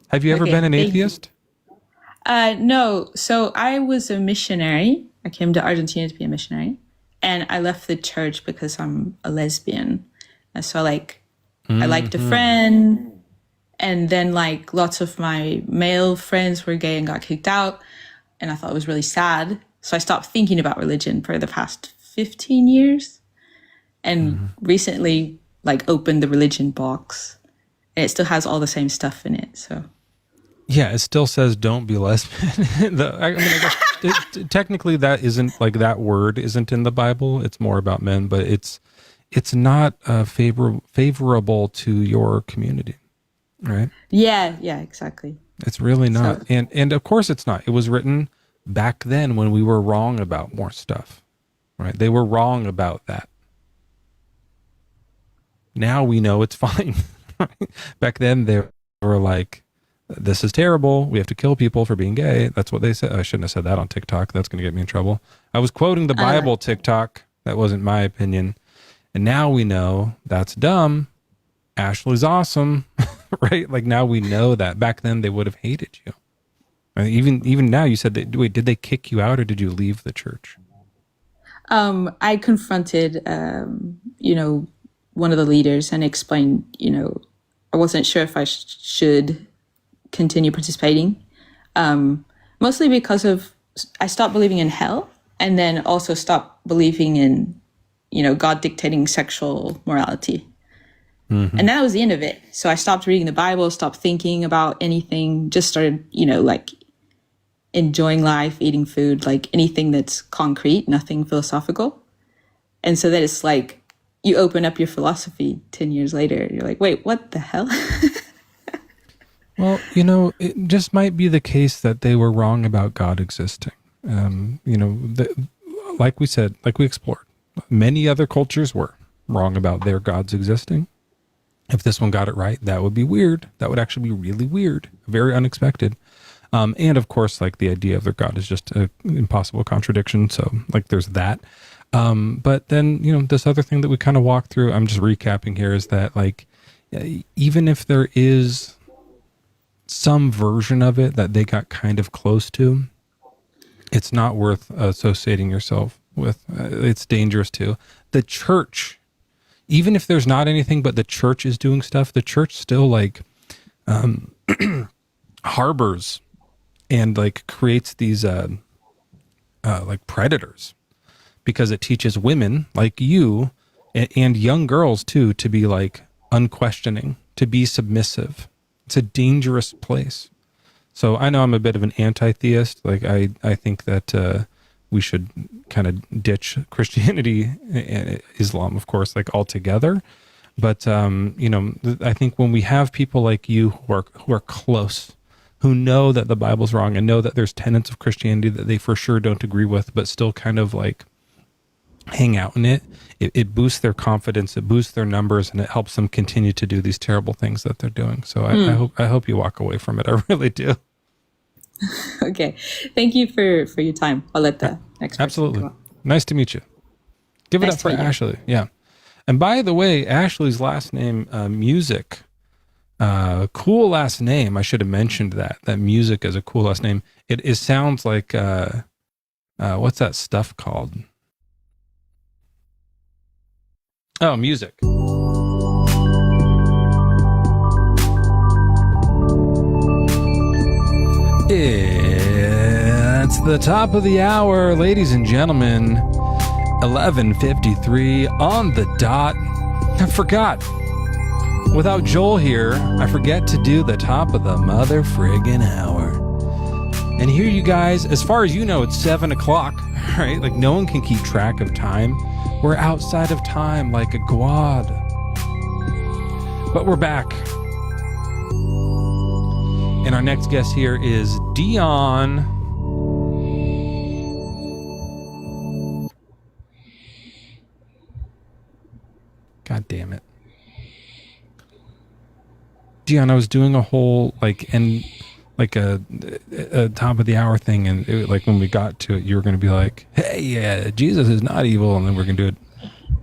Have you ever been an atheist? No. So I was a missionary. I came to Argentina to be a missionary. And I left the church because I'm a lesbian. And so like, I liked a friend. And then like lots of my male friends were gay and got kicked out. And I thought it was really sad. So I stopped thinking about religion for the past 15 years. And recently, like, opened the religion box. And it still has all the same stuff in it, so. Yeah, it still says don't be lesbian. I guess technically that isn't, like, that word isn't in the Bible. It's more about men, but it's not favorable to your community, right? Yeah, exactly. It's really not. So, and of course it's not. It was written back then when we were wrong about more stuff, right? They were wrong about that. Now we know it's fine. Back then they were like, this is terrible. We have to kill people for being gay. That's what they said. I shouldn't have said that on TikTok. That's going to get me in trouble. I was quoting the Bible TikTok. That wasn't my opinion. And now we know that's dumb. Ashley's awesome. Right? Like now we know that. Back then they would have hated you. I mean, even now you said that, wait, did they kick you out or did you leave the church? I confronted, one of the leaders and explained, I wasn't sure if I should continue participating. Mostly because I stopped believing in hell and then also stopped believing in, God dictating sexual morality. Mm-hmm. And that was the end of it. So I stopped reading the Bible, stopped thinking about anything, just started, like enjoying life, eating food, like anything that's concrete, nothing philosophical. And so that it's like, you open up your philosophy 10 years later, you're like, wait, what the hell? Well, it just might be the case that they were wrong about God existing. Like we said, like we explored, many other cultures were wrong about their gods existing. If this one got it right, that would be weird. That would actually be really weird, very unexpected. And of course, like the idea of their God is just an impossible contradiction. So like there's that. But then, this other thing that we kind of walked through, I'm just recapping here, is that like, even if there is some version of it that they got kind of close to, it's not worth associating yourself with. It's dangerous too. The church, even if there's not anything, but the church is doing stuff, the church still like harbors and like creates these like predators, because it teaches women like you and young girls too to be like unquestioning, to be submissive. It's a dangerous place. So I know I'm a bit of an anti-theist. Like I think that we should kind of ditch Christianity and Islam, of course, like altogether. But I think when we have people like you who are close, who know that the Bible's wrong and know that there's tenets of Christianity that they for sure don't agree with, but still kind of like hang out in it, it boosts their confidence, it boosts their numbers, and it helps them continue to do these terrible things that they're doing. So I hope you walk away from it. I really do. Okay. Thank you for your time. I'll let the next person Absolutely. come up. Nice to meet you. Give it Nice up to for meet you. Ashley. Yeah. And by the way, Ashley's last name, Music. Cool last name. I should have mentioned that Music is a cool last name. It sounds like what's that stuff called? Oh, music. It's the top of the hour, ladies and gentlemen. 11:53 on the dot. I forgot. Without Joel here, I forget to do the top of the mother friggin' hour. And here you guys, as far as you know, it's 7 o'clock, right? Like no one can keep track of time. We're outside of time like a quad. But we're back. And our next guest here is Dion. God damn it. Dion, I was doing a whole a top of the hour thing, and like when we got to it, you were going to be like, hey, yeah, Jesus is not evil, and then we're going to do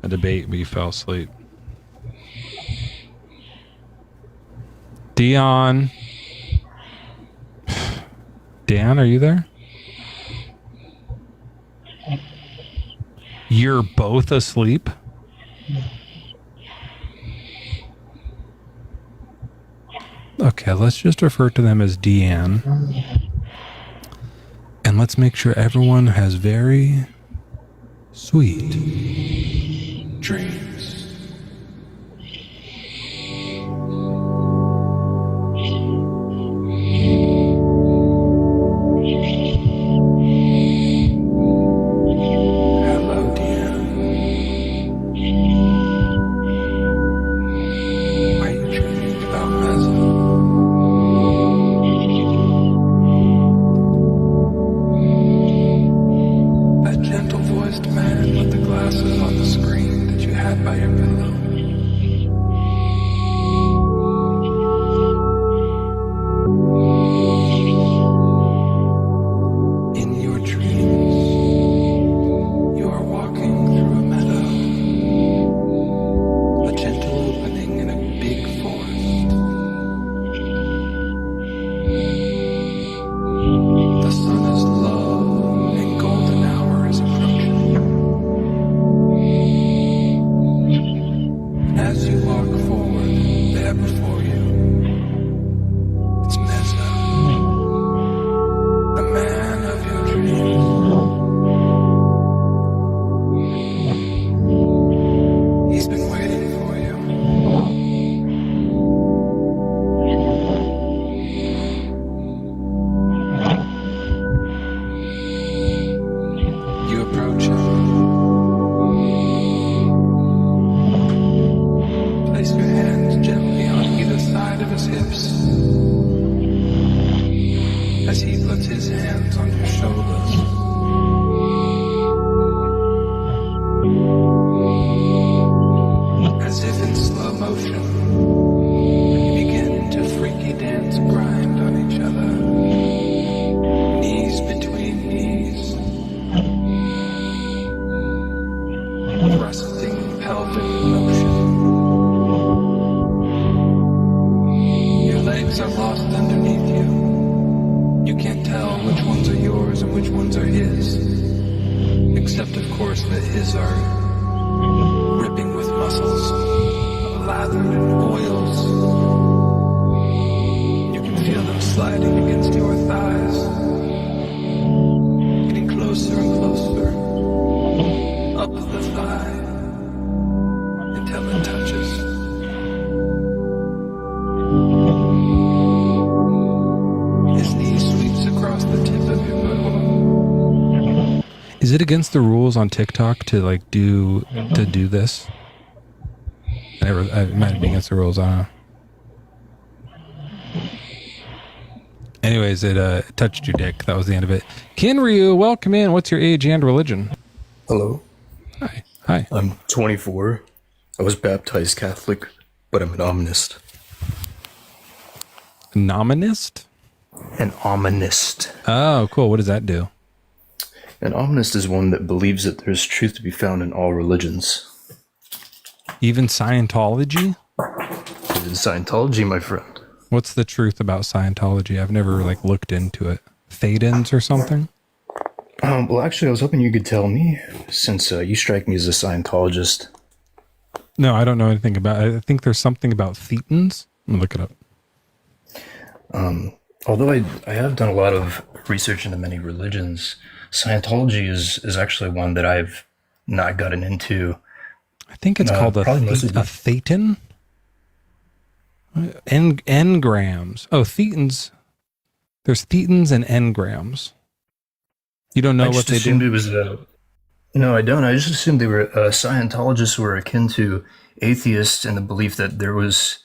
a debate, but you fell asleep. Dion. Dan, are you there? You're both asleep? Okay, let's just refer to them as Deanne. And let's make sure everyone has very sweet dreams. Hello, Deanne. Are you dreaming about Mezzo? That gentle-voiced man with the glasses on the screen that you had by your pillow. In your dreams, you are walking through a meadow, a gentle opening in a big forest. The sun is low and golden hour is approaching. As you walk forward, there before you, it's Mezzo, the man of your dreams. He's been waiting for you. You approach him. Place your hands gently on either side of his hips as he puts his hands on your shoulders. As if in slow motion, you begin to freaky dance grind on each other. Knees between knees. Thrusting pelvic motion. Your legs are lost underneath you. You can't tell which ones are yours and which ones are his. Except, of course, that his are ripping with muscles, lathered in oils. You can feel them sliding against your thighs, getting closer and closer, up the thigh, until it touches. His knee sweeps across the tip of your butthole. Is it against the rules on TikTok to do this? It might be against the rules. I don't know. Anyways, it touched your dick. That was the end of it. Kinryu, welcome in. What's your age and religion? Hello. Hi. I'm 24. I was baptized Catholic, but I'm an ominist. Nominist? An ominist. Oh, cool. What does that do? An ominist is one that believes that there's truth to be found in all religions. Even Scientology? Even Scientology, my friend. What's the truth about Scientology? I've never looked into it. Thetans or something? Well, actually, I was hoping you could tell me, since you strike me as a Scientologist. No, I don't know anything about it. I think there's something about thetans. I'm gonna look it up. Although I have done a lot of research into many religions, Scientology is actually one that I've not gotten into. I think it's called a thetan? Engrams. Oh, thetans. There's thetans and engrams. You don't know what they do? It was no, I don't. I just assumed they were Scientologists were akin to atheists in the belief that there was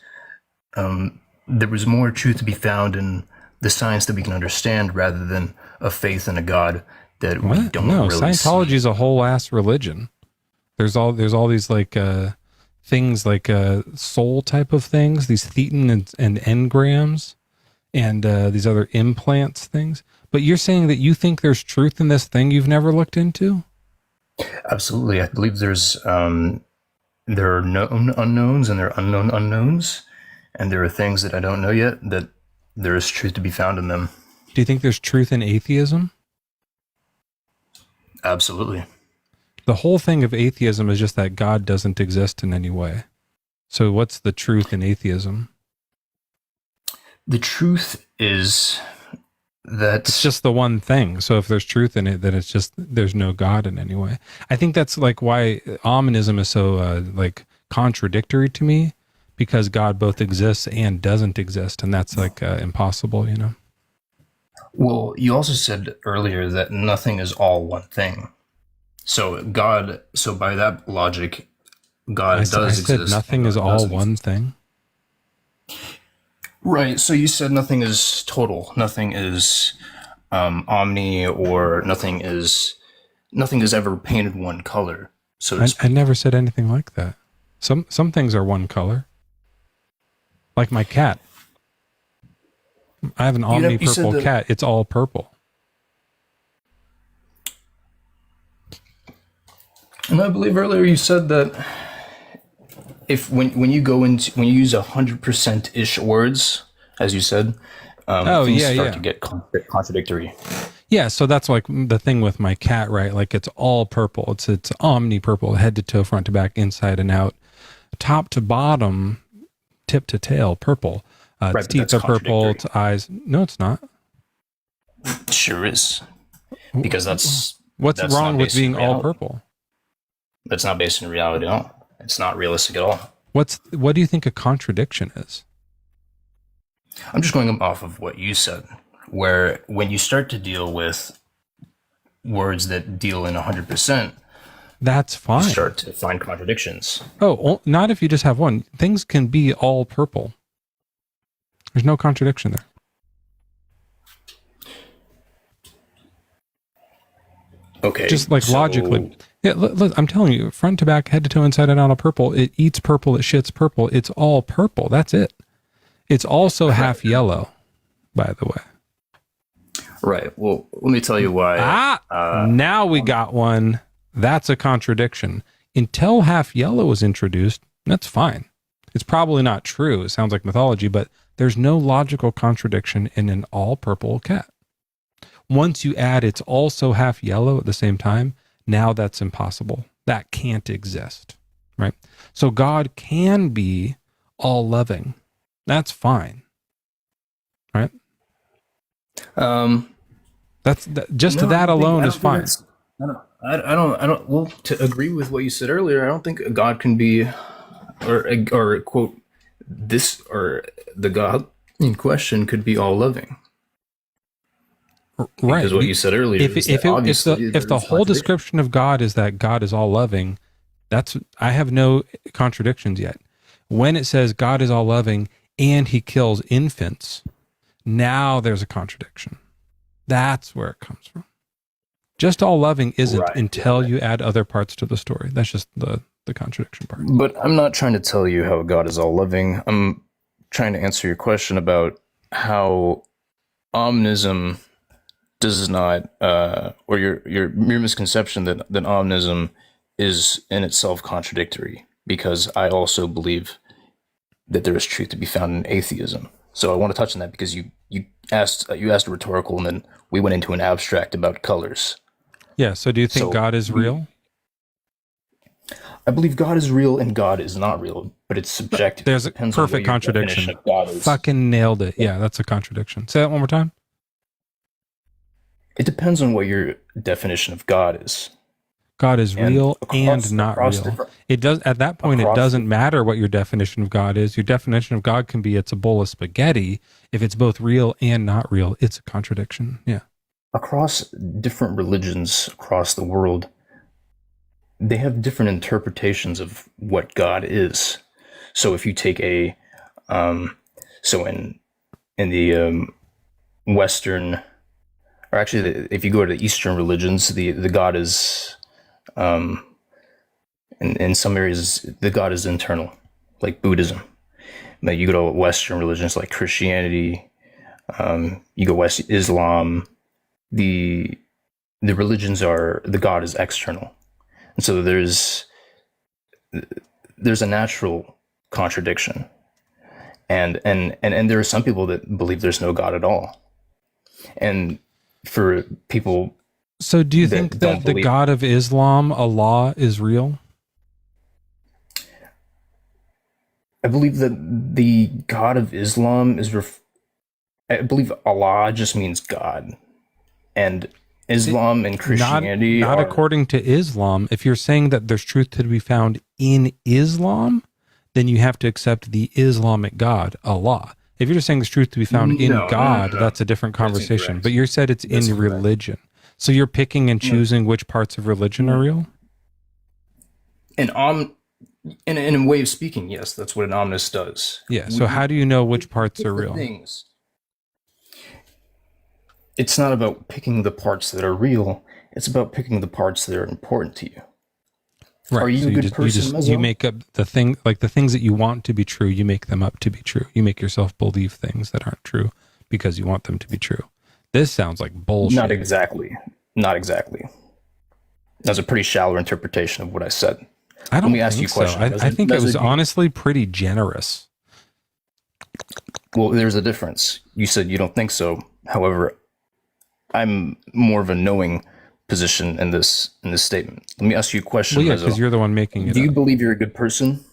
more truth to be found in the science that we can understand rather than a faith in a God that we don't really Scientology is a whole ass religion. There's all these things like soul type of things, these thetan and engrams, and these other implants things. But you're saying that you think there's truth in this thing you've never looked into? Absolutely. I believe there are known unknowns and there are unknown unknowns, and there are things that I don't know yet that there is truth to be found in them. Do you think there's truth in atheism? Absolutely. The whole thing of atheism is just that God doesn't exist in any way. So what's the truth in atheism? The truth is that it's just the one thing. So if there's truth in it, then it's just there's no God in any way. I think that's why ominism is so contradictory to me, because God both exists and doesn't exist, and that's impossible, you know. Well, you also said earlier that nothing is all one thing. So by that logic, God does exist. I said nothing is all one thing. Right. So you said nothing is total. Nothing is omni, or nothing is ever painted one color. So I never said anything like that. Some things are one color. Like my cat. I have an omni purple cat. It's all purple. And I believe earlier you said that when you use 100% ish words, as you said, things start to get contradictory. Yeah, so that's like the thing with my cat, right? Like it's all purple. It's omni purple, head to toe, front to back, inside and out, top to bottom, tip to tail, purple. Its teeth are purple. Its eyes. No, it's not. It sure is, because that's wrong with being all purple. That's not based in reality at all. It's not realistic at all. What do you think a contradiction is? I'm just going off of what you said, where when you start to deal with words that deal in 100%, that's fine. You start to find contradictions. Oh, not if you just have one. Things can be all purple. There's no contradiction there. Okay. Just logically. Yeah, look, I'm telling you, front to back, head to toe, inside and out, all purple. It eats purple, it shits purple. It's all purple. That's it. It's also half yellow, by the way. Right. Well, let me tell you why. Now we got one. That's a contradiction. Until half yellow was introduced, that's fine. It's probably not true. It sounds like mythology, but there's no logical contradiction in an all purple cat. Once you add it's also half yellow at the same time, now that's impossible. That can't exist, right? So God can be all loving. That's fine, right? That alone is fine. I don't. Well, to agree with what you said earlier, I don't think God can be, or quote, this or the God in question could be all loving. Right. Because what you said earlier. If the whole description of God is that God is all loving, I have no contradictions yet. When it says God is all loving and he kills infants, now there's a contradiction. That's where it comes from. Just all loving isn't Right, until you add other parts to the story. That's just the contradiction part. But I'm not trying to tell you how God is all loving. I'm trying to answer your question about how omnism does not, or your misconception that omnism is in itself contradictory, because I also believe that there is truth to be found in atheism. So I want to touch on that because you asked a rhetorical, and then we went into an abstract about colors. Yeah. So do you think God is real? I believe God is real and God is not real, but it's subjective. There's a Depends on what perfect your contradiction. definition of God is. Fucking nailed it. Yeah, that's a contradiction. Say that one more time. It depends on what your definition of God is. God is real and not across real. different- It does at that point. It across doesn't matter what your definition of God is. Your definition of God can be it's a bowl of spaghetti. If it's both real and not real, it's a contradiction. Yeah. Across different religions across the world, they have different interpretations of what God is. So if you take so in the Western, or actually, if you go to the Eastern religions, the God is, in some areas, the God is internal, like Buddhism. But you go to Western religions like Christianity, you go West Islam, the religions are, the God is external. And so there's a natural contradiction. And there are some people that believe there's no God at all. And for people, So do you think that the God of Islam, Allah, is real? I believe that the God of Islam is I believe Allah just means God. And Islam and Christianity not are, according to Islam. If you're saying that there's truth to be found in Islam, then you have to accept the Islamic God, Allah. If you're just saying there's truth to be found in God, that's a different conversation. But you said it's in religion. So you're picking and choosing which parts of religion are real? in a way of speaking, yes, that's what an omnist does. Yeah. So how do you know which parts are real? Things. It's not about picking the parts that are real. It's about picking the parts that are important to you. Right. Are you so a good person, Mezzo? you make up the thing, like the things that you want to be true, you make them up to be true. You make yourself believe things that aren't true because you want them to be true. This sounds like bullshit. Not exactly. Not exactly. That's a pretty shallow interpretation of what I said. I don't Let me ask think you a question. so. I think it was Mezzo, honestly pretty generous. Well, there's a difference. You said you don't think so. However, I'm more of a knowing position in this statement. Let me ask you a question. Well, yeah, Mezzo. because you're the one making it Do you up. believe you're a good person?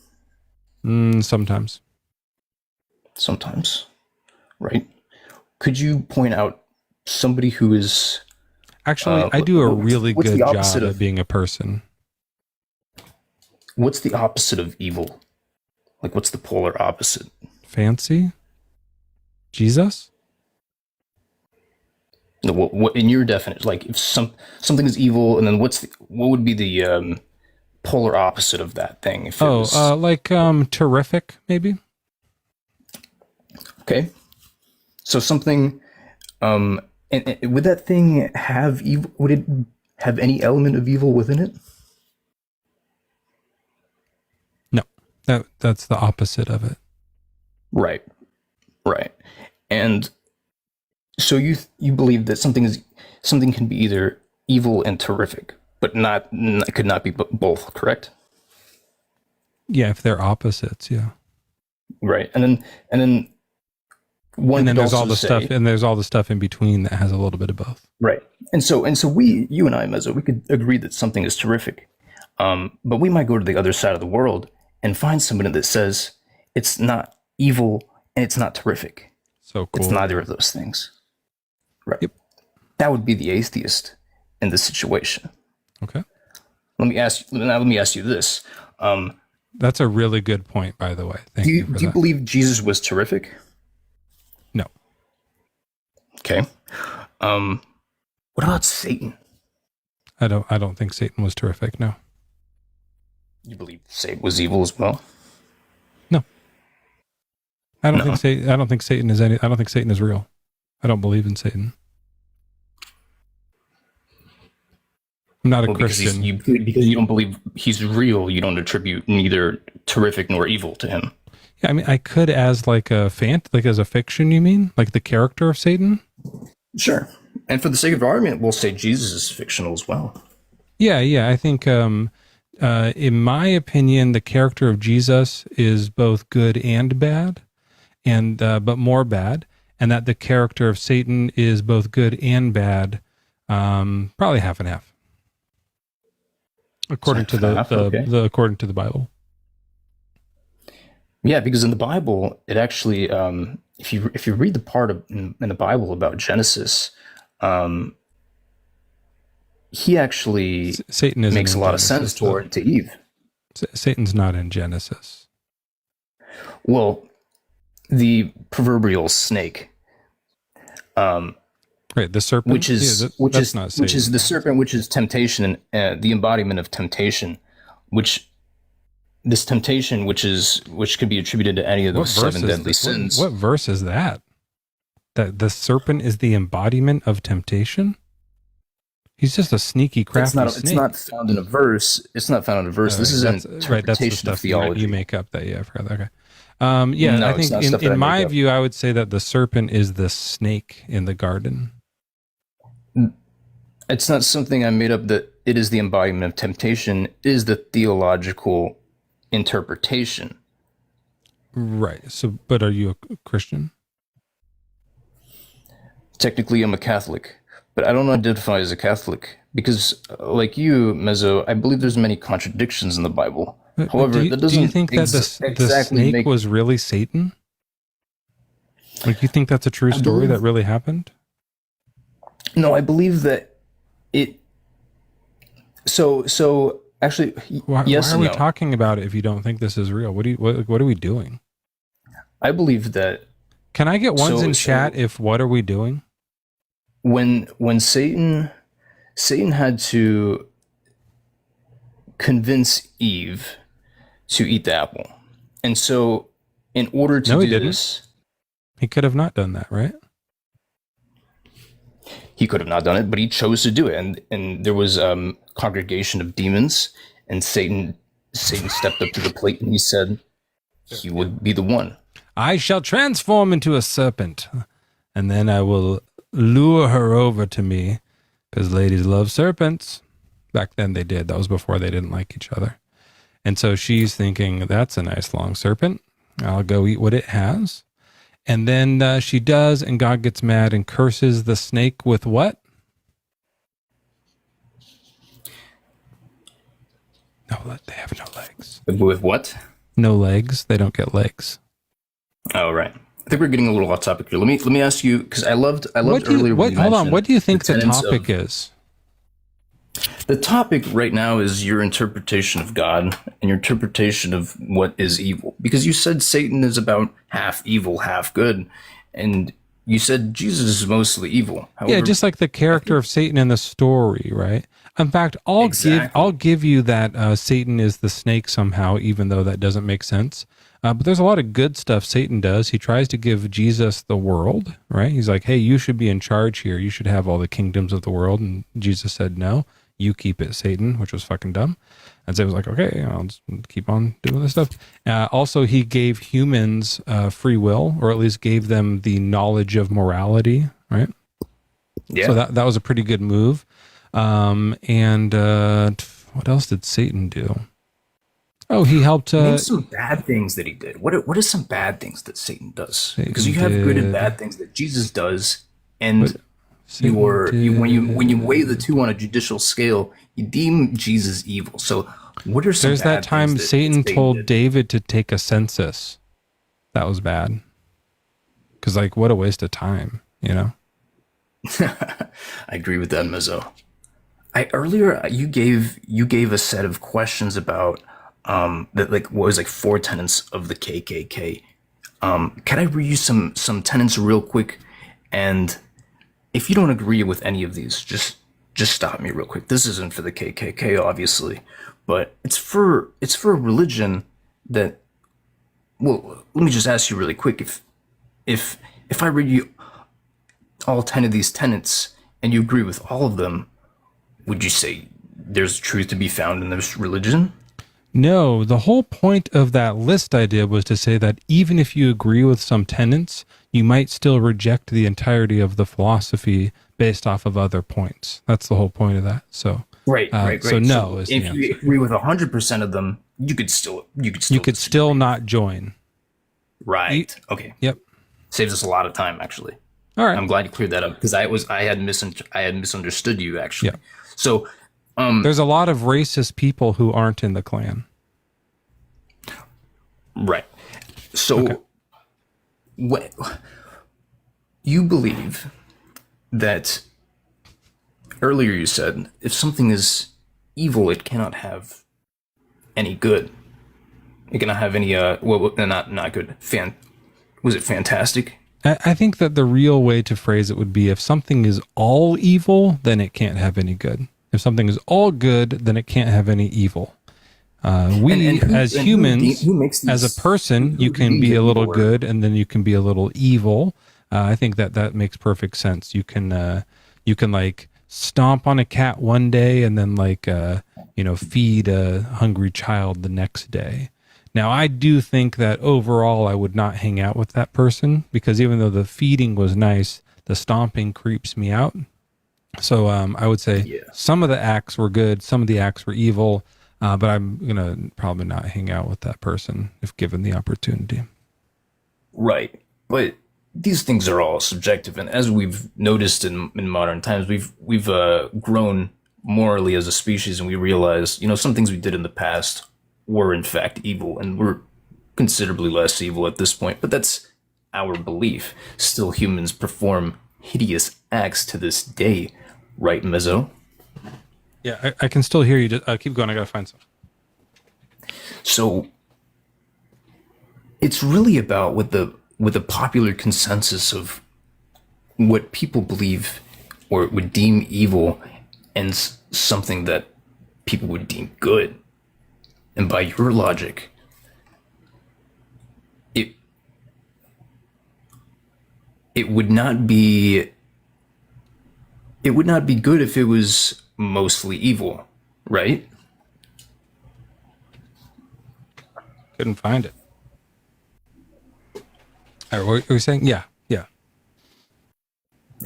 Sometimes. Sometimes. Right. Could you point out somebody who is... Actually, I do a really what's good the job opposite at being a person. What's the opposite of evil? Like, what's the polar opposite? Fancy? Jesus? No, what in your definition? Like, if something is evil, and then what would be the polar opposite of that thing? If it was... like terrific, maybe? Okay. So something, and would that thing have evil? Would it have any element of evil within it? No, that's the opposite of it. Right. And so you believe that something can be either evil and terrific, but it could not be both, correct? Yeah, if they're opposites, yeah. Right. And then one. And then could there's all also the say- stuff, and there's all the stuff in between that has a little bit of both. Right. And so you and I, Mezzo, we could agree that something is terrific. But we might go to the other side of the world and find somebody that says it's not evil and it's not terrific. So cool. It's neither of those things. Right. Yep. That would be the atheist in this situation. Okay. Let me ask you this. That's a really good point, by the way. Thank Do you you for do you that. believe Jesus was terrific? No. Okay. What about Satan? I don't think Satan was terrific, no. You believe Satan was evil as well? No. I don't think Satan is real. I don't believe in Satan. I'm not a Well, Christian. because you don't believe he's real, you don't attribute neither terrific nor evil to him. Yeah, I mean, I could as like a like as a fiction. You mean like the character of Satan? Sure. And for the sake of argument, we'll say Jesus is fictional as well. Yeah. I think, in my opinion, the character of Jesus is both good and bad, and but more bad, and that the character of Satan is both good and bad, probably half and half, according to according to the Bible. Yeah, because in the Bible, it actually, if you read the part in the Bible about Genesis, he actually Satan makes a lot of sense toward to Eve. Satan's not in Genesis. Well, the proverbial snake, right? The serpent, which is the serpent, which is temptation and the embodiment of temptation, which could be attributed to any of those seven deadly sins. What verse is that? That the serpent is the embodiment of temptation? He's just a sneaky, crafty snake. It's not found in a verse. It's not found in a verse. This is an interpretation of theology. You make up that. Yeah, I forgot that. Okay. I think in my view, I would say that the serpent is the snake in the garden. It's not something I made up. That it is the embodiment of temptation. It is the theological interpretation. Right. So, but are you a Christian? Technically, I'm a Catholic, but I don't identify as a Catholic because, like you, Mezzo, I believe there's many contradictions in the Bible. However, that doesn't. Do you think that the snake was really Satan? Like, you think that's a true story that really happened? No, I believe that it. So actually, why yes. Why are we talking about it if you don't think this is real? What are we doing? I believe that. Can I get ones in chat? If what are we doing? When Satan had to convince Eve to eat the apple, and so in order to do this, he could have not done that, right? He could have not done it, but he chose to do it, and there was congregation of demons, and Satan stepped up to the plate, and he said he would be the one. I shall transform into a serpent, and then I will lure her over to me, because ladies love serpents. Back then they did. That was before they didn't like each other. And so she's thinking, that's a nice long serpent. I'll go eat what it has. And then she does, and God gets mad and curses the snake with what? No, they have no legs. With what? No legs. They don't get legs. Oh, right. I think we're getting a little off topic here. Let me ask you, because I loved earlier. Hold on. What do you think the topic is? The topic right now is your interpretation of God and your interpretation of what is evil. Because you said Satan is about half evil, half good, and you said Jesus is mostly evil. However, yeah, just like the character of Satan in the story, right? In fact, I'll give you that Satan is the snake somehow, even though that doesn't make sense. But there's a lot of good stuff Satan does. He tries to give Jesus the world, right? He's like, hey, you should be in charge here. You should have all the kingdoms of the world. And Jesus said, no, you keep it, Satan, which was fucking dumb. And so he was like, okay, I'll just keep on doing this stuff. Also, he gave humans free will, or at least gave them the knowledge of morality, right? Yeah. So that was a pretty good move. What else did Satan do? Oh, he helped. Name some bad things that he did. What are some bad things that Satan does? Because you have good and bad things that Jesus does, and when you weigh the two on a judicial scale, you deem Jesus evil. So what are some? There's that time Satan told David to take a census. That was bad. Because what a waste of time, you know. I agree with that, Mezzo. Earlier you gave a set of questions about that what was 4 tenets of the KKK. Can I read you some tenets real quick? And if you don't agree with any of these, just stop me real quick. This isn't for the KKK, obviously, but it's for a religion that. Well, let me just ask you really quick. If I read you all 10 of these tenets and you agree with all of them, would you say there's truth to be found in this religion? No, the whole point of that list I did was to say that even if you agree with some tenets, you might still reject the entirety of the philosophy based off of other points. That's the whole point of that. So Right. So no is the if answer. you agree with 100% of them, you could still not join. Right. Okay. Yep. Saves us a lot of time, actually. All right. I'm glad you cleared that up because I had misunderstood you actually. Yeah. So there's a lot of racist people who aren't in the Klan. Right. So what you believe that earlier you said if something is evil, it cannot have any good. It cannot have any not good. Was it fantastic? I think that the real way to phrase it would be if something is all evil, then it can't have any good. If something is all good, then it can't have any evil. As humans, as a person, you can be a little good and then you can be a little evil. I think that makes perfect sense. You can like stomp on a cat one day and then like feed a hungry child the next day. Now, I do think that overall I would not hang out with that person because even though the feeding was nice, the stomping creeps me out. So I would say some of the acts were good, some of the acts were evil, but I'm going to probably not hang out with that person if given the opportunity. Right. But these things are all subjective. And as we've noticed in modern times, we've grown morally as a species and we realize, some things we did in the past were in fact evil and we're considerably less evil at this point. But that's our belief. Still, humans perform hideous acts to this day. Right, Mezzo? Yeah, I can still hear you. Just, keep going. I got to find some. So it's really about what the popular consensus of what people believe or would deem evil and something that people would deem good. And by your logic, it would not be good if it was mostly evil, right? Couldn't find it. All right, what were you saying? Yeah.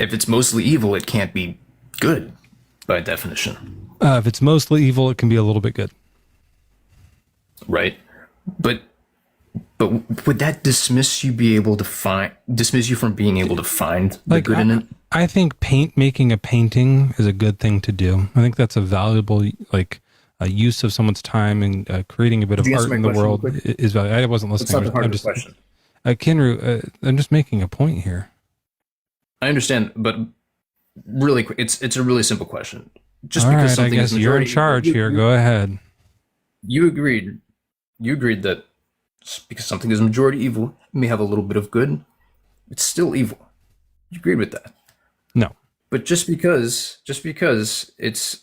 If it's mostly evil, it can't be good by definition. If it's mostly evil, it can be a little bit good. Right. But would that dismiss you from being able to find the good in it? I think making a painting is a good thing to do. I think that's a valuable a use of someone's time and creating a bit of art in the world is valuable. I wasn't listening. That's not the part of the question. Kenru, I'm just making a point here. I understand, but really quick, it's a really simple question. Just All because right, something I guess is you're in charge here. Go ahead. You agreed that because something is majority evil, it may have a little bit of good. It's still evil. You agreed with that? No. But just because it's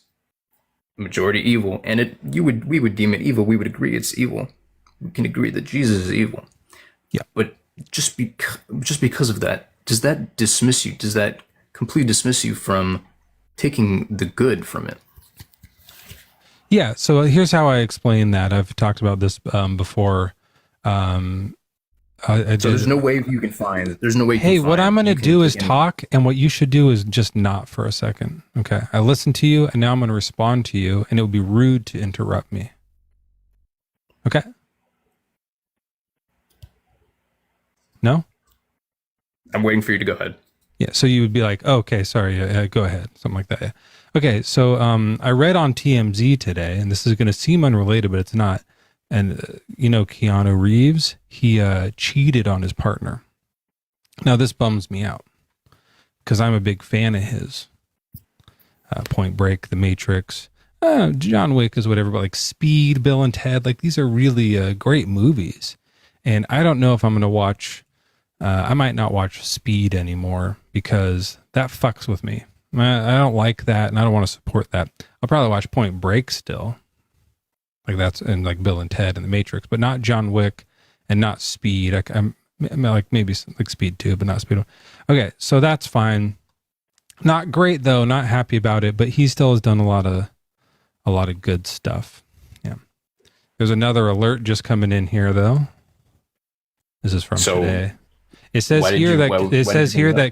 majority evil, and we would deem it evil, we would agree it's evil. We can agree that Jesus is evil. Yeah. But just because of that, does that dismiss you? Does that completely dismiss you from taking the good from it? Yeah. So here's how I explain that. I've talked about this before. So there's no way you can find. There's no way. Hey, what I'm going to do is talk, and what you should do is just not for a second. Okay. I listened to you, and now I'm going to respond to you, and it would be rude to interrupt me. Okay. No? I'm waiting for you to go ahead. Yeah, so you would be like, oh, okay, sorry, go ahead, something like that. Yeah. Okay, so I read on TMZ today, and this is going to seem unrelated, but it's not. And Keanu Reeves, he cheated on his partner. Now, this bums me out because I'm a big fan of his. Point Break, The Matrix, John Wick is whatever, but like Speed, Bill and Ted, like these are really great movies. And I don't know if I'm going to watch. I might not watch Speed anymore because that fucks with me. I don't like that, and I don't want to support that. I'll probably watch Point Break still, like that's and like Bill and Ted and The Matrix, but not John Wick and not Speed. I'm like maybe like Speed 2, but not Speed 1. Okay, so that's fine. Not great though. Not happy about it, but he still has done a lot of a lot of good stuff. Yeah. There's another alert just coming in here, though. This is from today. It says here that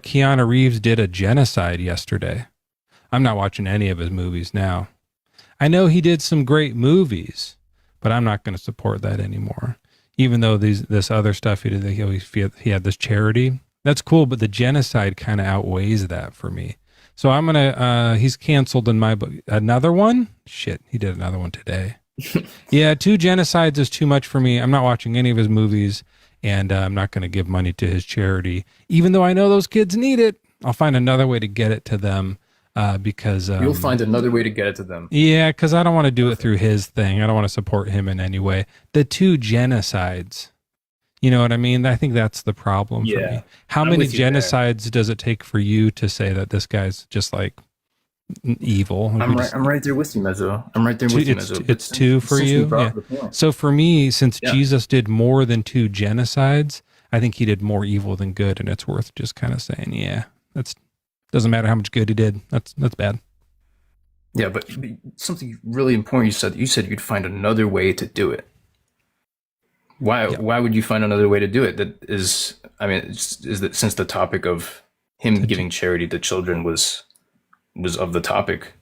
Keanu Reeves did a genocide yesterday. I'm not watching any of his movies now. I know he did some great movies, but I'm not going to support that anymore. Even though this other stuff he did, he had this charity. That's cool, but the genocide kind of outweighs that for me. So I'm gonna. He's canceled in my book. Another one? Shit, he did another one today. Yeah, 2 genocides is too much for me. I'm not watching any of his movies, and I'm not going to give money to his charity, even though I know those kids need it. I'll find another way to get it to them because you'll find another way to get it to them. Yeah, because I don't want to do it through his thing. I don't want to support him in any way. The 2 genocides. You know what I mean? I think that's the problem for me. How many genocides does it take for you to say that this guy's just like evil? I'm right there with you, Mezzo. I'm right there with you, Mezzo. It's 2 for you? Yeah. So for me, since Jesus did more than 2 genocides, I think he did more evil than good, and it's worth just kind of saying, yeah, that's doesn't matter how much good he did. That's bad. Yeah, but something really important you said you'd find another way to do it. Why would you find another way to do it? That is, I mean, is that since the topic of him giving charity to children was of the topic,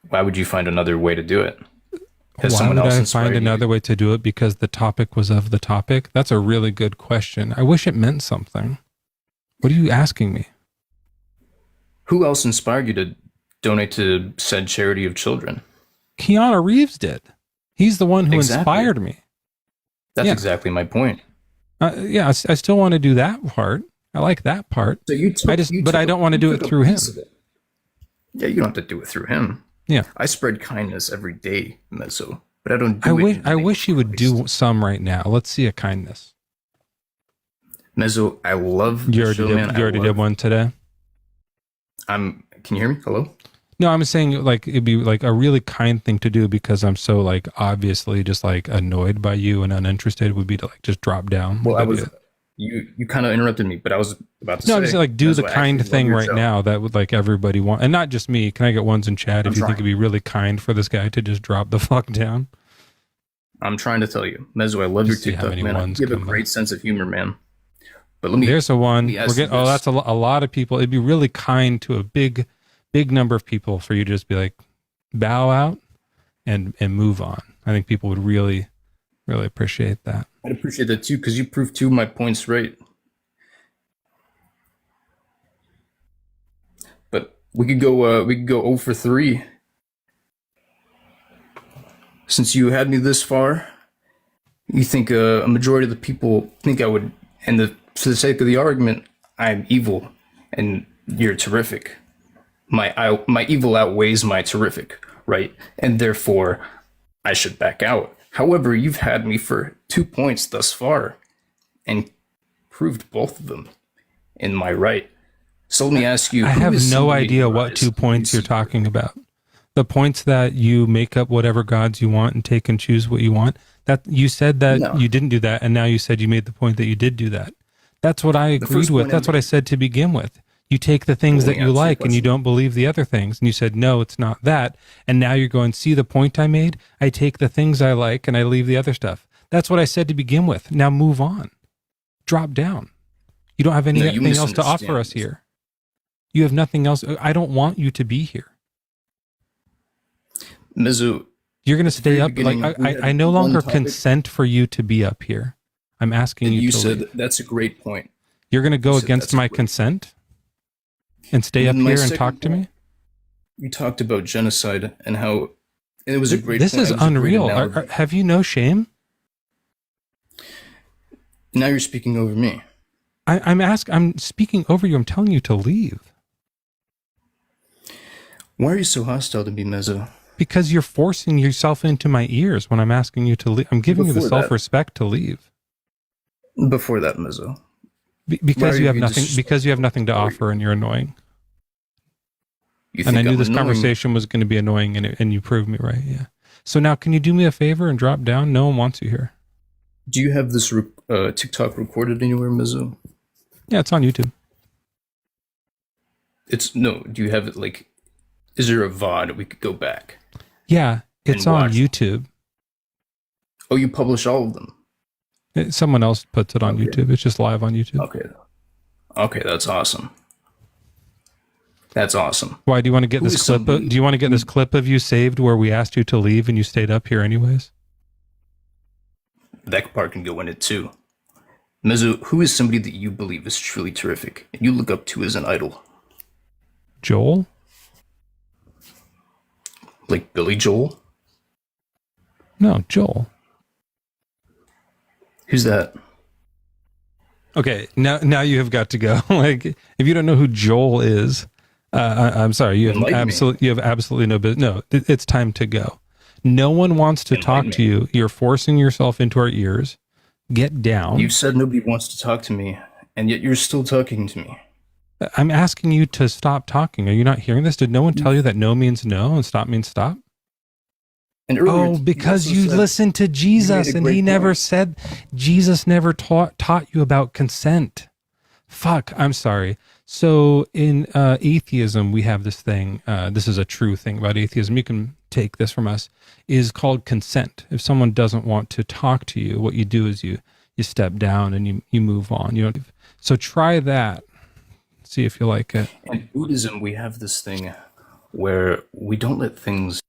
why would you find another way to do it? Why would I find another way to do it because the topic was of the topic? That's a really good question. I wish it meant something. What are you asking me? Who else inspired you to donate to said charity of children? Keanu Reeves did. He's the one who inspired me. That's exactly my point. I still want to do that part. I like that part. So but I don't want to do it through him. Yeah, you don't have to do it through him. Yeah, I spread kindness every day, Mezzo, but I don't. I wish you would do some right now. Let's see a kindness. Mezzo, I love. You already did one today. Can you hear me? Hello. No, I'm saying like it'd be like a really kind thing to do because I'm so like obviously just like annoyed by you and uninterested would be to like just drop down. Well, you kind of interrupted me, but I was about to say. No, I'm just like do the kind thing right now that would like everybody want, and not just me. Can I get ones in chat if you think it'd be really kind for this guy to just drop the fuck down? I'm trying to tell you, Mezzo, I love your TikTok, man. You have a great sense of humor, man. But there's a one. That's a lot of people. It'd be really kind to a big number of people for you to just be like, bow out and move on. I think people would really, really appreciate that. I'd appreciate that too, because you proved 2 of my points right. But we could go 0 for 3. Since you had me this far, you think a majority of the people think I would, and for the sake of the argument, I'm evil and you're terrific. My evil outweighs my terrific, right? And therefore, I should back out. However, you've had me for 2 points thus far and proved both of them in my right. So let me ask you. I have no idea what 2 points you're talking about. The points that you make up whatever gods you want and take and choose what you want. That you said that you didn't do that, and now you said you made the point that you did do that. That's what I agreed with. That's what I said to begin with. You take the things that you like and you don't believe the other things. And you said, no, it's not that. And now you're going, see the point I made? I take the things I like and I leave the other stuff. That's what I said to begin with. Now move on. Drop down. You don't have anything else to offer us here. You have nothing else. I don't want you to be here. Mezzo, you're going to stay up. Like I no longer consent for you to be up here. I'm asking you to leave. That's a great point. You're going to go against my consent and stay up here and talk to me? You talked about genocide and how it was a great This is unreal. Have you no shame? Now you're speaking over me. I'm speaking over you. I'm telling you to leave. Why are you so hostile to me, Mezzo? Because you're forcing yourself into my ears when I'm asking you to leave. I'm giving you the self-respect to leave. Before that, Mezzo. Because you have nothing. Because you have nothing to offer, and you're annoying. And I knew this conversation was going to be annoying, and you proved me right. Yeah. So now, can you do me a favor and drop down? No one wants you here. Do you have this TikTok recorded anywhere, Mezzo? Yeah, it's on YouTube. Do you have it like? Is there a VOD we could go back? Yeah, it's and on watch. YouTube. Oh, you publish all of them? Someone else puts it on YouTube. It's just live on YouTube. Okay, that's awesome. That's awesome. Why do you want to get Who this is clip? somebody- Do you want to get this clip of you saved where we asked you to leave and you stayed up here anyways? That part can go in it too. Mezzo, who is somebody that you believe is truly terrific and you look up to as an idol? Joel? Like Billy Joel? No, Joel. Who's that? Okay, now you have got to go. Like, if you don't know who Joel is, I'm sorry. You have absolutely no business. No, it's time to go. No one wants to talk to you. You're forcing yourself into our ears. Get down. You said nobody wants to talk to me, and yet you're still talking to me. I'm asking you to stop talking. Are you not hearing this? Did no one tell you that no means no and stop means stop? And earlier, because you listened to Jesus and he never said, Jesus never taught you about consent. Fuck, I'm sorry. So in atheism, we have this thing, this is a true thing about atheism, you can take this from us, is called consent. If someone doesn't want to talk to you, what you do is you step down and you move on. You don't. So try that. See if you like it. In Buddhism, we have this thing where we don't let things...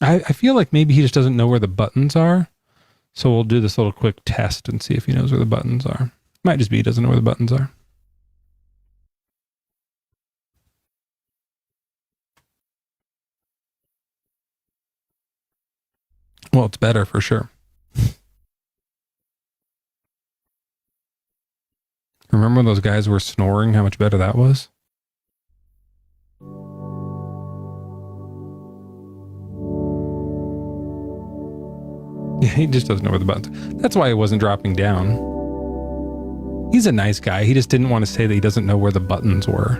I feel like maybe he just doesn't know where the buttons are. So we'll do this little quick test and see if he knows where the buttons are. Might just be he doesn't know where the buttons are. Well, it's better for sure. Remember when those guys were snoring, how much better that was? He just doesn't know where the buttons. That's why he wasn't dropping down. He's a nice guy. He just didn't want to say that he doesn't know where the buttons were.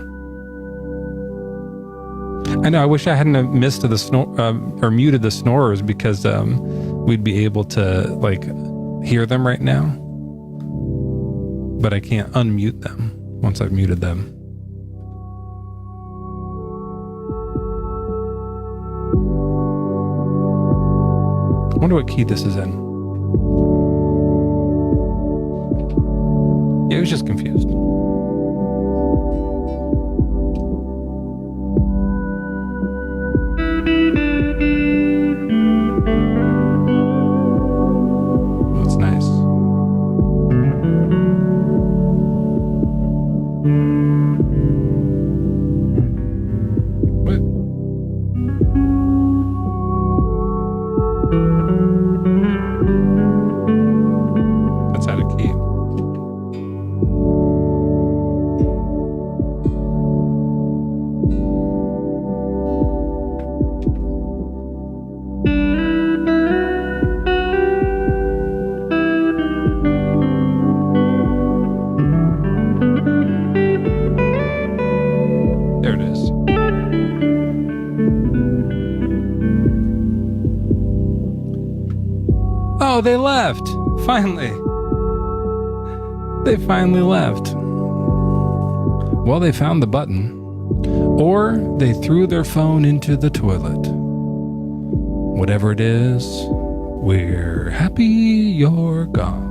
I know. I wish I hadn't missed the or muted the snorers because we'd be able to like hear them right now. But I can't unmute them once I've muted them. I wonder what key this is in. Yeah, he was just confused. That's nice. What? That's out of key. There it is. Oh, they left. Finally. They finally left. Well, they found the button. Or they threw their phone into the toilet. Whatever it is, we're happy you're gone.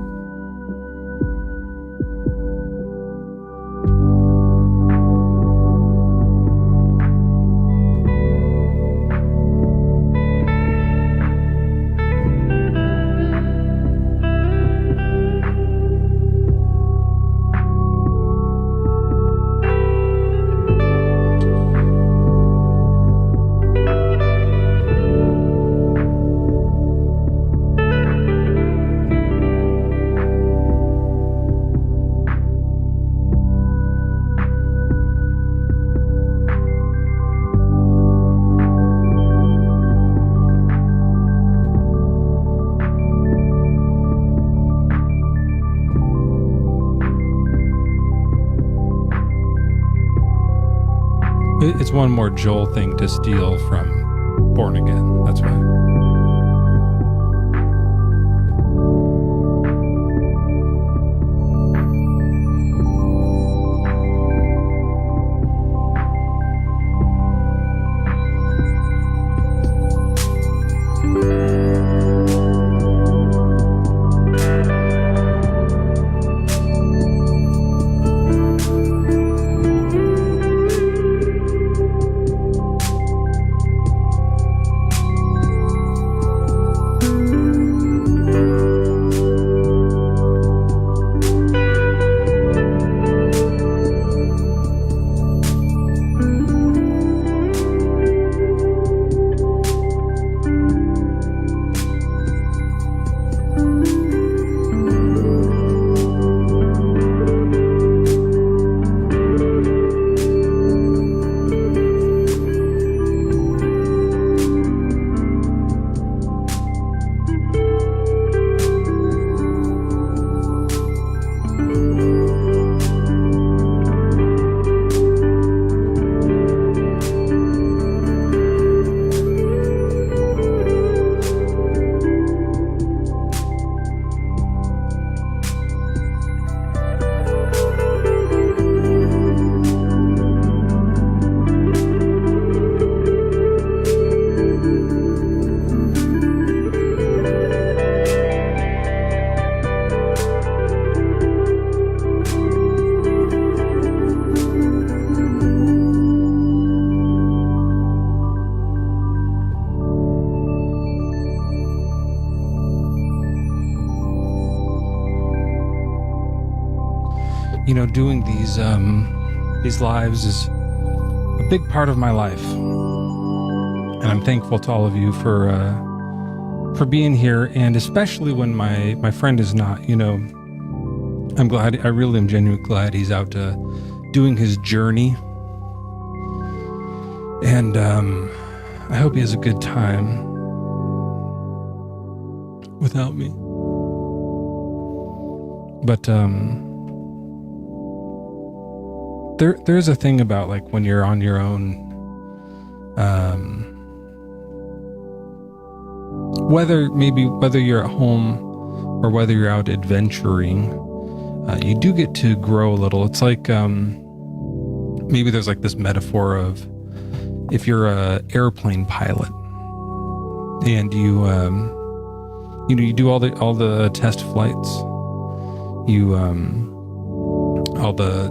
It's one more Joel thing to steal from Born Again. That's why. doing these lives is a big part of my life. And I'm thankful to all of you for being here, and especially when my friend is not, I'm glad, I really am genuinely glad he's out doing his journey. And I hope he has a good time without me. But there's a thing about like when you're on your own, whether you're at home or whether you're out adventuring, you do get to grow a little. It's like maybe there's like this metaphor of if you're a airplane pilot and you do all the test flights, all the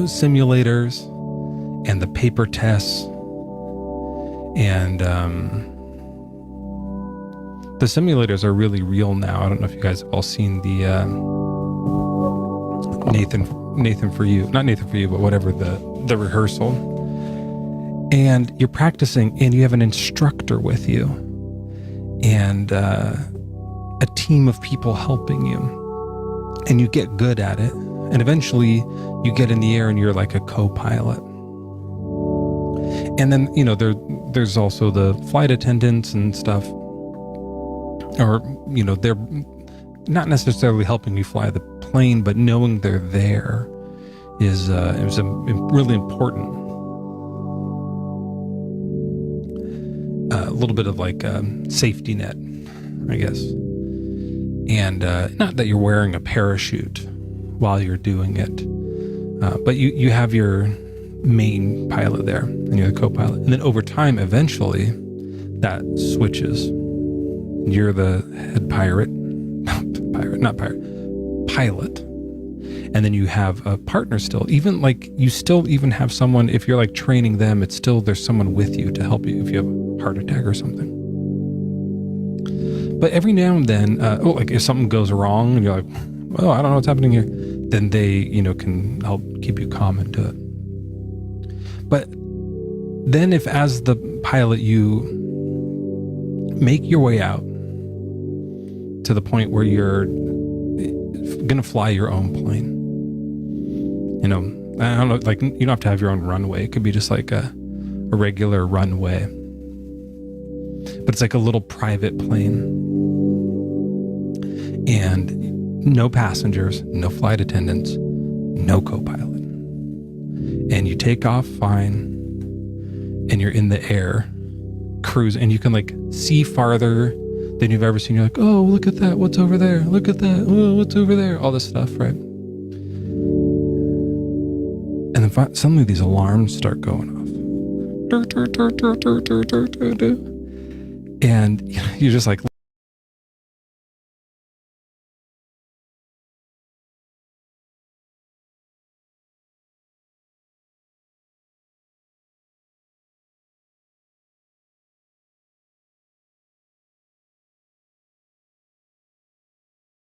simulators and the paper tests, and the simulators are really real now. I don't know if you guys have all seen the Nathan for You, not Nathan for You, but whatever, the rehearsal. And you're practicing, and you have an instructor with you, and a team of people helping you, and you get good at it, and eventually you get in the air and you're like a co-pilot. And then there's also the flight attendants and stuff, or they're not necessarily helping you fly the plane, but knowing they're there is really important. A little bit of like a safety net, I guess. And not that you're wearing a parachute while you're doing it, but you have your main pilot there, and you're the co-pilot. And then over time, eventually, that switches. You're the head pilot. And then you have a partner still. Even like you still even have someone, if you're like training them, it's still there's someone with you to help you if you have a heart attack or something. But every now and then, like if something goes wrong and you're like, oh, I don't know what's happening here, then they, can help keep you calm and do it. But then if as the pilot you make your way out to the point where you're going to fly your own plane, I don't know, like you don't have to have your own runway. It could be just like a regular runway, but it's like a little private plane, and no passengers, no flight attendants, no co-pilot. And you take off fine, and you're in the air, cruise, and you can like see farther than you've ever seen. You're like, oh, look at that, what's over there? Look at that, oh, what's over there? All this stuff, right? And then suddenly these alarms start going off. And you're just like